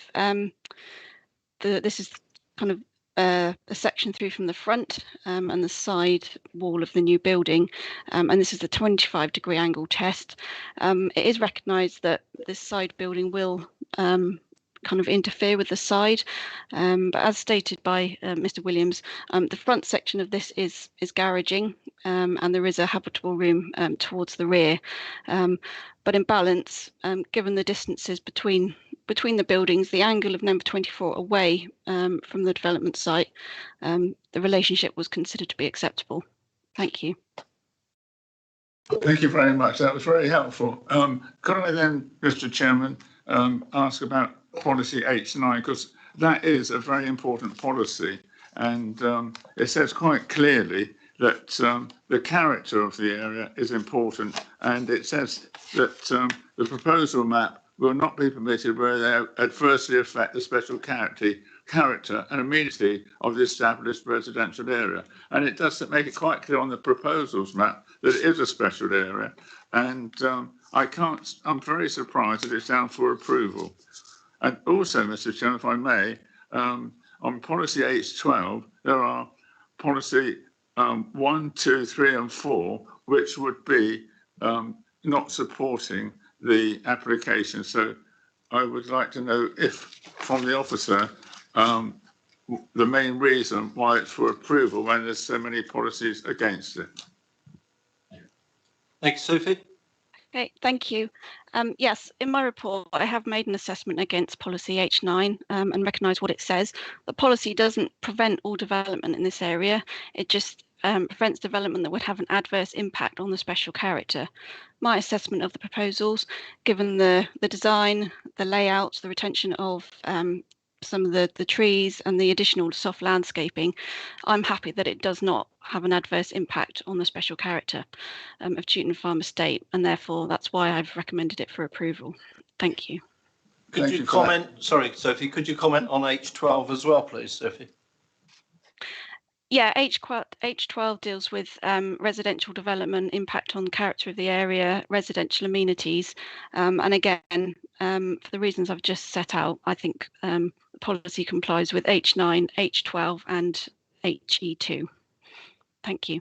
this is kind of a section through from the front and the side wall of the new building, and this is the 25-degree angle test. It is recognised that this side building will kind of interfere with the side, but as stated by Mr. Williams, the front section of this is garaging, and there is a habitable room towards the rear. But in balance, given the distances between the buildings, the angle of number 24 away from the development site, the relationship was considered to be acceptable. Thank you. Thank you very much. That was very helpful. Could I then, Mr. Chairman, ask about policy H9, because that is a very important policy, and it says quite clearly that the character of the area is important, and it says that the proposal map will not be permitted where they adversely affect the special character and amenity of the established residential area. And it does make it quite clear on the proposals map that it is a special area, and I'm very surprised that it's down for approval. And also, Mr. Chairman, if I may, on policy H12, there are policy 1, 2, 3 and 4, which would be not supporting the application. So I would like to know if, from the officer, the main reason why it's for approval when there's so many policies against it. Thank you, Sophie. Okay, thank you. Yes, in my report, I have made an assessment against policy H9 and recognise what it says. The policy doesn't prevent all development in this area. It just prevents development that would have an adverse impact on the special character. My assessment of the proposals, given the design, the layout, the retention of some of the trees and the additional soft landscaping, I'm happy that it does not have an adverse impact on the special character of Chewton Farm Estate, and therefore that's why I've recommended it for approval. Thank you. Could you comment, sorry, Sophie, could you comment on H12 as well, please, Sophie? Yeah, H12 deals with residential development, impact on character of the area, residential amenities. And again, for the reasons I've just set out, I think the policy complies with H9, H12 and HE2. Thank you.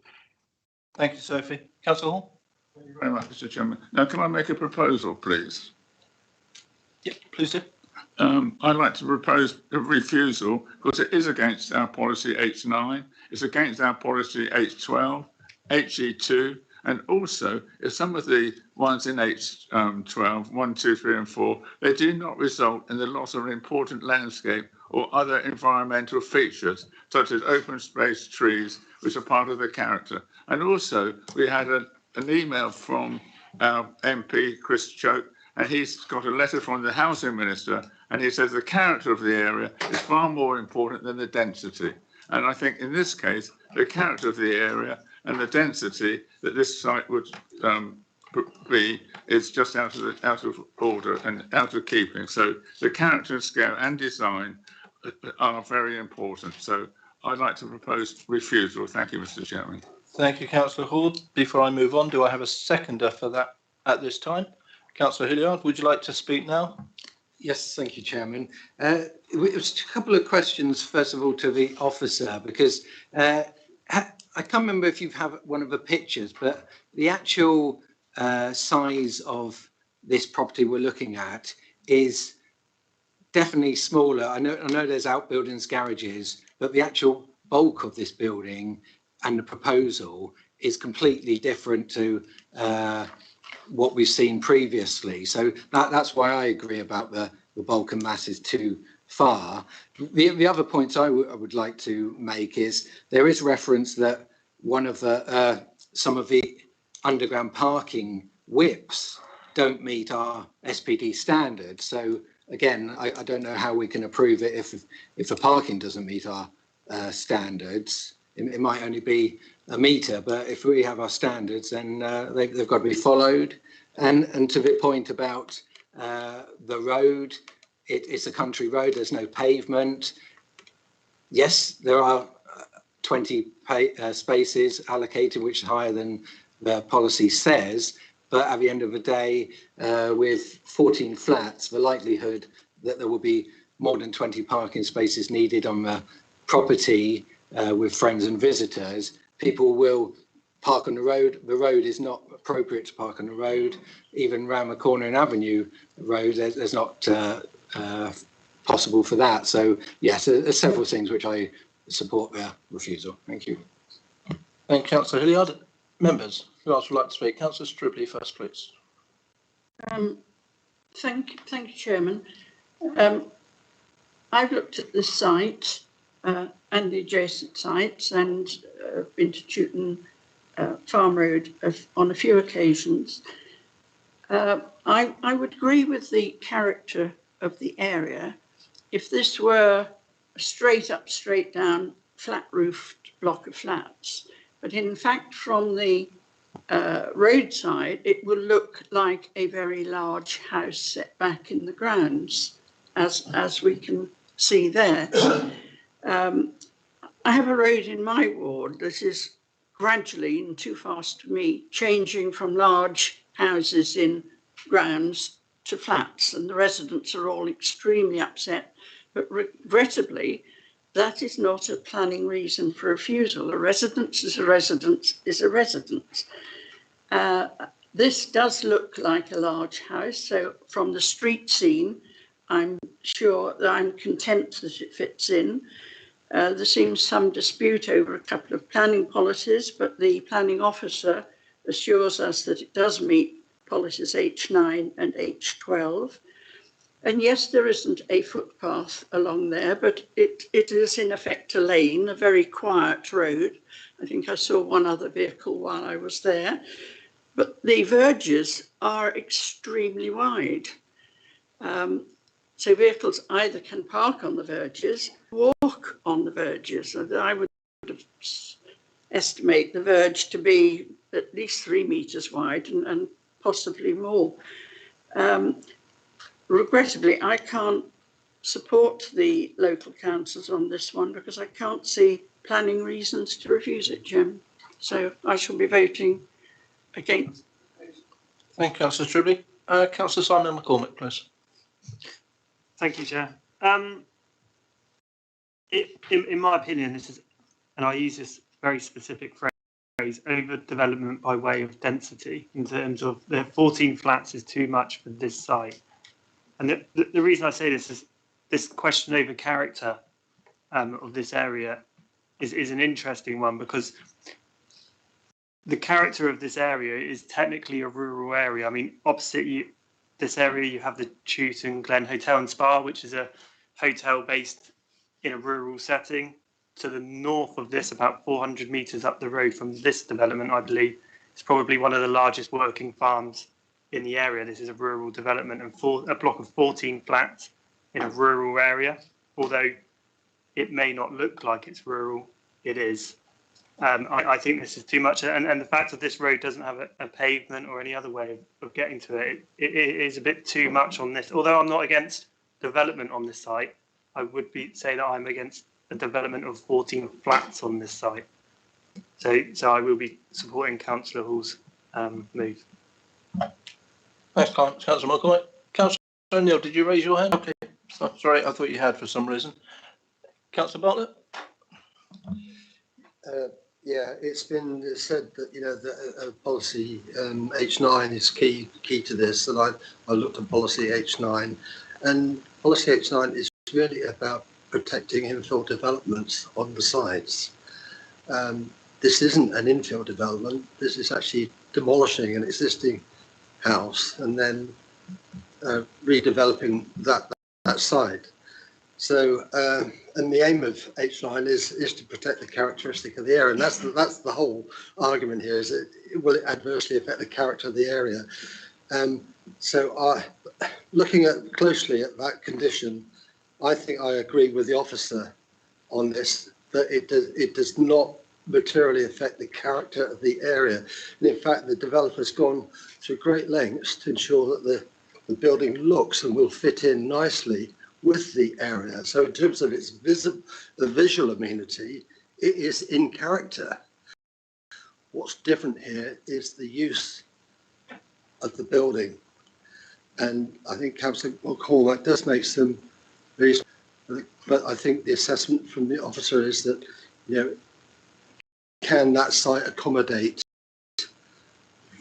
Thank you, Sophie. Councillor Hall? Thank you very much, Mr. Chairman. Now, can I make a proposal, please? Yep, please do. I'd like to propose a refusal because it is against our policy H9, it's against our policy H12, HE2, and also if some of the ones in H12, 1, 2, 3 and 4, they do not result in the loss of an important landscape or other environmental features, such as open space trees, which are part of the character. And also, we had an email from our MP, Chris Choke, and he's got a letter from the housing minister, and he says the character of the area is far more important than the density. And I think in this case, the character of the area and the density that this site would be is just out of order and out of keeping. So the character, scale and design are very important. So I'd like to propose refusal. Thank you, Mr. Chairman. Thank you, Councillor Hall. Before I move on, do I have a seconder for that at this time? Councillor Hilliard, would you like to speak now? Yes, thank you, Chairman. It was a couple of questions, first of all, to the officer, because I can't remember if you have one of the pictures, but the actual size of this property we're looking at is definitely smaller. I know there's outbuildings, garages, but the actual bulk of this building and the proposal is completely different to what we've seen previously. So that's why I agree about the bulk and mass is too far. The other points I would like to make is there is reference that one of the some of the underground parking whips don't meet our SPD standards. So again, I don't know how we can approve it if the parking doesn't meet our standards. It might only be a metre, but if we have our standards, then they've got to be followed. And to the point about the road, it's a country road, there's no pavement. Yes, there are 20 spaces allocated, which is higher than the policy says, but at the end of the day, with 14 flats, the likelihood that there will be more than 20 parking spaces needed on the property with friends and visitors, people will park on the road. The road is not appropriate to park on the road. Even round the corner in Avenue Road, there's not possible for that. So yes, there's several things which I support their refusal. Thank you. Thank you, Councillor Hilliard. Members, who else would like to speak? Councillor Stribley first, please. Thank you, Chairman. I've looked at the site and the adjacent sites and been to Chewton Farm Road on a few occasions. I would agree with the character of the area if this were a straight up, straight down, flat roofed block of flats. but in fact from the roadside it will look like a very large house set back in the grounds, as we can see there. I have a road in my ward that is gradually, and too fast for me, changing from large houses in grounds to flats, and the residents are all extremely upset. But regrettably, that is not a planning reason for refusal. A residence is a residence is a residence. This does look like a large house, so from the street scene, I'm sure that I'm content that it fits in. There seems some dispute over a couple of planning policies, but the planning officer assures us that it does meet policies H9 and H12. And yes, there isn't a footpath along there, but it is in effect a lane, a very quiet road. I think I saw one other vehicle while I was there. But the verges are extremely wide. So vehicles either can park on the verges, walk on the verges. And I would estimate the verge to be at least 3 meters wide and possibly more. Regrettably, I can't support the local councils on this one because I can't see planning reasons to refuse it, Jim. So I shall be voting against. Thank you, Councillor Stribley. Councillor Simon McCormick, please. Thank you, Chair. In my opinion, this is, and I use this very specific phrase, overdevelopment by way of density, in terms of the 14 flats is too much for this site. And the reason I say this is this question over character of this area is an interesting one, because the character of this area is technically a rural area. I mean, opposite this area, you have the Chewton Glen Hotel and Spa, which is a hotel based in a rural setting. To the north of this, about 400 metres up the road from this development, I believe, it's probably one of the largest working farms in the area. This is a rural development and a block of 14 flats in a rural area. Although it may not look like it's rural, it is. I think this is too much, and the fact that this road doesn't have a pavement or any other way of getting to it, it is a bit too much on this. Although I'm not against development on this site, I would say that I'm against the development of 14 flats on this site. So I will be supporting Councillor Hall's move. Thanks, Councillor McCormick. Councillor O'Neill, did you raise your hand? Okay, sorry, I thought you had for some reason. Councillor Bartlett. Yeah, it's been said that the policy H9 is key to this, and I looked at policy H9, and policy H9 is really about protecting infill developments on the sites. This isn't an infill development. This is actually demolishing an existing house and then redeveloping that site. So, and the aim of H9 is to protect the characteristic of the area, and that's the whole argument here. Is will it adversely affect the character of the area? So, looking closely at that condition, I think I agree with the officer on this, that it does not materially affect the character of the area. And in fact, the developer's gone to great lengths to ensure that the building looks and will fit in nicely with the area. So in terms of its the visual amenity, it is in character. What's different here is the use of the building. And I think Councillor McCormick does make some very, but I think the assessment from the officer is that, can that site accommodate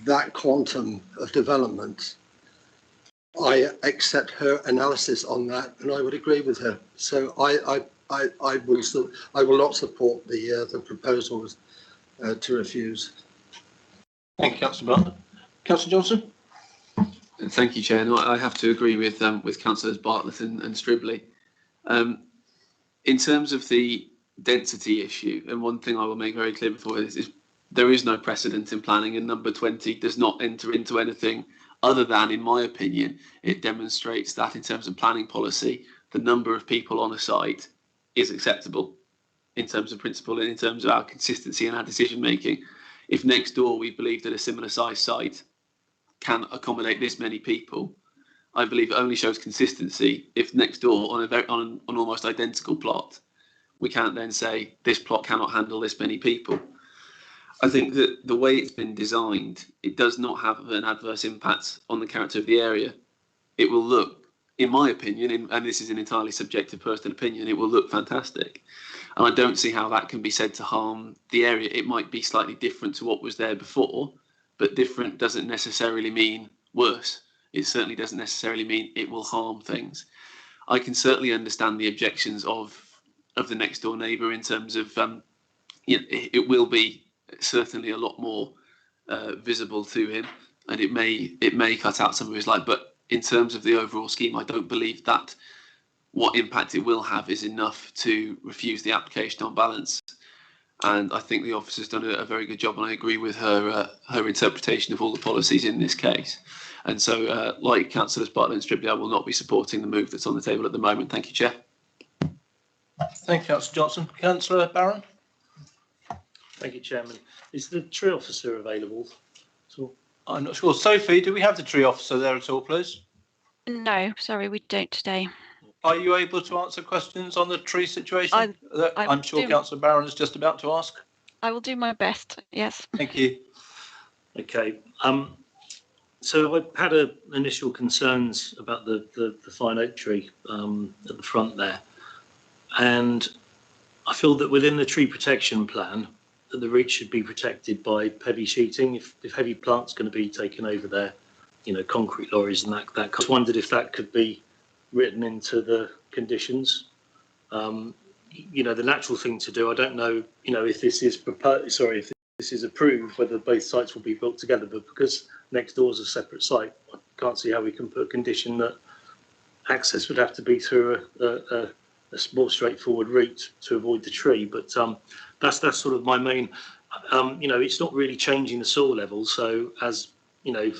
that quantum of development? I accept her analysis on that, and I would agree with her. So I will not support the proposals to refuse. Thank you, Councillor Bartlett. Councillor Johnson. Thank you, Chair. No, I have to agree with Councillors Bartlett and Stribley. In terms of the density issue, and one thing I will make very clear before this is there is no precedent in planning, and number 20 does not enter into anything other than, in my opinion, it demonstrates that in terms of planning policy, the number of people on a site is acceptable. in terms of principle and in terms of our consistency and our decision making. If next door we believe that a similar size site can accommodate this many people, I believe it only shows consistency if next door on an almost identical plot, we can't then say this plot cannot handle this many people. I think that the way it's been designed, it does not have an adverse impact on the character of the area. It will look, in my opinion, and this is an entirely subjective personal opinion, it will look fantastic. And I don't see how that can be said to harm the area. It might be slightly different to what was there before, but different doesn't necessarily mean worse. It certainly doesn't necessarily mean it will harm things. I can certainly understand the objections of the next door neighbour in terms of it will be certainly a lot more visible to him, and it may cut out some of his light. But in terms of the overall scheme, I don't believe that what impact it will have is enough to refuse the application on balance. And I think the officer's done a very good job, and I agree with her interpretation of all the policies in this case. And so, like Councillors Bartlett and Stribley, I will not be supporting the move that's on the table at the moment. Thank you, Chair. Thank you, Councillor Johnson. Councillor Barron. Thank you, Chairman. Is the tree officer available? So I'm not sure. Sophie, do we have the tree officer there at all, please? No, sorry, we don't today. Are you able to answer questions on the tree situation that I'm sure Councillor Barron is just about to ask? I will do my best, yes. Thank you. Okay. So I had initial concerns about the fine oak tree at the front there. And I feel that within the tree protection plan, that the reach should be protected by heavy sheeting. If heavy plant's going to be taken over there, concrete lorries and that. I just wondered if that could be written into the conditions. The natural thing to do, I don't know, if this is proposed, if this is approved, whether both sites will be built together, but because next door is a separate site, I can't see how we can put a condition that access would have to be through a more straightforward route to avoid the tree. But that's sort of my main, it's not really changing the soil level. So as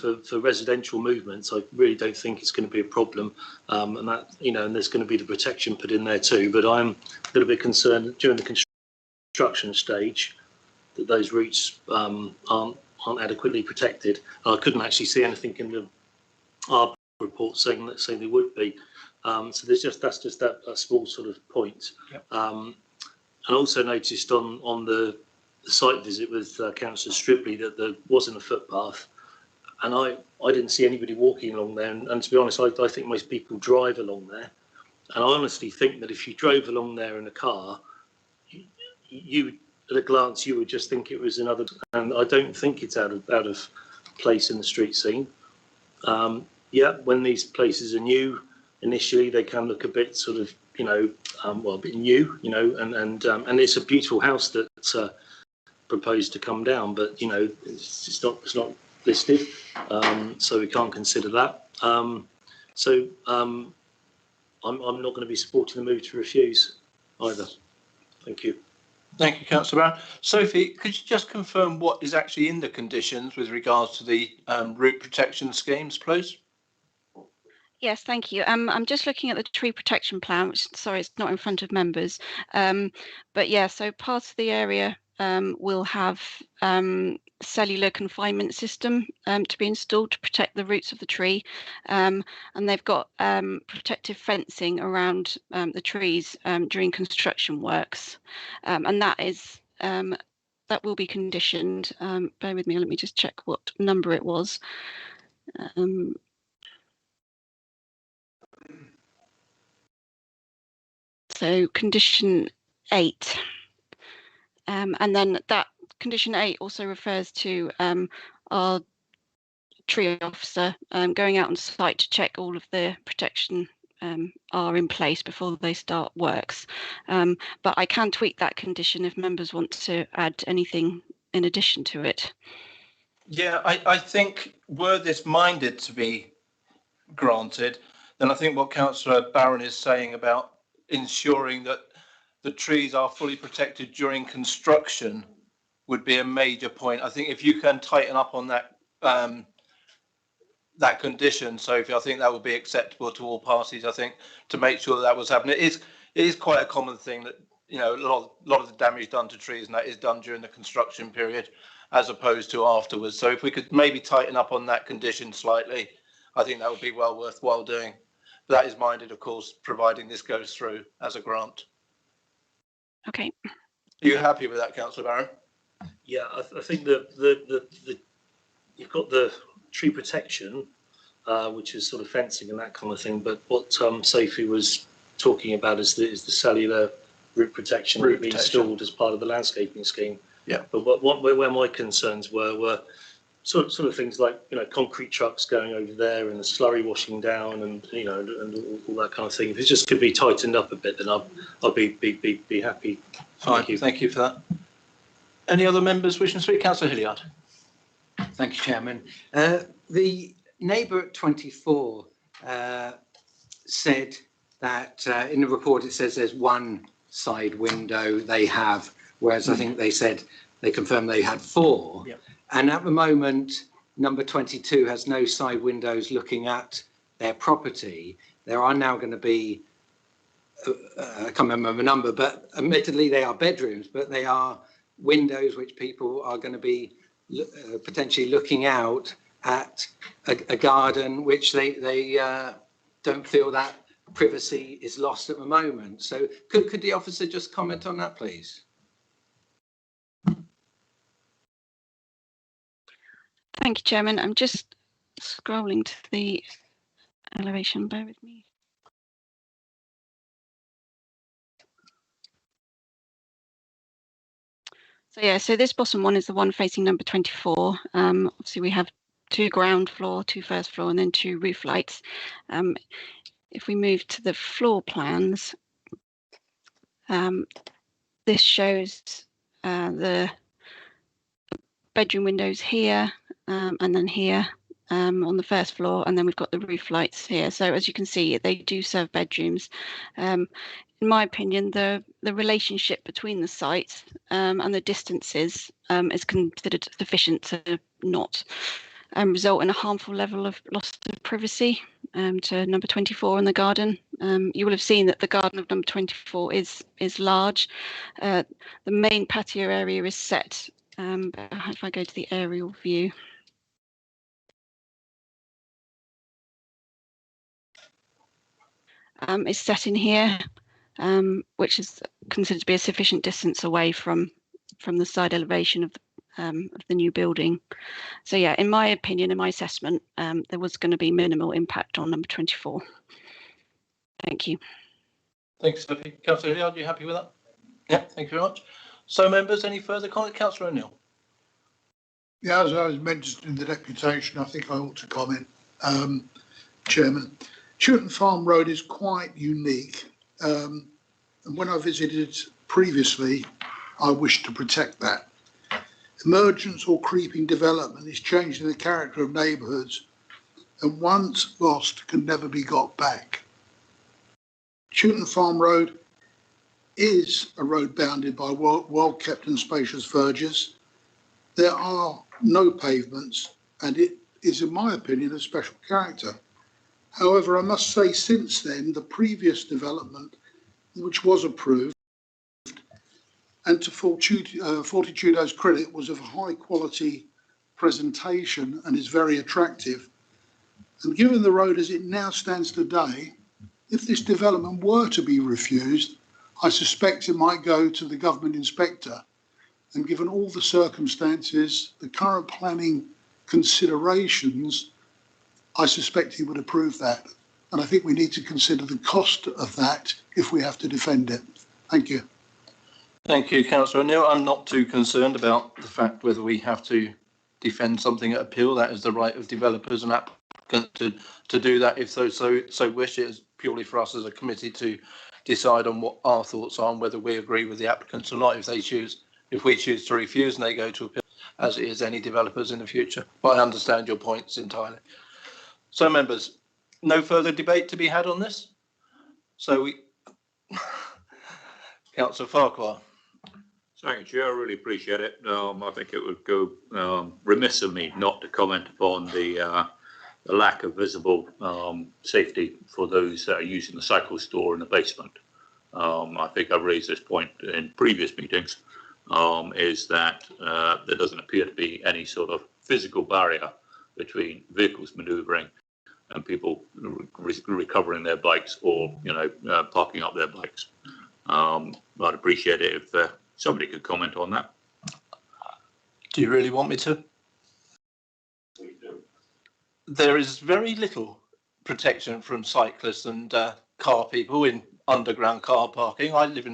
for residential movements, I really don't think it's going to be a problem. And that, and there's going to be the protection put in there too. But I'm a little bit concerned during the construction stage that those routes aren't adequately protected. I couldn't actually see anything in our report saying they would be. So that's just that small sort of point. Yep. And I also noticed on the site visit with Councillor Stribley that there wasn't a footpath, and I didn't see anybody walking along there. And to be honest, I think most people drive along there, and I honestly think that if you drove along there in a car, you at a glance you would just think it was another. And I don't think it's out of place in the street scene. When these places are new, initially they can look a bit sort of, a bit new, and it's a beautiful house that's proposed to come down, but it's not listed, so we can't consider that. I'm not going to be supporting the move to refuse either. Thank you. Thank you, Councillor Barron. Sophie, could you just confirm what is actually in the conditions with regards to the route protection schemes, please? Yes, thank you. I'm just looking at the tree protection plan, which, sorry, it's not in front of members. But yeah, so part of the area will have cellular confinement system to be installed to protect the roots of the tree. And they've got protective fencing around the trees during construction works. And that is that will be conditioned. Bear with me, let me just check what number it was. So condition 8, and then that condition 8 also refers to our tree officer going out on site to check all of the protection are in place before they start works. But I can tweak that condition if members want to add anything in addition to it. Yeah, I think were this minded to be granted, then I think what Councillor Barron is saying about ensuring that the trees are fully protected during construction would be a major point. I think if you can tighten up on that that condition, Sophie, I think that would be acceptable to all parties. I think to make sure that was happening. It is quite a common thing that you know, a lot of the damage done to trees and that is done during the construction period as opposed to afterwards. So if we could maybe tighten up on that condition slightly, I think that would be well worthwhile doing. But that is minded, of course, providing this goes through as a grant. Okay. Are you happy with that, Councillor Barron? Yeah, I think the you've got the tree protection, which is sort of fencing and that kind of thing. But what Sophie was talking about is the cellular root protection that will be installed as part of the landscaping scheme. Yeah. But where my concerns were sort of things like, you know, concrete trucks going over there and the slurry washing down and, you know, and all that kind of thing. If it just could be tightened up a bit, then I'll be happy. Fine. Thank you for that. Any other members wishing to speak? Councillor Hilliard. Thank you, Chairman. The neighbour at 24 said that in the report it says there's one side window they have, whereas I think they said they confirmed they had 4. Yep. And at the moment, number 22 has no side windows looking at their property. There are now going to be, I can't remember the number, but admittedly they are bedrooms, but they are windows which people are going to be potentially looking out at a garden which they don't feel that privacy is lost at the moment. So could the officer just comment on that, please? Thank you, Chairman. I'm just scrolling to the elevation. Bear with me. So yeah, so this bottom one is the one facing number 24. Obviously we have 2 ground floor, 2 first floor, and then 2 roof lights. If we move to the floor plans, this shows the bedroom windows here and then here on the first floor, and then we've got the roof lights here. So as you can see, they do serve bedrooms. In my opinion, the relationship between the sites and the distances is considered sufficient to not result in a harmful level of loss of privacy to number 24 in the garden. You will have seen that the garden of number 24 is large. The main patio area is set. If I go to the aerial view, is set in here, which is considered to be a sufficient distance away from the side elevation of the new building. So yeah, in my opinion, in my assessment, there was going to be minimal impact on number 24. Thank you. Thanks, Sophie. Councillor Hilliard, are you happy with that? Yeah, thank you very much. So members, any further comment? Councillor O'Neill. Yeah, as I was mentioned in the deputation, I think I ought to comment, Chairman. Chewton Farm Road is quite unique. And when I visited previously, I wished to protect that. Emergence or creeping development is changing the character of neighbourhoods, and once lost can never be got back. Chewton Farm Road is a road bounded by well-kept and spacious verges. There are no pavements, and it is, in my opinion, of special character. However, I must say, since then, the previous development, which was approved, and to Fortitudo's credit, was of high quality presentation and is very attractive. And given the road as it now stands today, if this development were to be refused, I suspect it might go to the government inspector. And given all the circumstances, the current planning considerations, I suspect he would approve that. And I think we need to consider the cost of that if we have to defend it. Thank you. Thank you, Councillor O'Neill. I'm not too concerned about the fact whether we have to defend something at appeal. That is the right of developers and applicants to do that if so wish. It is purely for us as a committee to decide on what our thoughts are and whether we agree with the applicants or not. If we choose to refuse and they go to appeal, as it is any developers in the future. But I understand your points entirely. So members, no further debate to be had on this. So we, Councillor Farquhar. Thank you, Chair. I really appreciate it. I think it would go remiss of me not to comment upon the lack of visible safety for those that are using the cycle store in the basement. I think I've raised this point in previous meetings, is that there doesn't appear to be any sort of physical barrier between vehicles manoeuvring and people recovering their bikes or, parking up their bikes. I'd appreciate it if somebody could comment on that. Do you really want me to? There is very little protection from cyclists and car people in underground car parking. I live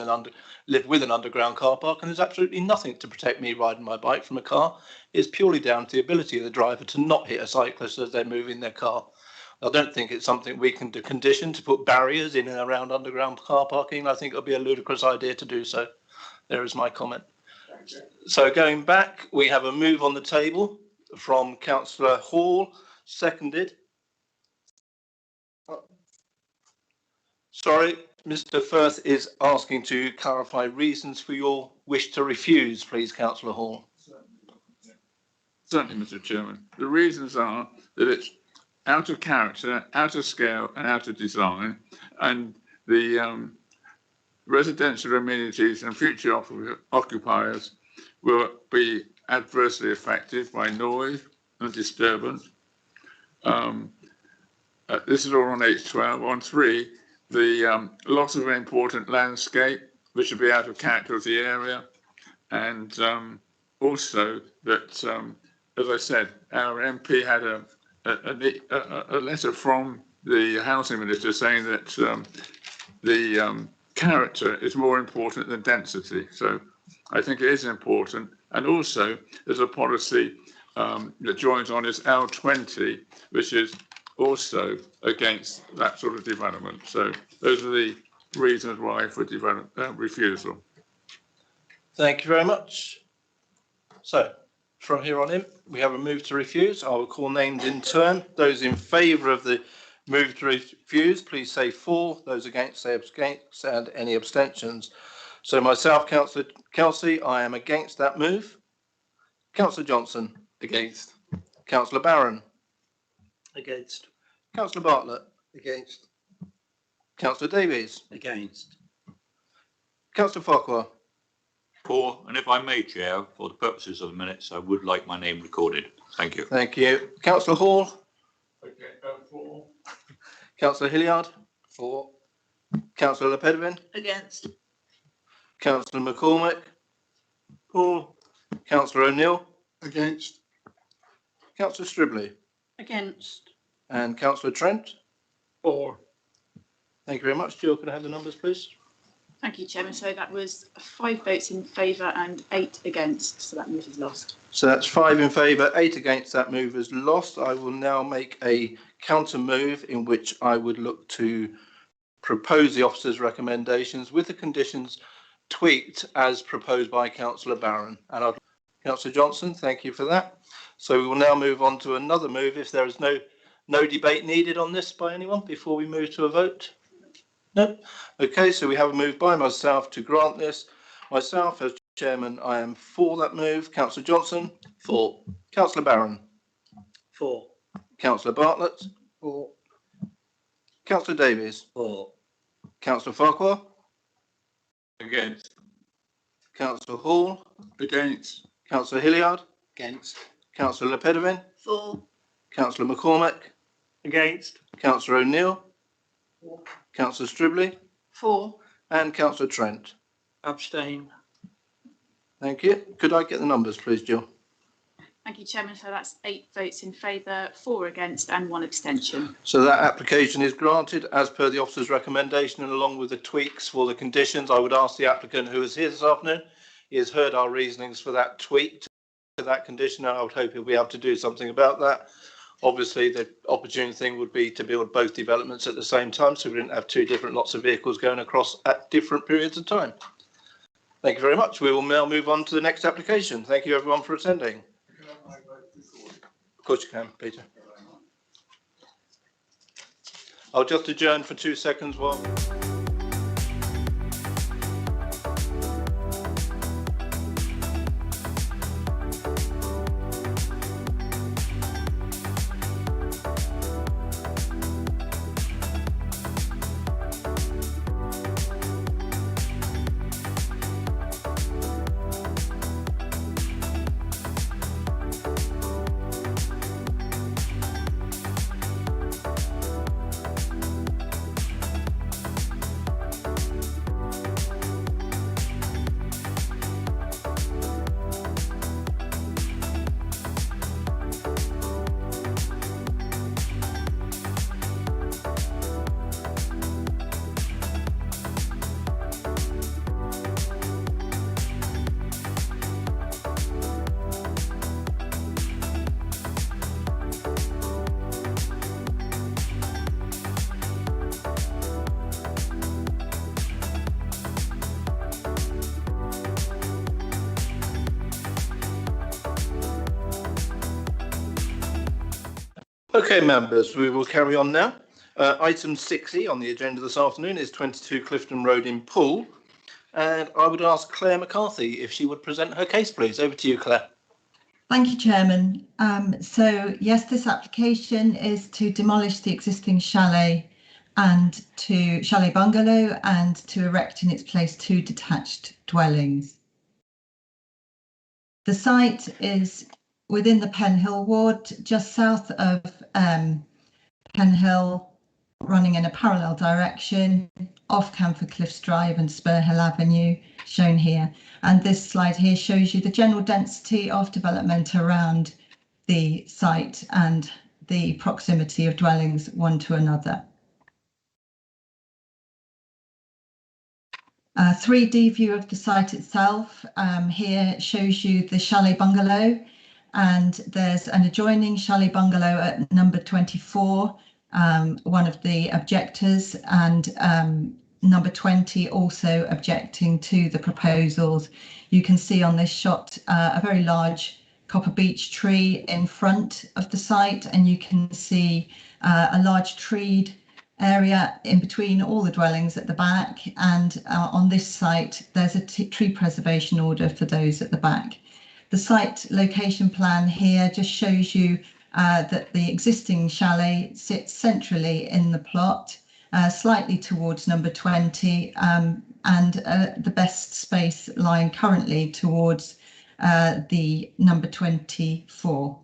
with an underground car park, and there's absolutely nothing to protect me riding my bike from a car. It's purely down to the ability of the driver to not hit a cyclist as they're moving their car. I don't think it's something we can condition to put barriers in and around underground car parking. I think it'll be a ludicrous idea to do so. There is my comment. So going back, we have a move on the table from Councillor Hall, seconded. Sorry, Mr. Firth is asking to clarify reasons for your wish to refuse, please, Councillor Hall. Certainly, Mr. Chairman. The reasons are that it's out of character, out of scale, and out of design, and the residential amenities and future occupiers will be adversely affected by noise and disturbance. This is all on H12. On 3, the loss of an important landscape, which will be out of character of the area, and also that, as I said, our MP had a letter from the housing minister saying that the character is more important than density. So I think it is important. And also there's a policy that joins on is L20, which is also against that sort of development. So those are the reasons why for refusal. Thank you very much. So from here on in, we have a move to refuse. I will call names in turn. Those in favour of the move to refuse, please say for. Those against, say against, and any abstentions. So myself, Councillor Kelsey, I am against that move. Councillor Johnson. Against. Councillor Barron. Against. Councillor Bartlett. Against. Councillor Davies. Against. Councillor Farquhar. For, and if I may, Chair, for the purposes of the minutes, I would like my name recorded. Thank you. Thank you. Councillor Hall. Okay, for. Councillor Hilliard. For. Councillor Lepedevin. Against. Councillor McCormick. For. Councillor O'Neill. Against. Councillor Stribley. Against. And Councillor Trent. For. Thank you very much. Jill, can I have the numbers, please? Thank you, Chairman. So that was 5 votes in favour and 8 against. So that move is lost. So that's 5 in favour, 8 against. That move is lost. I will now make a counter move in which I would look to propose the officer's recommendations with the conditions tweaked as proposed by Councillor Barron. And Councillor Johnson, thank you for that. So we will now move on to another move if there is no debate needed on this by anyone before we move to a vote. No? Okay, so we have a move by myself to grant this. Myself as chairman, I am for that move. Councillor Johnson? For. Councillor Barron? For. Councillor Bartlett? For. Councillor Davies? For. Councillor Farquhar? Against. Councillor Hall? Against. Councillor Hilliard? Against. Councillor Lepedevin? For. Councillor McCormick? Against. Councillor O'Neill? Councillor Stribley? For. And Councillor Trent? Abstain. Thank you. Could I get the numbers, please, Jill? Thank you, Chairman. So that's 8 votes in favour, 4 against and 1 abstention. So that application is granted as per the officer's recommendation and along with the tweaks for the conditions. I would ask the applicant who is here this afternoon, he has heard our reasonings for that tweak to that condition, and I would hope he'll be able to do something about that. Obviously, the opportune thing would be to build both developments at the same time, so we didn't have 2 different lots of vehicles going across at different periods of time. Thank you very much. We will now move on to the next application. Thank you, everyone, for attending. Of course you can, Peter. I'll just adjourn for 2 seconds while... Okay, members, we will carry on now. Item 6E on the agenda this afternoon is 22 Clifton Road in Poole. And I would ask Claire McCarthy if she would present her case, please. Over to you, Claire. Thank you, Chairman. So yes, this application is to demolish the existing chalet bungalow and to erect in its place 2 detached dwellings. The site is within the Penhill ward, just south of Penhill, running in a parallel direction off Camford Cliffs Drive and Spurhill Avenue, shown here. And this slide here shows you the general density of development around the site and the proximity of dwellings one to another. 3D view of the site itself here shows you the chalet bungalow, and there's an adjoining chalet bungalow at number 24, one of the objectors, and number 20 also objecting to the proposals. You can see on this shot a very large copper beech tree in front of the site, and you can see a large treed area in between all the dwellings at the back, and on this site there's a tree preservation order for those at the back. The site location plan here just shows you that the existing chalet sits centrally in the plot, slightly towards number 20, and the best space lying currently towards the number 24.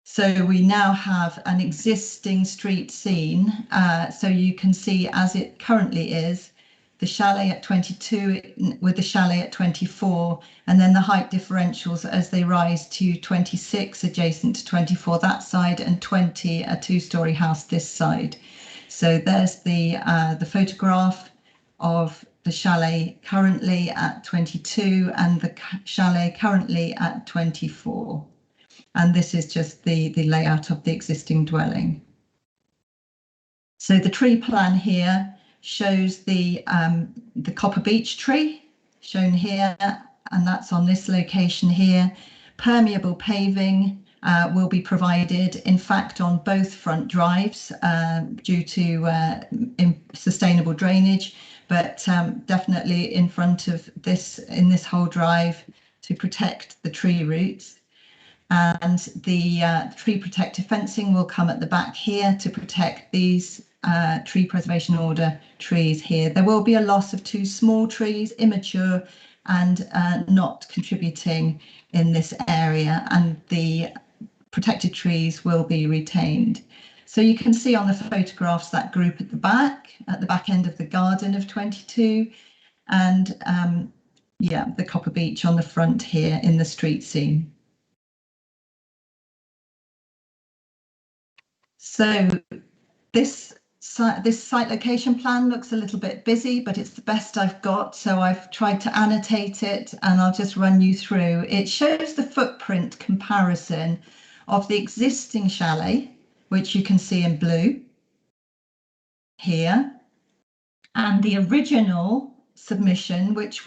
So we now have an existing street scene, so you can see as it currently is, the chalet at 22 with the chalet at 24, and then the height differentials as they rise to 26 adjacent to 24 that side, and 20 a 2-storey house this side. So there's the photograph of the chalet currently at 22 and the chalet currently at 24. And this is just the layout of the existing dwelling. So the tree plan here shows the copper beech tree shown here, and that's on this location here. Permeable paving will be provided, in fact, on both front drives due to sustainable drainage, but definitely in front of this, in this whole drive, to protect the tree roots. And the tree protective fencing will come at the back here to protect these tree preservation order trees here. There will be a loss of 2 small trees, immature and not contributing in this area, and the protected trees will be retained. So you can see on the photographs that group at the back end of the garden of 22, and yeah, the copper beech on the front here in the street scene. So this site location plan looks a little bit busy, but it's the best I've got. So I've tried to annotate it, and I'll just run you through. It shows the footprint comparison of the existing chalet, which you can see in blue here, and the original submission, which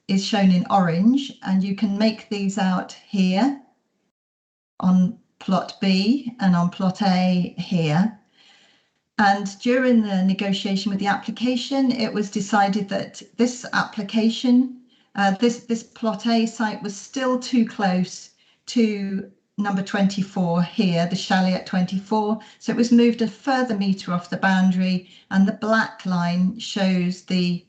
is shown in orange, and you can make these out here on plot B and on plot A here. And during the negotiation with the application, it was decided that this application, this plot A site was still too close to number 24 here, the chalet at 24. So it was moved a further metre off the boundary, and the black line shows the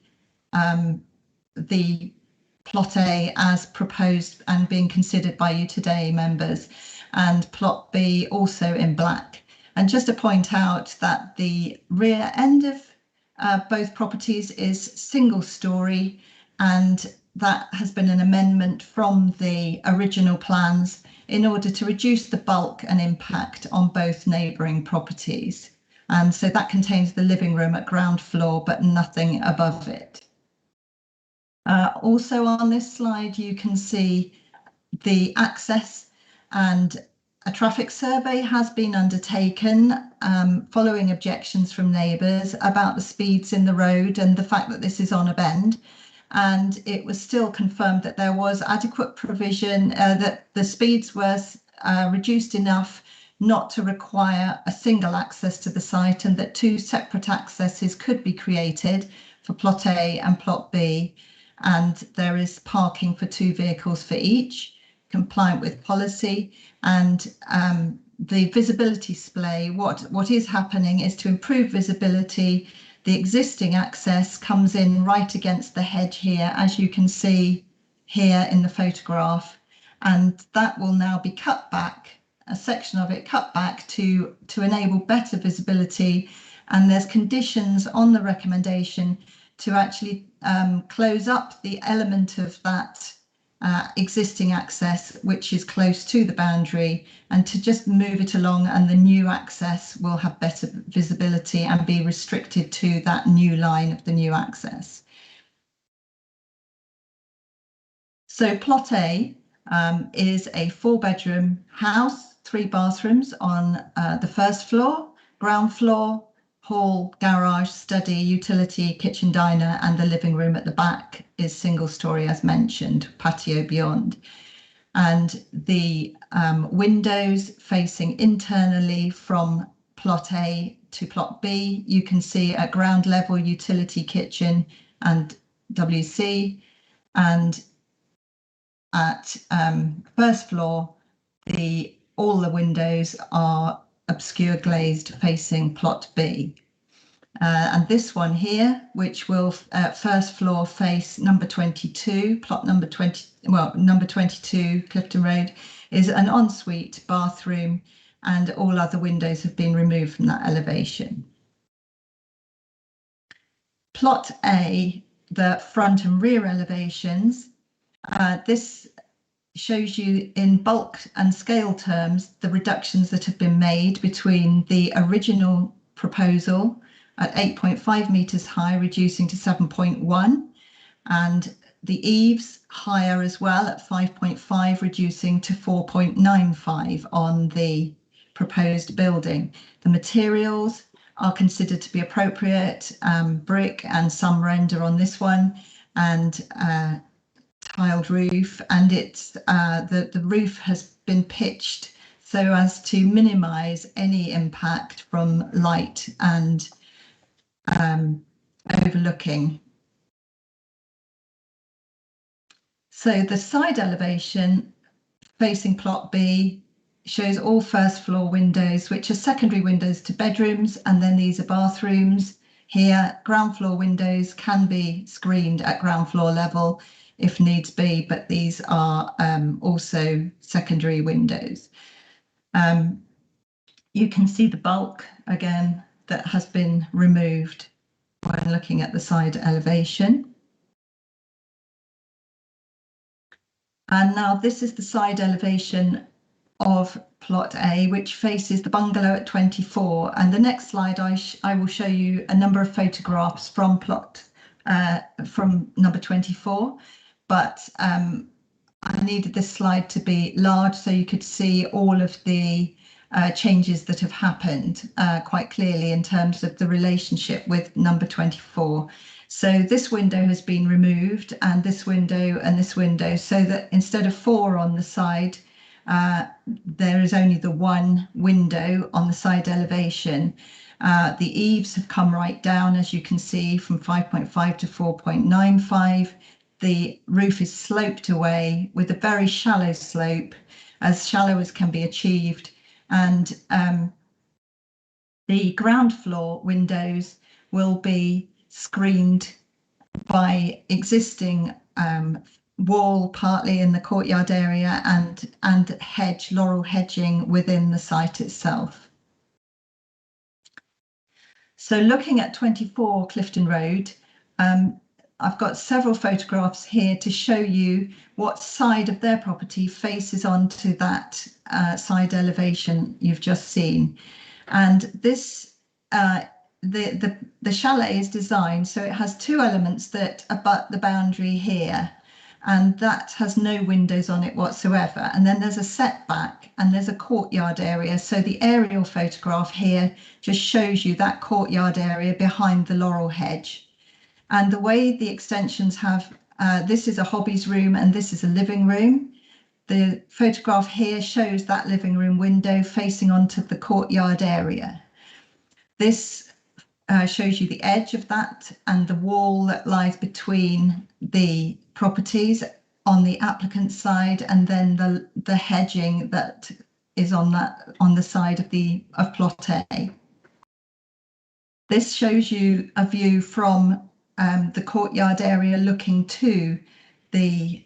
plot A as proposed and being considered by you today, members, and plot B also in black. And just to point out that the rear end of both properties is single storey, and that has been an amendment from the original plans in order to reduce the bulk and impact on both neighbouring properties. And so that contains the living room at ground floor, but nothing above it. Also on this slide, you can see the access, and a traffic survey has been undertaken following objections from neighbours about the speeds in the road and the fact that this is on a bend. And it was still confirmed that there was adequate provision, that the speeds were reduced enough not to require a single access to the site, and that two separate accesses could be created for plot A and plot B, and there is parking for 2 vehicles for each, compliant with policy. And the visibility display, what is happening is to improve visibility. The existing access comes in right against the hedge here, as you can see here in the photograph, and that will now be cut back, a section of it cut back to enable better visibility. And there's conditions on the recommendation to actually close up the element of that existing access which is close to the boundary, and to just move it along, and the new access will have better visibility and be restricted to that new line of the new access. So plot A is a 4-bedroom house, 3 bathrooms on the first floor, ground floor, hall, garage, study, utility, kitchen, diner, and the living room at the back is single story as mentioned, patio beyond. And the windows facing internally from plot A to plot B, you can see at ground level, utility, kitchen and WC, and at first floor, all the windows are obscure glazed facing plot B. And this one here, which will first floor face number 22, plot number 20, well, number 22, Clifton Road, is an ensuite bathroom, and all other windows have been removed from that elevation. Plot A, the front and rear elevations, this shows you in bulk and scale terms the reductions that have been made between the original proposal at 8.5 metres high, reducing to 7.1, and the eaves higher as well at 5.5, reducing to 4.95 on the proposed building. The materials are considered to be appropriate, brick and some render on this one, and tiled roof, and it's the roof has been pitched so as to minimise any impact from light and overlooking. So the side elevation facing plot B shows all first floor windows, which are secondary windows to bedrooms, and then these are bathrooms. Here, ground floor windows can be screened at ground floor level if needs be, but these are also secondary windows. You can see the bulk again that has been removed when looking at the side elevation. And now this is the side elevation of plot A, which faces the bungalow at 24. And the next slide, I will show you a number of photographs from plot from number 24. But I needed this slide to be large so you could see all of the changes that have happened quite clearly in terms of the relationship with number 24. So this window has been removed, and this window and this window, so that instead of 4 on the side, there is only the 1 window on the side elevation. The eaves have come right down, as you can see, from 5.5 to 4.95. The roof is sloped away with a very shallow slope, as shallow as can be achieved. And the ground floor windows will be screened by existing wall partly in the courtyard area and hedge, laurel hedging within the site itself. So looking at 24 Clifton Road, I've got several photographs here to show you what side of their property faces onto that side elevation you've just seen. And this, the chalet is designed so it has 2 elements that abut the boundary here, and that has no windows on it whatsoever. And then there's a setback and there's a courtyard area. So the aerial photograph here just shows you that courtyard area behind the laurel hedge. And the way the extensions have, this is a hobbies room and this is a living room. the photograph here shows that living room window facing onto the courtyard area. This shows you the edge of that and the wall that lies between the properties on the applicant's side, and then the hedging that is on the side of plot A. This shows you a view from the courtyard area looking to the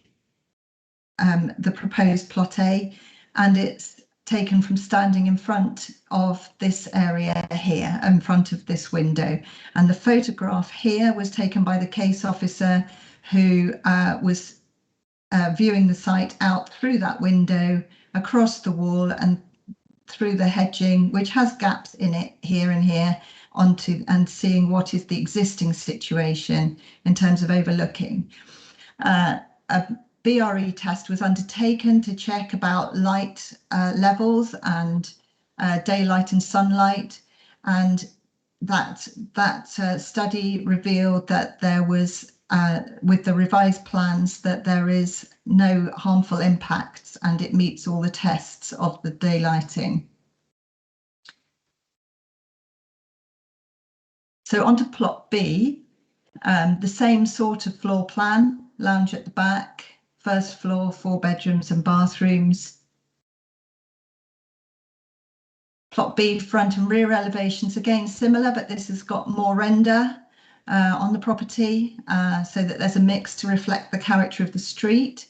proposed plot A, and it's taken from standing in front of this area here, in front of this window. And the photograph here was taken by the case officer who was viewing the site out through that window, across the wall and through the hedging, which has gaps in it here and here, onto and seeing what is the existing situation in terms of overlooking. A BRE test was undertaken to check about light levels and daylight and sunlight, and that study revealed that there was, with the revised plans, that there is no harmful impacts and it meets all the tests of the daylighting. So onto plot B, the same sort of floor plan, lounge at the back, first floor, 4 bedrooms and bathrooms. Plot B, front and rear elevations, again similar, but this has got more render on the property, so that there's a mix to reflect the character of the street.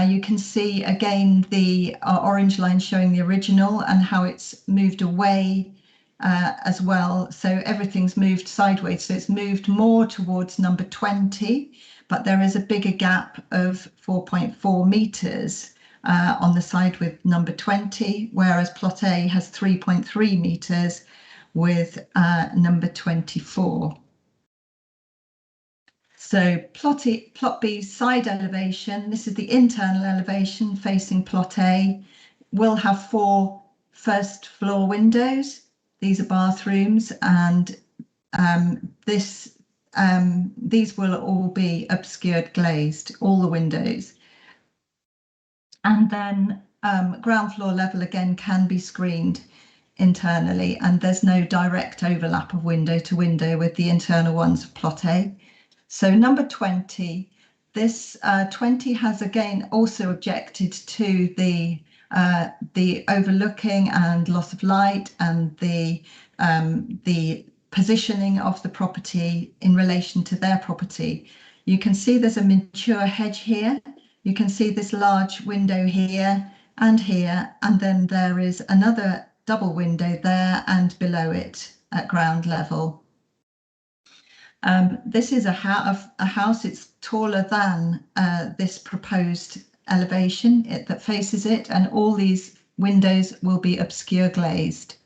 You can see again the orange line showing the original and how it's moved away as well. So everything's moved sideways, so it's moved more towards number 20, but there is a bigger gap of 4.4 metres on the side with number 20, whereas plot A has 3.3 metres with number 24. So plot B's side elevation, this is the internal elevation facing plot A, will have 4 first floor windows. These are bathrooms, and these will all be obscured glazed, all the windows. And then ground floor level again can be screened internally, and there's no direct overlap of window to window with the internal ones of plot A. So number 20, this 20 has again also objected to the overlooking and loss of light and the positioning of the property in relation to their property. You can see there's a mature hedge here. You can see this large window here, and then there is another double window there and below it at ground level. This is a house, it's taller than this proposed elevation that faces it, and all these windows will be obscure glazed.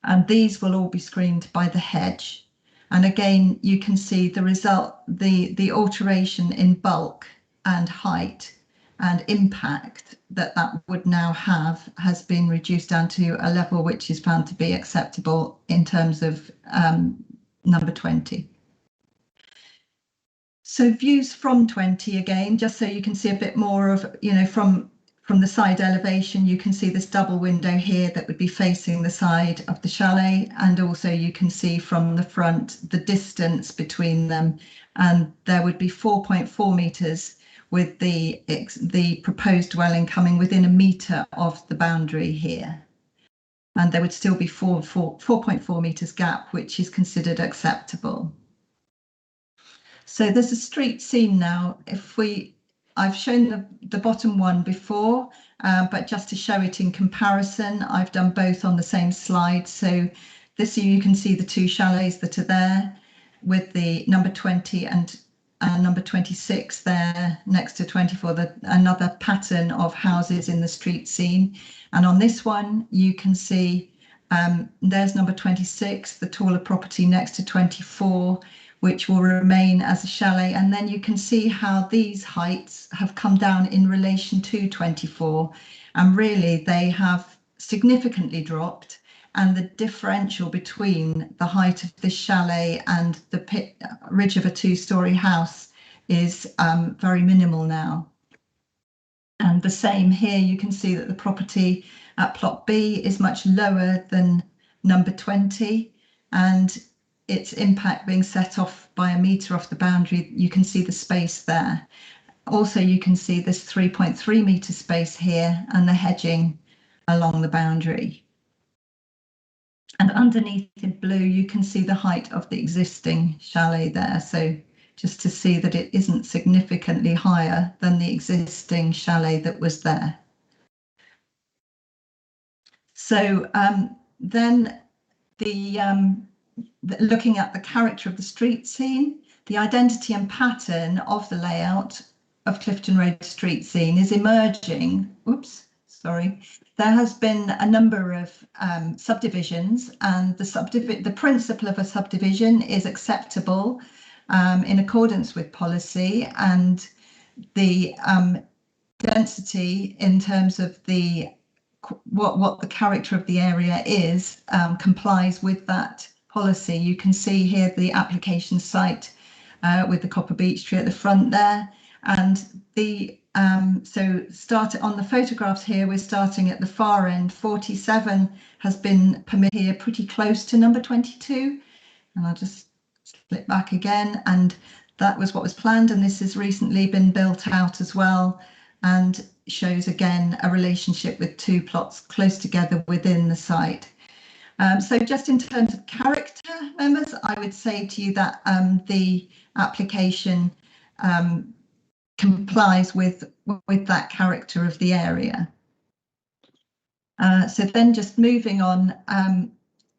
And these will all be screened by the hedge. And again, you can see the result, the alteration in bulk and height and impact that would now have has been reduced down to a level which is found to be acceptable in terms of number 20. So views from 20 again, just so you can see a bit more of, from the side elevation, you can see this double window here that would be facing the side of the chalet, and also you can see from the front the distance between them, and there would be 4.4 metres with the proposed dwelling coming within a metre of the boundary here. And there would still be 4.4 metres gap, which is considered acceptable. So there's a street scene now. I've shown the bottom one before, but just to show it in comparison, I've done both on the same slide. So this you can see the 2 chalets that are there with the number 20 and number 26 there next to 24, another pattern of houses in the street scene. And on this one, you can see there's number 26, the taller property next to 24, which will remain as a chalet. And then you can see how these heights have come down in relation to 24. And really, they have significantly dropped. And the differential between the height of this chalet and the ridge of a 2-storey house is very minimal now. And the same here, you can see that the property at plot B is much lower than number 20, and its impact being set off by a metre off the boundary, you can see the space there. Also, you can see this 3.3 metre space here and the hedging along the boundary. And underneath in blue, you can see the height of the existing chalet there. So just to see that it isn't significantly higher than the existing chalet that was there. So then looking at the character of the street scene, the identity and pattern of the layout of Clifton Road street scene is emerging. Oops, sorry. There has been a number of subdivisions, and the principle of a subdivision is acceptable in accordance with policy, and the density in terms of the what the character of the area is complies with that policy. You can see here the application site with the copper beech tree at the front there, and the so start on the photographs here, we're starting at the far end. 47 has been permitted here, pretty close to number 22, and I'll just flip back again, and that was what was planned, and this has recently been built out as well, and shows again a relationship with two plots close together within the site. So just in terms of character, members, I would say to you that the application complies with that character of the area. So then just moving on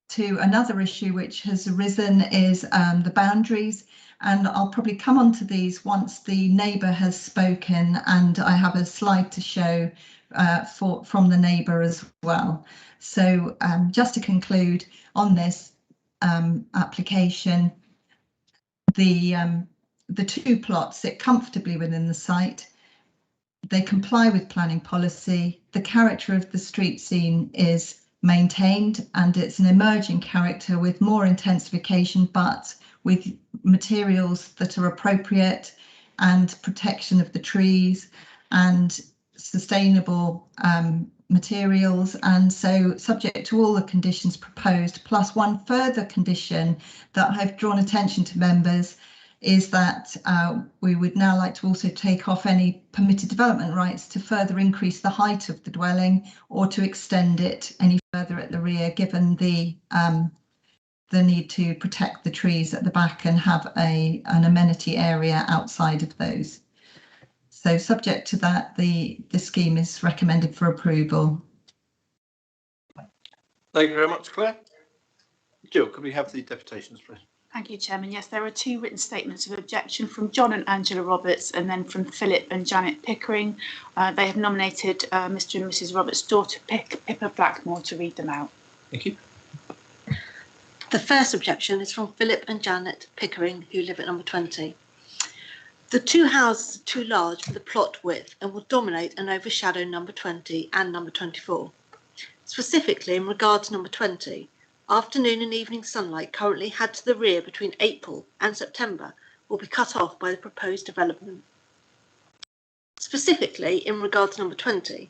to another issue which has arisen is the boundaries, and I'll probably come on to these once the neighbour has spoken, and I have a slide to show from the neighbour as well. So just to conclude on this application, the two plots sit comfortably within the site. They comply with planning policy. The character of the street scene is maintained, and it's an emerging character with more intensification, but with materials that are appropriate and protection of the trees and sustainable materials. And so subject to all the conditions proposed, plus one further condition that I've drawn attention to members, is that we would now like to also take off any permitted development rights to further increase the height of the dwelling or to extend it any further at the rear, given the need to protect the trees at the back and have an amenity area outside of those. So subject to that, the scheme is recommended for approval. Thank you very much, Claire. Jill, could we have the deputations, please? Thank you, Chairman. Yes, there are two written statements of objection from John and Angela Roberts, and then from Philip and Janet Pickering. They have nominated Mr. and Mrs. Roberts' daughter, Pippa Blackmore, to read them out. Thank you. The first objection is from Philip and Janet Pickering, who live at number 20. The two houses are too large for the plot width and will dominate and overshadow number 20 and number 24. Specifically, in regard to number 20, afternoon and evening sunlight currently had to the rear between April and September will be cut off by the proposed development. Specifically, in regard to number 20,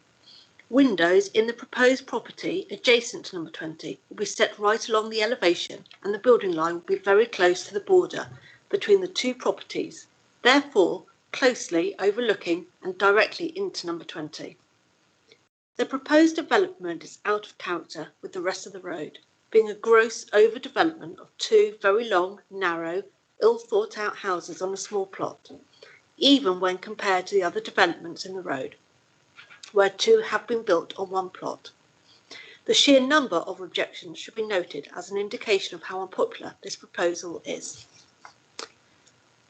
windows in the proposed property adjacent to number 20 will be set right along the elevation, and the building line will be very close to the border between the two properties, therefore closely overlooking and directly into number 20. The proposed development is out of character with the rest of the road, being a gross overdevelopment of two very long, narrow, ill-thought-out houses on a small plot, even when compared to the other developments in the road, where two have been built on one plot. The sheer number of objections should be noted as an indication of how unpopular this proposal is.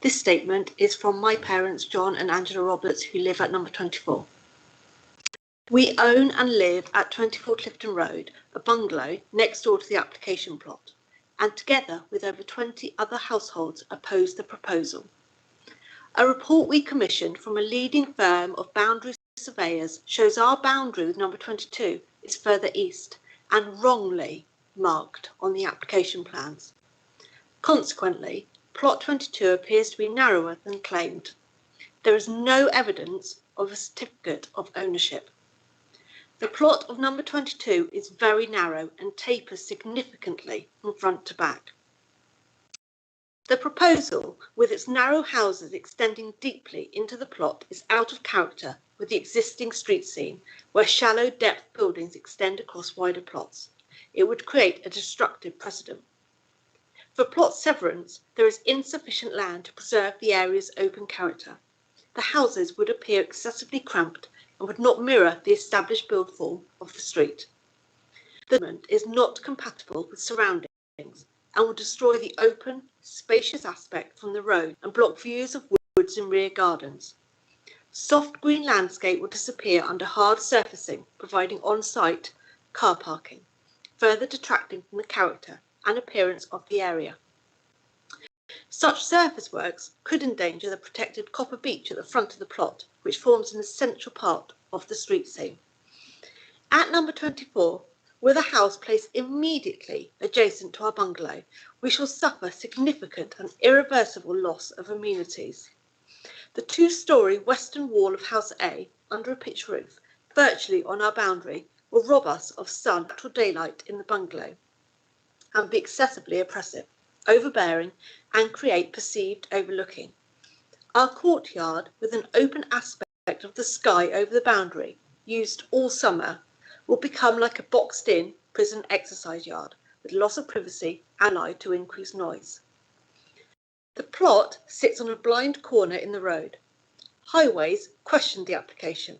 This statement is from my parents, John and Angela Roberts, who live at number 24. We own and live at 24 Clifton Road, a bungalow next door to the application plot, and together with over 20 other households oppose the proposal. A report we commissioned from a leading firm of boundary surveyors shows our boundary with number 22 is further east and wrongly marked on the application plans. Consequently, plot 22 appears to be narrower than claimed. There is no evidence of a certificate of ownership. The plot of number 22 is very narrow and tapers significantly from front to back. The proposal, with its narrow houses extending deeply into the plot, is out of character with the existing street scene, where shallow depth buildings extend across wider plots. It would create a destructive precedent. For plot severance, there is insufficient land to preserve the area's open character. The houses would appear excessively cramped and would not mirror the established build form of the street. The development is not compatible with surroundings and will destroy the open, spacious aspect from the road and block views of woods and rear gardens. Soft green landscape will disappear under hard surfacing, providing on-site car parking, further detracting from the character and appearance of the area. Such surface works could endanger the protected copper beach at the front of the plot, which forms an essential part of the street scene. At number 24, with a house placed immediately adjacent to our bungalow, we shall suffer significant and irreversible loss of amenities. The two-storey western wall of House A, under a pitch roof, virtually on our boundary, will rob us of sun, natural daylight in the bungalow and be excessively oppressive, overbearing and create perceived overlooking. Our courtyard, with an open aspect of the sky over the boundary, used all summer, will become like a boxed-in prison exercise yard, with loss of privacy allied to increased noise. The plot sits on a blind corner in the road. Highways questioned the application.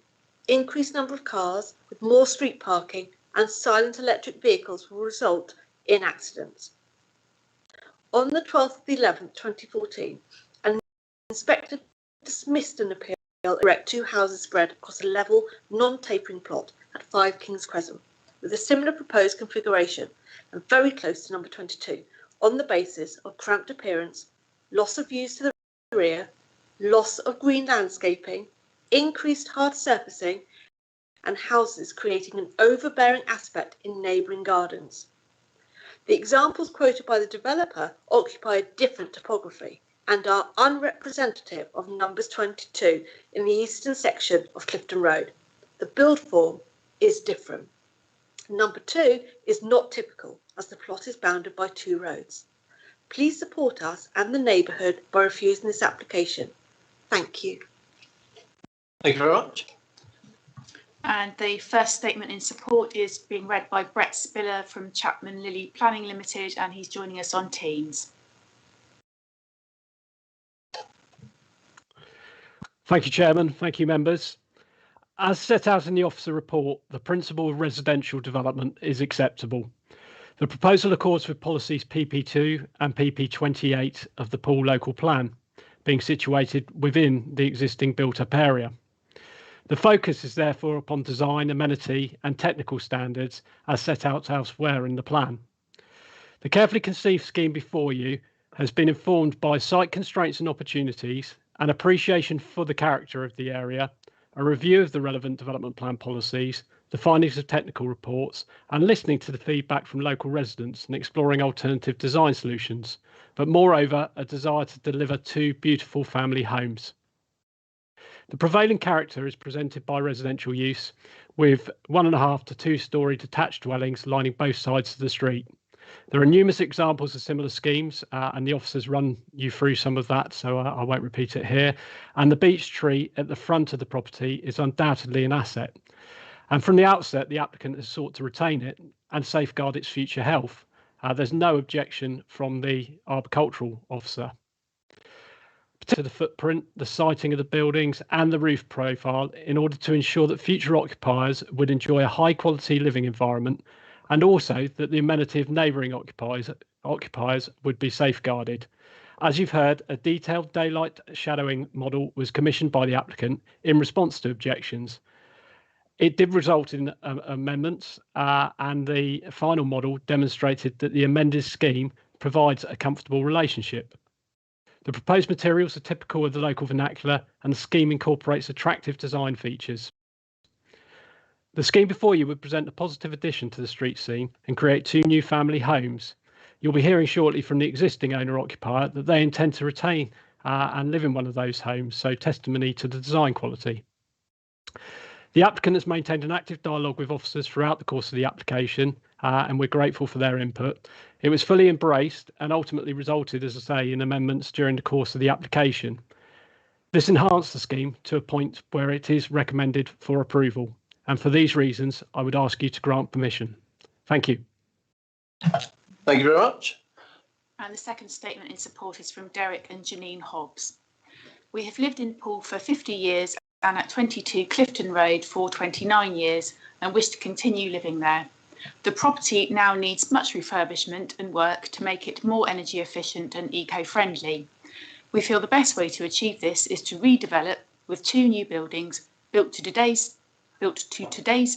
Increased number of cars with more street parking and silent electric vehicles will result in accidents. On the 12th of the 11th, 2014, an inspector dismissed an appeal to erect two houses spread across a level, non-tapering plot at 5 Kings Crescent, with a similar proposed configuration and very close to number 22, on the basis of cramped appearance, loss of views to the rear, loss of green landscaping, increased hard surfacing, and houses creating an overbearing aspect in neighbouring gardens. The examples quoted by the developer occupy a different topography and are unrepresentative of numbers 22 in the eastern section of Clifton Road. The build form is different. Number 2 is not typical, as the plot is bounded by 2 roads. Please support us and the neighbourhood by refusing this application. Thank you. Thank you very much. And the first statement in support is being read by Brett Spiller from Chapman Lilly Planning Limited, and he's joining us on Teams. Thank you, Chairman. Thank you, members. As set out in the officer report, the principle of residential development is acceptable. The proposal accords with policies PP2 and PP28 of the Poole Local Plan, being situated within the existing built-up area. The focus is therefore upon design, amenity and technical standards as set out elsewhere in the plan. The carefully conceived scheme before you has been informed by site constraints and opportunities, an appreciation for the character of the area, a review of the relevant development plan policies, the findings of technical reports, and listening to the feedback from local residents and exploring alternative design solutions, but moreover, a desire to deliver 2 beautiful family homes. The prevailing character is presented by residential use, with 1.5 to 2-storey detached dwellings lining both sides of the street. There are numerous examples of similar schemes, and the officers run you through some of that, so I won't repeat it here. And the beech tree at the front of the property is undoubtedly an asset. And from the outset, the applicant has sought to retain it and safeguard its future health. There's no objection from the arboricultural officer. To the footprint, the siting of the buildings and the roof profile in order to ensure that future occupiers would enjoy a high quality living environment, and also that the amenity of neighbouring occupiers would be safeguarded. As you've heard, a detailed daylight shadowing model was commissioned by the applicant in response to objections. It did result in amendments, and the final model demonstrated that the amended scheme provides a comfortable relationship. The proposed materials are typical of the local vernacular, and the scheme incorporates attractive design features. The scheme before you would present a positive addition to the street scene and create 2 new family homes. You'll be hearing shortly from the existing owner-occupier that they intend to retain and live in one of those homes, so testimony to the design quality. The applicant has maintained an active dialogue with officers throughout the course of the application, and we're grateful for their input. It was fully embraced and ultimately resulted, as I say, in amendments during the course of the application. This enhanced the scheme to a point where it is recommended for approval, and for these reasons, I would ask you to grant permission. Thank you. Thank you very much. And the second statement in support is from Derek and Janine Hobbs. We have lived in Poole for 50 years and at 22 Clifton Road for 29 years and wish to continue living there. The property now needs much refurbishment and work to make it more energy efficient and eco-friendly. We feel the best way to achieve this is to redevelop with 2 new buildings built to today's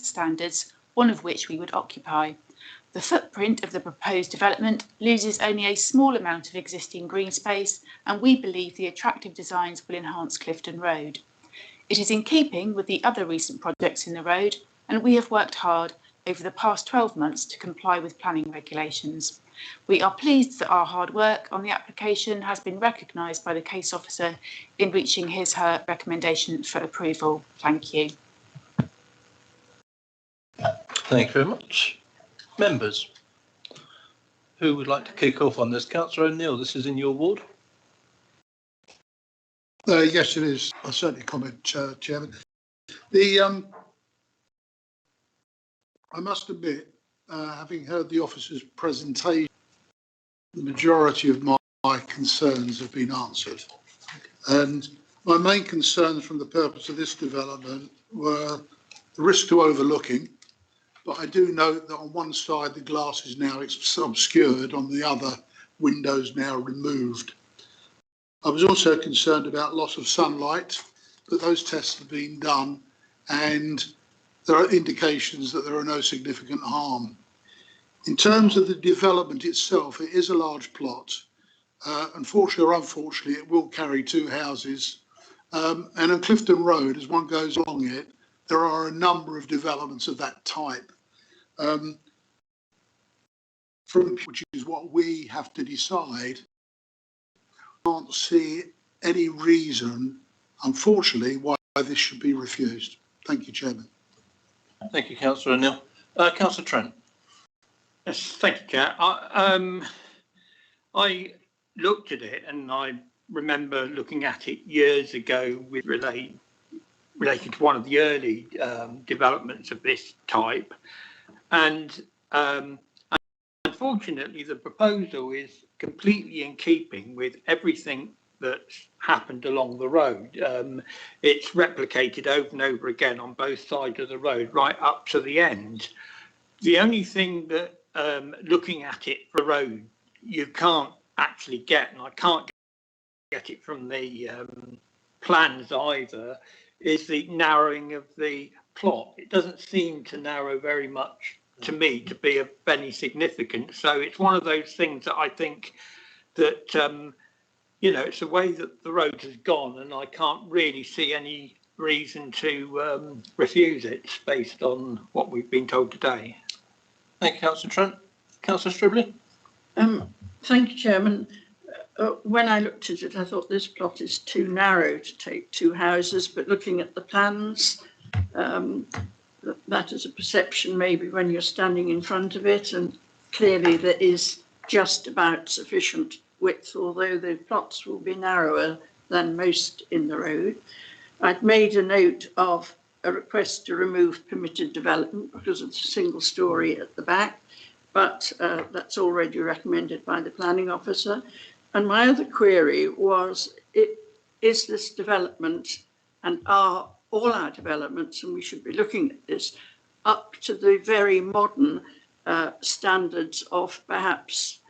standards, one of which we would occupy. The footprint of the proposed development loses only a small amount of existing green space, and we believe the attractive designs will enhance Clifton Road. It is in keeping with the other recent projects in the road, and we have worked hard over the past 12 months to comply with planning regulations. We are pleased that our hard work on the application has been recognised by the case officer in reaching her recommendation for approval. Thank you. Thank you very much. Members, who would like to kick off on this? Councillor O'Neill, this is in your ward. Yes, it is. I'll certainly comment, Chairman. I must admit, having heard the officer's presentation, the majority of my concerns have been answered. And my main concerns from the purpose of this development were the risk to overlooking. But I do note that on one side the glass is now obscured, on the other windows now removed. I was also concerned about loss of sunlight, but those tests have been done and there are indications that there are no significant harm. In terms of the development itself, it is a large plot. Unfortunately or unfortunately, it will carry 2 houses. And on Clifton Road, as one goes along it, there are a number of developments of that type, which is what we have to decide. I can't see any reason, unfortunately, why this should be refused. Thank you, Chairman. Thank you, Councillor O'Neill. Councillor Trent. Yes, thank you, Chair. I looked at it and I remember looking at it years ago with related to one of the early developments of this type. And unfortunately, the proposal is completely in keeping with everything that's happened along the road. It's replicated over and over again on both sides of the road, right up to the end. The only thing that, looking at it for a road, you can't actually get, and I can't get it from the plans either, is the narrowing of the plot. It doesn't seem to narrow very much to me to be of any significance. So it's one of those things that I think that, it's the way that the road has gone, and I can't really see any reason to refuse it based on what we've been told today. Thank you, Councillor Trent. Councillor Stribley. Thank you, Chairman. When I looked at it, I thought this plot is too narrow to take 2 houses, but looking at the plans, that is a perception maybe when you're standing in front of it, and clearly there is just about sufficient width, although the plots will be narrower than most in the road. I'd made a note of a request to remove permitted development because it's a single story at the back, but that's already recommended by the planning officer. And my other query was, is this development, and are all our developments, and we should be looking at this, up to the very modern standards of perhaps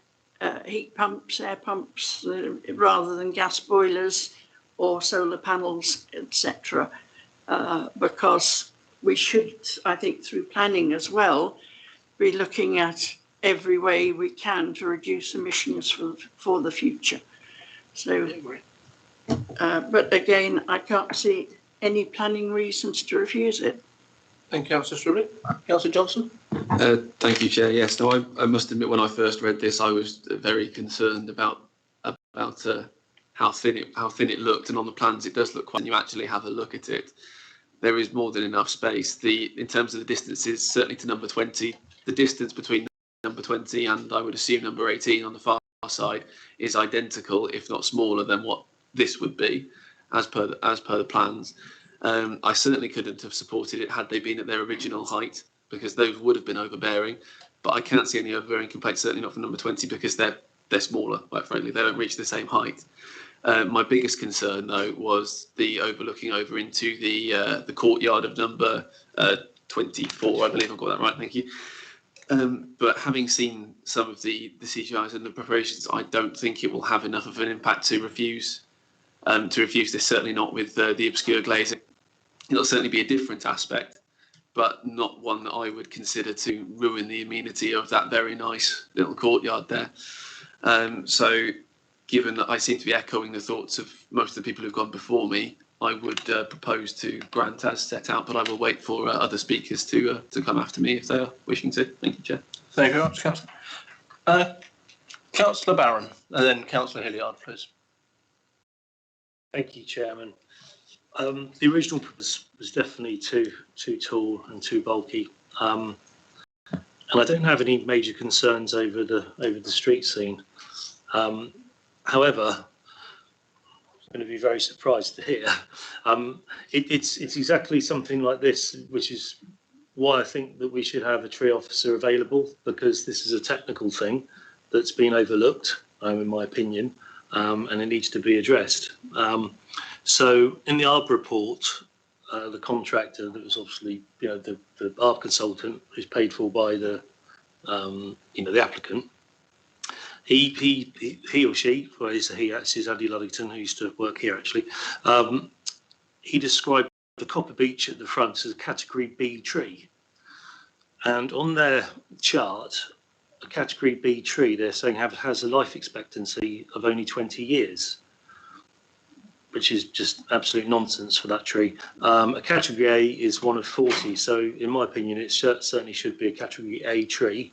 heat pumps, air pumps, rather than gas boilers or solar panels, etc. Because we should, I think, through planning as well, be looking at every way we can to reduce emissions for the future. So, but again, I can't see any planning reasons to refuse it. Thank you, Councillor Stribley. Councillor Johnson. Thank you, Chair. Yes, no, I must admit, when I first read this, I was very concerned about how thin it looked, and on the plans it does look quite. When you actually have a look at it, there is more than enough space. In terms of the distances, certainly to number 20, the distance between number 20 and I would assume number 18 on the far side is identical, if not smaller than what this would be, as per the plans. I certainly couldn't have supported it had they been at their original height, because those would have been overbearing. But I can't see any overbearing complaints, certainly not for number 20, because they're smaller. Quite frankly, they don't reach the same height. My biggest concern, though, was the overlooking over into the courtyard of number 24. I believe I've got that right. Thank you. But having seen some of the CGIs and the preparations, I don't think it will have enough of an impact to refuse. This, certainly not with the obscure glazing. It'll certainly be a different aspect, but not one that I would consider to ruin the amenity of that very nice little courtyard there. So, given that I seem to be echoing the thoughts of most of the people who've gone before me, I would propose to grant as set out, but I will wait for other speakers to come after me if they are wishing to. Thank you, Chair. Thank you very much, Councillor. Councillor Barron, and then Councillor Hilliard, please. Thank you, Chairman. The original was definitely too tall and too bulky, and I don't have any major concerns over the street scene. However, I'm going to be very surprised to hear it's exactly something like this, which is why I think that we should have a tree officer available, because this is a technical thing that's been overlooked, in my opinion, and it needs to be addressed. So in the ARB report, the contractor that was obviously, the ARB consultant who's paid for by the, the applicant, he or she, well, it's he, actually is Andy Luddington, who used to work here actually, he described the copper beech at the front as a category B tree. And on their chart, a category B tree, they're saying has a life expectancy of only 20 years, which is just absolute nonsense for that tree. A category A is one of 40, so in my opinion, it certainly should be a category A tree.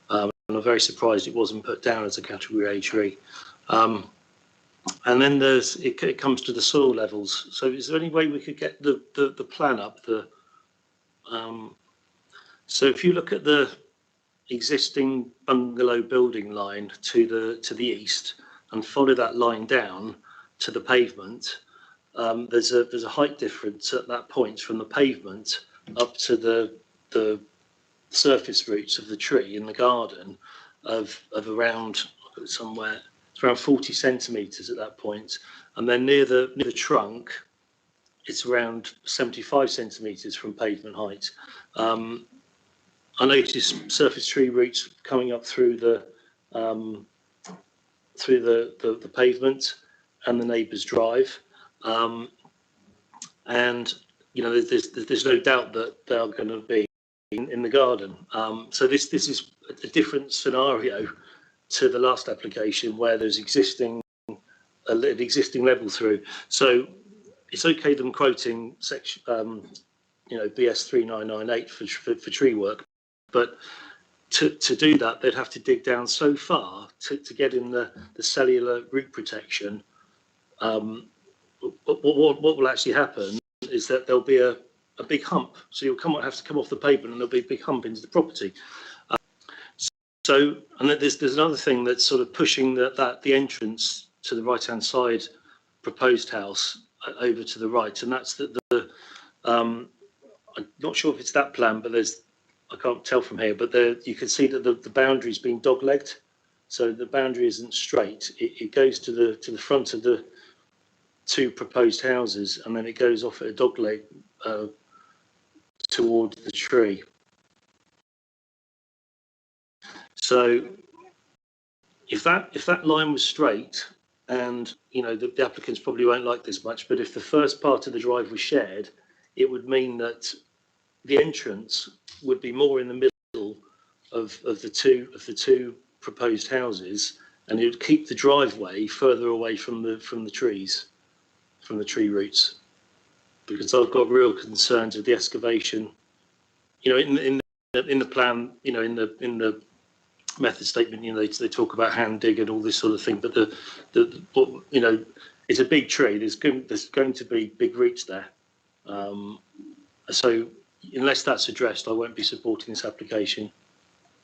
And I'm very surprised it wasn't put down as a category A tree. And then it comes to the soil levels. So is there any way we could get the plan up? So if you look at the existing bungalow building line to the east and follow that line down to the pavement, there's a height difference at that point from the pavement up to the surface roots of the tree in the garden of around somewhere. It's around 40 centimetres at that point, and then near the trunk, it's around 75 centimetres from pavement height. I noticed surface tree roots coming up through the pavement and the neighbour's drive, and there's no doubt that they are going to be in the garden. So this is a different scenario to the last application where there's an existing level through. So it's okay them quoting section, BS 3998 for tree work, but to do that they'd have to dig down so far to get in the cellular root protection. What will actually happen is that there'll be a big hump, so you'll have to come off the pavement and there'll be a big hump into the property. And then there's another thing that's sort of pushing the entrance to the right hand side proposed house over to the right, and that's I'm not sure if it's that plan, but I can't tell from here, but you can see that the boundary's been dog-legged, so the boundary isn't straight. It goes to the front of the two proposed houses, and then it goes off at a dog leg towards the tree. So if that line was straight, and the applicants probably won't like this much, but if the first part of the drive was shared, it would mean that the entrance would be more in the middle of the two proposed houses, and it would keep the driveway further away from the trees, from the tree roots, because I've got real concerns with the excavation. In the plan, in the method statement, they talk about hand dig and all this sort of thing, but it's a big tree. There's going to be big roots there, So unless that's addressed, I won't be supporting this application,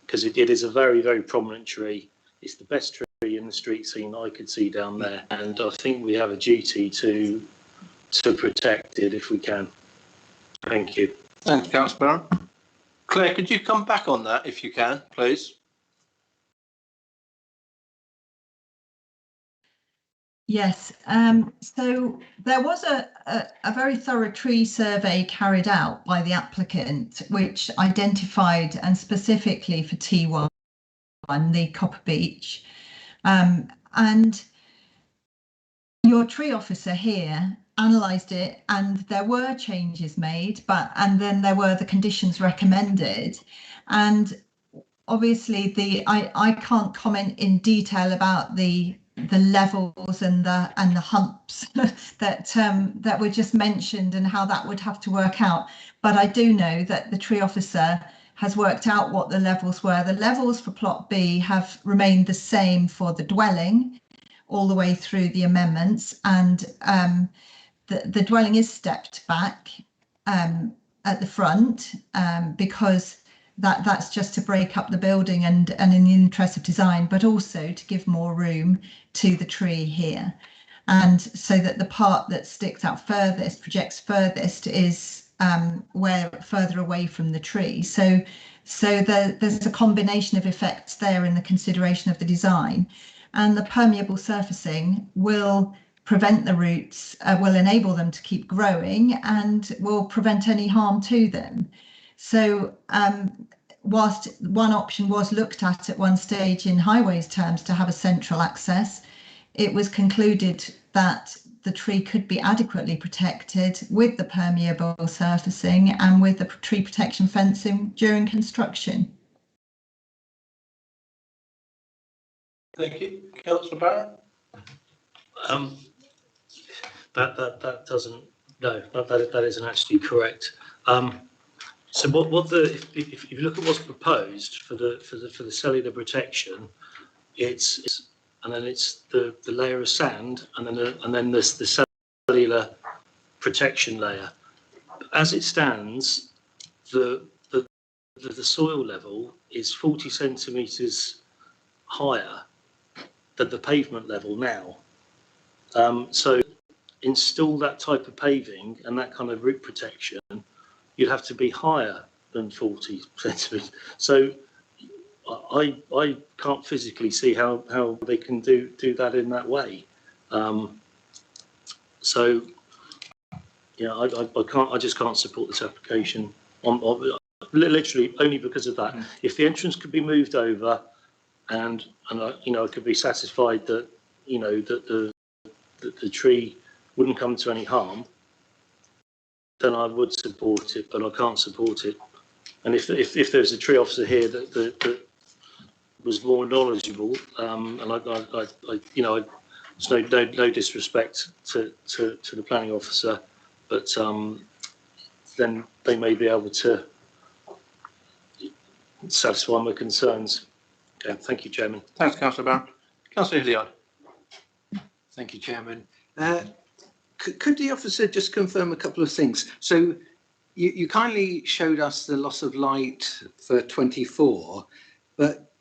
because it is a very, very prominent tree. It's the best tree in the street scene I could see down there, and I think we have a duty to protect it if we can. Thank you. Thanks, Councillor Barron. Claire, could you come back on that if you can, please? Yes, so there was a very thorough tree survey carried out by the applicant, which identified, and specifically for T1, the Copper Beech, and your tree officer here analysed it, and there were changes made, and then there were the conditions recommended, and obviously I can't comment in detail about the levels and the humps that were just mentioned and how that would have to work out. But I do know that the tree officer has worked out what the levels were. The levels for plot B have remained the same for the dwelling all the way through the amendments, and the dwelling is stepped back at the front because that's just to break up the building and in the interest of design, but also to give more room to the tree here. And so that the part that sticks out furthest, projects furthest, is where further away from the tree. So there's a combination of effects there in the consideration of the design. And the permeable surfacing will prevent the roots, will enable them to keep growing and will prevent any harm to them. So whilst one option was looked at one stage in highways terms to have a central access, it was concluded that the tree could be adequately protected with the permeable surfacing and with the tree protection fencing during construction. Thank you. Councillor Barron? That doesn't, no, that isn't actually correct. So if you look at what's proposed for the cellular protection, it's the layer of sand, and then there's the cellular protection layer. As it stands, the soil level is 40 centimetres higher than the pavement level now. So install that type of paving and that kind of root protection, you'd have to be higher than 40 centimetres. So I can't physically see how they can do that in that way. So yeah, I just can't support this application on literally only because of that. If the entrance could be moved over, and I could be satisfied that that the tree wouldn't come to any harm, then I would support it, but I can't support it. And if there's a tree officer here that was more knowledgeable, and it's no disrespect to the planning officer, but then they may be able to satisfy my concerns. Okay, thank you, Chairman. Thanks, Councillor Barron. Councillor Hilliard. Thank you, Chairman. Could the officer just confirm a couple of things? So you kindly showed us the loss of light for 24, but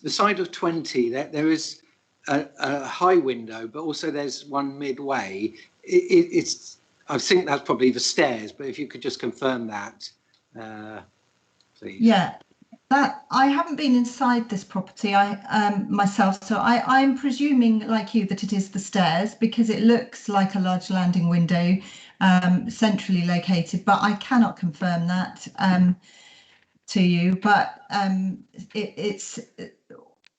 the side of 20, there is a high window, but also there's one midway. I think that's probably the stairs, but if you could just confirm that, please. Yeah. That I haven't been inside this property myself, so I'm presuming, like you, that it is the stairs because it looks like a large landing window centrally located, but I cannot confirm that to you. But it's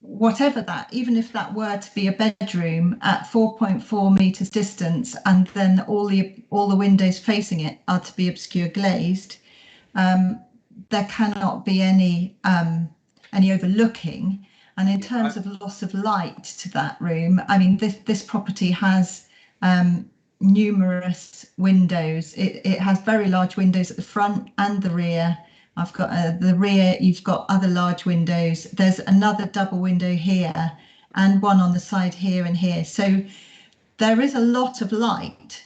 whatever that, even if that were to be a bedroom at 4.4 meters distance, and then all the windows facing it are to be obscure glazed. There cannot be any overlooking, and in terms of loss of light to that room, I mean this property has numerous windows. It has very large windows at the front and the rear. I've got the rear, you've got other large windows. There's another double window here and one on the side here and here. So there is a lot of light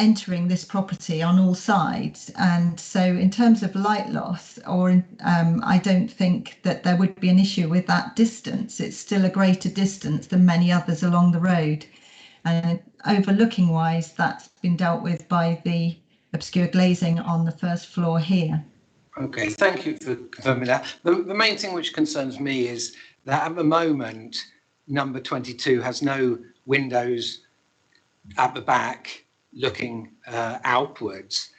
entering this property on all sides, and so in terms of light loss, I don't think that there would be an issue with that distance. It's still a greater distance than many others along the road, and overlooking wise, that's been dealt with by the obscure glazing on the first floor here. Okay, thank you for confirming that. The main thing which concerns me is that at the moment, number 22 has no windows at the back looking outwards.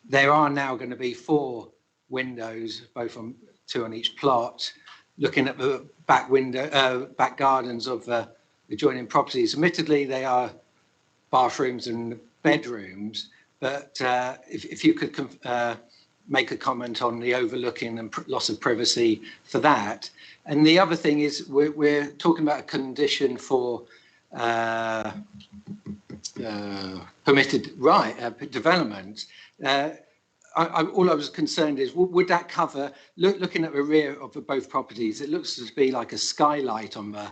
There are now going to be 4 windows, two on each plot, looking at the back back gardens of the adjoining properties. Admittedly, they are bathrooms and bedrooms, but if you could make a comment on the overlooking and loss of privacy for that. And the other thing is we're talking about a condition for permitted development. All I was concerned is, would that cover, looking at the rear of both properties, it looks to be like a skylight on the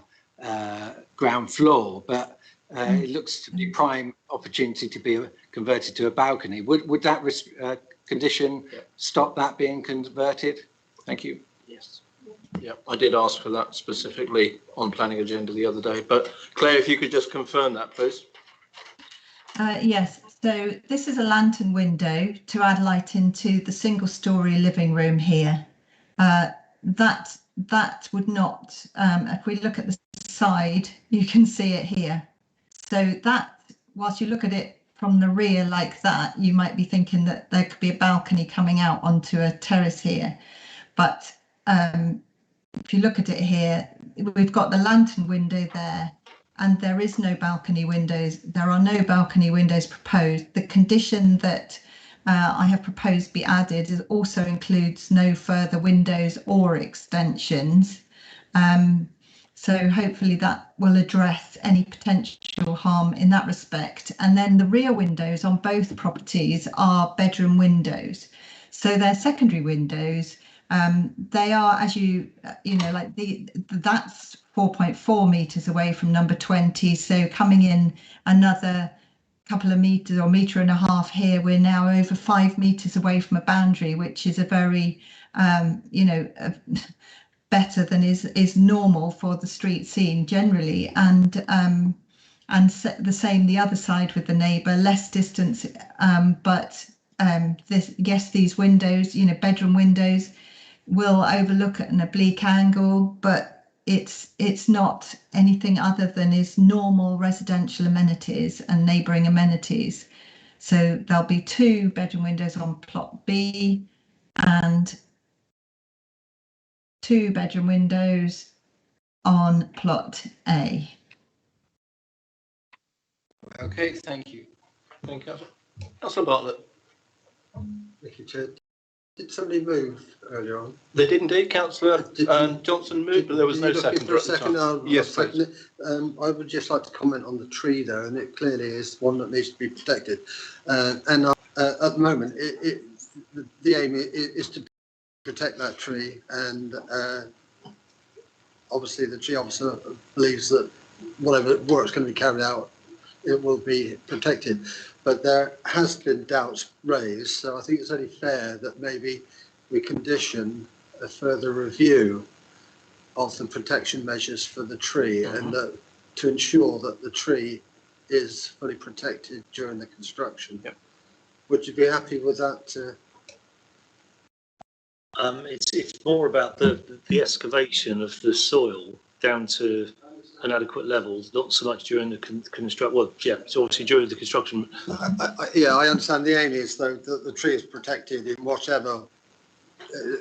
ground floor, but it looks to be prime opportunity to be converted to a balcony. Would that condition stop that being converted? Thank you. Yes. Yeah, I did ask for that specifically on planning agenda the other day, but Claire, if you could just confirm that, please. Yes, so this is a lantern window to add light into the single-storey living room here. That would not, if we look at the side, you can see it here. So that, whilst you look at it from the rear like that, you might be thinking that there could be a balcony coming out onto a terrace here. But if you look at it here, we've got the lantern window there, and there is no balcony windows. There are no balcony windows proposed. The condition that I have proposed be added also includes no further windows or extensions. So hopefully that will address any potential harm in that respect. And then the rear windows on both properties are bedroom windows. So they're secondary windows. They are, as you know, like that's 4.4 metres away from number 20. So coming in another couple of metres or metre and a half here, we're now over 5 metres away from a boundary, which is a very, better than is normal for the street scene generally, and the same the other side with the neighbour, less distance, but these windows, bedroom windows, will overlook at an oblique angle, but it's not anything other than is normal residential amenities and neighbouring amenities. So there'll be 2 bedroom windows on plot B and 2 bedroom windows on plot A. Okay, thank you. Thank you, Councillor Bartlett. Thank you, Chair. Did somebody move earlier on? They did indeed. Councillor Johnson moved, but there was no second. For a second, yes, please. I would just like to comment on the tree there, and it clearly is one that needs to be protected. At the moment, the aim is to protect that tree, and obviously the tree officer believes that whatever work's going to be carried out, it will be protected. But there has been doubts raised, so I think it's only fair that maybe we condition a further review of the protection measures for the tree, and to ensure that the tree is fully protected during the construction. Yep. Would you be happy with that? It's more about the excavation of the soil down to an adequate level, not so much during the construction. Well, yeah, it's obviously during the construction. I understand the aim is though that the tree is protected in whatever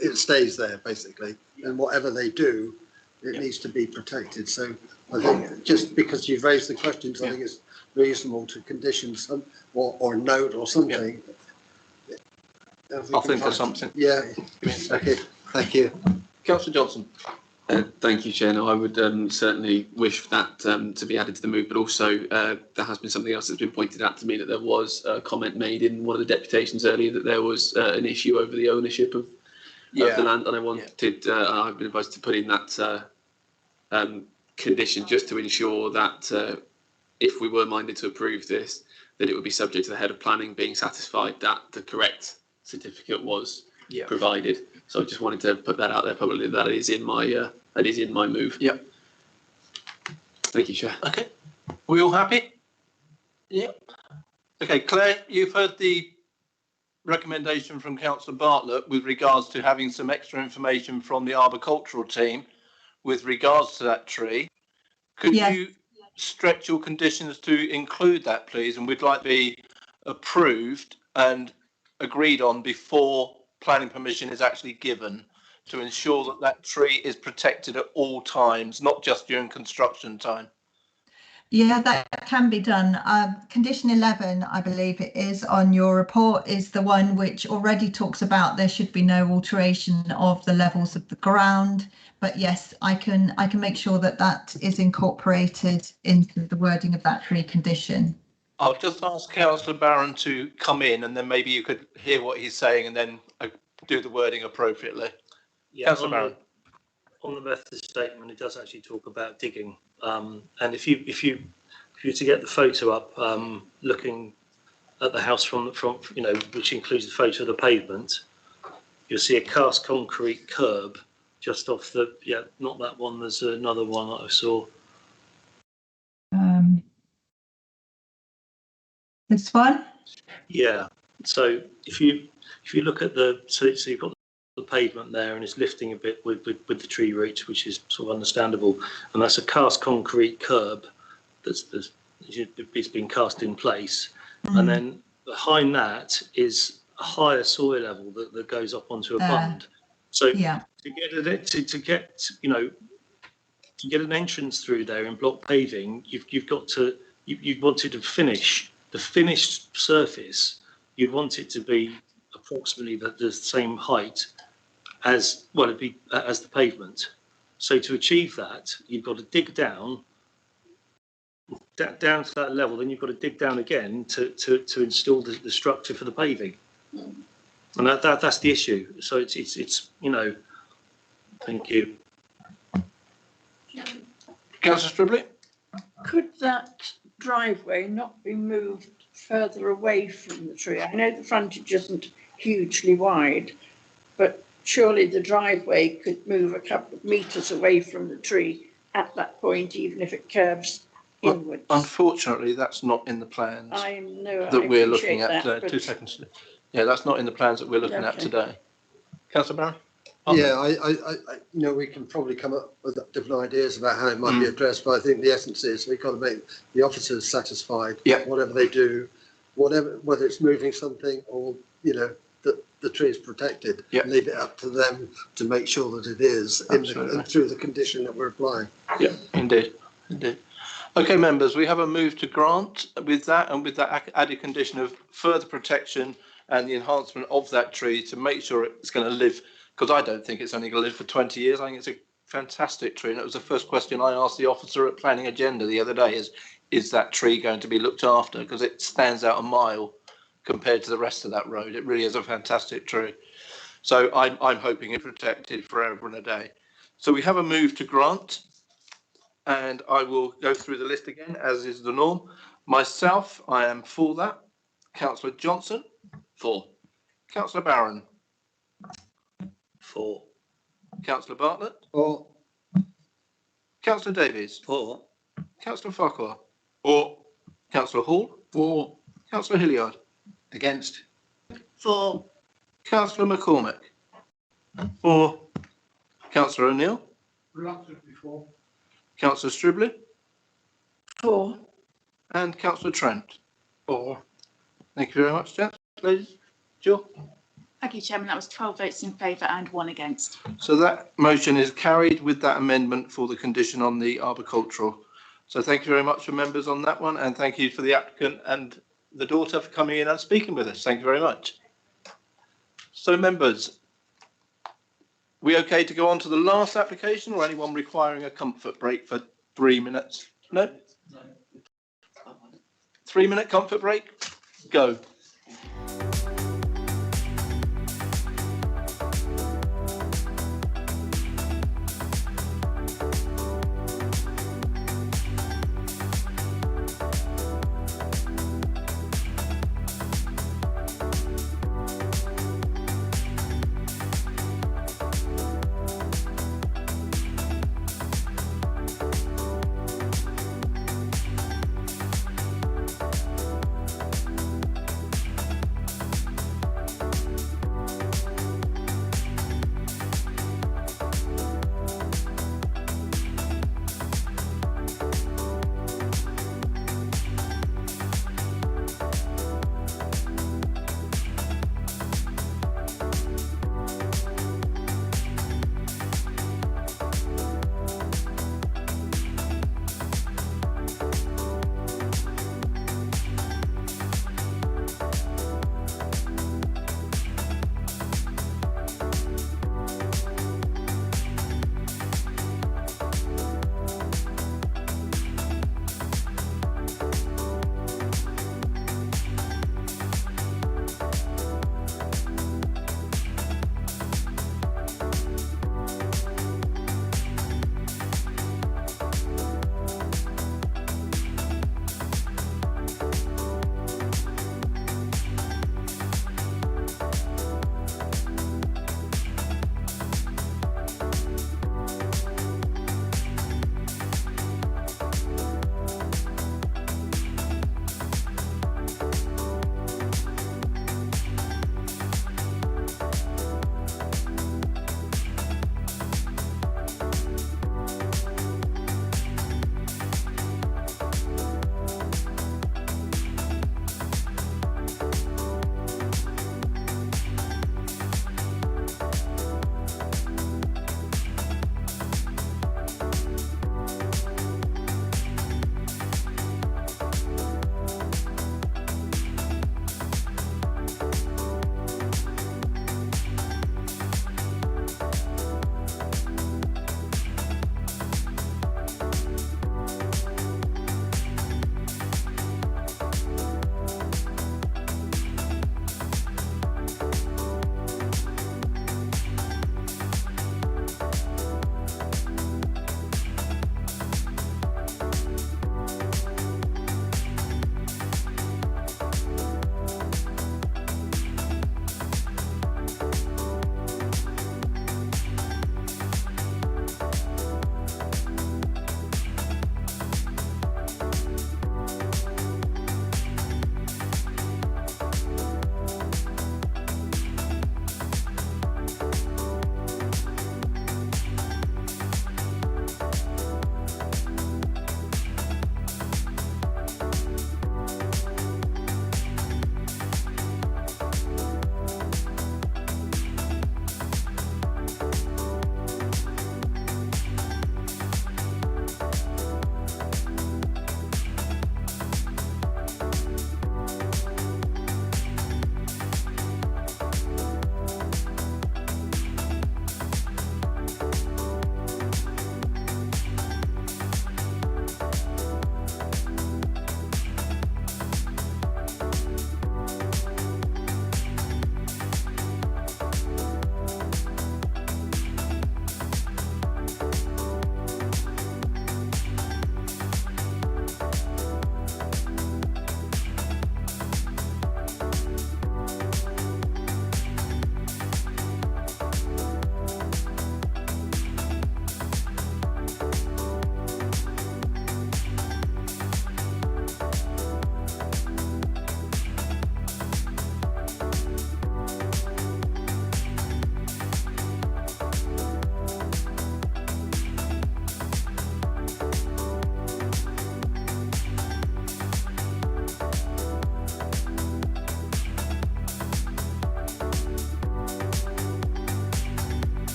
it stays there basically, and whatever they do, it needs to be protected. So I think just because you've raised the questions, I think it's reasonable to condition some or note or something. I'll think of something. Yeah. Okay. Thank you. Councillor Johnson. Thank you, Chair. No, I would certainly wish that to be added to the move, but also there has been something else that's been pointed out to me, that there was a comment made in one of the deputations earlier that there was an issue over the ownership of the land, and I wanted, I've been advised to put in that condition just to ensure that if we were minded to approve this, that it would be subject to the head of planning being satisfied that the correct certificate was provided. So I just wanted to put that out there publicly. That is in my move. Yep. Thank you, Chair. Okay. We all happy? Yep. Okay, Claire, you've heard the recommendation from Councillor Bartlett with regards to having some extra information from the arboricultural team with regards to that tree. Could you stretch your conditions to include that, please? And we'd like to be approved and agreed on before planning permission is actually given, to ensure that that tree is protected at all times, not just during construction time. Yeah, that can be done. Condition 11, I believe it is on your report, is the one which already talks about there should be no alteration of the levels of the ground. But yes, I can make sure that that is incorporated into the wording of that tree condition. I'll just ask Councillor Barron to come in, and then maybe you could hear what he's saying and then do the wording appropriately. Yeah, Councillor Barron. On the method statement, it does actually talk about digging. And if you were to get the photo up, looking at the house from which includes the photo of the pavement, you'll see a cast concrete curb just off the, not that one. There's another one that I saw. This one? Yeah. So if you look at so you've got the pavement there, and it's lifting a bit with the tree roots, which is sort of understandable, and that's a cast concrete curb it's been cast in place, and then behind that is a higher soil level that goes up onto a pond. So to get an entrance through there in block paving, you wanted to finish the finished surface. You'd want it to be approximately the same height as the pavement. So to achieve that, you've got to dig down to that level. Then you've got to dig down again to install the structure for the paving, and that's the issue. So it's Thank you. Councillor Stribley. Could that driveway not be moved further away from the tree? I know the frontage isn't hugely wide, but surely the driveway could move a couple of metres away from the tree at that point, even if it curves inwards. Unfortunately, that's not in the plans I know that we're looking at. That, 2 seconds. Yeah, that's not in the plans that we're looking at today. Councillor Barron. Yeah, I we can probably come up with different ideas about how it might be addressed, but I think the essence is we've got to make the officers satisfied. Whatever they do, whether it's moving something or that the tree is protected. Leave it up to them to make sure that it is through the condition that we're applying. Yeah, indeed. Okay, members, we have a move to grant with that, and with that added condition of further protection and the enhancement of that tree to make sure it's going to live. Because I don't think it's only going to live for 20 years. I think it's a fantastic tree. And it was the first question I asked the officer at Planning Agenda the other day is that tree going to be looked after? Because it stands out a mile compared to the rest of that road. It really is a fantastic tree. So I'm hoping it's protected forever and a day. So we have a move to grant. And I will go through the list again, as is the norm. Myself, I am for that. Councillor Johnson. For. Councillor Barron. For. Councillor Bartlett. For. Councillor Davies. For. Councillor Farquhar. For. Councillor Hall. For. Councillor Hilliard. Against. For. Councillor McCormick. For. Councillor O'Neill. Reluctantly for. Councillor Stribley. For. And Councillor Trent. For. Thank you very much, gents. Ladies. Jill. Thank you, Chairman. That was 12 votes in favour and 1 against. So that motion is carried with that amendment for the condition on the arboricultural. So thank you very much for members on that one, and thank you for the applicant and the daughter for coming in and speaking with us. Thank you very much. So members, we okay to go on to the last application, or anyone requiring a comfort break for 3 minutes? No? 3 minute comfort break? Go.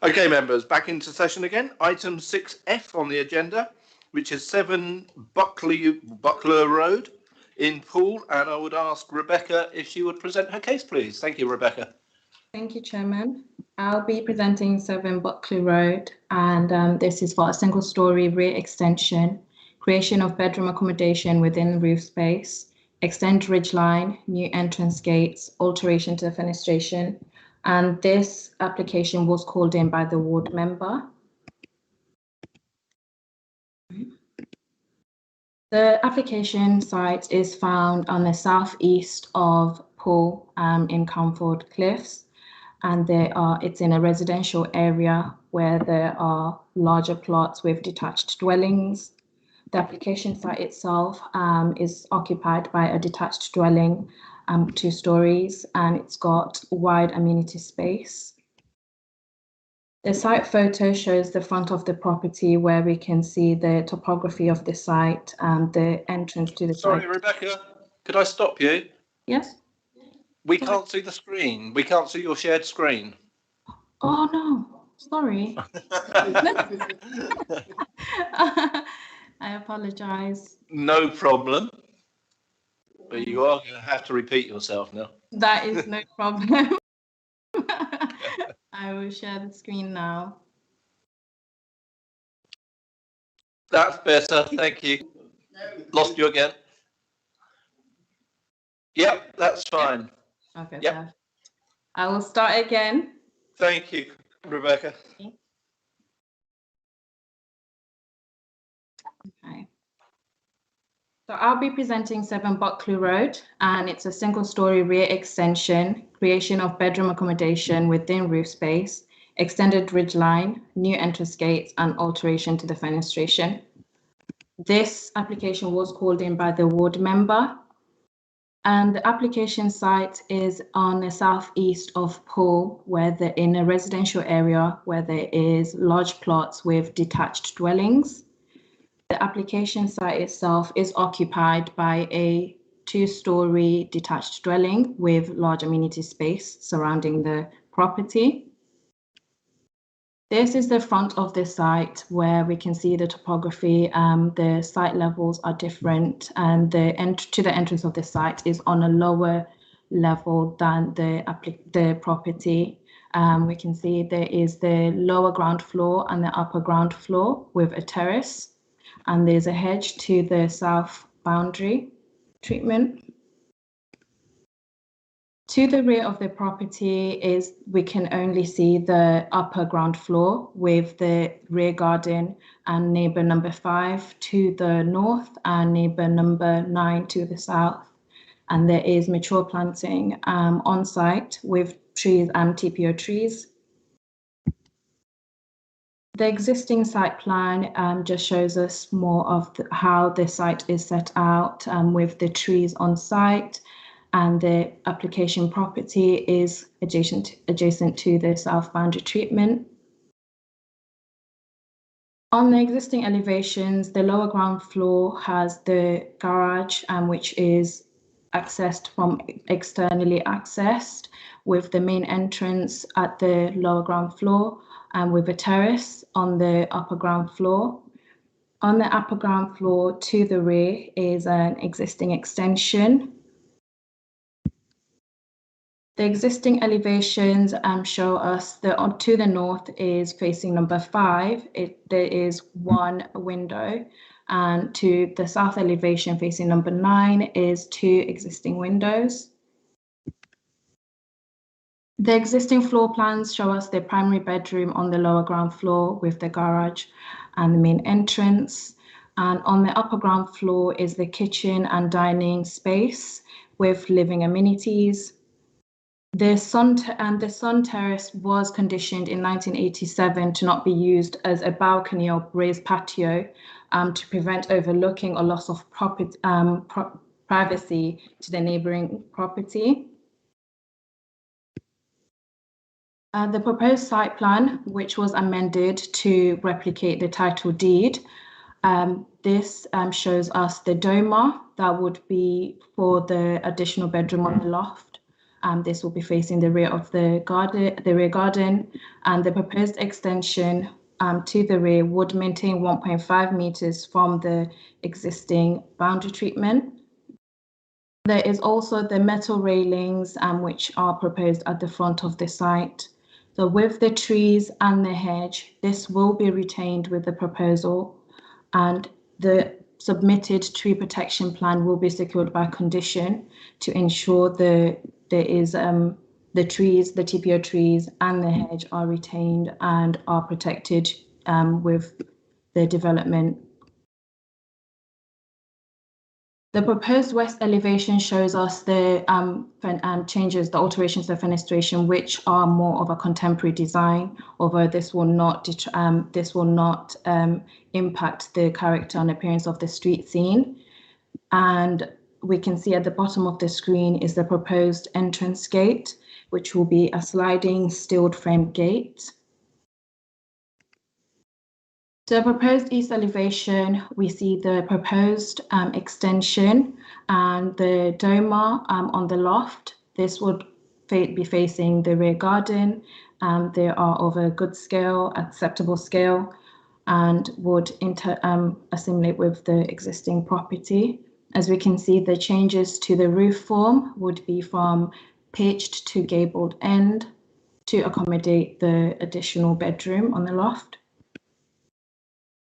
Okay, members, back into session again. Item 6F on the agenda, which is 7 Buckler Road in Poole, and I would ask Rebecca if she would present her case, please. Thank you, Rebecca. Thank you, Chairman. I'll be presenting 7 Buckley Road, and this is for a single-storey rear extension, creation of bedroom accommodation within roof space, extend ridge line, new entrance gates, alteration to the fenestration, and this application was called in by the ward member. The application site is found on the southeast of Poole in Comfort Cliffs. And it's in a residential area where there are larger plots with detached dwellings. The application site itself is occupied by a detached dwelling, 2 stories, and it's got wide amenity space. The site photo shows the front of the property where we can see the topography of the site and the entrance to the site. Sorry, Rebecca, could I stop you? Yes? We can't see the screen. We can't see your shared screen. Oh, no, sorry. I apologize. No problem. But you are going to have to repeat yourself now. That is no problem. I will share the screen now. That's better. Thank you. Lost you again. Yep, that's fine. Okay, yep. I will start again. Thank you, Rebecca. Okay. So I'll be presenting 7 Buckley Road, and it's a single-storey rear extension, creation of bedroom accommodation within roof space, extended ridge line, new entrance gates, and alteration to the fenestration. This application was called in by the ward member, and the application site is on the southeast of Poole, where they're in a residential area where there is large plots with detached dwellings. The application site itself is occupied by a 2-storey detached dwelling with large amenity space surrounding the property. This is the front of the site where we can see the topography. The site levels are different, and the entrance of the site is on a lower level than the property. We can see there is the lower ground floor and the upper ground floor with a terrace. And there's a hedge to the south boundary treatment. To the rear of the property we can only see the upper ground floor with the rear garden and neighbour number 5 to the north and neighbour number 9 to the south. And there is mature planting on site with trees and TPO trees. The existing site plan just shows us more of how the site is set out with the trees on site, and the application property is adjacent to the south boundary treatment. On the existing elevations, the lower ground floor has the garage, which is accessed from externally accessed, with the main entrance at the lower ground floor and with a terrace on the upper ground floor. On the upper ground floor to the rear is an existing extension. The existing elevations show us that to the north is facing number 5. There is 1 window, and to the south elevation facing number 9 is 2 existing windows. The existing floor plans show us the primary bedroom on the lower ground floor with the garage and the main entrance. And on the upper ground floor is the kitchen and dining space with living amenities. The sun terrace was conditioned in 1987 to not be used as a balcony or raised patio to prevent overlooking or loss of privacy to the neighbouring property. The proposed site plan, which was amended to replicate the title deed, this shows us the dormer that would be for the additional bedroom on the loft. This will be facing the rear of the rear garden, and the proposed extension to the rear would maintain 1.5 meters from the existing boundary treatment. There is also the metal railings which are proposed at the front of the site. So with the trees and the hedge, this will be retained with the proposal, and the submitted tree protection plan will be secured by condition to ensure there is the trees, the TPO trees and the hedge are retained and are protected with the development. The proposed west elevation shows us the changes, the alterations to fenestration, which are more of a contemporary design, although this will not impact the character and appearance of the street scene. And we can see at the bottom of the screen is the proposed entrance gate, which will be a sliding steel frame gate. The proposed east elevation, we see the proposed extension and the dormer on the loft. This would be facing the rear garden. They are of a good scale, acceptable scale, and would assimilate with the existing property. As we can see, the changes to the roof form would be from pitched to gabled end to accommodate the additional bedroom on the loft.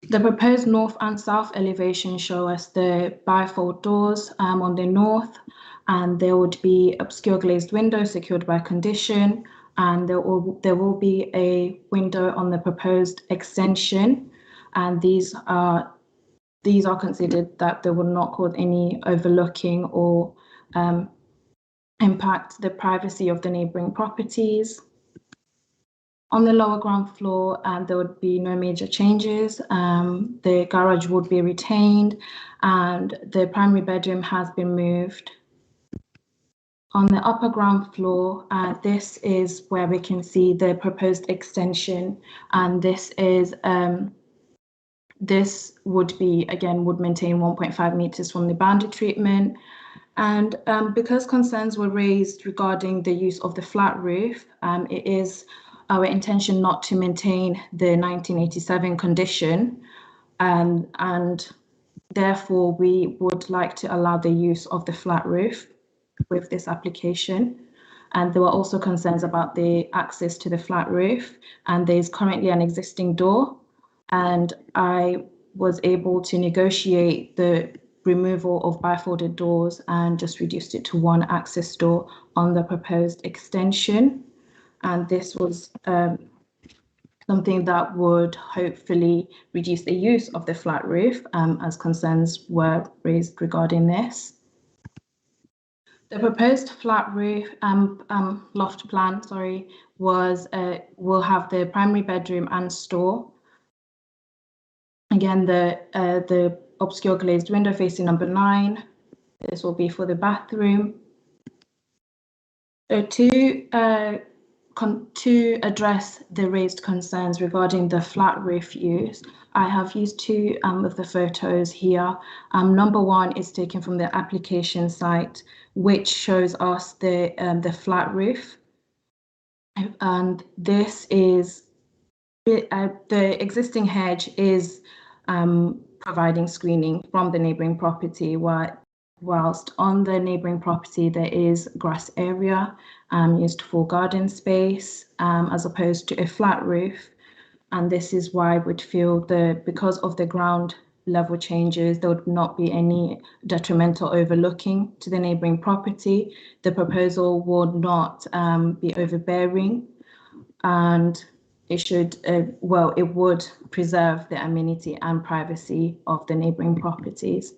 The proposed north and south elevation show us the bifold doors on the north, and there would be obscure glazed windows secured by condition, and there will be a window on the proposed extension, and these are considered that they will not cause any overlooking or impact the privacy of the neighbouring properties. On the lower ground floor, there would be no major changes. The garage would be retained and the primary bedroom has been moved. On the upper ground floor, this is where we can see the proposed extension, and this would maintain 1.5 meters from the boundary treatment. And because concerns were raised regarding the use of the flat roof, it is our intention not to maintain the 1987 condition, and therefore we would like to allow the use of the flat roof with this application. And there were also concerns about the access to the flat roof, and there is currently an existing door, and I was able to negotiate the removal of bifolded doors and just reduced it to one access door on the proposed extension. And this was something that would hopefully reduce the use of the flat roof, as concerns were raised regarding this. The proposed flat roof loft plan, will have the primary bedroom and store. Again, the obscure glazed window facing number 9. This will be for the bathroom. To address the raised concerns regarding the flat roof use, I have used two of the photos here. Number 1 is taken from the application site, which shows us the flat roof. And this is the existing hedge is providing screening from the neighbouring property, whilst on the neighbouring property there is grass area used for garden space, as opposed to a flat roof. And this is why I would feel because of the ground level changes, there would not be any detrimental overlooking to the neighbouring property. The proposal would not be overbearing, and it would preserve the amenity and privacy of the neighbouring properties.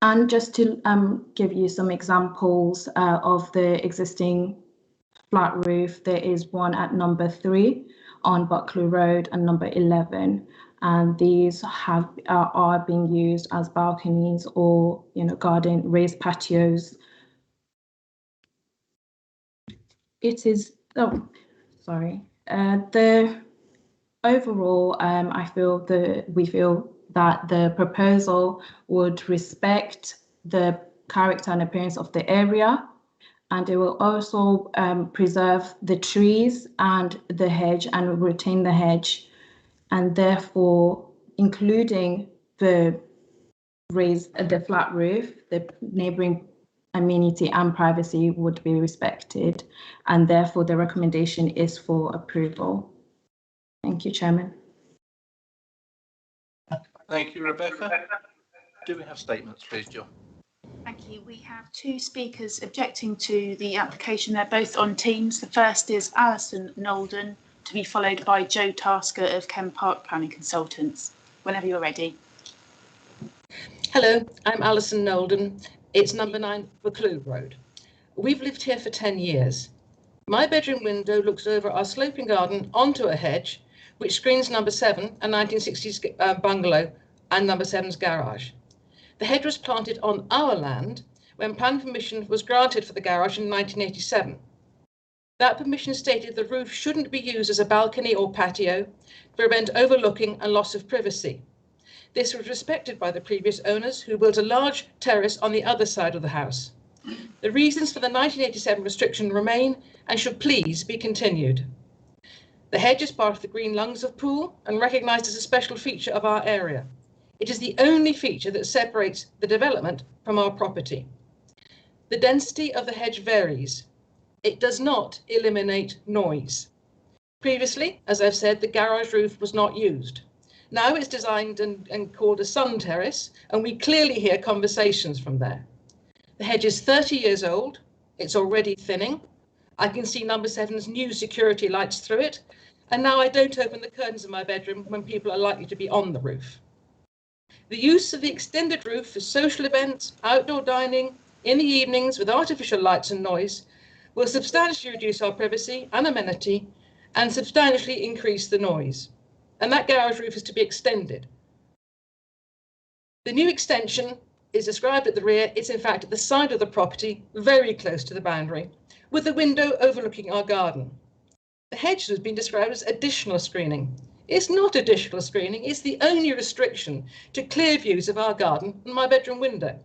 And just to give you some examples of the existing flat roof, there is one at number 3 on Buccleuch Road and number 11, and these are being used as balconies or garden raised patios. It is the overall, we feel that the proposal would respect the character and appearance of the area and it will also preserve the trees and the hedge and retain the hedge, and therefore including the flat roof, the neighbouring amenity and privacy would be respected, and therefore the recommendation is for approval. Thank you, Chairman. Thank you, Rebecca. Do we have statements, please, John? Thank you. We have two speakers objecting to the application. They're both on Teams. The first is Alison Nolden, to be followed by Joe Tasker of Ken Park Planning Consultants. Whenever you're ready. Hello, I'm Alison Nolden. It's number 9 Buccleuch Road. We've lived here for 10 years. My bedroom window looks over our sloping garden onto a hedge, which screens number 7, a 1960s bungalow, and number 7's garage. The hedge was planted on our land when planning permission was granted for the garage in 1987. That permission stated the roof shouldn't be used as a balcony or patio to prevent overlooking and loss of privacy. This was respected by the previous owners, who built a large terrace on the other side of the house. The reasons for the 1987 restriction remain and should please be continued. The hedge is part of the Green Lungs of Poole and recognised as a special feature of our area. It is the only feature that separates the development from our property. The density of the hedge varies. It does not eliminate noise. Previously, as I've said, the garage roof was not used. Now it's designed and called a sun terrace, and we clearly hear conversations from there. The hedge is 30 years old. It's already thinning. I can see number 7's new security lights through it, and now I don't open the curtains in my bedroom when people are likely to be on the roof. The use of the extended roof for social events, outdoor dining, in the evenings with artificial lights and noise will substantially reduce our privacy and amenity and substantially increase the noise. And that garage roof is to be extended. The new extension is described at the rear. It's in fact at the side of the property, very close to the boundary, with the window overlooking our garden. The hedge has been described as additional screening. It's not additional screening, it's the only restriction to clear views of our garden and my bedroom window.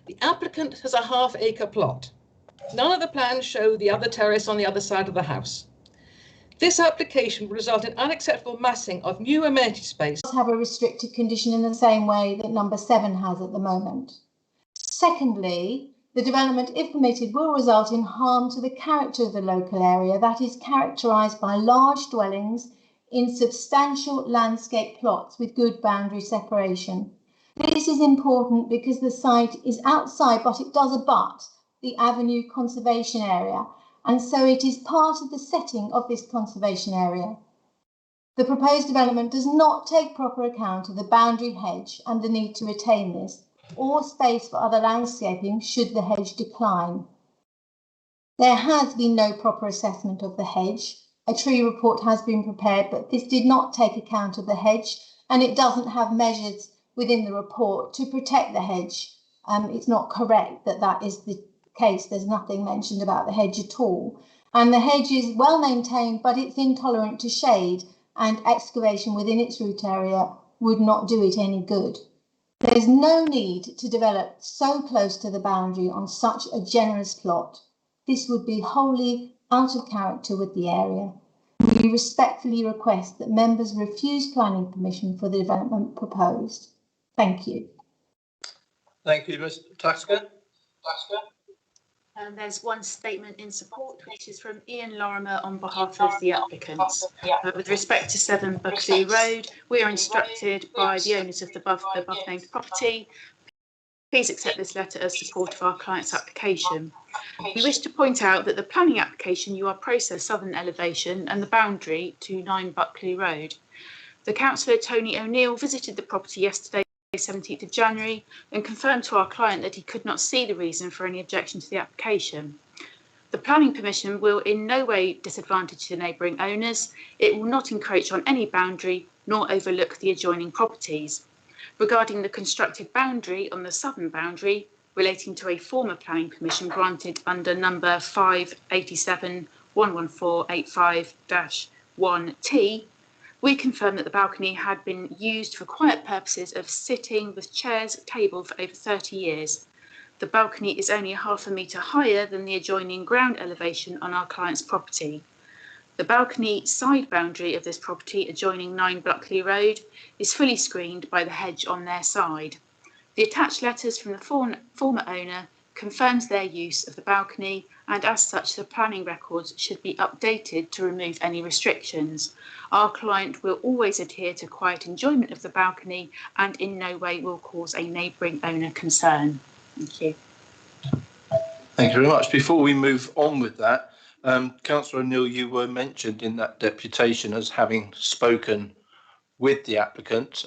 The applicant has a half-acre plot. None of the plans show the other terrace on the other side of the house. This application will result in unacceptable massing of new amenity space. Have a restricted condition in the same way that number 7 has at the moment. Secondly, the development, if permitted, will result in harm to the character of the local area that is characterised by large dwellings in substantial landscape plots with good boundary separation. This is important because the site is outside, but it does abut the Avenue Conservation Area, and so it is part of the setting of this conservation area. The proposed development does not take proper account of the boundary hedge and the need to retain this, or space for other landscaping should the hedge decline. There has been no proper assessment of the hedge. A tree report has been prepared, but this did not take account of the hedge, and it doesn't have measures within the report to protect the hedge. It's not correct that that is the case. There's nothing mentioned about the hedge at all. And the hedge is well maintained, but it's intolerant to shade, and excavation within its root area would not do it any good. There's no need to develop so close to the boundary on such a generous plot. This would be wholly out of character with the area. We respectfully request that members refuse planning permission for the development proposed. Thank you. Thank you, Mr. Tasker. And there's one statement in support, which is from Ian Lorimer on behalf of the applicants. With respect to 7 Buccleuch Road, we are instructed by the owners of the above named property. Please accept this letter as support of our client's application. We wish to point out that the planning application you are processing southern elevation and the boundary to 9 Buccleuch Road. The councillor Tony O'Neill visited the property yesterday, 17th of January, and confirmed to our client that he could not see the reason for any objection to the application. The planning permission will in no way disadvantage the neighbouring owners. It will not encroach on any boundary nor overlook the adjoining properties. Regarding the constructed boundary on the southern boundary relating to a former planning permission granted under number 587-11485-1T, we confirm that the balcony had been used for quiet purposes of sitting with chairs at table for over 30 years. The balcony is only 0.5 metre higher than the adjoining ground elevation on our client's property. The balcony side boundary of this property adjoining 9 Buckley Road is fully screened by the hedge on their side. The attached letters from the former owner confirms their use of the balcony, and as such the planning records should be updated to remove any restrictions. Our client will always adhere to quiet enjoyment of the balcony and in no way will cause a neighbouring owner concern. Thank you. Thank you very much. Before we move on with that, Councillor O'Neill, you were mentioned in that deputation as having spoken with the applicant.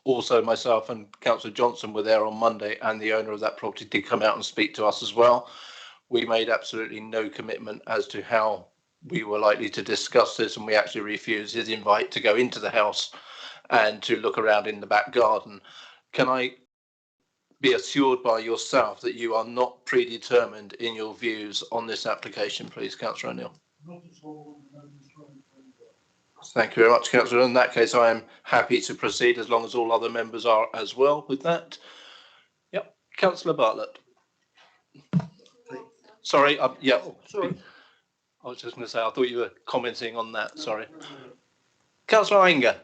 Also, myself and Councillor Johnson were there on Monday, and the owner of that property did come out and speak to us as well. We made absolutely no commitment as to how we were likely to discuss this, and we actually refused his invite to go into the house and to look around in the back garden. Can I be assured by yourself that you are not predetermined in your views on this application, please, Councillor O'Neill? Not at all. Thank you very much, Councillor. In that case, I am happy to proceed as long as all other members are as well with that. Yep, Councillor Bartlett. Sorry, yeah. Oh, sorry. I was just going to say, I thought you were commenting on that. Sorry. Councillor Inger.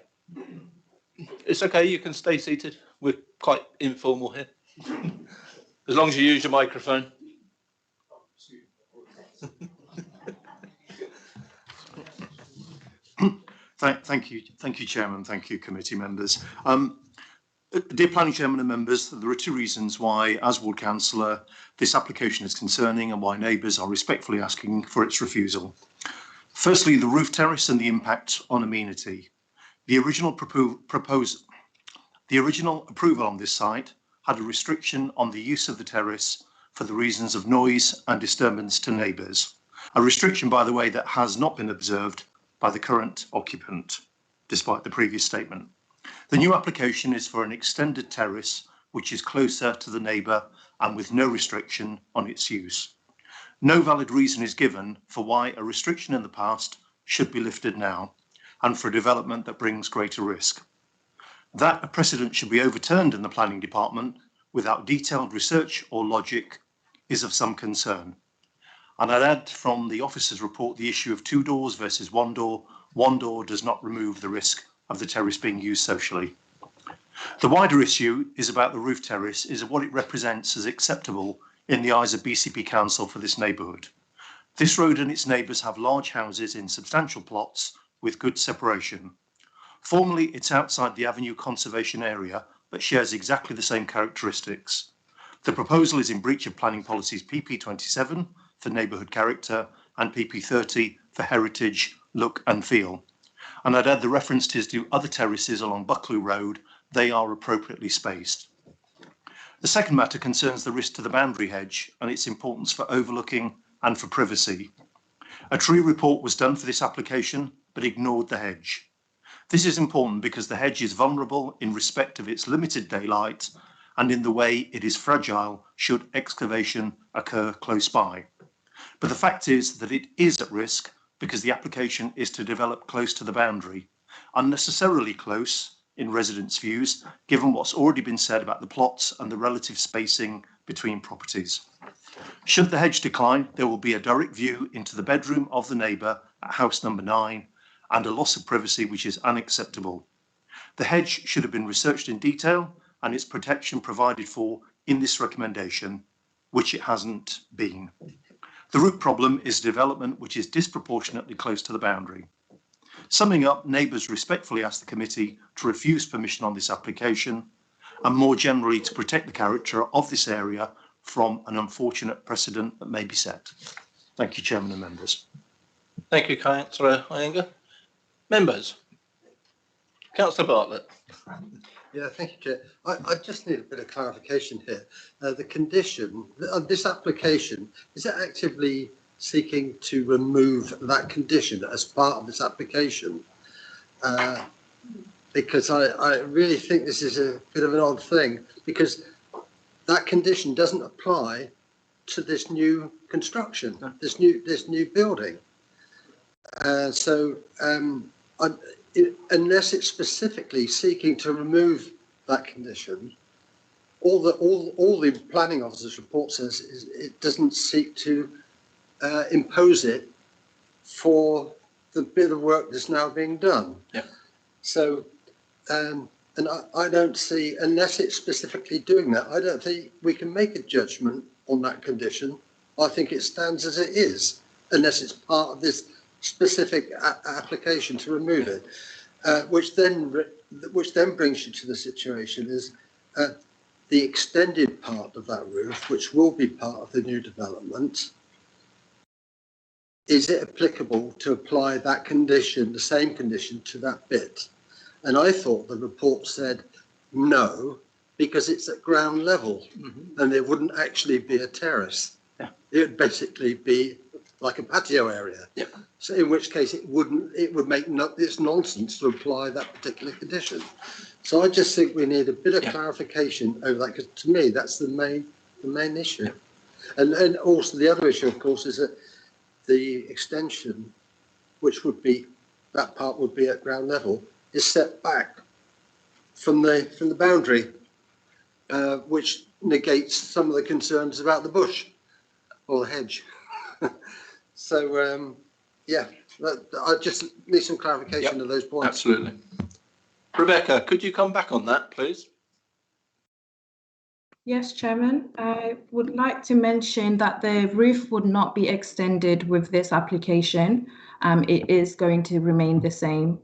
It's okay, you can stay seated. We're quite informal here. As long as you use your microphone. Thank you, Chairman. Thank you, committee members. Dear Planning Chairman and members, there are two reasons why, as Ward Councillor, this application is concerning and why neighbours are respectfully asking for its refusal. Firstly, the roof terrace and the impact on amenity. The original approval on this site had a restriction on the use of the terrace for the reasons of noise and disturbance to neighbours. A restriction, by the way, that has not been observed by the current occupant, despite the previous statement. The new application is for an extended terrace, which is closer to the neighbour and with no restriction on its use. No valid reason is given for why a restriction in the past should be lifted now, and for a development that brings greater risk. That a precedent should be overturned in the planning department without detailed research or logic is of some concern. And I'd add from the officer's report the issue of 2 doors versus 1 door. 1 door does not remove the risk of the terrace being used socially. The wider issue is about the roof terrace, is what it represents as acceptable in the eyes of BCP Council for this neighbourhood. This road and its neighbours have large houses in substantial plots with good separation. Formally, it's outside the Avenue Conservation Area, but shares exactly the same characteristics. The proposal is in breach of planning policies PP27 for neighbourhood character and PP30 for heritage, look and feel. And I'd add the references to other terraces along Buckley Road. They are appropriately spaced. The second matter concerns the risk to the boundary hedge and its importance for overlooking and for privacy. A tree report was done for this application, but ignored the hedge. This is important because the hedge is vulnerable in respect of its limited daylight and in the way it is fragile should excavation occur close by. But the fact is that it is at risk because the application is to develop close to the boundary, unnecessarily close in residents' views, given what's already been said about the plots and the relative spacing between properties. Should the hedge decline, there will be a direct view into the bedroom of the neighbour at house number 9 and a loss of privacy which is unacceptable. The hedge should have been researched in detail and its protection provided for in this recommendation, which it hasn't been. The root problem is development which is disproportionately close to the boundary. Summing up, neighbours respectfully ask the committee to refuse permission on this application and more generally to protect the character of this area from an unfortunate precedent that may be set. Thank you, Chairman and members. Thank you, Councillor Iyengar. Members. Councillor Bartlett. Yeah, thank you, Chair. I just need a bit of clarification here. The condition of this application, is it actively seeking to remove that condition as part of this application? Because I really think this is a bit of an odd thing, because that condition doesn't apply to this new construction, this new building. Unless it's specifically seeking to remove that condition, all the planning officer's report says is it doesn't seek to impose it for the bit of work that's now being done. Yeah. So, and I don't see, unless it's specifically doing that, I don't think we can make a judgment on that condition. I think it stands as it is, unless it's part of this specific application to remove it, which then brings you to the situation is the extended part of that roof, which will be part of the new development. Is it applicable to apply that condition, the same condition, to that bit? And I thought the report said no, because it's at ground level, and there wouldn't actually be a terrace. Yeah. It would basically be like a patio area. Yeah. So in which case it would make it's nonsense to apply that particular condition. So I just think we need a bit of clarification over that, because to me that's the main issue. Yeah. And also the other issue, of course, is that the extension, which would be, that part would be at ground level, is set back from the boundary, which negates some of the concerns about the bush or the hedge. So yeah, I just need some clarification of those points. Absolutely. Rebecca, could you come back on that, please? Yes, Chairman. I would like to mention that the roof would not be extended with this application. It is going to remain the same.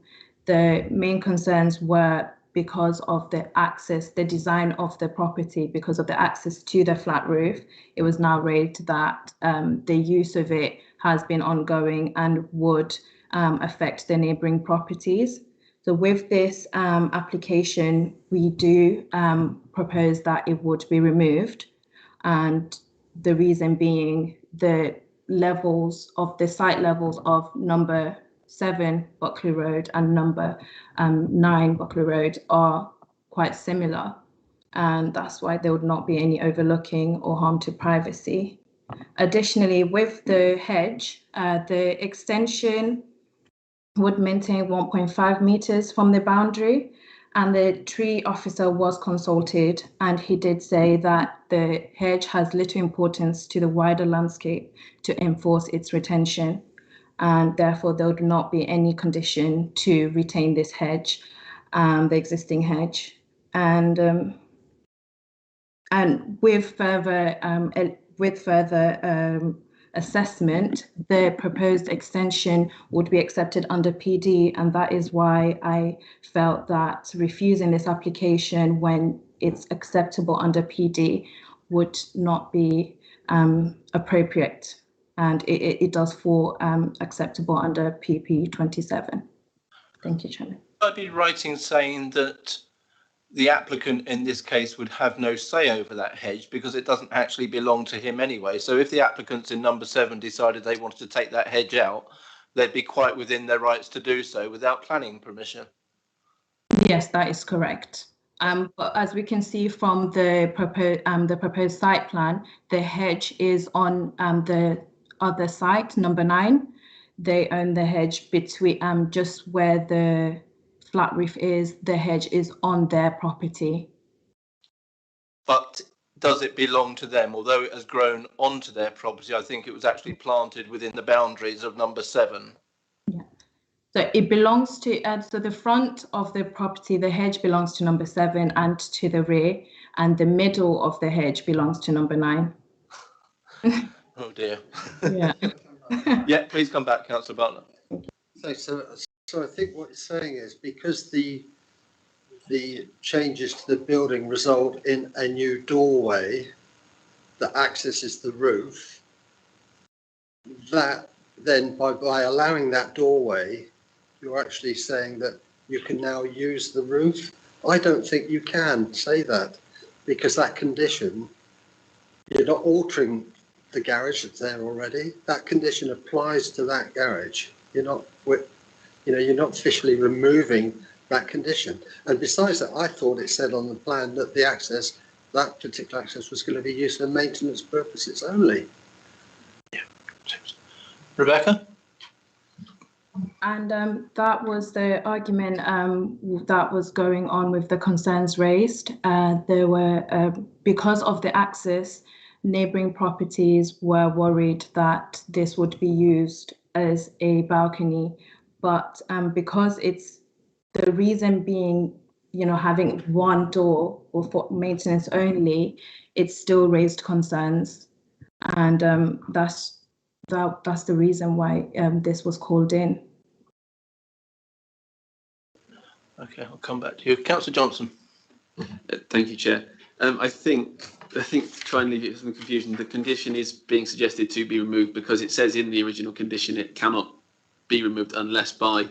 The main concerns were because of the access, the design of the property, because of the access to the flat roof. It was now raised that the use of it has been ongoing and would affect the neighbouring properties. So with this application, we do propose that it would be removed, and the reason being the levels of the site levels of number 7 Buckley Road and number 9 Buckley Road are quite similar, and that's why there would not be any overlooking or harm to privacy. Additionally, with the hedge, the extension would maintain 1.5 meters from the boundary, and the tree officer was consulted, and he did say that the hedge has little importance to the wider landscape to enforce its retention, and therefore there would not be any condition to retain this hedge, the existing hedge. And with further assessment, the proposed extension would be accepted under PD, and that is why I felt that refusing this application when it's acceptable under PD would not be appropriate, and it does fall acceptable under PP 27. Thank you, Chairman. I'd be right in saying that the applicant in this case would have no say over that hedge because it doesn't actually belong to him anyway. So if the applicants in number 7 decided they wanted to take that hedge out, they'd be quite within their rights to do so without planning permission. Yes, that is correct. But as we can see from the proposed site plan, the hedge is on the other site, number 9. They own the hedge between just where the flat roof is. The hedge is on their property. But does it belong to them? Although it has grown onto their property, I think it was actually planted within the boundaries of number 7. Yeah. So it belongs to, so the front of the property, the hedge belongs to number 7 and to the rear, and the middle of the hedge belongs to number 9. Oh dear. Yeah. Yeah, please come back, Councillor Butler. So I think what it's saying is because the changes to the building result in a new doorway that accesses the roof, that then by allowing that doorway, you're actually saying that you can now use the roof. I don't think you can say that, because that condition, you're not altering the garage that's there already. That condition applies to that garage. You're not officially removing that condition. And besides that, I thought it said on the plan that the access, that particular access, was going to be used for maintenance purposes only. Rebecca? And that was the argument that was going on with the concerns raised. There were, because of the access, neighbouring properties were worried that this would be used as a balcony. But because it's the reason being, you know, having one door or for maintenance only, it still raised concerns. And that's the reason why this was called in. Okay, I'll come back to you. Councillor Johnson. Thank you, Chair. I think to try and leave it some confusion, the condition is being suggested to be removed because it says in the original condition it cannot be removed unless by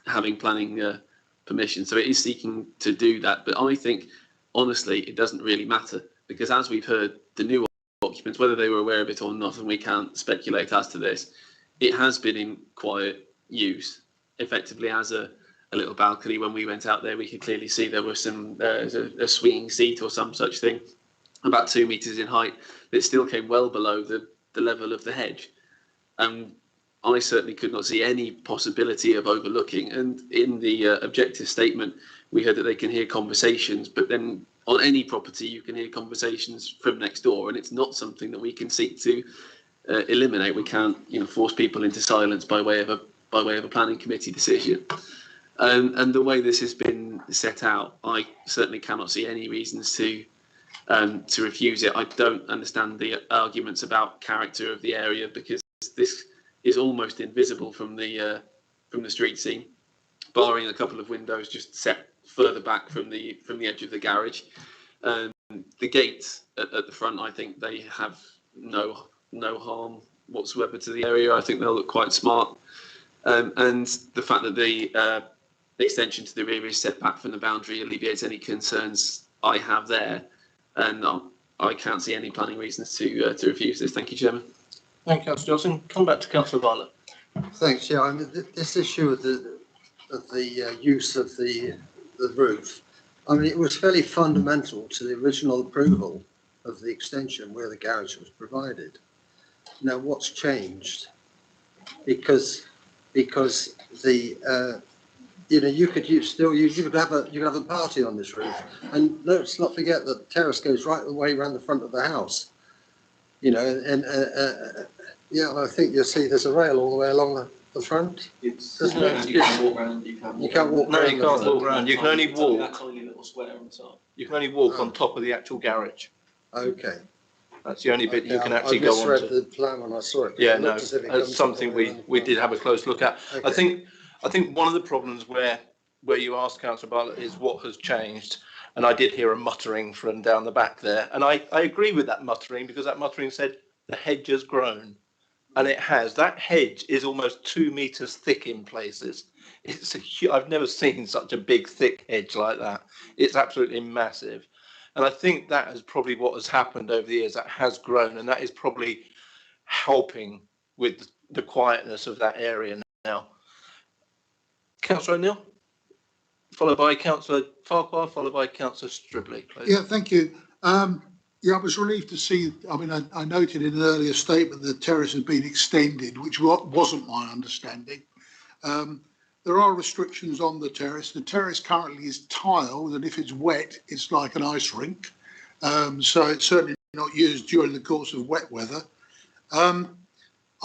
having planning permission. So it is seeking to do that. But I think, honestly, it doesn't really matter because as we've heard, the new occupants, whether they were aware of it or not, and we can't speculate as to this, it has been in quiet use, effectively as a little balcony. When we went out there, we could clearly see there was some a swinging seat or some such thing, about 2 meters in height, that still came well below the level of the hedge. And I certainly could not see any possibility of overlooking. And in the objective statement, we heard that they can hear conversations, but then on any property, you can hear conversations from next door, and it's not something that we can seek to eliminate. We can't, force people into silence by way of a planning committee decision. And the way this has been set out, I certainly cannot see any reasons to refuse it. I don't understand the arguments about character of the area because this is almost invisible from the street scene, barring a couple of windows just set further back from the edge of the garage. The gates at the front, I think they have no harm whatsoever to the area. I think they'll look quite smart. And the fact that the extension to the rear is set back from the boundary alleviates any concerns I have there. And I can't see any planning reasons to refuse this. Thank you, Chairman. Thank you, Councillor Johnson. Come back to Councillor Bartlett. Thanks, yeah. I mean, this issue of the use of the roof, I mean, it was fairly fundamental to the original approval of the extension where the garage was provided. Now, what's changed? Because the you could have a party on this roof, and let's not forget that the terrace goes right the way around the front of the house. Yeah, I think you'll see there's a rail all the way along the front. You can't walk around. You can't walk No, around. you can't walk around. You can only walk. You can only walk on top of the actual garage. Okay. That's the only bit you can actually go on. I misread the plan when I saw it. Yeah, no, that's something we did have a close look at. Okay. I think one of the problems where you asked Councillor Bartlett is what has changed, and I did hear a muttering from down the back there, and I agree with that muttering because that muttering said the hedge has grown, and it has. That hedge is almost 2 meters thick in places. I've never seen such a big thick hedge like that. It's absolutely massive, and I think that is probably what has happened over the years. That has grown, and that is probably helping with the quietness of that area now. Councillor O'Neill, followed by Councillor Farquhar, followed by Councillor Stribley, please. Yeah, thank you. I was relieved to see, I noted in an earlier statement that the terrace has been extended, which wasn't my understanding. There are restrictions on the terrace. The terrace currently is tiled, and if it's wet, it's like an ice rink. So it's certainly not used during the course of wet weather.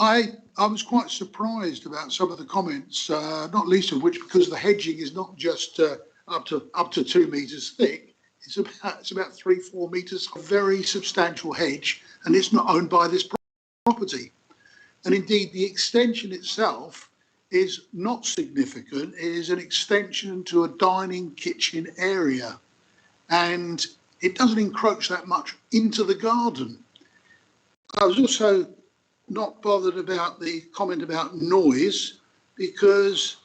I was quite surprised about some of the comments, not least of which because the hedging is not just up to 2 meters thick. It's about 3-4 meters, a very substantial hedge, and it's not owned by this property. And indeed, the extension itself is not significant. It is an extension to a dining kitchen area, and it doesn't encroach that much into the garden. I was also not bothered about the comment about noise, because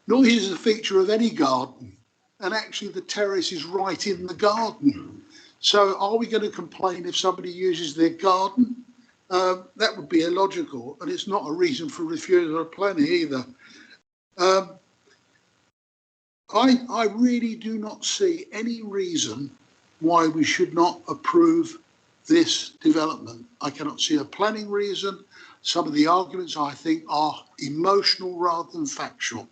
noise is a feature of any garden, and actually the terrace is right in the garden. So are we going to complain if somebody uses their garden? That would be illogical, and it's not a reason for refusal of planning either. I really do not see any reason why we should not approve this development. I cannot see a planning reason. some of the arguments, I think, are emotional rather than factual.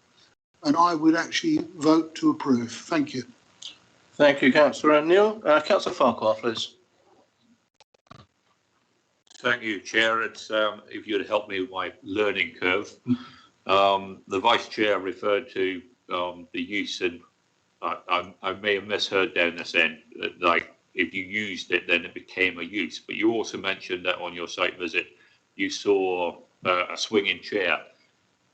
And I would actually vote to approve. Thank you. Thank you, Councillor O'Neill. Councillor Farquhar, please. Thank you, Chair. It's if you'd help me with my learning curve. The Vice Chair referred to the use, and I may have misheard down this end, like if you used it, then it became a use. But you also mentioned that on your site visit, you saw a swinging chair.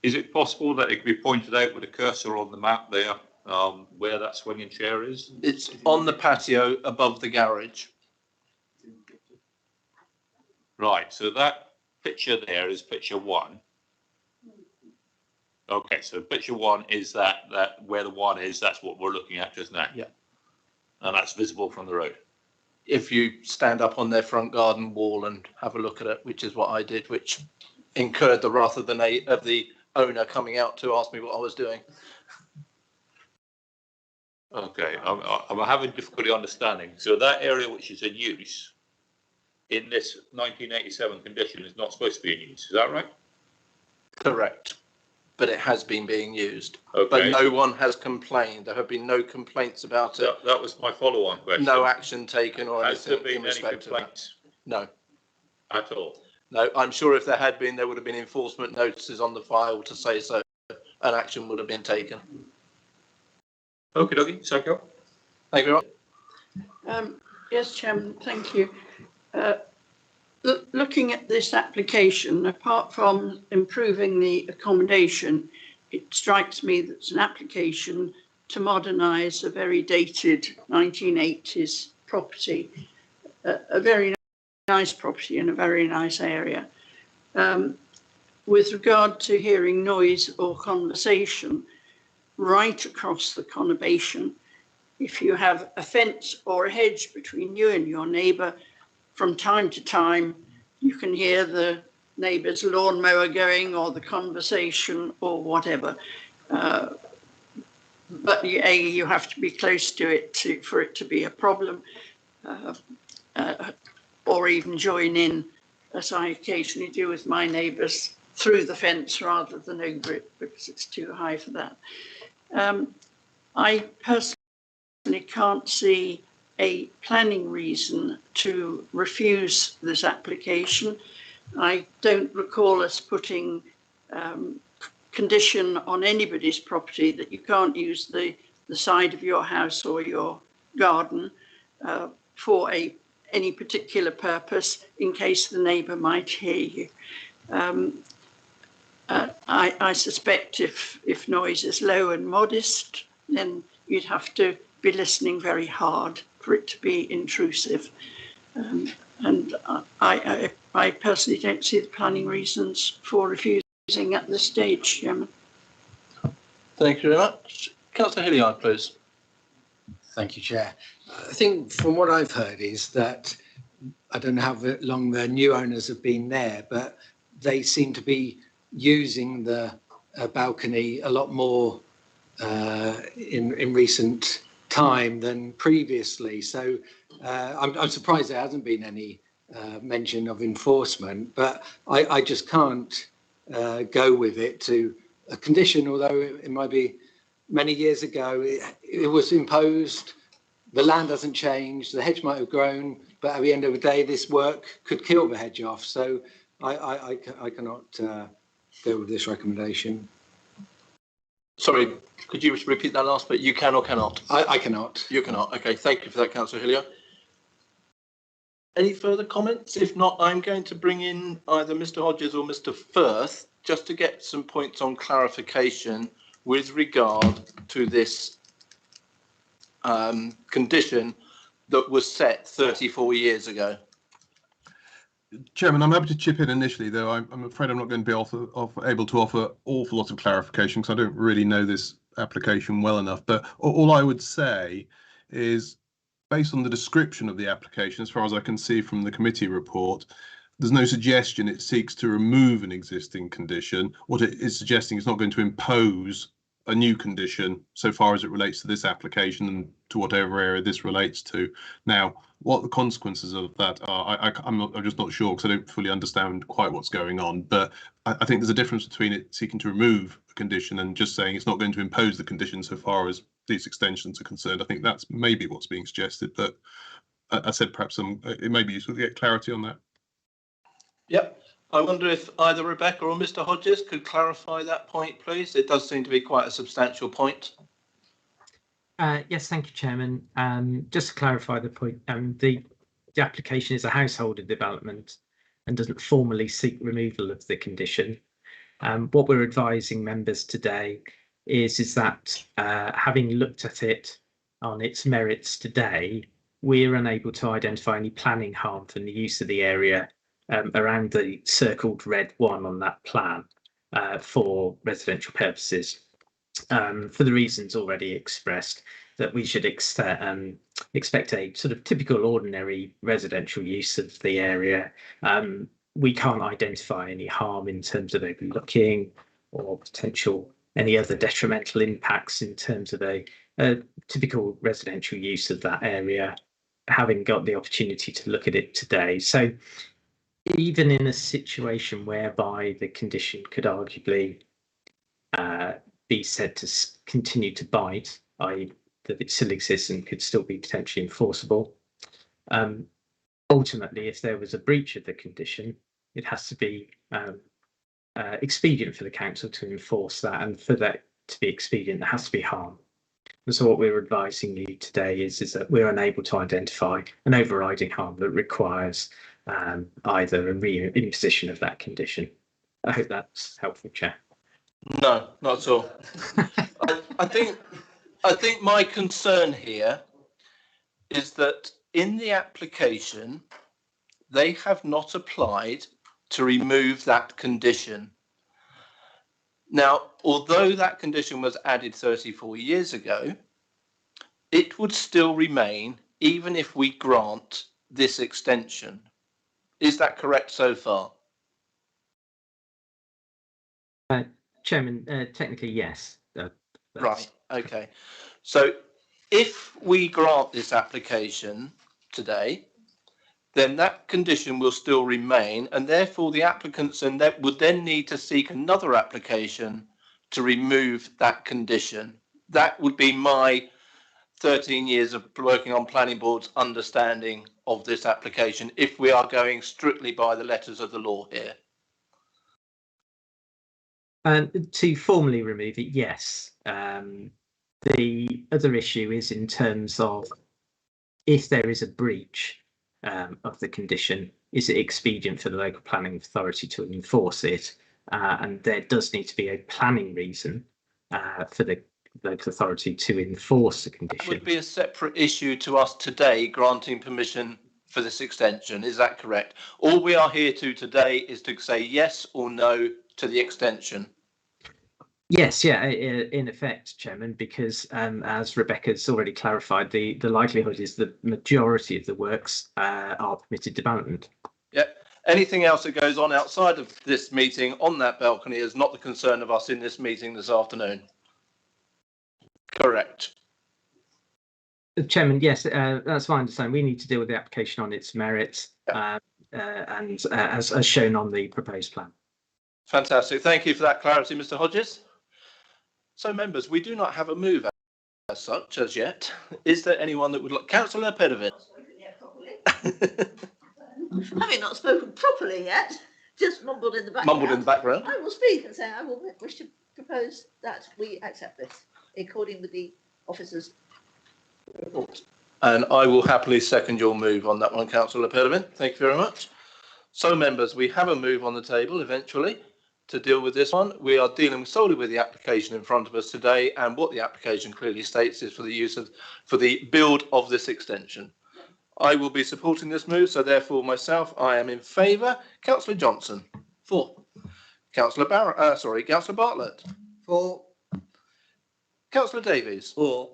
Is it possible that it could be pointed out with a cursor on the map there where that swinging chair is? It's on the patio above the garage. Right, so that picture there is picture 1. Okay, so picture 1 is that where the 1 is, that's what we're looking at just now. Yeah. And that's visible from the road. If you stand up on their front garden wall and have a look at it, which is what I did, which incurred the wrath of the owner coming out to ask me what I was doing. Okay, I'm having difficulty understanding. So that area which is in use in this 1987 condition is not supposed to be in use, is that right? Correct. But it has been being used. Okay. But no one has complained. There have been no complaints about it. That was my follow-on question. No action taken or Has there anything in been any respect of that. complaints No. at all? No, I'm sure if there had been, there would have been enforcement notices on the file to say so, and action would have been taken. Okie dokie, Psycho. Thank you very much. Yes, Chairman, thank you. Looking at this application, apart from improving the accommodation, it strikes me that it's an application to modernise a very dated 1980s property, a very nice property in a very nice area. With regard to hearing noise or conversation right across the conurbation, if you have a fence or a hedge between you and your neighbour, from time to time, you can hear the neighbour's lawnmower going or the conversation or whatever. But you have to be close to it for it to be a problem, or even join in, as I occasionally do with my neighbours, through the fence rather than over it because it's too high for that. I personally can't see a planning reason to refuse this application. I don't recall us putting condition on anybody's property that you can't use the side of your house or your garden for any particular purpose in case the neighbour might hear you. I suspect if noise is low and modest, then you'd have to be listening very hard for it to be intrusive. And I personally don't see the planning reasons for refusing at this stage, Chairman. Thank you very much. Councillor Hilliard, please. Thank you, Chair. I think from what I've heard is that, I don't know how long the new owners have been there, but they seem to be using the balcony a lot more in recent time than previously. So I'm surprised there hasn't been any mention of enforcement, but I just can't go with it to a condition, although it might be many years ago, it was imposed. The land hasn't changed, the hedge might have grown, but at the end of the day, this work could kill the hedge off. So I cannot go with this recommendation. Sorry, could you repeat that last bit? You can or cannot? I cannot. You cannot. Okay, thank you for that, Councillor Hilliard. Any further comments? If not, I'm going to bring in either Mr. Hodges or Mr. Firth just to get some points on clarification with regard to this condition that was set 34 years ago. Chairman, I'm happy to chip in initially, though I'm afraid I'm not going to be able to offer awful lot of clarification because I don't really know this application well enough. But all I would say is, based on the description of the application, as far as I can see from the committee report, there's no suggestion it seeks to remove an existing condition. What it is suggesting is not going to impose a new condition so far as it relates to this application and to whatever area this relates to. Now, what the consequences of that are, I'm just not sure, because I don't fully understand quite what's going on. But I think there's a difference between it seeking to remove a condition and just saying it's not going to impose the condition so far as these extensions are concerned. I think that's maybe what's being suggested, but I said perhaps it may be useful to get clarity on that. Yep. I wonder if either Rebecca or Mr. Hodges could clarify that point, please. It does seem to be quite a substantial point. Yes, thank you, Chairman. Just to clarify the point, the application is a householder development and doesn't formally seek removal of the condition. What we're advising members today is that having looked at it on its merits today, we're unable to identify any planning harm from the use of the area around the circled red one on that plan for residential purposes, for the reasons already expressed, that we should expect a sort of typical ordinary residential use of the area. We can't identify any harm in terms of overlooking or potential any other detrimental impacts in terms of a typical residential use of that area, having got the opportunity to look at it today. So even in a situation whereby the condition could arguably be said to continue to bite, i.e. that it still exists and could still be potentially enforceable, ultimately, if there was a breach of the condition, it has to be expedient for the council to enforce that, and for that to be expedient, there has to be harm. And so what we're advising you today is that we're unable to identify an overriding harm that requires either a reimposition of that condition. I hope that's helpful, Chair. No, not at all. I think my concern here is that in the application, they have not applied to remove that condition. Now, although that condition was added 34 years ago, it would still remain even if we grant this extension. Is that correct so far? Chairman, technically, yes. Right, okay. So if we grant this application today, then that condition will still remain, and therefore the applicants would then need to seek another application to remove that condition. That would be my 13 years of working on planning boards understanding of this application, if we are going strictly by the letters of the law here. To formally remove it, yes. The other issue is in terms of if there is a breach of the condition, is it expedient for the local planning authority to enforce it? And there does need to be a planning reason for the local authority to enforce the condition. That would be a separate issue to us today, granting permission for this extension. Is that correct? All we are here to today is to say yes or no to the extension. Yes, yeah, in effect, Chairman, because as Rebecca's already clarified, the likelihood is the majority of the works are permitted development. Yep. Anything else that goes on outside of this meeting on that balcony is not the concern of us in this meeting this afternoon. Correct. Chairman, yes, that's my understanding. We need to deal with the application on its merits, and as shown on the proposed plan. Fantastic. Thank you for that clarity, Mr. Hodges. So, members, we do not have a move as such as yet. Is there anyone that would like? Councillor Pedovin. Having not spoken properly yet, just mumbled in the background. Mumbled in the background. I will speak and say I will wish to propose that we accept this, according with the officer's report. And I will happily second your move on that one, Councillor Pedovin. Thank you very much. So, members, we have a move on the table eventually to deal with this one. We are dealing solely with the application in front of us today, and what the application clearly states is for the build of this extension. I will be supporting this move, so therefore myself, I am in favour. Councillor Johnson. For. Councillor Bartlett. For. Councillor Davies. For.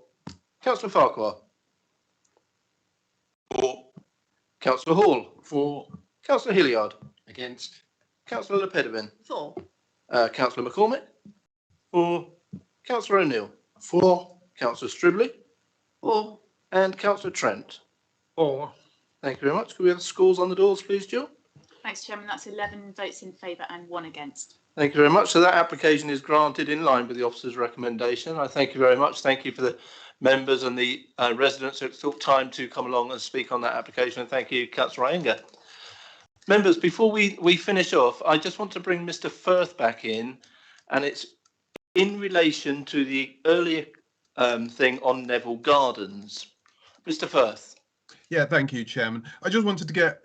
Councillor Farquhar. For. Councillor Hall. For. Councillor Hilliard. Against. Councillor Pedovin. For. Councillor McCormick. For. Councillor O'Neill. For. Councillor Stribley. For. And Councillor Trent. For. Thank you very much. Could we have the scores on the doors, please, Jill? Thanks, Chairman. That's 11 votes in favour and 1 against. Thank you very much. So that application is granted in line with the officer's recommendation. I thank you very much. Thank you for the members and the residents who took time to come along and speak on that application. And thank you, Councillor Iyengar. Members, before we finish off, I just want to bring Mr. Firth back in, and it's in relation to the earlier thing on Neville Gardens. Mr. Firth. Yeah, thank you, Chairman. I just wanted to get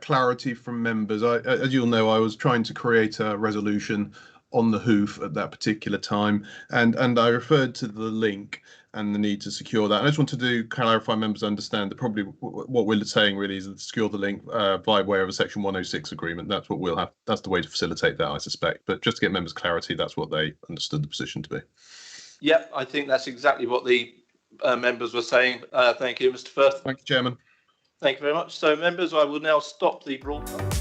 clarity from members. As you'll know, I was trying to create a resolution on the hoof at that particular time, and I referred to the link and the need to secure that. And I just wanted to clarify, members understand that probably what we're saying really is to secure the link by way of a Section 106 agreement. That's what we'll have. That's the way to facilitate that, I suspect. But just to get members clarity, that's what they understood the position to be. Yep, I think that's exactly what the members were saying. Thank you, Mr. Firth. Thank you, Chairman. Thank you very much. So, members, I will now stop the broadcast.